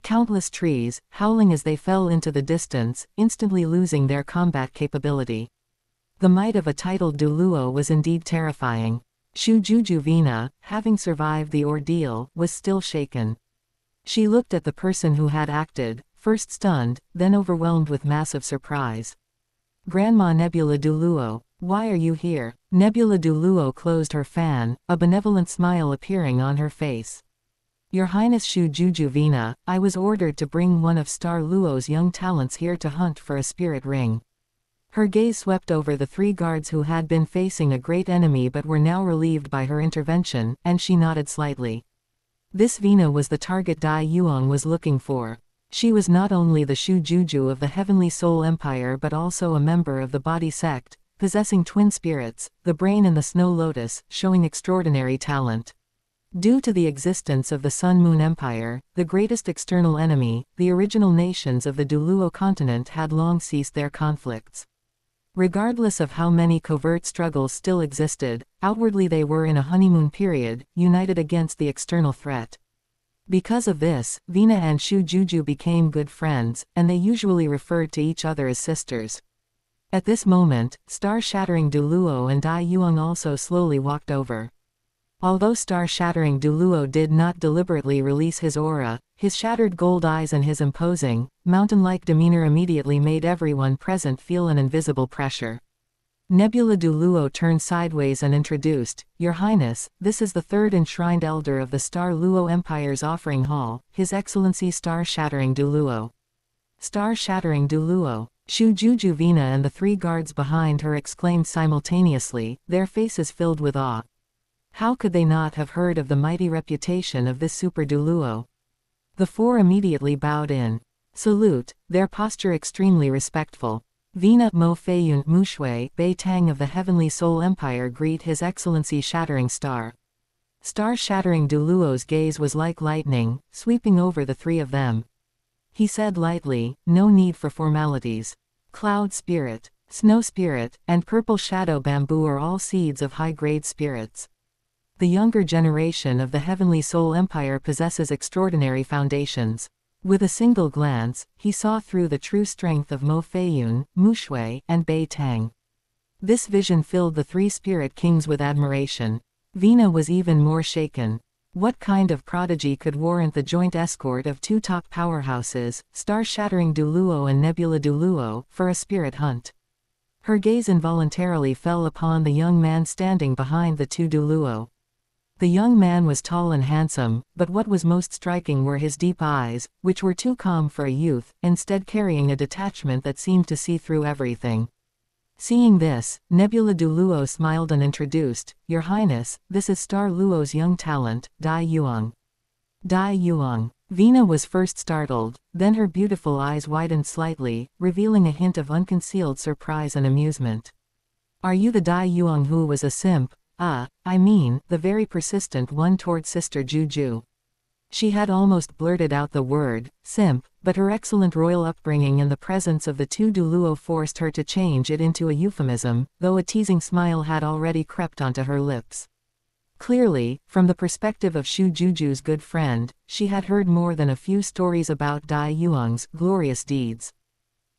Countless trees, howling as they fell into the distance, instantly losing their combat capability. The might of a titled Douluo was indeed terrifying. Shujuju Vina, having survived the ordeal, was still shaken. She looked at the person who had acted, first stunned, then overwhelmed with massive surprise. Grandma Nebula Douluo, why are you here? Nebula Douluo closed her fan, a benevolent smile appearing on her face. Your Highness Shujuju Vina, I was ordered to bring one of Star Luo's young talents here to hunt for a spirit ring. Her gaze swept over the 3 guards who had been facing a great enemy but were now relieved by her intervention, and she nodded slightly. This Vina was the target Dai Yuang was looking for. She was not only the Shujuju of the Heavenly Soul Empire but also a member of the Body Sect, possessing twin spirits, the brain and the Snow Lotus, showing extraordinary talent. Due to the existence of the Sun-Moon Empire, the greatest external enemy, the original nations of the Douluo continent had long ceased their conflicts. Regardless of how many covert struggles still existed, outwardly they were in a honeymoon period, united against the external threat. Because of this, Vina and Shujuju became good friends, and they usually referred to each other as sisters. At this moment, star-shattering Douluo and Dai Yuang also slowly walked over. Although star-shattering Douluo did not deliberately release his aura, his shattered gold eyes and his imposing, mountain-like demeanor immediately made everyone present feel an invisible pressure. Nebula Douluo turned sideways and introduced, Your Highness, this is the 3rd enshrined elder of the Star Luo Empire's offering hall, His Excellency Star-Shattering Douluo. Star-Shattering Douluo. Shujuju Vina and the 3 guards behind her exclaimed simultaneously, their faces filled with awe. How could they not have heard of the mighty reputation of this Super Douluo? The 4 immediately bowed in salute, their posture extremely respectful. Vina Mo Feiyun Mushui Bei Tang of the Heavenly Soul Empire greet His Excellency Shattering Star. Star-shattering Douluo's gaze was like lightning, sweeping over the 3 of them. He said lightly, no need for formalities. Cloud Spirit, Snow Spirit, and Purple Shadow Bamboo are all seeds of high-grade spirits. The younger generation of the Heavenly Soul Empire possesses extraordinary foundations. With a single glance, he saw through the true strength of Mo Feiyun, Mushui, and Bei Tang. This vision filled the 3 spirit kings with admiration. Vina was even more shaken. What kind of prodigy could warrant the joint escort of 2 top powerhouses, Star-Shattering Douluo and Nebula Douluo, for a spirit hunt? Her gaze involuntarily fell upon the young man standing behind the 2 Douluo. The young man was tall and handsome, but what was most striking were his deep eyes, which were too calm for a youth, instead carrying a detachment that seemed to see through everything. Seeing this, Nebula Douluo smiled and introduced, Your Highness, this is Star Luo's young talent, Dai Yuang. Dai Yuang. Vina was first startled, then her beautiful eyes widened slightly, revealing a hint of unconcealed surprise and amusement. Are you the Dai Yuang who was a simp? I mean, the very persistent one toward Sister Juju. She had almost blurted out the word, simp, but her excellent royal upbringing and the presence of the 2 Douluo forced her to change it into a euphemism, though a teasing smile had already crept onto her lips. Clearly, from the perspective of Shu Juju's good friend, she had heard more than a few stories about Dai Yuang's glorious deeds.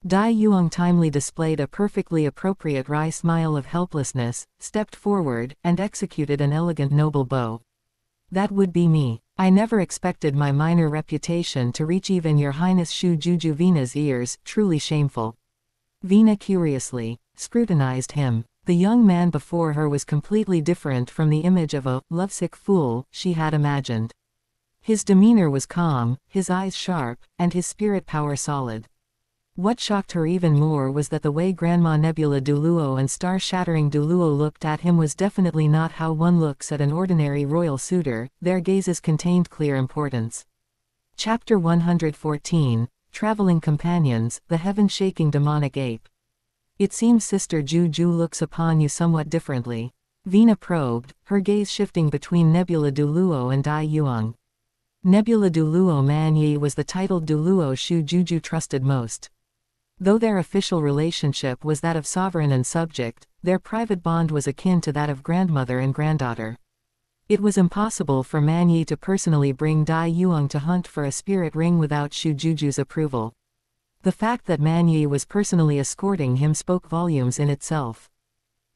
Dai Yuang timely displayed a perfectly appropriate wry smile of helplessness, stepped forward, and executed an elegant noble bow. That would be me. I never expected my minor reputation to reach even your highness Shu Juju Vina's ears, truly shameful. Vina curiously scrutinized him. The young man before her was completely different from the image of a lovesick fool she had imagined. His demeanor was calm, his eyes sharp, and his spirit power solid. What shocked her even more was that the way Grandma Nebula Douluo and Star-Shattering Douluo looked at him was definitely not how one looks at an ordinary royal suitor. Their gazes contained clear importance. Chapter 114, Traveling Companions, the Heaven-Shaking Demonic Ape. It seems Sister Juju looks upon you somewhat differently. Vina probed, her gaze shifting between Nebula Douluo and Dai Yuang. Nebula Douluo Manyi was the titled Douluo Shu Juju trusted most. Though their official relationship was that of sovereign and subject, their private bond was akin to that of grandmother and granddaughter. It was impossible for Manyi to personally bring Dai Yuang to hunt for a spirit ring without Shu Juju's approval. The fact that Manyi was personally escorting him spoke volumes in itself.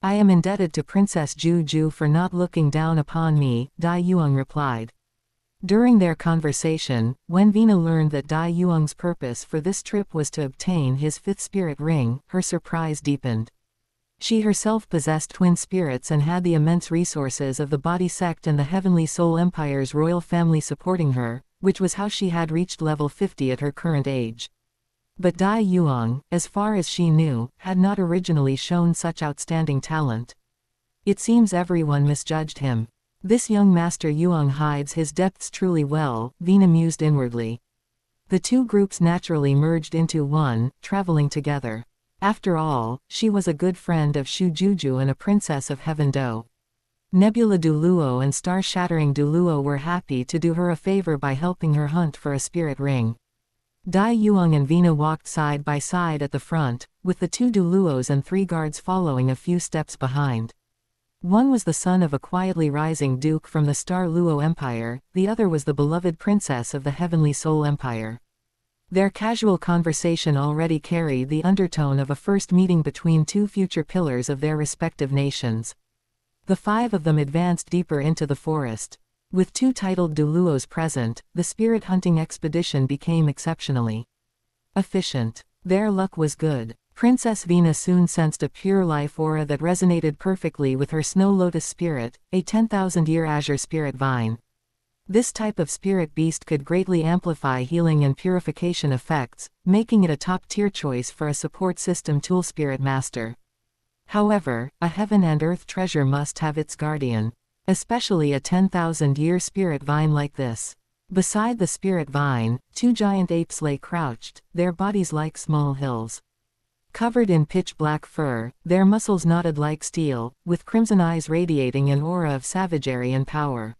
I am indebted to Princess Juju for not looking down upon me, Dai Yuang replied. During their conversation, when Vina learned that Dai Yuang's purpose for this trip was to obtain his fifth spirit ring, her surprise deepened. She herself possessed twin spirits and had the immense resources of the Body Sect and the Heavenly Soul Empire's royal family supporting her, which was how she had reached level 50 at her current age. But Dai Yuang, as far as she knew, had not originally shown such outstanding talent. It seems everyone misjudged him. This young Master Yuang hides his depths truly well, Vina mused inwardly. The two groups naturally merged into one, traveling together. After all, she was a good friend of Shu Juju and a princess of Heaven Do. Nebula Douluo and Star-Shattering Douluo were happy to do her a favor by helping her hunt for a spirit ring. Dai Yuang and Vina walked side by side at the front, with the two Douluos and 3 guards following a few steps behind. One was the son of a quietly rising duke from the Star Luo Empire, the other was the beloved princess of the Heavenly Soul Empire. Their casual conversation already carried the undertone of a first meeting between two future pillars of their respective nations. The 5 of them advanced deeper into the forest. With 2 titled Douluos present, the spirit hunting expedition became exceptionally efficient. Their luck was good. Princess Vina soon sensed a pure life aura that resonated perfectly with her Snow Lotus spirit, a 10,000-year azure spirit vine. This type of spirit beast could greatly amplify healing and purification effects, making it a top-tier choice for a support system tool spirit master. However, a heaven and earth treasure must have its guardian. Especially a 10,000-year spirit vine like this. Beside the spirit vine, 2 giant apes lay crouched, their bodies like small hills. Covered in pitch-black fur, their muscles knotted like steel, with crimson eyes radiating an aura of savagery and power.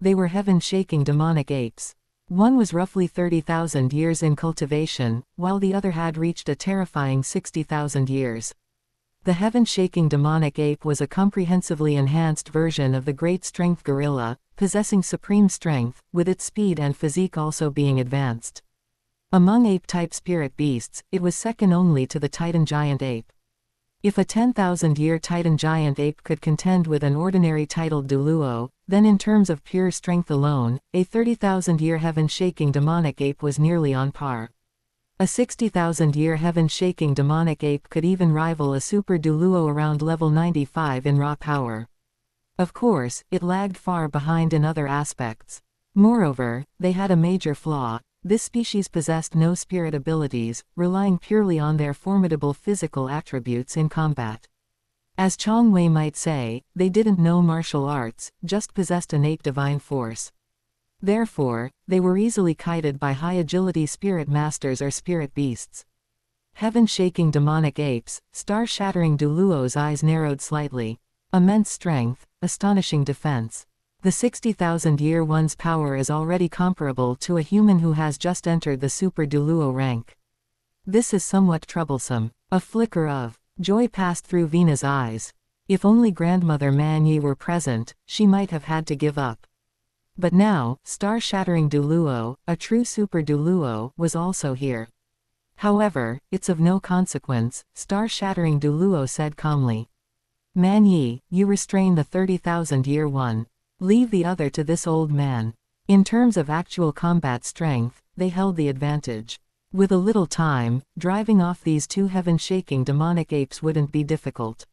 They were heaven-shaking demonic apes. One was roughly 30,000 years in cultivation, while the other had reached a terrifying 60,000 years. The heaven-shaking demonic ape was a comprehensively enhanced version of the great strength gorilla, possessing supreme strength, with its speed and physique also being advanced. Among ape-type spirit beasts, it was second only to the Titan giant ape. If a 10,000-year Titan giant ape could contend with an ordinary titled Douluo, then in terms of pure strength alone, a 30,000-year heaven-shaking demonic ape was nearly on par. A 60,000-year heaven-shaking demonic ape could even rival a super Douluo around level 95 in raw power. Of course, it lagged far behind in other aspects. Moreover, they had a major flaw. This species possessed no spirit abilities, relying purely on their formidable physical attributes in combat. As Chong Wei might say, they didn't know martial arts, just possessed innate divine force. Therefore, they were easily kited by high-agility spirit masters or spirit beasts. Heaven-shaking demonic apes, Star-Shattering Douluo's eyes narrowed slightly. Immense strength, astonishing defense. The 60,000-year one's power is already comparable to a human who has just entered the Super Douluo rank. This is somewhat troublesome. A flicker of joy passed through Vina's eyes. If only grandmother Man Yi were present, she might have had to give up. But now, star-shattering Douluo, a true super Douluo, was also here. However, it's of no consequence, star-shattering Douluo said calmly. Man Yi, you restrain the 30,000-year one. Leave the other to this old man. In terms of actual combat strength, they held the advantage. With a little time, driving off these two heaven-shaking demonic apes wouldn't be difficult.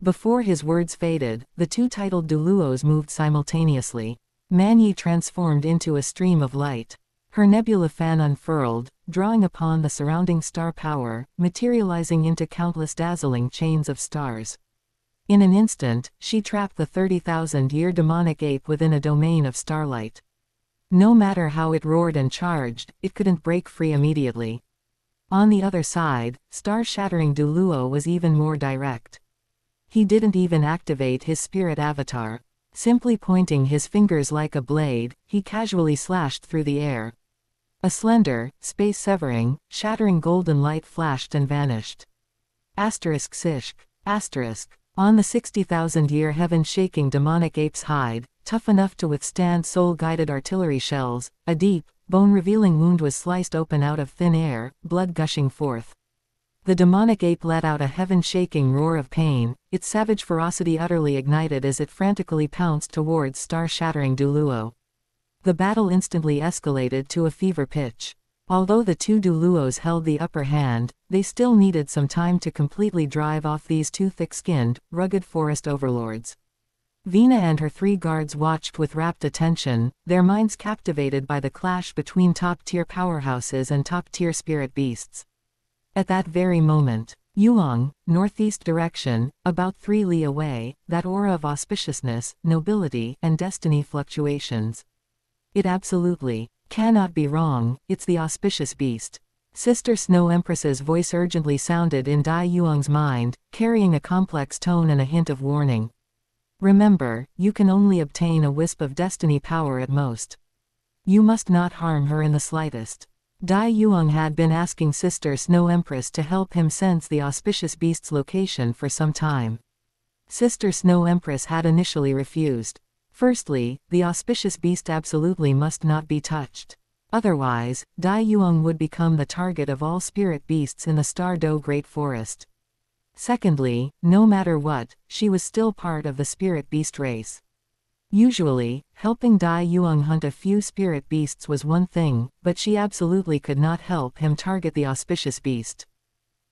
Before his words faded, the two titled Douluos moved simultaneously. Man Yi transformed into a stream of light. Her nebula fan unfurled, drawing upon the surrounding star power, materializing into countless dazzling chains of stars. In an instant, she trapped the 30,000-year demonic ape within a domain of starlight. No matter how it roared and charged, it couldn't break free immediately. On the other side, star-shattering Douluo was even more direct. He didn't even activate his spirit avatar. Simply pointing his fingers like a blade, he casually slashed through the air. A slender, space-severing, shattering golden light flashed and vanished. Asterisk sishk. Asterisk. On the 60,000-year heaven-shaking demonic ape's hide, tough enough to withstand soul-guided artillery shells, a deep, bone-revealing wound was sliced open out of thin air, blood gushing forth. The demonic ape let out a heaven-shaking roar of pain, its savage ferocity utterly ignited as it frantically pounced towards star-shattering Douluo. The battle instantly escalated to a fever pitch. Although the two Douluos held the upper hand, they still needed some time to completely drive off these two thick-skinned, rugged forest overlords. Vina and her three guards watched with rapt attention, their minds captivated by the clash between top-tier powerhouses and top-tier spirit beasts. At that very moment, Yuang, northeast direction, about 3 li away, that aura of auspiciousness, nobility, and destiny fluctuations. It absolutely cannot be wrong, it's the auspicious beast. Sister Snow Empress's voice urgently sounded in Dai Yuang's mind, carrying a complex tone and a hint of warning. Remember, you can only obtain a wisp of destiny power at most. You must not harm her in the slightest. Dai Yuang had been asking Sister Snow Empress to help him sense the auspicious beast's location for some time. Sister Snow Empress had initially refused. Firstly, the auspicious beast absolutely must not be touched. Otherwise, Dai Yuang would become the target of all spirit beasts in the Star Do Great Forest. Secondly, no matter what, she was still part of the spirit beast race. Usually, helping Dai Yuang hunt a few spirit beasts was one thing, but she absolutely could not help him target the auspicious beast.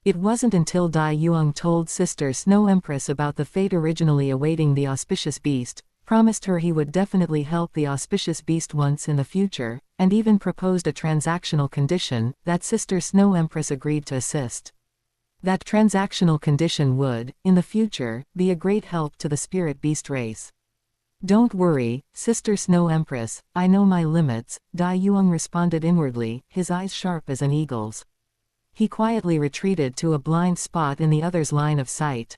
It wasn't until Dai Yuang told Sister Snow Empress about the fate originally awaiting the auspicious beast, promised her he would definitely help the auspicious beast once in the future, and even proposed a transactional condition, that Sister Snow Empress agreed to assist. That transactional condition would, in the future, be a great help to the spirit beast race. Don't worry, Sister Snow Empress, I know my limits, Dai Yuang responded inwardly, his eyes sharp as an eagle's. He quietly retreated to a blind spot in the other's line of sight.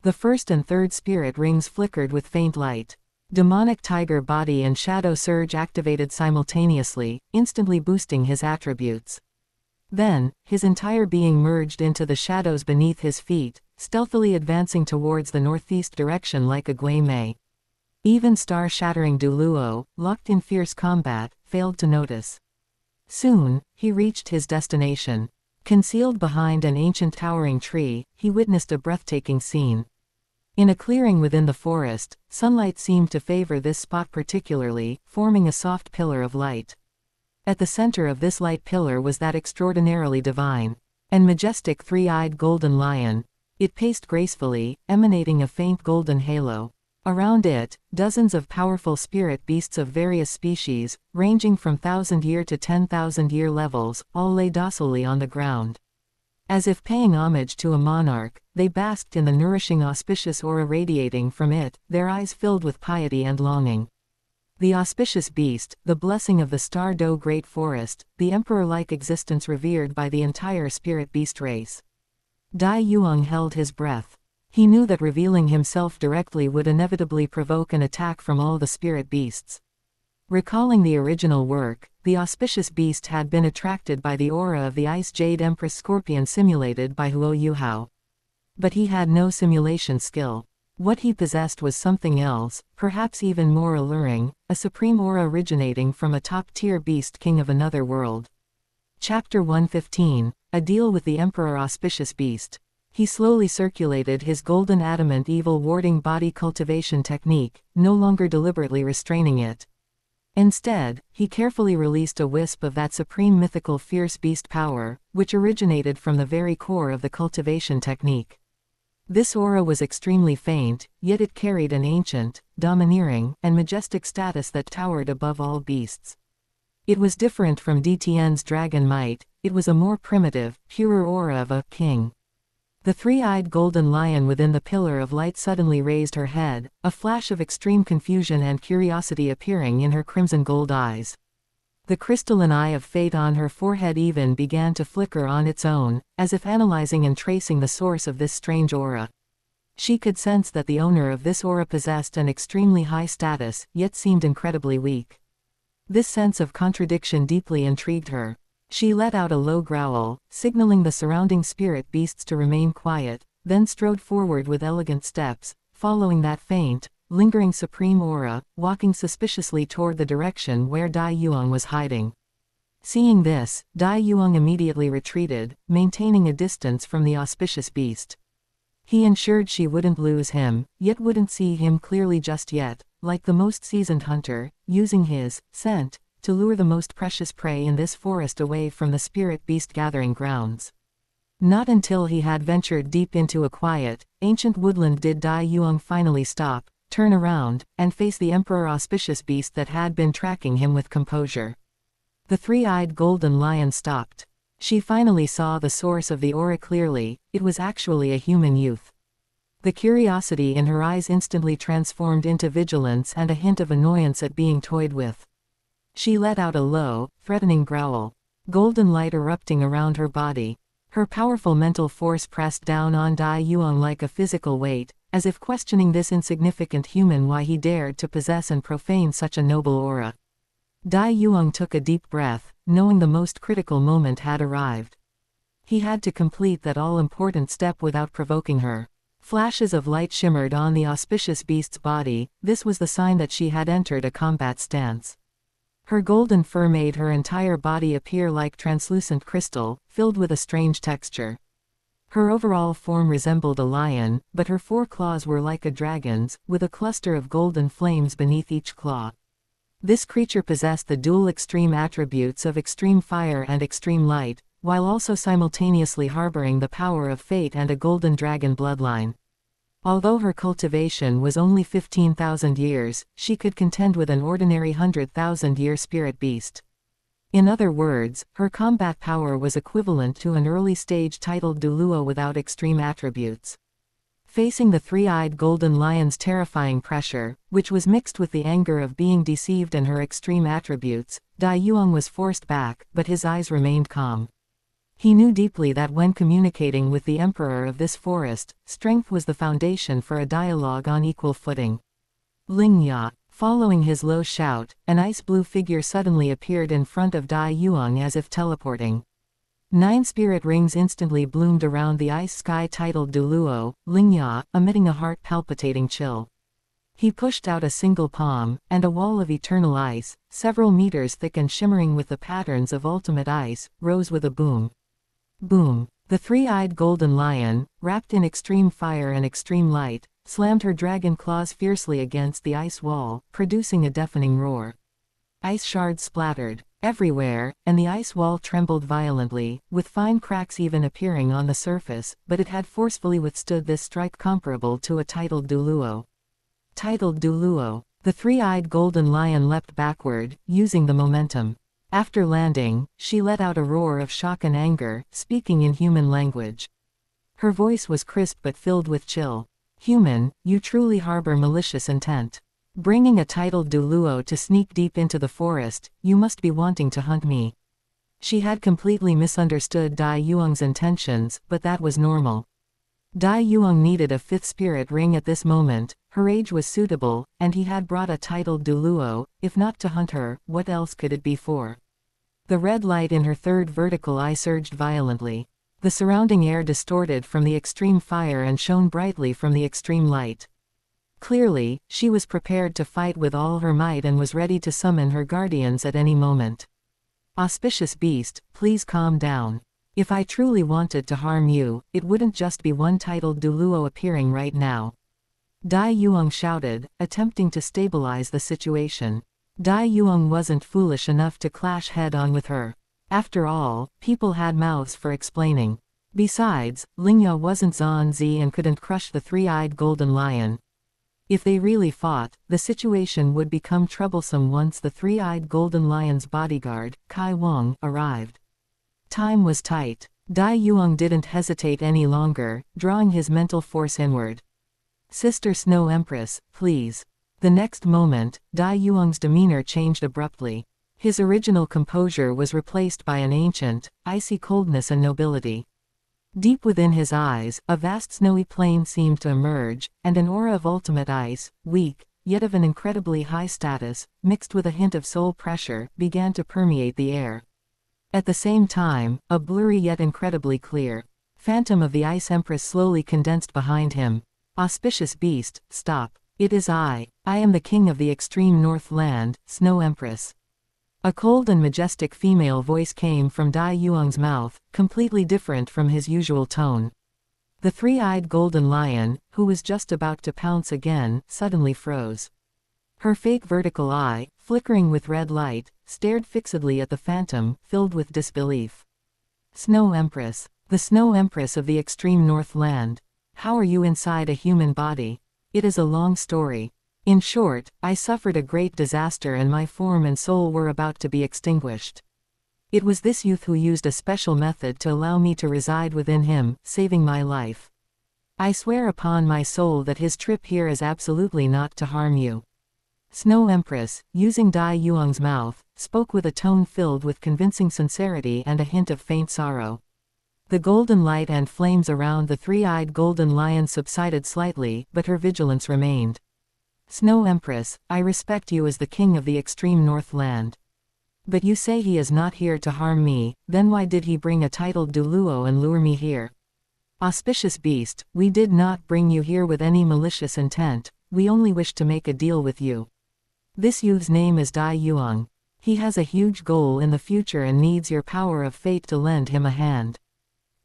The first and third spirit rings flickered with faint light. Demonic tiger body and shadow surge activated simultaneously, instantly boosting his attributes. Then, his entire being merged into the shadows beneath his feet, stealthily advancing towards the northeast direction like a Gui Mei. Even star-shattering Douluo, locked in fierce combat, failed to notice. Soon, he reached his destination. Concealed behind an ancient towering tree, he witnessed a breathtaking scene. In a clearing within the forest, sunlight seemed to favor this spot particularly, forming a soft pillar of light. At the center of this light pillar was that extraordinarily divine and majestic three-eyed golden lion. It paced gracefully, emanating a faint golden halo. Around it, dozens of powerful spirit beasts of various species, ranging from 1,000-year to 10,000-year levels, all lay docilely on the ground. As if paying homage to a monarch, they basked in the nourishing auspicious aura radiating from it, their eyes filled with piety and longing. The auspicious beast, the blessing of the Star Do Great Forest, the emperor-like existence revered by the entire spirit beast race. Dai Yuang held his breath. He knew that revealing himself directly would inevitably provoke an attack from all the spirit beasts. Recalling the original work, the auspicious beast had been attracted by the aura of the Ice Jade Empress Scorpion simulated by Yuhao. But he had no simulation skill. What he possessed was something else, perhaps even more alluring, a supreme aura originating from a top-tier beast king of another world. Chapter 115, A Deal with the Emperor. Auspicious Beast. He slowly circulated his golden adamant evil warding body cultivation technique, no longer deliberately restraining it. Instead, he carefully released a wisp of that supreme mythical fierce beast power, which originated from the very core of the cultivation technique. This aura was extremely faint, yet it carried an ancient, domineering, and majestic status that towered above all beasts. It was different from DTN's dragon might, it was a more primitive, purer aura of a king. The three-eyed golden lion within the pillar of light suddenly raised her head, a flash of extreme confusion and curiosity appearing in her crimson gold eyes. The crystalline eye of fate on her forehead even began to flicker on its own, as if analyzing and tracing the source of this strange aura. She could sense that the owner of this aura possessed an extremely high status, yet seemed incredibly weak. This sense of contradiction deeply intrigued her. She let out a low growl, signaling the surrounding spirit beasts to remain quiet, then strode forward with elegant steps, following that faint, lingering supreme aura, walking suspiciously toward the direction where Dai Yuang was hiding. Seeing this, Dai Yuang immediately retreated, maintaining a distance from the auspicious beast. He ensured she wouldn't lose him, yet wouldn't see him clearly just yet, like the most seasoned hunter, using his scent to lure the most precious prey in this forest away from the spirit beast gathering grounds. Not until he had ventured deep into a quiet, ancient woodland did Dai Yuang finally stop, turn around, and face the emperor auspicious beast that had been tracking him with composure. The three-eyed golden lion stopped. She finally saw the source of the aura clearly, it was actually a human youth. The curiosity in her eyes instantly transformed into vigilance and a hint of annoyance at being toyed with. She let out a low, threatening growl. Golden light erupting around her body. Her powerful mental force pressed down on Dai Yuang like a physical weight, as if questioning this insignificant human why he dared to possess and profane such a noble aura. Dai Yuang took a deep breath, knowing the most critical moment had arrived. He had to complete that all-important step without provoking her. Flashes of light shimmered on the auspicious beast's body, this was the sign that she had entered a combat stance. Her golden fur made her entire body appear like translucent crystal, filled with a strange texture. Her overall form resembled a lion, but her foreclaws were like a dragon's, with a cluster of golden flames beneath each claw. This creature possessed the dual extreme attributes of extreme fire and extreme light, while also simultaneously harboring the power of fate and a golden dragon bloodline. Although her cultivation was only 15,000 years, she could contend with an ordinary 100,000-year spirit beast. In other words, her combat power was equivalent to an early-stage titled Douluo without extreme attributes. Facing the three-eyed golden lion's terrifying pressure, which was mixed with the anger of being deceived and her extreme attributes, Dai Yuang was forced back, but his eyes remained calm. He knew deeply that when communicating with the emperor of this forest, strength was the foundation for a dialogue on equal footing. Lingya. Following his low shout, an ice-blue figure suddenly appeared in front of Dai Yuang as if teleporting. 9 spirit rings instantly bloomed around the ice sky titled Douluo, Lingya, emitting a heart-palpitating chill. He pushed out a single palm, and a wall of eternal ice, several meters thick and shimmering with the patterns of ultimate ice, rose with a boom. Boom. The three-eyed golden lion, wrapped in extreme fire and extreme light, slammed her dragon claws fiercely against the ice wall, producing a deafening roar. Ice shards splattered everywhere, and the ice wall trembled violently, with fine cracks even appearing on the surface, but it had forcefully withstood this strike comparable to a titled Douluo. Titled Douluo. The three-eyed golden lion leapt backward, using the momentum. After landing, she let out a roar of shock and anger, speaking in human language. Her voice was crisp but filled with chill. Human, you truly harbor malicious intent. Bringing a titled Douluo to sneak deep into the forest, you must be wanting to hunt me. She had completely misunderstood Dai Yuang's intentions, but that was normal. Dai Yuang needed a 5th spirit ring at this moment, her age was suitable, and he had brought a titled Douluo, if not to hunt her, what else could it be for? The red light in her 3rd vertical eye surged violently. The surrounding air distorted from the extreme fire and shone brightly from the extreme light. Clearly, she was prepared to fight with all her might and was ready to summon her guardians at any moment. Auspicious beast, please calm down. If I truly wanted to harm you, it wouldn't just be one titled Douluo appearing right now. Dai Yuang shouted, attempting to stabilize the situation. Dai Yuang wasn't foolish enough to clash head-on with her. After all, people had mouths for explaining. Besides, Lingya wasn't Xunji and couldn't crush the three-eyed golden lion. If they really fought, the situation would become troublesome once the three-eyed golden lion's bodyguard, Kai Wang, arrived. Time was tight. Dai Yuang didn't hesitate any longer, drawing his mental force inward. Sister Snow Empress, please. The next moment, Dai Yuang's demeanor changed abruptly. His original composure was replaced by an ancient, icy coldness and nobility. Deep within his eyes, a vast snowy plain seemed to emerge, and an aura of ultimate ice, weak, yet of an incredibly high status, mixed with a hint of soul pressure, began to permeate the air. At the same time, a blurry yet incredibly clear phantom of the Ice Empress slowly condensed behind him. Auspicious beast, stop. It is I am the king of the extreme north land, Snow Empress. A cold and majestic female voice came from Dai Yuang's mouth, completely different from his usual tone. The three-eyed golden lion, who was just about to pounce again, suddenly froze. Her fake vertical eye, flickering with red light, stared fixedly at the phantom, filled with disbelief. Snow Empress. The Snow Empress of the extreme north land. How are you inside a human body? It is a long story. In short, I suffered a great disaster and my form and soul were about to be extinguished. It was this youth who used a special method to allow me to reside within him, saving my life. I swear upon my soul that his trip here is absolutely not to harm you. Snow Empress, using Dai Yuang's mouth, spoke with a tone filled with convincing sincerity and a hint of faint sorrow. The golden light and flames around the three-eyed golden lion subsided slightly, but her vigilance remained. Snow Empress, I respect you as the king of the extreme north land. But you say he is not here to harm me, then why did he bring a titled Douluo and lure me here? Auspicious beast, we did not bring you here with any malicious intent, we only wish to make a deal with you. This youth's name is Dai Yuang. He has a huge goal in the future and needs your power of fate to lend him a hand.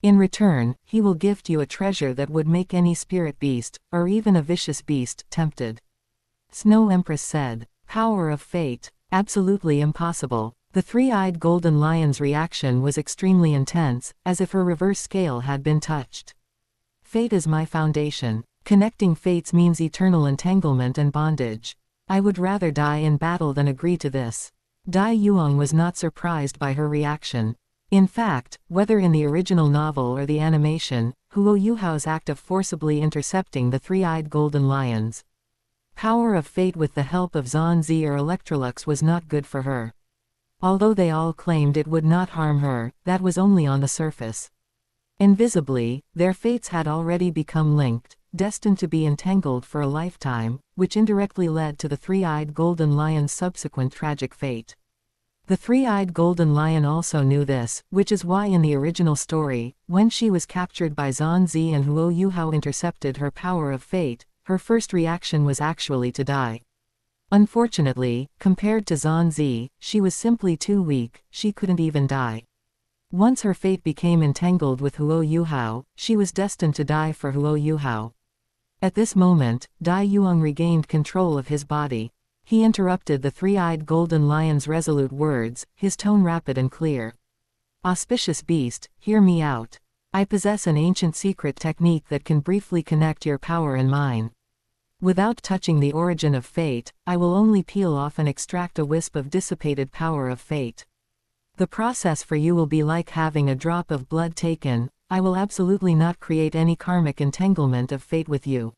In return, he will gift you a treasure that would make any spirit beast, or even a vicious beast, tempted. Snow Empress said, power of fate, absolutely impossible. The three-eyed golden lion's reaction was extremely intense, as if her reverse scale had been touched. Fate is my foundation. Connecting fates means eternal entanglement and bondage. I would rather die in battle than agree to this. Dai Yuang was not surprised by her reaction. In fact, whether in the original novel or the animation, Yuhao's act of forcibly intercepting the three-eyed golden lions. Power of fate with the help of Xunji or Electrolux was not good for her. Although they all claimed it would not harm her, that was only on the surface. Invisibly, their fates had already become linked, destined to be entangled for a lifetime, which indirectly led to the three-eyed golden lion's subsequent tragic fate. The three-eyed golden lion also knew this, which is why in the original story, when she was captured by Xunji and Yuhao intercepted her power of fate, her first reaction was actually to die. Unfortunately, compared to Xunji, she was simply too weak, she couldn't even die. Once her fate became entangled with Yuhao, she was destined to die for Yuhao. At this moment, Dai Yuang regained control of his body. He interrupted the three-eyed golden lion's resolute words, his tone rapid and clear. Auspicious beast, hear me out. I possess an ancient secret technique that can briefly connect your power and mine. Without touching the origin of fate, I will only peel off and extract a wisp of dissipated power of fate. The process for you will be like having a drop of blood taken. I will absolutely not create any karmic entanglement of fate with you.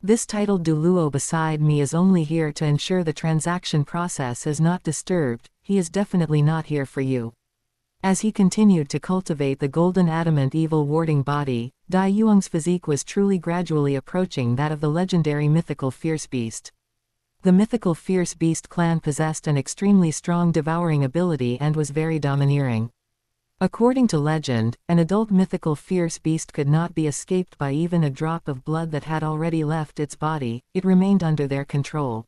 This titled Douluo beside me is only here to ensure the transaction process is not disturbed, he is definitely not here for you. As he continued to cultivate the golden adamant evil warding body, Dai Yuang's physique was truly gradually approaching that of the legendary mythical fierce beast. The mythical fierce beast clan possessed an extremely strong devouring ability and was very domineering. According to legend, an adult mythical fierce beast could not be escaped by even a drop of blood that had already left its body, it remained under their control.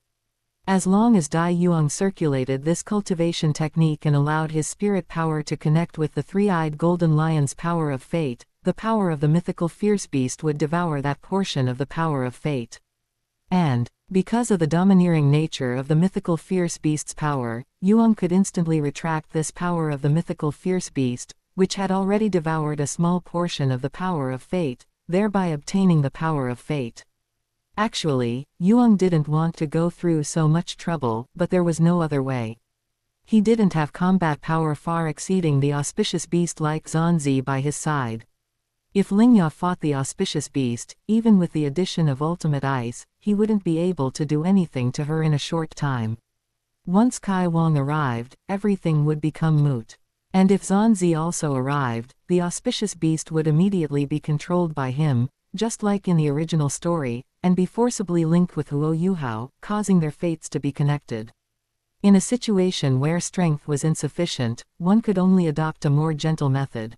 As long as Dai Yuang circulated this cultivation technique and allowed his spirit power to connect with the three-eyed golden lion's power of fate, the power of the mythical fierce beast would devour that portion of the power of fate. And, because of the domineering nature of the mythical fierce beast's power, Yuang could instantly retract this power of the mythical fierce beast, which had already devoured a small portion of the power of fate, thereby obtaining the power of fate. Actually, Yuang didn't want to go through so much trouble, but there was no other way. He didn't have combat power far exceeding the auspicious beast like Xunji by his side. If Lingya fought the auspicious beast, even with the addition of ultimate ice, he wouldn't be able to do anything to her in a short time. Once Kai Wang arrived, everything would become moot. And if Xunji also arrived, the auspicious beast would immediately be controlled by him, just like in the original story, and be forcibly linked with Huo Yuhao, causing their fates to be connected. In a situation where strength was insufficient, one could only adopt a more gentle method.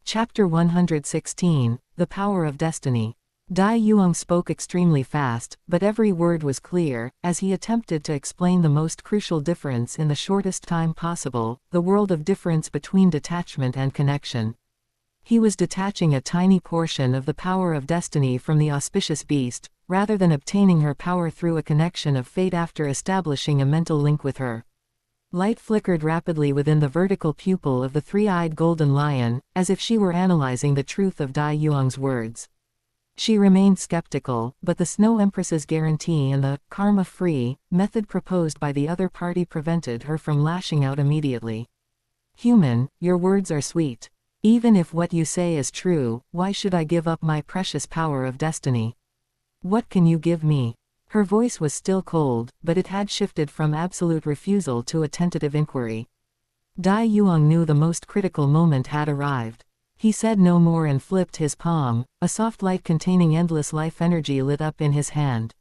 Chapter 116, The Power of Destiny. Dai Yuang spoke extremely fast, but every word was clear, as he attempted to explain the most crucial difference in the shortest time possible, the world of difference between detachment and connection. He was detaching a tiny portion of the power of destiny from the auspicious beast, rather than obtaining her power through a connection of fate after establishing a mental link with her. Light flickered rapidly within the vertical pupil of the three-eyed golden lion, as if she were analyzing the truth of Dai Yuang's words. She remained skeptical, but the Snow Empress's guarantee and the karma-free method proposed by the other party prevented her from lashing out immediately. Human, your words are sweet. Even if what you say is true, why should I give up my precious power of destiny? What can you give me? Her voice was still cold, but it had shifted from absolute refusal to a tentative inquiry. Dai Yuang knew the most critical moment had arrived. He said no more and flipped his palm. A soft light containing endless life energy lit up in his hand.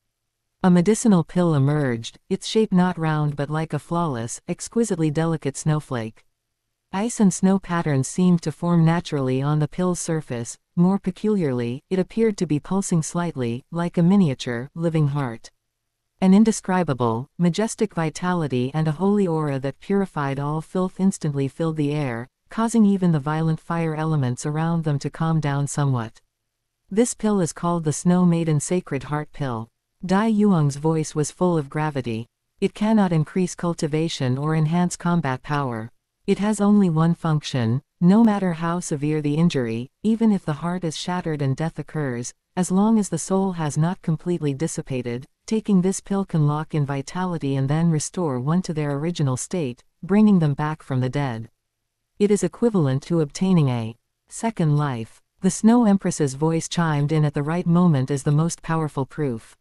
A medicinal pill emerged, its shape not round but like a flawless, exquisitely delicate snowflake. Ice and snow patterns seemed to form naturally on the pill's surface. More peculiarly, it appeared to be pulsing slightly, like a miniature, living heart. An indescribable, majestic vitality and a holy aura that purified all filth instantly filled the air, causing even the violent fire elements around them to calm down somewhat. This pill is called the Snow Maiden Sacred Heart Pill. Dai Yuang's voice was full of gravity. It cannot increase cultivation or enhance combat power. It has only one function: no matter how severe the injury, even if the heart is shattered and death occurs, as long as the soul has not completely dissipated, taking this pill can lock in vitality and then restore one to their original state, bringing them back from the dead. It is equivalent to obtaining a second life. The Snow Empress's voice chimed in at the right moment as the most powerful proof.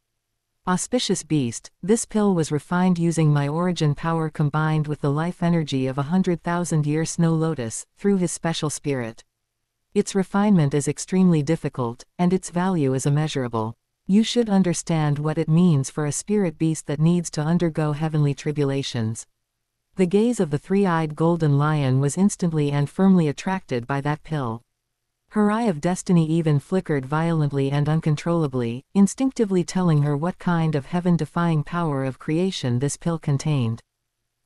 Auspicious beast, this pill was refined using my origin power combined with the life energy of 100,000-year snow lotus, through his special spirit. Its refinement is extremely difficult, and its value is immeasurable. You should understand what it means for a spirit beast that needs to undergo heavenly tribulations. The gaze of the three-eyed golden lion was instantly and firmly attracted by that pill. Her eye of destiny even flickered violently and uncontrollably, instinctively telling her what kind of heaven-defying power of creation this pill contained.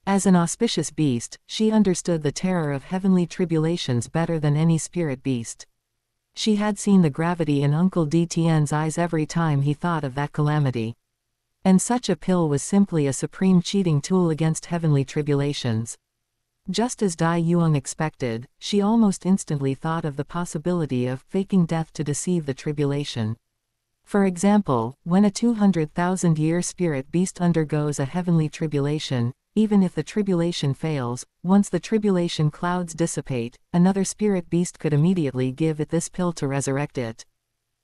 As an auspicious beast, she understood the terror of heavenly tribulations better than any spirit beast. She had seen the gravity in Uncle Dtian's eyes every time he thought of that calamity. And such a pill was simply a supreme cheating tool against heavenly tribulations. Just as Dai Yuang expected, she almost instantly thought of the possibility of faking death to deceive the tribulation. For example, when a 200,000-year spirit beast undergoes a heavenly tribulation, even if the tribulation fails, once the tribulation clouds dissipate, another spirit beast could immediately give it this pill to resurrect it.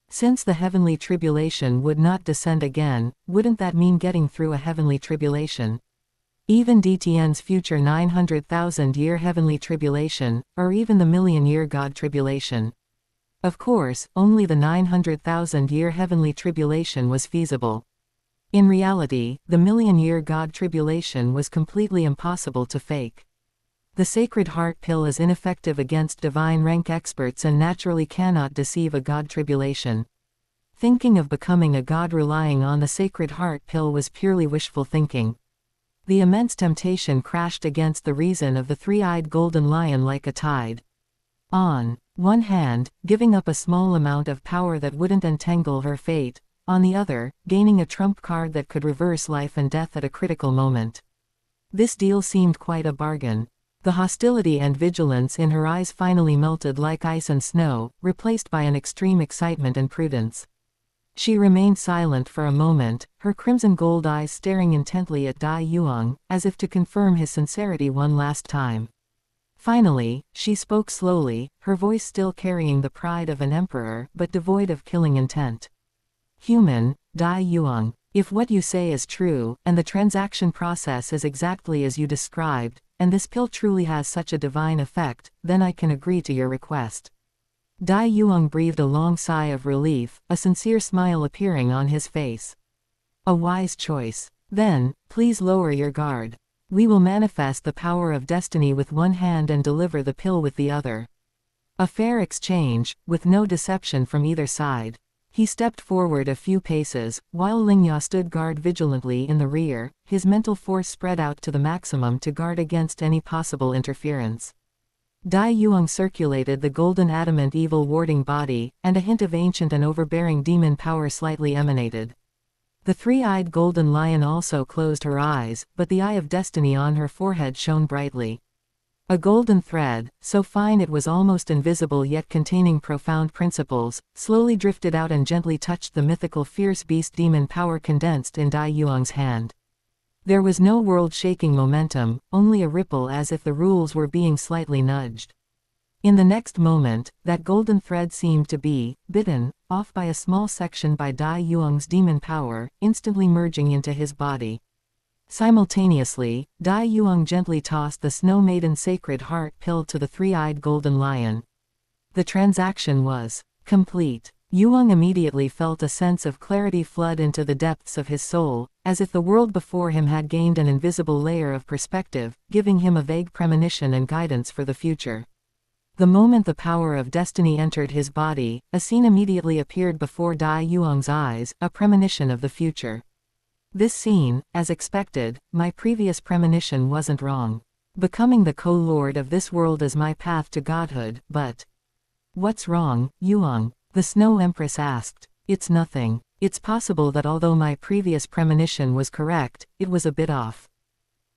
Since the heavenly tribulation would not descend again, wouldn't that mean getting through a heavenly tribulation? Even Dtian's future 900,000-year heavenly tribulation, or even the million-year God tribulation. Of course, only the 900,000-year heavenly tribulation was feasible. In reality, the million-year God tribulation was completely impossible to fake. The Sacred Heart Pill is ineffective against divine rank experts and naturally cannot deceive a god. Tribulation. Thinking of becoming a god relying on the Sacred Heart Pill was purely wishful thinking. The immense temptation crashed against the reason of the three-eyed golden lion like a tide. On one hand, giving up a small amount of power that wouldn't entangle her fate, on the other, gaining a trump card that could reverse life and death at a critical moment. This deal seemed quite a bargain. The hostility and vigilance in her eyes finally melted like ice and snow, replaced by an extreme excitement and prudence. She remained silent for a moment, her crimson gold eyes staring intently at Dai Yuang, as if to confirm his sincerity one last time. Finally, she spoke slowly, her voice still carrying the pride of an emperor, but devoid of killing intent. Human, Dai Yuang, if what you say is true, and the transaction process is exactly as you described, and this pill truly has such a divine effect, then I can agree to your request. Dai Yuang breathed a long sigh of relief, a sincere smile appearing on his face. A wise choice. Then, please lower your guard. We will manifest the power of destiny with one hand and deliver the pill with the other. A fair exchange, with no deception from either side. He stepped forward a few paces, while Lingya stood guard vigilantly in the rear, his mental force spread out to the maximum to guard against any possible interference. Dai Yuang circulated the golden adamant evil warding body, and a hint of ancient and overbearing demon power slightly emanated. The three-eyed golden lion also closed her eyes, but the eye of destiny on her forehead shone brightly. A golden thread, so fine it was almost invisible yet containing profound principles, slowly drifted out and gently touched the mythical fierce beast demon power condensed in Dai Yuang's hand. There was no world-shaking momentum, only a ripple as if the rules were being slightly nudged. In the next moment, that golden thread seemed to be bitten off by a small section by Dai Yuang's demon power, instantly merging into his body. Simultaneously, Dai Yuang gently tossed the Snow Maiden Sacred Heart Pill to the three-eyed golden lion. The transaction was complete. Yuang immediately felt a sense of clarity flood into the depths of his soul, as if the world before him had gained an invisible layer of perspective, giving him a vague premonition and guidance for the future. The moment the power of destiny entered his body, a scene immediately appeared before Dai Yuang's eyes, a premonition of the future. This scene, as expected, my previous premonition wasn't wrong. Becoming the co-lord of this world is my path to godhood, but... What's wrong, Yuang? The Snow Empress asked. It's nothing. It's possible that although my previous premonition was correct, it was a bit off.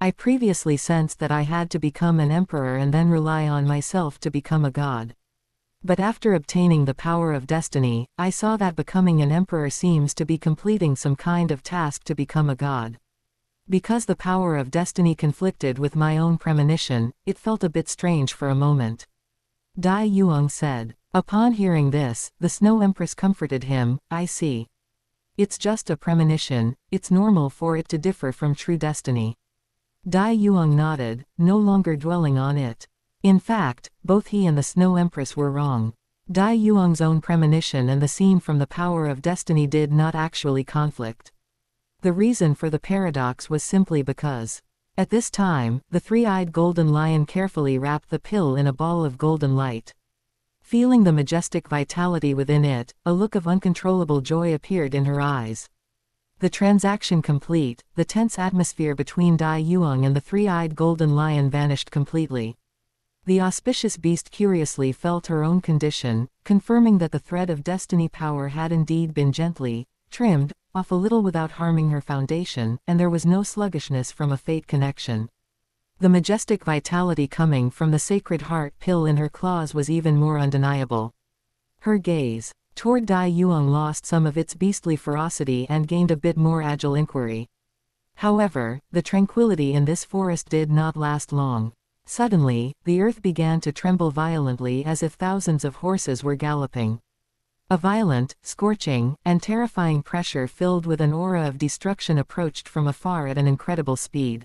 I previously sensed that I had to become an emperor and then rely on myself to become a god. But after obtaining the power of destiny, I saw that becoming an emperor seems to be completing some kind of task to become a god. Because the power of destiny conflicted with my own premonition, it felt a bit strange for a moment. Dai Yuang said. Upon hearing this, the Snow Empress comforted him. I see. It's just a premonition, it's normal for it to differ from true destiny. Dai Yuang nodded, no longer dwelling on it. In fact, both he and the Snow Empress were wrong. Dai Yuang's own premonition and the scene from the power of destiny did not actually conflict. The reason for the paradox was simply because, at this time, the three-eyed golden lion carefully wrapped the pill in a ball of golden light. Feeling the majestic vitality within it, a look of uncontrollable joy appeared in her eyes. The transaction complete, the tense atmosphere between Dai Yuang and the three-eyed golden lion vanished completely. The auspicious beast curiously felt her own condition, confirming that the thread of destiny power had indeed been gently trimmed off a little without harming her foundation, and there was no sluggishness from a fate connection. The majestic vitality coming from the Sacred Heart Pill in her claws was even more undeniable. Her gaze toward Dai Yuang lost some of its beastly ferocity and gained a bit more agile inquiry. However, the tranquility in this forest did not last long. Suddenly, the earth began to tremble violently as if thousands of horses were galloping. A violent, scorching, and terrifying pressure filled with an aura of destruction approached from afar at an incredible speed.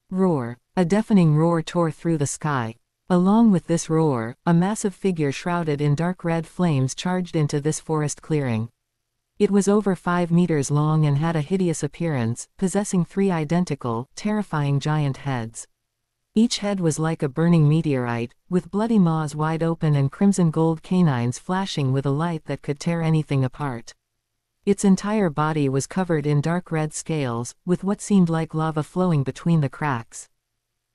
Roar! A deafening roar tore through the sky. Along with this roar, a massive figure shrouded in dark red flames charged into this forest clearing. It was over 5 meters long and had a hideous appearance, possessing 3 identical, terrifying giant heads. Each head was like a burning meteorite, with bloody maws wide open and crimson gold canines flashing with a light that could tear anything apart. Its entire body was covered in dark red scales, with what seemed like lava flowing between the cracks.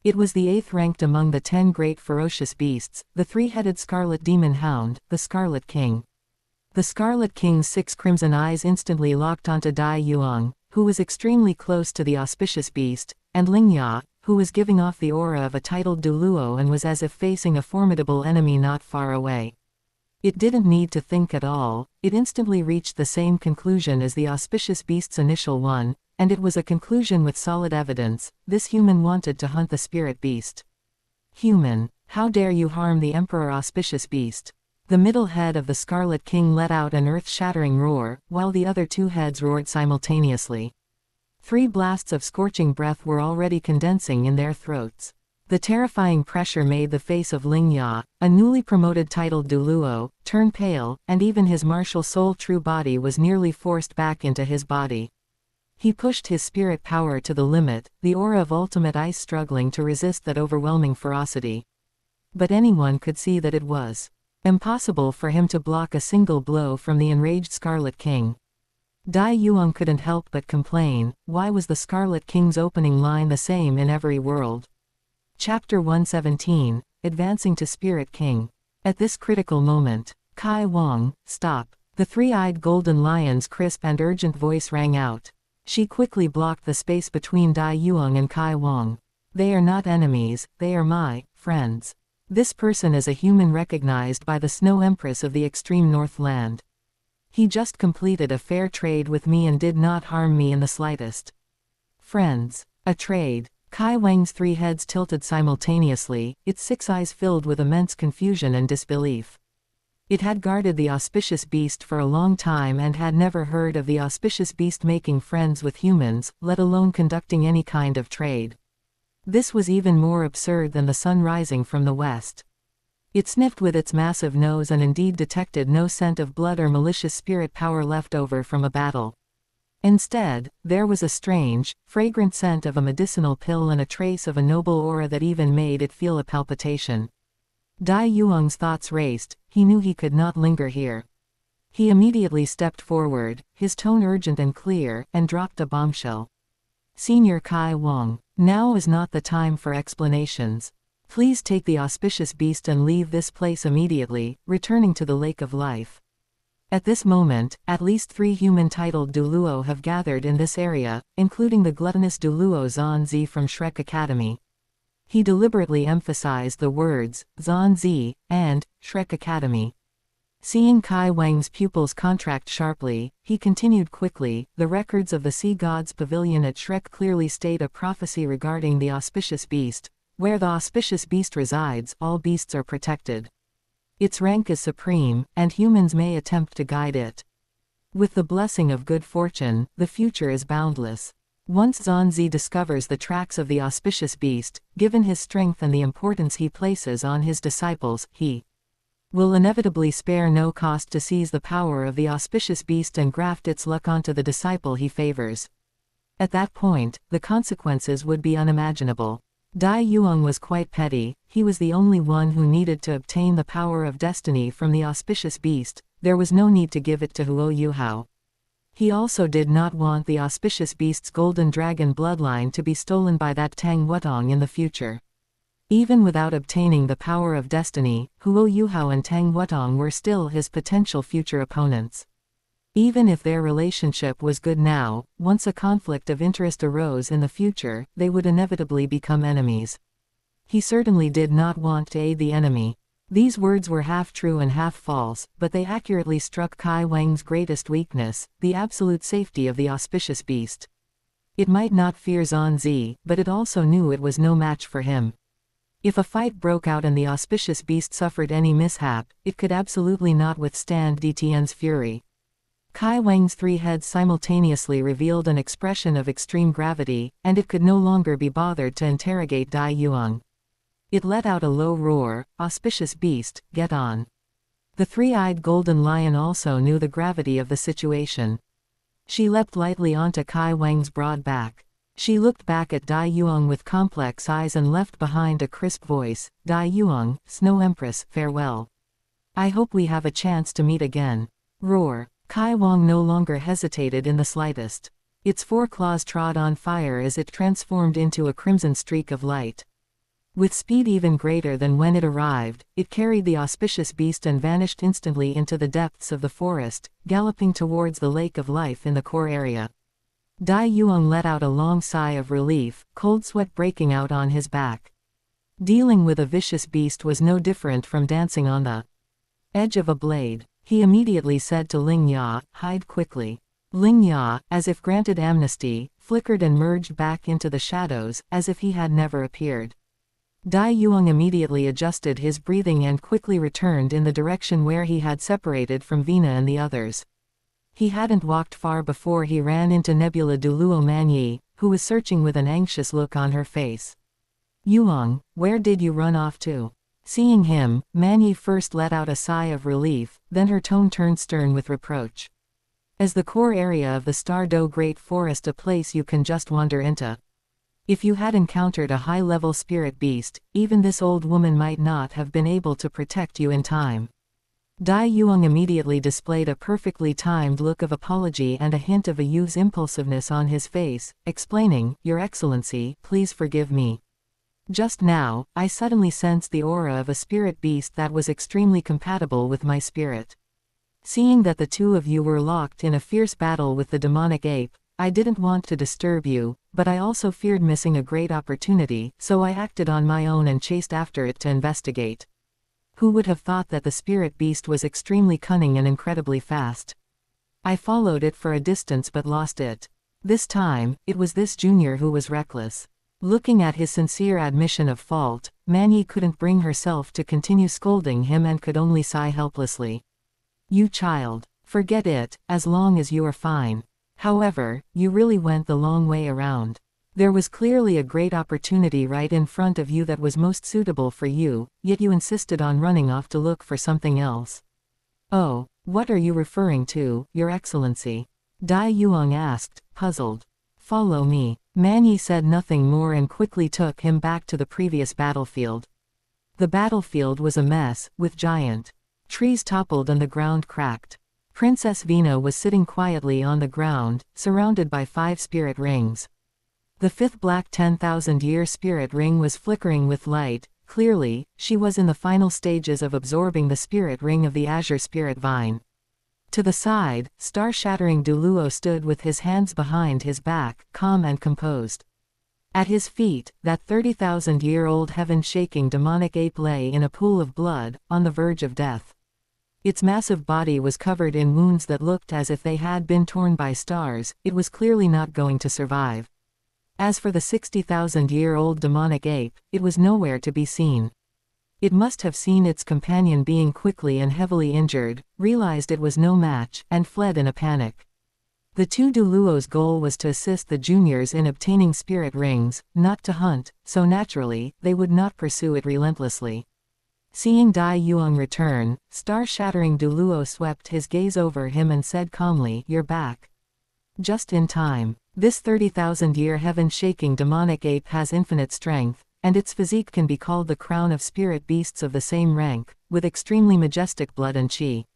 It was the 8th ranked among the 10 great ferocious beasts, the 3-headed scarlet demon hound, the Scarlet King. The Scarlet King's 6 crimson eyes instantly locked onto Dai Yuang, who was extremely close to the auspicious beast, and Lingjia, who was giving off the aura of a titled Douluo and was as if facing a formidable enemy not far away. It didn't need to think at all, it instantly reached the same conclusion as the auspicious beast's initial one, and it was a conclusion with solid evidence: this human wanted to hunt the spirit beast. Human, how dare you harm the Emperor Auspicious Beast? The middle head of the Scarlet King let out an earth-shattering roar, while the other 2 heads roared simultaneously. 3 blasts of scorching breath were already condensing in their throats. The terrifying pressure made the face of Lingjia, a newly promoted titled Douluo, turn pale, and even his martial soul true body was nearly forced back into his body. He pushed his spirit power to the limit, the aura of ultimate ice struggling to resist that overwhelming ferocity. But anyone could see that it was impossible for him to block a single blow from the enraged Scarlet King. Dai Yuang couldn't help but complain, why was the Scarlet King's opening line the same in every world? Chapter 117, Advancing to Spirit King. At this critical moment, Kai Wang, stop! The 3-eyed golden lion's crisp and urgent voice rang out. She quickly blocked the space between Dai Yuang and Kai Wang. They are not enemies, they are my friends. This person is a human recognized by the Snow Empress of the extreme Northland. He just completed a fair trade with me and did not harm me in the slightest. Friends. A trade. Kai Wang's 3 heads tilted simultaneously, its 6 eyes filled with immense confusion and disbelief. It had guarded the auspicious beast for a long time and had never heard of the auspicious beast making friends with humans, let alone conducting any kind of trade. This was even more absurd than the sun rising from the west. It sniffed with its massive nose and indeed detected no scent of blood or malicious spirit power left over from a battle. Instead, there was a strange, fragrant scent of a medicinal pill and a trace of a noble aura that even made it feel a palpitation. Dai Yuang's thoughts raced, he knew he could not linger here. He immediately stepped forward, his tone urgent and clear, and dropped a bombshell. Senior Kai Wang, now is not the time for explanations. Please take the auspicious beast and leave this place immediately, returning to the Lake of Life. At this moment, at least 3 human-titled Douluo have gathered in this area, including the gluttonous Douluo Xunji from Shrek Academy. He deliberately emphasized the words, Xunji, and Shrek Academy. Seeing Kai Wang's pupils contract sharply, he continued quickly, the records of the Sea God's Pavilion at Shrek clearly state a prophecy regarding the auspicious beast. Where the auspicious beast resides, all beasts are protected. Its rank is supreme, and humans may attempt to guide it. With the blessing of good fortune, the future is boundless. Once Xunji discovers the tracks of the auspicious beast, given his strength and the importance he places on his disciples, he will inevitably spare no cost to seize the power of the auspicious beast and graft its luck onto the disciple he favors. At that point, the consequences would be unimaginable. Dai Yuang was quite petty, he was the only one who needed to obtain the power of destiny from the auspicious beast, there was no need to give it to yuhao. He also did not want the auspicious beast's golden dragon bloodline to be stolen by that Tang Wutong in the future. Even without obtaining the power of destiny, yuhao and Tang Wutong were still his potential future opponents. Even if their relationship was good now, once a conflict of interest arose in the future, they would inevitably become enemies. He certainly did not want to aid the enemy. These words were half true and half false, but they accurately struck Kai Wang's greatest weakness, the absolute safety of the auspicious beast. It might not fear Xunji, but it also knew it was no match for him. If a fight broke out and the auspicious beast suffered any mishap, it could absolutely not withstand Dtian's fury. Kai Wang's 3 heads simultaneously revealed an expression of extreme gravity, and it could no longer be bothered to interrogate Dai Yuang. It let out a low roar, "Auspicious beast, get on." The 3-eyed golden lion also knew the gravity of the situation. She leapt lightly onto Kai Wang's broad back. She looked back at Dai Yuang with complex eyes and left behind a crisp voice. Dai Yuang, Snow Empress, farewell. I hope we have a chance to meet again. Roar. Kai Wang no longer hesitated in the slightest. Its four claws trod on fire as it transformed into a crimson streak of light. With speed even greater than when it arrived, it carried the auspicious beast and vanished instantly into the depths of the forest, galloping towards the lake of life in the core area. Dai Yuang let out a long sigh of relief, cold sweat breaking out on his back. Dealing with a vicious beast was no different from dancing on the edge of a blade. He immediately said to Ling Ya, hide quickly. Ling Ya, as if granted amnesty, flickered and merged back into the shadows, as if he had never appeared. Dai Yuang immediately adjusted his breathing and quickly returned in the direction where he had separated from Vina and the others. He hadn't walked far before he ran into Nebula Douluo Manyi, who was searching with an anxious look on her face. Yuang, where did you run off to? Seeing him, Manyi first let out a sigh of relief, then her tone turned stern with reproach. Is the core area of the Stardo Great Forest a place you can just wander into? If you had encountered a high-level spirit beast, even this old woman might not have been able to protect you in time. Dai Yuang immediately displayed a perfectly timed look of apology and a hint of a youth's impulsiveness on his face, explaining, Your Excellency, please forgive me. Just now, I suddenly sensed the aura of a spirit beast that was extremely compatible with my spirit. Seeing that the two of you were locked in a fierce battle with the demonic ape, I didn't want to disturb you, but I also feared missing a great opportunity, so I acted on my own and chased after it to investigate. Who would have thought that the spirit beast was extremely cunning and incredibly fast? I followed it for a distance but lost it. This time, it was this junior who was reckless. Looking at his sincere admission of fault, Manyi couldn't bring herself to continue scolding him and could only sigh helplessly. You child. Forget it, as long as you are fine. However, you really went the long way around. There was clearly a great opportunity right in front of you that was most suitable for you, yet you insisted on running off to look for something else. Oh, what are you referring to, Your Excellency? Dai Yuang asked, puzzled. Follow me. Manyi said nothing more and quickly took him back to the previous battlefield. The battlefield was a mess, with giant trees toppled and the ground cracked. Princess Vina was sitting quietly on the ground, surrounded by 5 spirit rings. The 5th black 10,000-year spirit ring was flickering with light. Clearly, she was in the final stages of absorbing the spirit ring of the azure spirit vine. To the side, star-shattering Douluo stood with his hands behind his back, calm and composed. At his feet, that 30,000-year-old heaven-shaking demonic ape lay in a pool of blood, on the verge of death. Its massive body was covered in wounds that looked as if they had been torn by stars. It was clearly not going to survive. As for the 60,000-year-old demonic ape, it was nowhere to be seen. It must have seen its companion being quickly and heavily injured, realized it was no match, and fled in a panic. The two Douluo's goal was to assist the juniors in obtaining spirit rings, not to hunt, so naturally, they would not pursue it relentlessly. Seeing Dai Yuang return, star-shattering Douluo swept his gaze over him and said calmly, You're back. Just in time. This 30,000-year heaven-shaking demonic ape has infinite strength, and its physique can be called the crown of spirit beasts of the same rank, with extremely majestic blood and qi.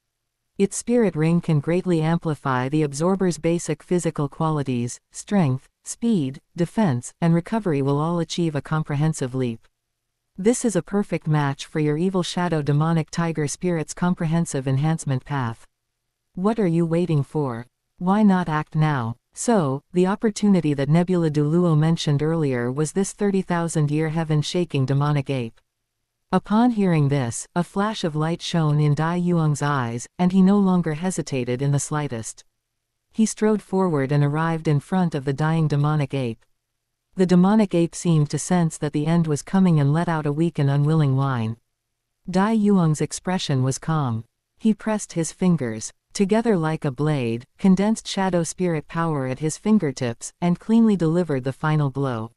Its spirit ring can greatly amplify the absorber's basic physical qualities. Strength, speed, defense, and recovery will all achieve a comprehensive leap. This is a perfect match for your evil shadow demonic tiger spirit's comprehensive enhancement path. What are you waiting for? Why not act now? So, the opportunity that Nebula Douluo mentioned earlier was this 30,000-year heaven-shaking demonic ape. Upon hearing this, a flash of light shone in Dai Yuang's eyes, and he no longer hesitated in the slightest. He strode forward and arrived in front of the dying demonic ape. The demonic ape seemed to sense that the end was coming and let out a weak and unwilling whine. Dai Yuang's expression was calm. He pressed his fingers together like a blade, condensed shadow spirit power at his fingertips, and cleanly delivered the final blow.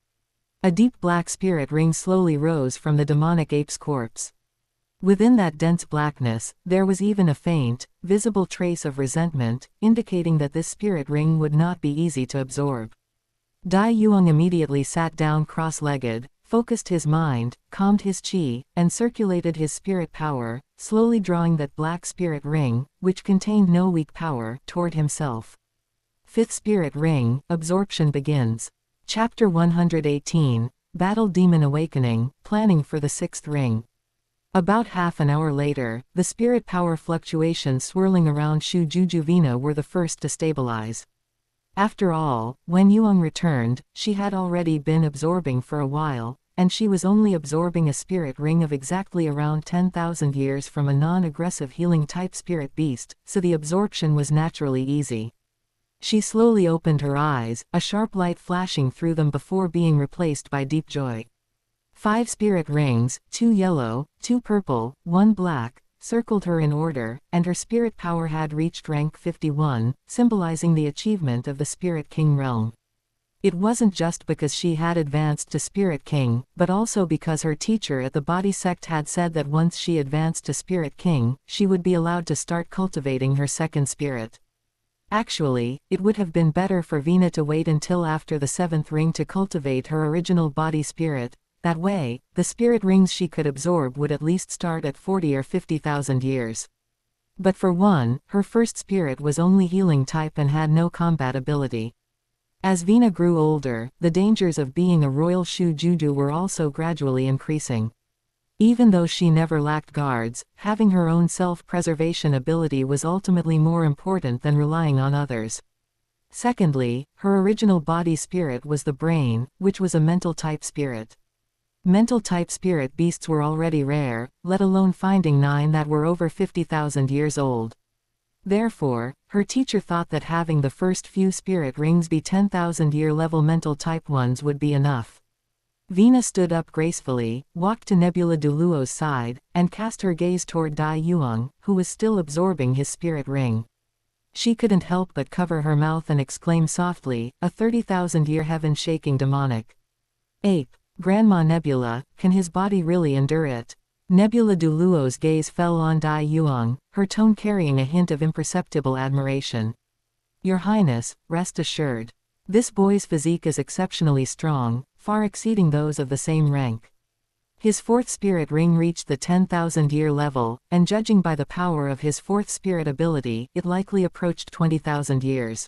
A deep black spirit ring slowly rose from the demonic ape's corpse. Within that dense blackness, there was even a faint, visible trace of resentment, indicating that this spirit ring would not be easy to absorb. Dai Yuang immediately sat down cross-legged, focused his mind, calmed his qi, and circulated his spirit power, slowly drawing that black spirit ring, which contained no weak power, toward himself. Fifth spirit ring, absorption begins. Chapter 118, Battle Demon Awakening, Planning for the Sixth Ring. About half an hour later, the spirit power fluctuations swirling around Shu Jujuvina were the first to stabilize. After all, when Yuang returned, she had already been absorbing for a while, and she was only absorbing a spirit ring of exactly around 10,000 years from a non-aggressive healing type spirit beast, so the absorption was naturally easy. She slowly opened her eyes, a sharp light flashing through them before being replaced by deep joy. 5 spirit rings, 2 yellow, 2 purple, 1 black, circled her in order, and her spirit power had reached rank 51, symbolizing the achievement of the Spirit King realm. It wasn't just because she had advanced to Spirit King, but also because her teacher at the body sect had said that once she advanced to Spirit King, she would be allowed to start cultivating her second spirit. Actually, it would have been better for Vina to wait until after the 7th ring to cultivate her original body spirit. That way, the spirit rings she could absorb would at least start at 40 or 50,000 years. But for one, her first spirit was only healing type and had no combat ability. As Vina grew older, the dangers of being a royal Shu Juju were also gradually increasing. Even though she never lacked guards, having her own self-preservation ability was ultimately more important than relying on others. Secondly, her original body spirit was the brain, which was a mental type spirit. Mental-type spirit beasts were already rare, let alone finding 9 that were over 50,000 years old. Therefore, her teacher thought that having the first few spirit rings be 10,000-year level mental-type ones would be enough. Vina stood up gracefully, walked to Nebula Douluo's side, and cast her gaze toward Dai Yuang, who was still absorbing his spirit ring. She couldn't help but cover her mouth and exclaim softly, a 30,000-year heaven-shaking demonic ape. Grandma Nebula, can his body really endure it? Nebula Douluo's gaze fell on Dai Yuang, her tone carrying a hint of imperceptible admiration. Your Highness, rest assured. This boy's physique is exceptionally strong, far exceeding those of the same rank. His 4th spirit ring reached the 10,000-year level, and judging by the power of his 4th spirit ability, it likely approached 20,000 years.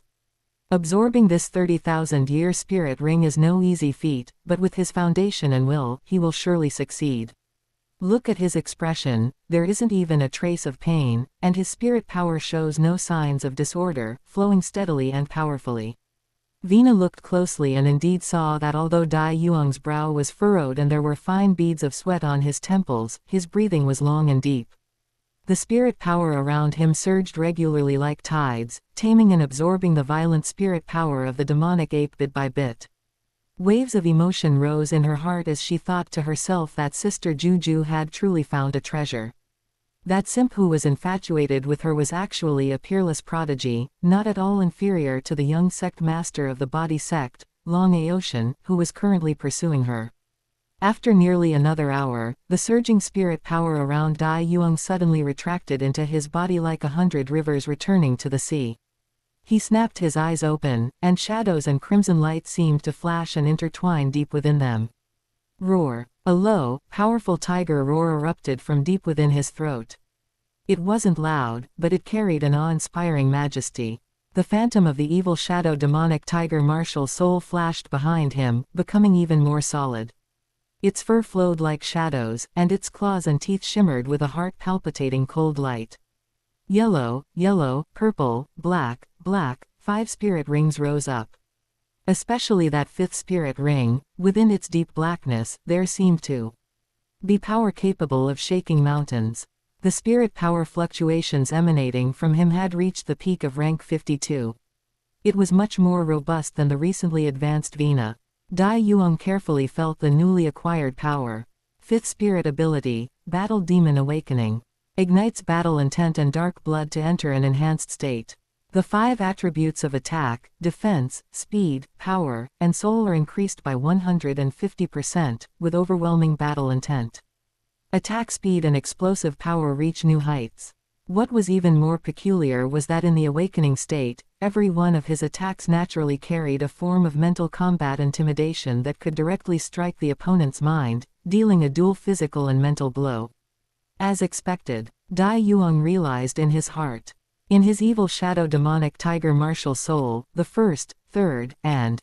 Absorbing this 30,000-year spirit ring is no easy feat, but with his foundation and will, he will surely succeed. Look at his expression, there isn't even a trace of pain, and his spirit power shows no signs of disorder, flowing steadily and powerfully. Vina looked closely and indeed saw that although Dai Yuang's brow was furrowed and there were fine beads of sweat on his temples, his breathing was long and deep. The spirit power around him surged regularly like tides, taming and absorbing the violent spirit power of the demonic ape bit by bit. Waves of emotion rose in her heart as she thought to herself that Sister Juju had truly found a treasure. That simp who was infatuated with her was actually a peerless prodigy, not at all inferior to the young sect master of the body sect, Long Aoshan, who was currently pursuing her. After nearly another hour, the surging spirit power around Dai Yuang suddenly retracted into his body like 100 rivers returning to the sea. He snapped his eyes open, and shadows and crimson light seemed to flash and intertwine deep within them. Roar! A low, powerful tiger roar erupted from deep within his throat. It wasn't loud, but it carried an awe-inspiring majesty. The phantom of the evil shadow demonic tiger martial soul flashed behind him, becoming even more solid. Its fur flowed like shadows, and its claws and teeth shimmered with a heart-palpitating cold light. Yellow, yellow, purple, black, black, 5 spirit rings rose up. Especially that 5th spirit ring, within its deep blackness, there seemed to be power capable of shaking mountains. The spirit power fluctuations emanating from him had reached the peak of rank 52. It was much more robust than the recently advanced Vina. Dai Yuang carefully felt the newly acquired power. 5th spirit ability, Battle Demon Awakening. Ignites battle intent and dark blood to enter an enhanced state. The 5 attributes of attack, defense, speed, power, and soul are increased by 150%, with overwhelming battle intent. Attack speed and explosive power reach new heights. What was even more peculiar was that in the awakening state, every one of his attacks naturally carried a form of mental combat intimidation that could directly strike the opponent's mind, dealing a dual physical and mental blow. As expected, Dai Yuang realized in his heart. In his evil shadow demonic tiger martial soul, the first, third, and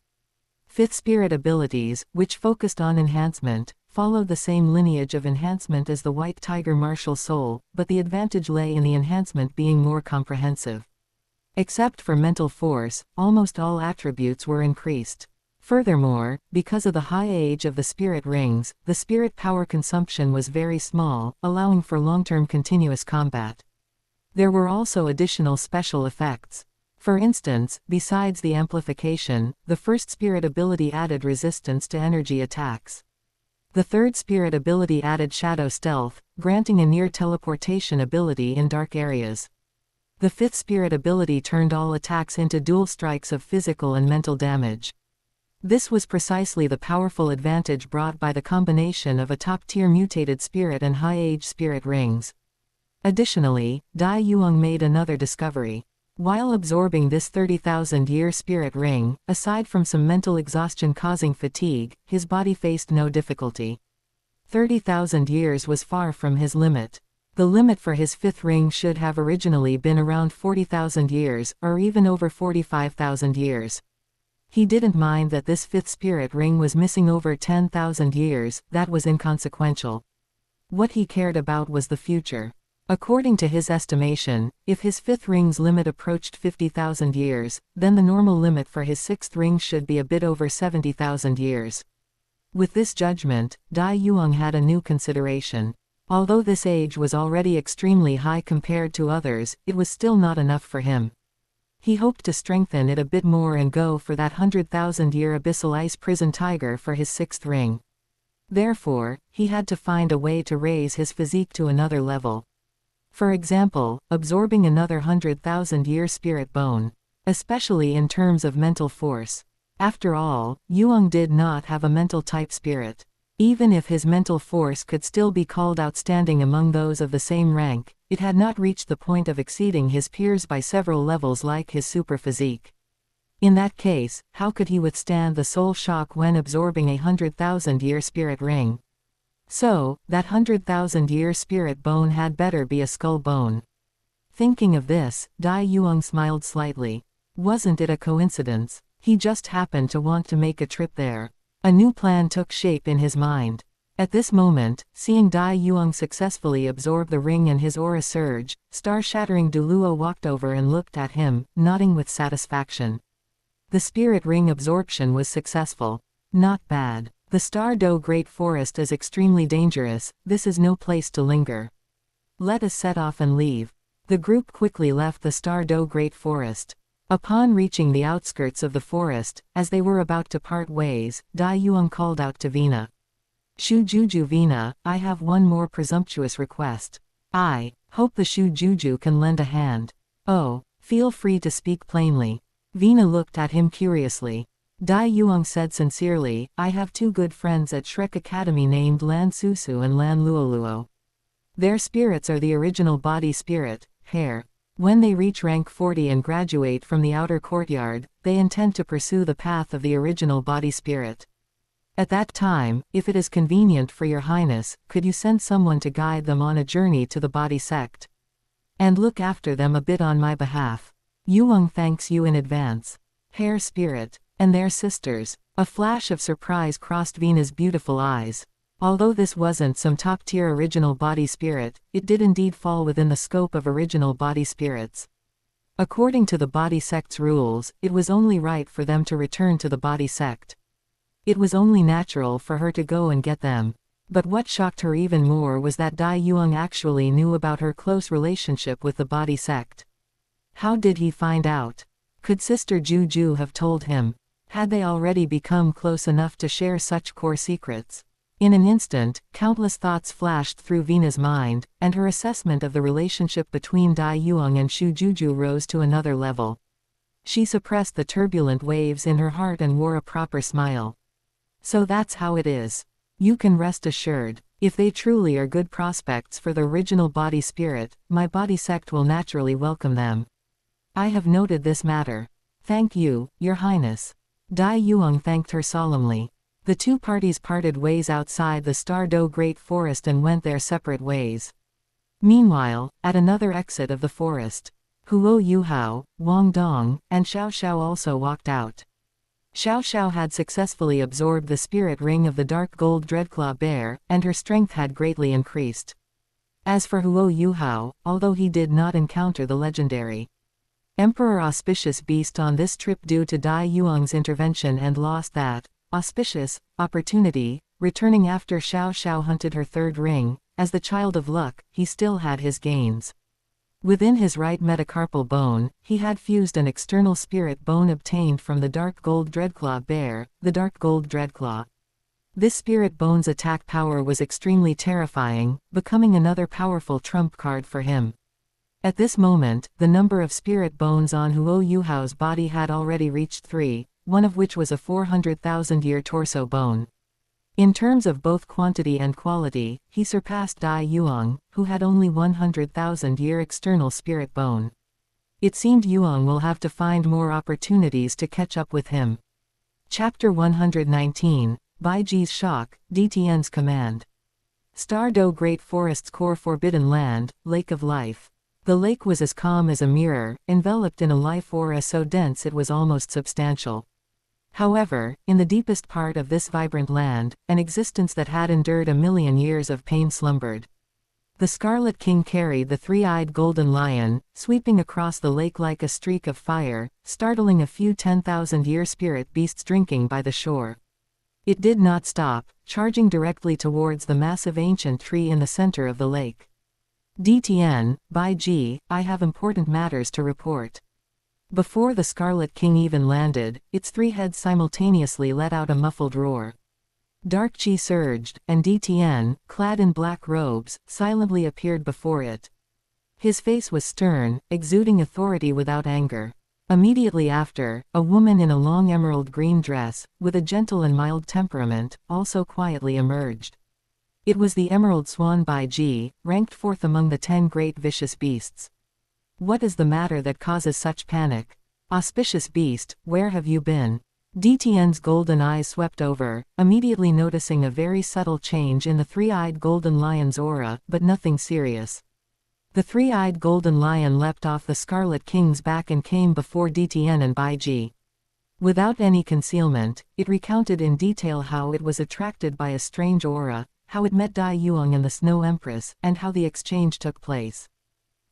fifth spirit abilities, which focused on enhancement, followed the same lineage of enhancement as the white tiger martial soul, but the advantage lay in the enhancement being more comprehensive. Except for mental force, almost all attributes were increased. Furthermore, because of the high age of the spirit rings, the spirit power consumption was very small, allowing for long-term continuous combat. There were also additional special effects. For instance, besides the amplification, the first spirit ability added resistance to energy attacks. The third spirit ability added shadow stealth, granting a near teleportation ability in dark areas. The fifth spirit ability turned all attacks into dual strikes of physical and mental damage. This was precisely the powerful advantage brought by the combination of a top-tier mutated spirit and high-age spirit rings. Additionally, Dai Yuang made another discovery. While absorbing this 30,000-year spirit ring, aside from some mental exhaustion causing fatigue, his body faced no difficulty. 30,000 years was far from his limit. The limit for his fifth ring should have originally been around 40,000 years, or even over 45,000 years. He didn't mind that this fifth spirit ring was missing over 10,000 years, that was inconsequential. What he cared about was the future. According to his estimation, if his fifth ring's limit approached 50,000 years, then the normal limit for his sixth ring should be a bit over 70,000 years. With this judgment, Dai Yuang had a new consideration. Although this age was already extremely high compared to others, it was still not enough for him. He hoped to strengthen it a bit more and go for that 100,000-year abyssal ice prison tiger for his sixth ring. Therefore, he had to find a way to raise his physique to another level. For example, absorbing another 100,000-year spirit bone. Especially in terms of mental force. After all, Yuang did not have a mental type spirit. Even if his mental force could still be called outstanding among those of the same rank, it had not reached the point of exceeding his peers by several levels like his super physique. In that case, how could he withstand the soul shock when absorbing a 100,000-year spirit ring? So, that 100,000-year spirit bone had better be a skull bone. Thinking of this, Dai Yuang smiled slightly. Wasn't it a coincidence? He just happened to want to make a trip there. A new plan took shape in his mind. At this moment, seeing Dai Yuang successfully absorb the ring and his aura surge, star-shattering Douluo walked over and looked at him, nodding with satisfaction. The spirit ring absorption was successful. Not bad. The Star-Do Great Forest is extremely dangerous, this is no place to linger. Let us set off and leave. The group quickly left the Star-Do Great Forest. Upon reaching the outskirts of the forest, as they were about to part ways, Dai Yuang called out to Vina. Shujuju Vina, I have one more presumptuous request. I hope the Shujuju can lend a hand. Oh, feel free to speak plainly. Vina looked at him curiously. Dai Yuang said sincerely, I have two good friends at Shrek Academy named Lan Susu and Lan Luoluo. Their spirits are the original body spirit, hair. When they reach rank 40 and graduate from the outer courtyard, they intend to pursue the path of the original body spirit. At that time, if it is convenient for your highness, could you send someone to guide them on a journey to the body sect? And look after them a bit on my behalf. Yuang thanks you in advance. Hair spirit. And their sisters. A flash of surprise crossed Vina's beautiful eyes. Although this wasn't some top-tier original body spirit, it did indeed fall within the scope of original body spirits. According to the body sect's rules, it was only right for them to return to the body sect. It was only natural for her to go and get them. But what shocked her even more was that Dai Yuang actually knew about her close relationship with the body sect. How did he find out? Could Sister Juju have told him? Had they already become close enough to share such core secrets? In an instant, countless thoughts flashed through Vina's mind, and her assessment of the relationship between Dai Yuang and Shujuju rose to another level. She suppressed the turbulent waves in her heart and wore a proper smile. So that's how it is. You can rest assured, if they truly are good prospects for the original body spirit, my body sect will naturally welcome them. I have noted this matter. Thank you, Your Highness. Dai Yuang thanked her solemnly. The two parties parted ways outside the Stardo Great Forest and went their separate ways. Meanwhile, at another exit of the forest, Huo Yuhao, Wang Dong, and Xiao Xiao also walked out. Xiao Xiao had successfully absorbed the spirit ring of the dark gold dreadclaw bear, and her strength had greatly increased. As for Huo Yuhao, although he did not encounter the legendary Emperor Auspicious Beast on this trip due to Dai Yuang's intervention and lost that auspicious opportunity, returning after Xiao Xiao hunted her third ring, as the child of luck, he still had his gains. Within his right metacarpal bone, he had fused an external spirit bone obtained from the dark gold dreadclaw bear, the dark gold dreadclaw. This spirit bone's attack power was extremely terrifying, becoming another powerful trump card for him. At this moment, the number of spirit bones on Huo Yuhao's body had already reached 3, one of which was a 400,000-year torso bone. In terms of both quantity and quality, he surpassed Dai Yuang, who had only 100,000-year external spirit bone. It seemed Yuang will have to find more opportunities to catch up with him. Chapter 119, Baiji's Shock, DTN's Command. Stardo Great Forest's core forbidden land, Lake of Life. The lake was as calm as a mirror, enveloped in a life aura so dense it was almost substantial. However, in the deepest part of this vibrant land, an existence that had endured 1,000,000 years of pain slumbered. The Scarlet King carried the three-eyed golden lion, sweeping across the lake like a streak of fire, startling a few 10,000-year spirit beasts drinking by the shore. It did not stop, charging directly towards the massive ancient tree in the center of the lake. DTN, Baiji, I have important matters to report. Before the Scarlet King even landed, its three heads simultaneously let out a muffled roar. Dark chi surged, and DTN, clad in black robes, silently appeared before it. His face was stern, exuding authority without anger. Immediately after, a woman in a long emerald green dress, with a gentle and mild temperament, also quietly emerged. It was the Emerald Swan Baiji, ranked 4th among the 10 great vicious beasts. What is the matter that causes such panic? Auspicious beast, where have you been? DTN's golden eyes swept over, immediately noticing a very subtle change in the three-eyed golden lion's aura, but nothing serious. The three-eyed golden lion leapt off the Scarlet King's back and came before DTN and Baiji. Without any concealment, it recounted in detail how it was attracted by a strange aura, how it met Dai Yuang and the Snow Empress, and how the exchange took place.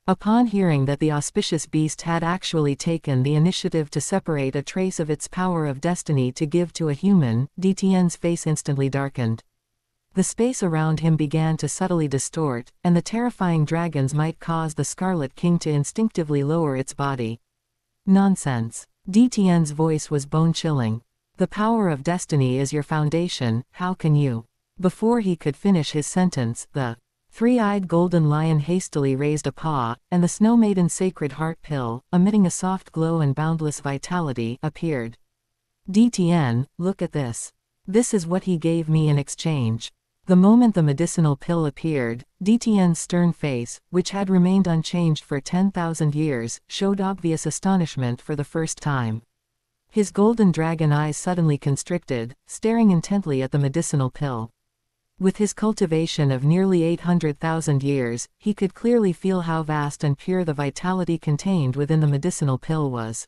Upon hearing that the auspicious beast had actually taken the initiative to separate a trace of its power of destiny to give to a human, DTN's face instantly darkened. The space around him began to subtly distort, and the terrifying dragons might cause the Scarlet King to instinctively lower its body. Nonsense. DTN's voice was bone-chilling. The power of destiny is your foundation, how can you? Before he could finish his sentence, the three-eyed golden lion hastily raised a paw, and the Snow Maiden's sacred heart pill, emitting a soft glow and boundless vitality, appeared. DTN, look at this. This is what he gave me in exchange. The moment the medicinal pill appeared, DTN's stern face, which had remained unchanged for 10,000 years, showed obvious astonishment for the first time. His golden dragon eyes suddenly constricted, staring intently at the medicinal pill. With his cultivation of nearly 800,000 years, he could clearly feel how vast and pure the vitality contained within the medicinal pill was.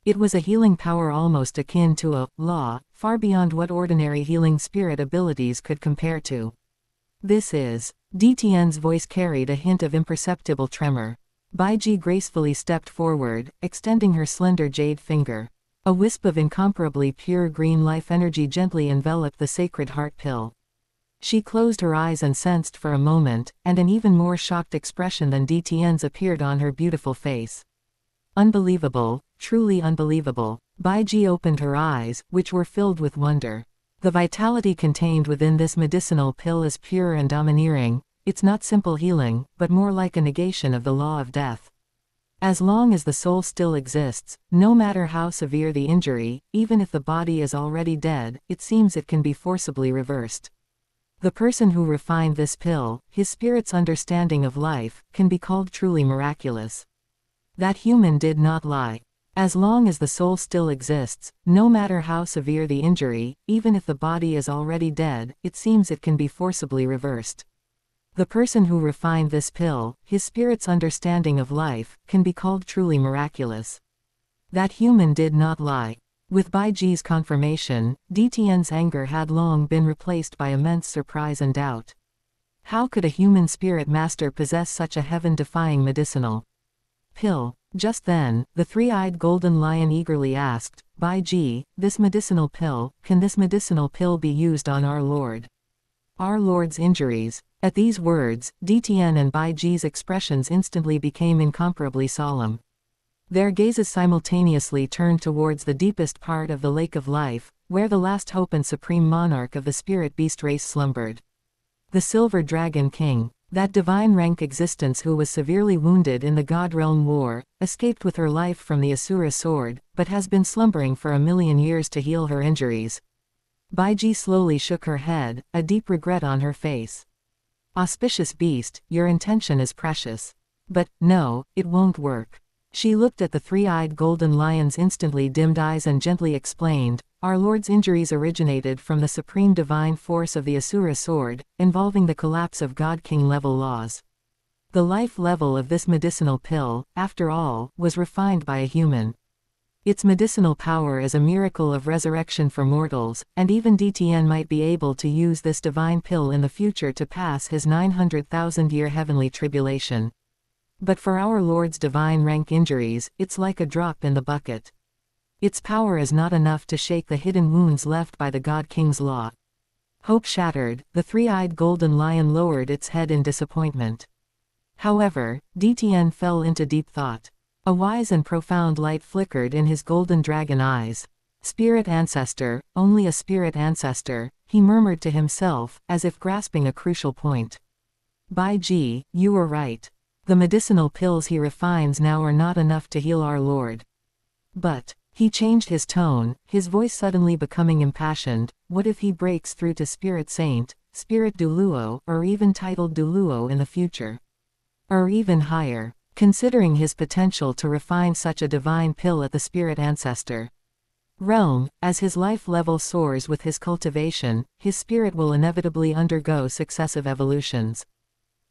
It was a healing power almost akin to a law, far beyond what ordinary healing spirit abilities could compare to. This is. DTN's voice carried a hint of imperceptible tremor. Baiji gracefully stepped forward, extending her slender jade finger. A wisp of incomparably pure green life energy gently enveloped the sacred heart pill. She closed her eyes and sensed for a moment, and an even more shocked expression than DTN's appeared on her beautiful face. Unbelievable, truly unbelievable. Baiji opened her eyes, which were filled with wonder. The vitality contained within this medicinal pill is pure and domineering. It's not simple healing, but more like a negation of the law of death. As long as the soul still exists, no matter how severe the injury, even if the body is already dead, it seems it can be forcibly reversed. The person who refined this pill, his spirit's understanding of life, can be called truly miraculous. That human did not lie. As long as the soul still exists, no matter how severe the injury, even if the body is already dead, it seems it can be forcibly reversed. The person who refined this pill, his spirit's understanding of life, can be called truly miraculous. That human did not lie. With Baiji's confirmation, Detien's anger had long been replaced by immense surprise and doubt. How could a human spirit master possess such a heaven-defying medicinal pill? Just then, the three-eyed golden lion eagerly asked, Baiji, this medicinal pill, can this medicinal pill be used on our Lord? Our Lord's injuries. At these words, Detien and Baiji's expressions instantly became incomparably solemn. Their gazes simultaneously turned towards the deepest part of the Lake of Life, where the last hope and supreme monarch of the spirit beast race slumbered. The Silver Dragon King, that divine rank existence who was severely wounded in the God Realm War, escaped with her life from the Asura sword, but has been slumbering for 1,000,000 years to heal her injuries. Baiji slowly shook her head, a deep regret on her face. Auspicious beast, your intention is precious. But, no, it won't work. She looked at the three-eyed golden lion's instantly dimmed eyes and gently explained, our Lord's injuries originated from the supreme divine force of the Asura sword, involving the collapse of God-King level laws. The life level of this medicinal pill, after all, was refined by a human. Its medicinal power is a miracle of resurrection for mortals, and even Detien might be able to use this divine pill in the future to pass his 900,000-year heavenly tribulation. But for our Lord's divine rank injuries, it's like a drop in the bucket. Its power is not enough to shake the hidden wounds left by the God King's law. Hope shattered, the three-eyed golden lion lowered its head in disappointment. However, Detien fell into deep thought. A wise and profound light flickered in his golden dragon eyes. Spirit ancestor, only a spirit ancestor, he murmured to himself, as if grasping a crucial point. Baiji, you were right. The medicinal pills he refines now are not enough to heal our Lord. But, he changed his tone, his voice suddenly becoming impassioned, what if he breaks through to Spirit Saint, Spirit Douluo, or even titled Douluo in the future? Or even higher. Considering his potential to refine such a divine pill at the spirit ancestor realm, as his life level soars with his cultivation, his spirit will inevitably undergo successive evolutions.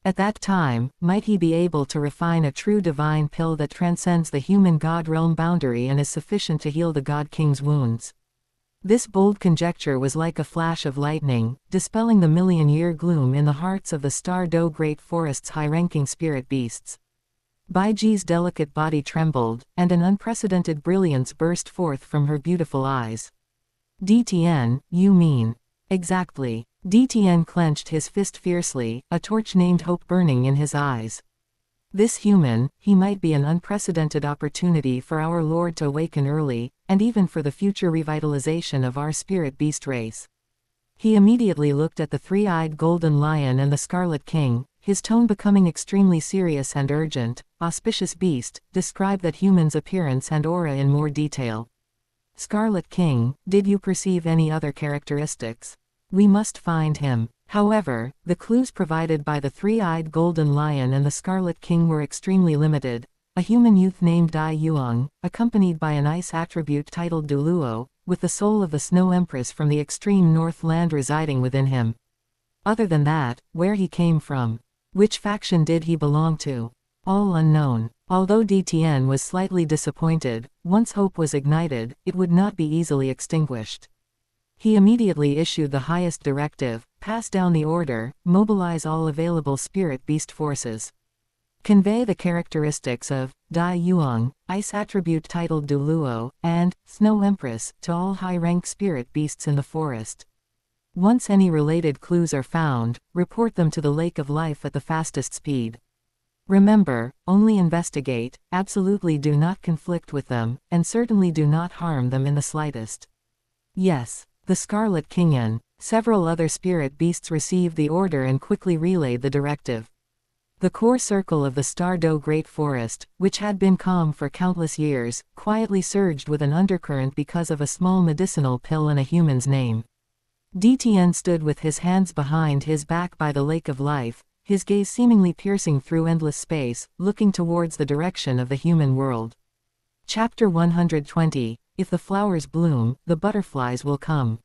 At that time, might he be able to refine a true divine pill that transcends the human God realm boundary and is sufficient to heal the God King's wounds. This bold conjecture was like a flash of lightning, dispelling the 1,000,000-year gloom in the hearts of the Star Do Great Forest's high-ranking spirit beasts. Baiji's delicate body trembled, and an unprecedented brilliance burst forth from her beautiful eyes. Detien, you mean? Exactly. Detien clenched his fist fiercely, a torch named Hope burning in his eyes. This human, he might be an unprecedented opportunity for our Lord to awaken early, and even for the future revitalization of our spirit beast race. He immediately looked at the three-eyed golden lion and the Scarlet King, his tone becoming extremely serious and urgent. Auspicious beast, describe that human's appearance and aura in more detail. Scarlet King, did you perceive any other characteristics? We must find him. However, the clues provided by the three-eyed golden lion and the Scarlet King were extremely limited. A human youth named Dai Yuang, accompanied by an ice attribute titled Douluo, with the soul of the Snow Empress from the extreme north land residing within him. Other than that, where he came from? Which faction did he belong to? All unknown. Although Detien was slightly disappointed, once hope was ignited, it would not be easily extinguished. He immediately issued the highest directive, pass down the order, mobilize all available spirit beast forces. Convey the characteristics of Dai Yuang, ice attribute titled Douluo, and Snow Empress to all high-rank spirit beasts in the forest. Once any related clues are found, report them to the Lake of Life at the fastest speed. Remember, only investigate, absolutely do not conflict with them, and certainly do not harm them in the slightest. Yes. The Scarlet King and several other spirit beasts received the order and quickly relayed the directive. The core circle of the Star Do Great Forest, which had been calm for countless years, quietly surged with an undercurrent because of a small medicinal pill in a human's name. Detien stood with his hands behind his back by the Lake of Life, his gaze seemingly piercing through endless space, looking towards the direction of the human world. Chapter 120. If the flowers bloom, the butterflies will come.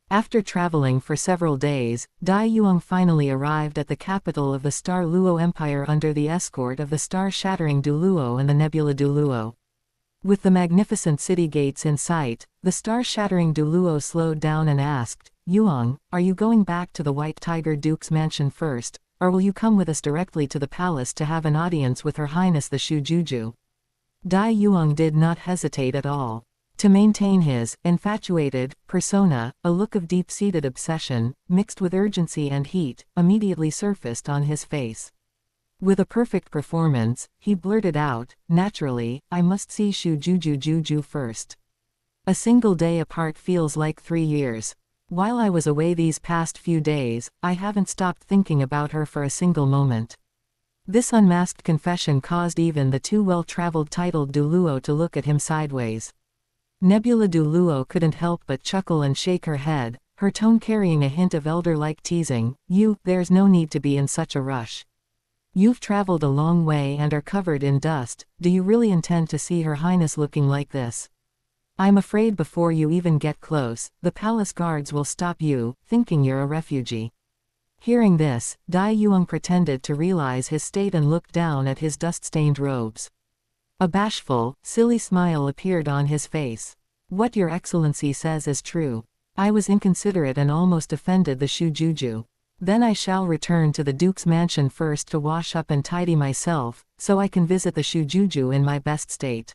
After traveling for several days, Dai Yuang finally arrived at the capital of the Star Luo Empire under the escort of the star-shattering Douluo and the nebula Douluo. With the magnificent city gates in sight, the star-shattering Douluo slowed down and asked, "Yuang, are you going back to the White Tiger Duke's mansion first, or will you come with us directly to the palace to have an audience with Her Highness the Shujuju?" Dai Yuang did not hesitate at all. To maintain his infatuated persona, a look of deep-seated obsession, mixed with urgency and heat, immediately surfaced on his face. With a perfect performance, he blurted out, "Naturally, I must see Shujuju first. A single day apart feels like 3 years. While I was away these past few days, I haven't stopped thinking about her for a single moment." This unmasked confession caused even the too well-traveled titled Douluo to look at him sideways. Nebula Douluo couldn't help but chuckle and shake her head, her tone carrying a hint of elder-like teasing. There's no need to be in such a rush. You've traveled a long way and are covered in dust. Do you really intend to see Her Highness looking like this? I'm afraid before you even get close, the palace guards will stop you, thinking you're a refugee." Hearing this, Dai Yuang pretended to realize his state and looked down at his dust-stained robes. A bashful, silly smile appeared on his face. "What Your Excellency says is true. I was inconsiderate and almost offended the Shujuju. Then I shall return to the Duke's mansion first to wash up and tidy myself, so I can visit the Shujuju in my best state."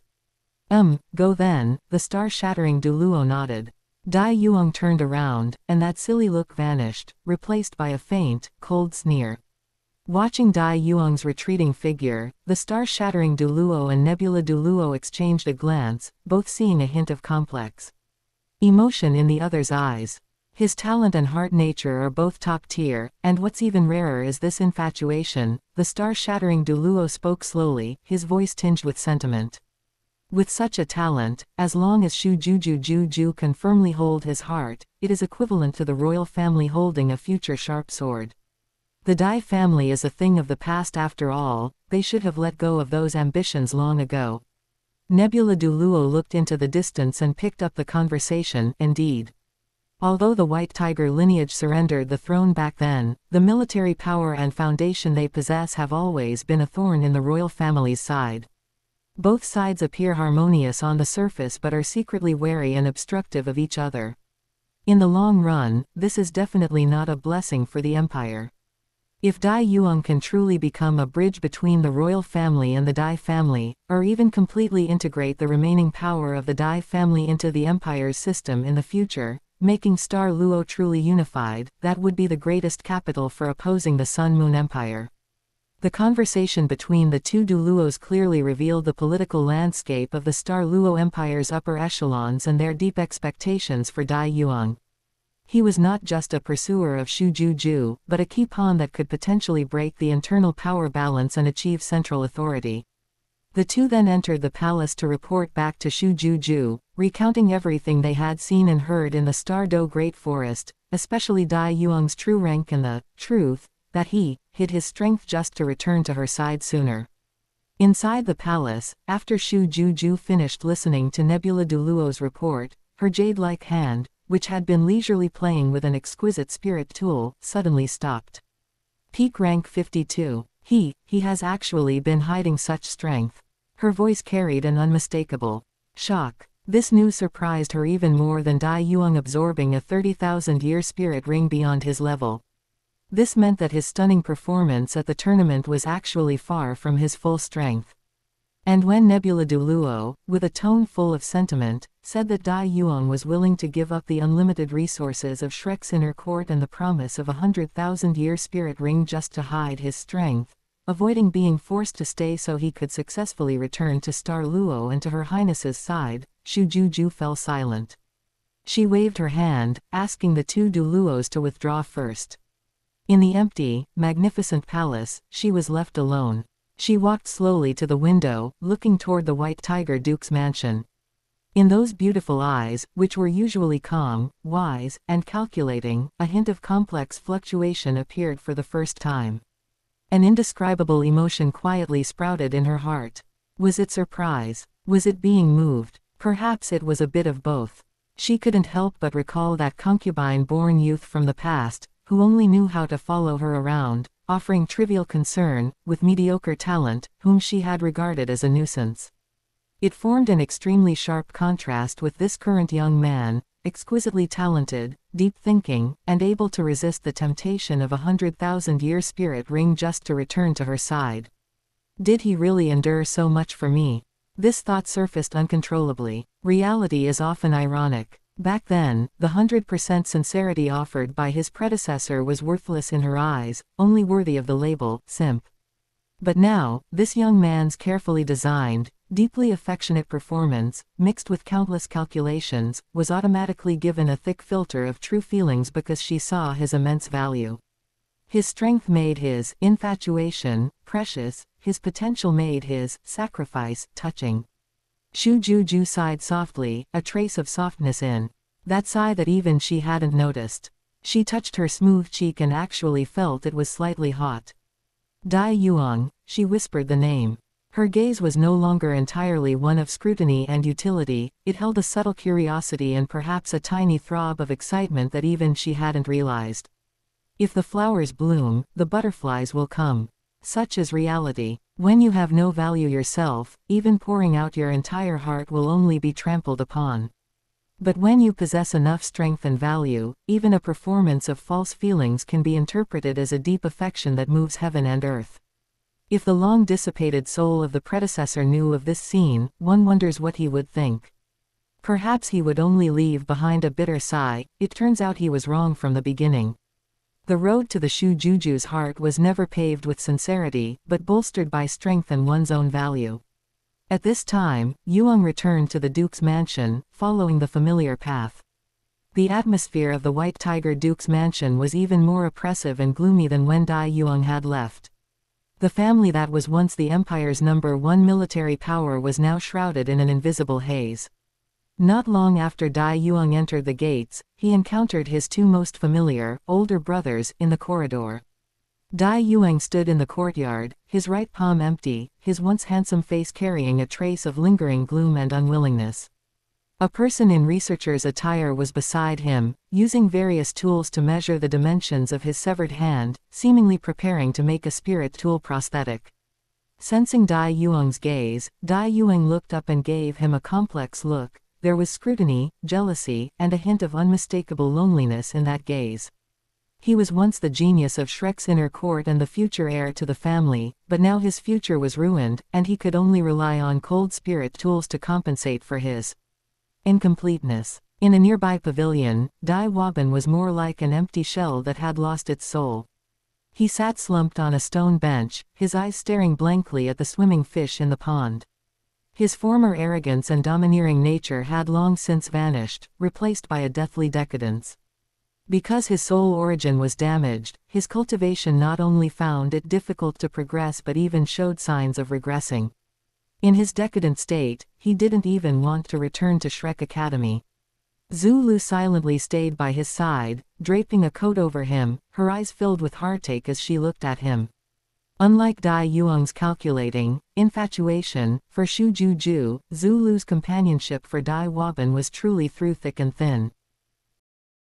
Go then," the star-shattering Douluo nodded. Dai Yuang turned around, and that silly look vanished, replaced by a faint, cold sneer. Watching Dai Yuang's retreating figure, the star-shattering Douluo and nebula Douluo exchanged a glance, both seeing a hint of complex emotion in the other's eyes. His talent and heart nature are both top tier, and what's even rarer is this infatuation. The star-shattering Douluo spoke slowly, his voice tinged with sentiment. With such a talent, as long as Shujuju can firmly hold his heart, it is equivalent to the royal family holding a future sharp sword. The Dai family is a thing of the past after all. They should have let go of those ambitions long ago. Nebula Douluo looked into the distance and picked up the conversation. Indeed, although the White Tiger lineage surrendered the throne back then, the military power and foundation they possess have always been a thorn in the royal family's side. Both sides appear harmonious on the surface but are secretly wary and obstructive of each other. In the long run, this is definitely not a blessing for the empire. If Dai Yuang can truly become a bridge between the royal family and the Dai family, or even completely integrate the remaining power of the Dai family into the empire's system in the future, making Star Luo truly unified, that would be the greatest capital for opposing the Sun Moon Empire. The conversation between the two Douluos clearly revealed the political landscape of the Star Luo Empire's upper echelons and their deep expectations for Dai Yuang. He was not just a pursuer of Shujuju, but a key pawn that could potentially break the internal power balance and achieve central authority. The two then entered the palace to report back to Shujuju, recounting everything they had seen and heard in the Star Do Great Forest, especially Dai Yuang's true rank and the truth that he hid his strength just to return to her side sooner. Inside the palace, after Shujuju finished listening to Nebula Douluo's report, her jade-like hand, which had been leisurely playing with an exquisite spirit tool, suddenly stopped. Peak rank 52. He has actually been hiding such strength. Her voice carried an unmistakable shock. This news surprised her even more than Dai Yuang absorbing a 30,000-year spirit ring beyond his level. This meant that his stunning performance at the tournament was actually far from his full strength. And when Nebula Douluo, with a tone full of sentiment, said that Dai Yuang was willing to give up the unlimited resources of Shrek's inner court and the promise of a 100,000-year spirit ring just to hide his strength, avoiding being forced to stay so he could successfully return to Star Luo and to Her Highness's side, Shujuju fell silent. She waved her hand, asking the two Douluos to withdraw first. In the empty, magnificent palace, she was left alone. She walked slowly to the window, looking toward the White Tiger Duke's mansion. In those beautiful eyes, which were usually calm, wise, and calculating, a hint of complex fluctuation appeared for the first time. An indescribable emotion quietly sprouted in her heart. Was it surprise? Was it being moved? Perhaps it was a bit of both. She couldn't help but recall that concubine-born youth from the past, who only knew how to follow her around, offering trivial concern, with mediocre talent, whom she had regarded as a nuisance. It formed an extremely sharp contrast with this current young man, exquisitely talented, deep-thinking, and able to resist the temptation of 100,000-year spirit ring just to return to her side. Did he really endure so much for me? This thought surfaced uncontrollably. Reality is often ironic. Back then, the 100% sincerity offered by his predecessor was worthless in her eyes, only worthy of the label, simp. But now, this young man's carefully designed, deeply affectionate performance, mixed with countless calculations, was automatically given a thick filter of true feelings because she saw his immense value. His strength made his infatuation precious, his potential made his sacrifice touching. Shu Juju sighed softly, a trace of softness in that sigh that even she hadn't noticed. She touched her smooth cheek and actually felt it was slightly hot. Dai Yuang, she whispered the name. Her gaze was no longer entirely one of scrutiny and utility, it held a subtle curiosity and perhaps a tiny throb of excitement that even she hadn't realized. If the flowers bloom, the butterflies will come. Such is reality. When you have no value yourself, even pouring out your entire heart will only be trampled upon. But when you possess enough strength and value, even a performance of false feelings can be interpreted as a deep affection that moves heaven and earth. If the long-dissipated soul of the predecessor knew of this scene, one wonders what he would think. Perhaps he would only leave behind a bitter sigh. It turns out he was wrong from the beginning. The road to the Shu Juju's heart was never paved with sincerity, but bolstered by strength and one's own value. At this time, Yuang returned to the Duke's mansion, following the familiar path. The atmosphere of the White Tiger Duke's mansion was even more oppressive and gloomy than when Dai Yuang had left. The family that was once the empire's #1 military power was now shrouded in an invisible haze. Not long after Dai Yuang entered the gates, he encountered his two most familiar, older brothers, in the corridor. Dai Yuang stood in the courtyard, his right palm empty, his once handsome face carrying a trace of lingering gloom and unwillingness. A person in researcher's attire was beside him, using various tools to measure the dimensions of his severed hand, seemingly preparing to make a spirit tool prosthetic. Sensing Dai Yuang's gaze, Dai Yuang looked up and gave him a complex look. There was scrutiny, jealousy, and a hint of unmistakable loneliness in that gaze. He was once the genius of Shrek's inner court and the future heir to the family, but now his future was ruined, and he could only rely on cold spirit tools to compensate for his incompleteness. In a nearby pavilion, Dai Waban was more like an empty shell that had lost its soul. He sat slumped on a stone bench, his eyes staring blankly at the swimming fish in the pond. His former arrogance and domineering nature had long since vanished, replaced by a deathly decadence. Because his soul origin was damaged, his cultivation not only found it difficult to progress but even showed signs of regressing. In his decadent state, he didn't even want to return to Shrek Academy. Zulu silently stayed by his side, draping a coat over him, her eyes filled with heartache as she looked at him. Unlike Dai Yuang's calculating infatuation for Shu Juju, Zulu's companionship for Dai Waban was truly through thick and thin.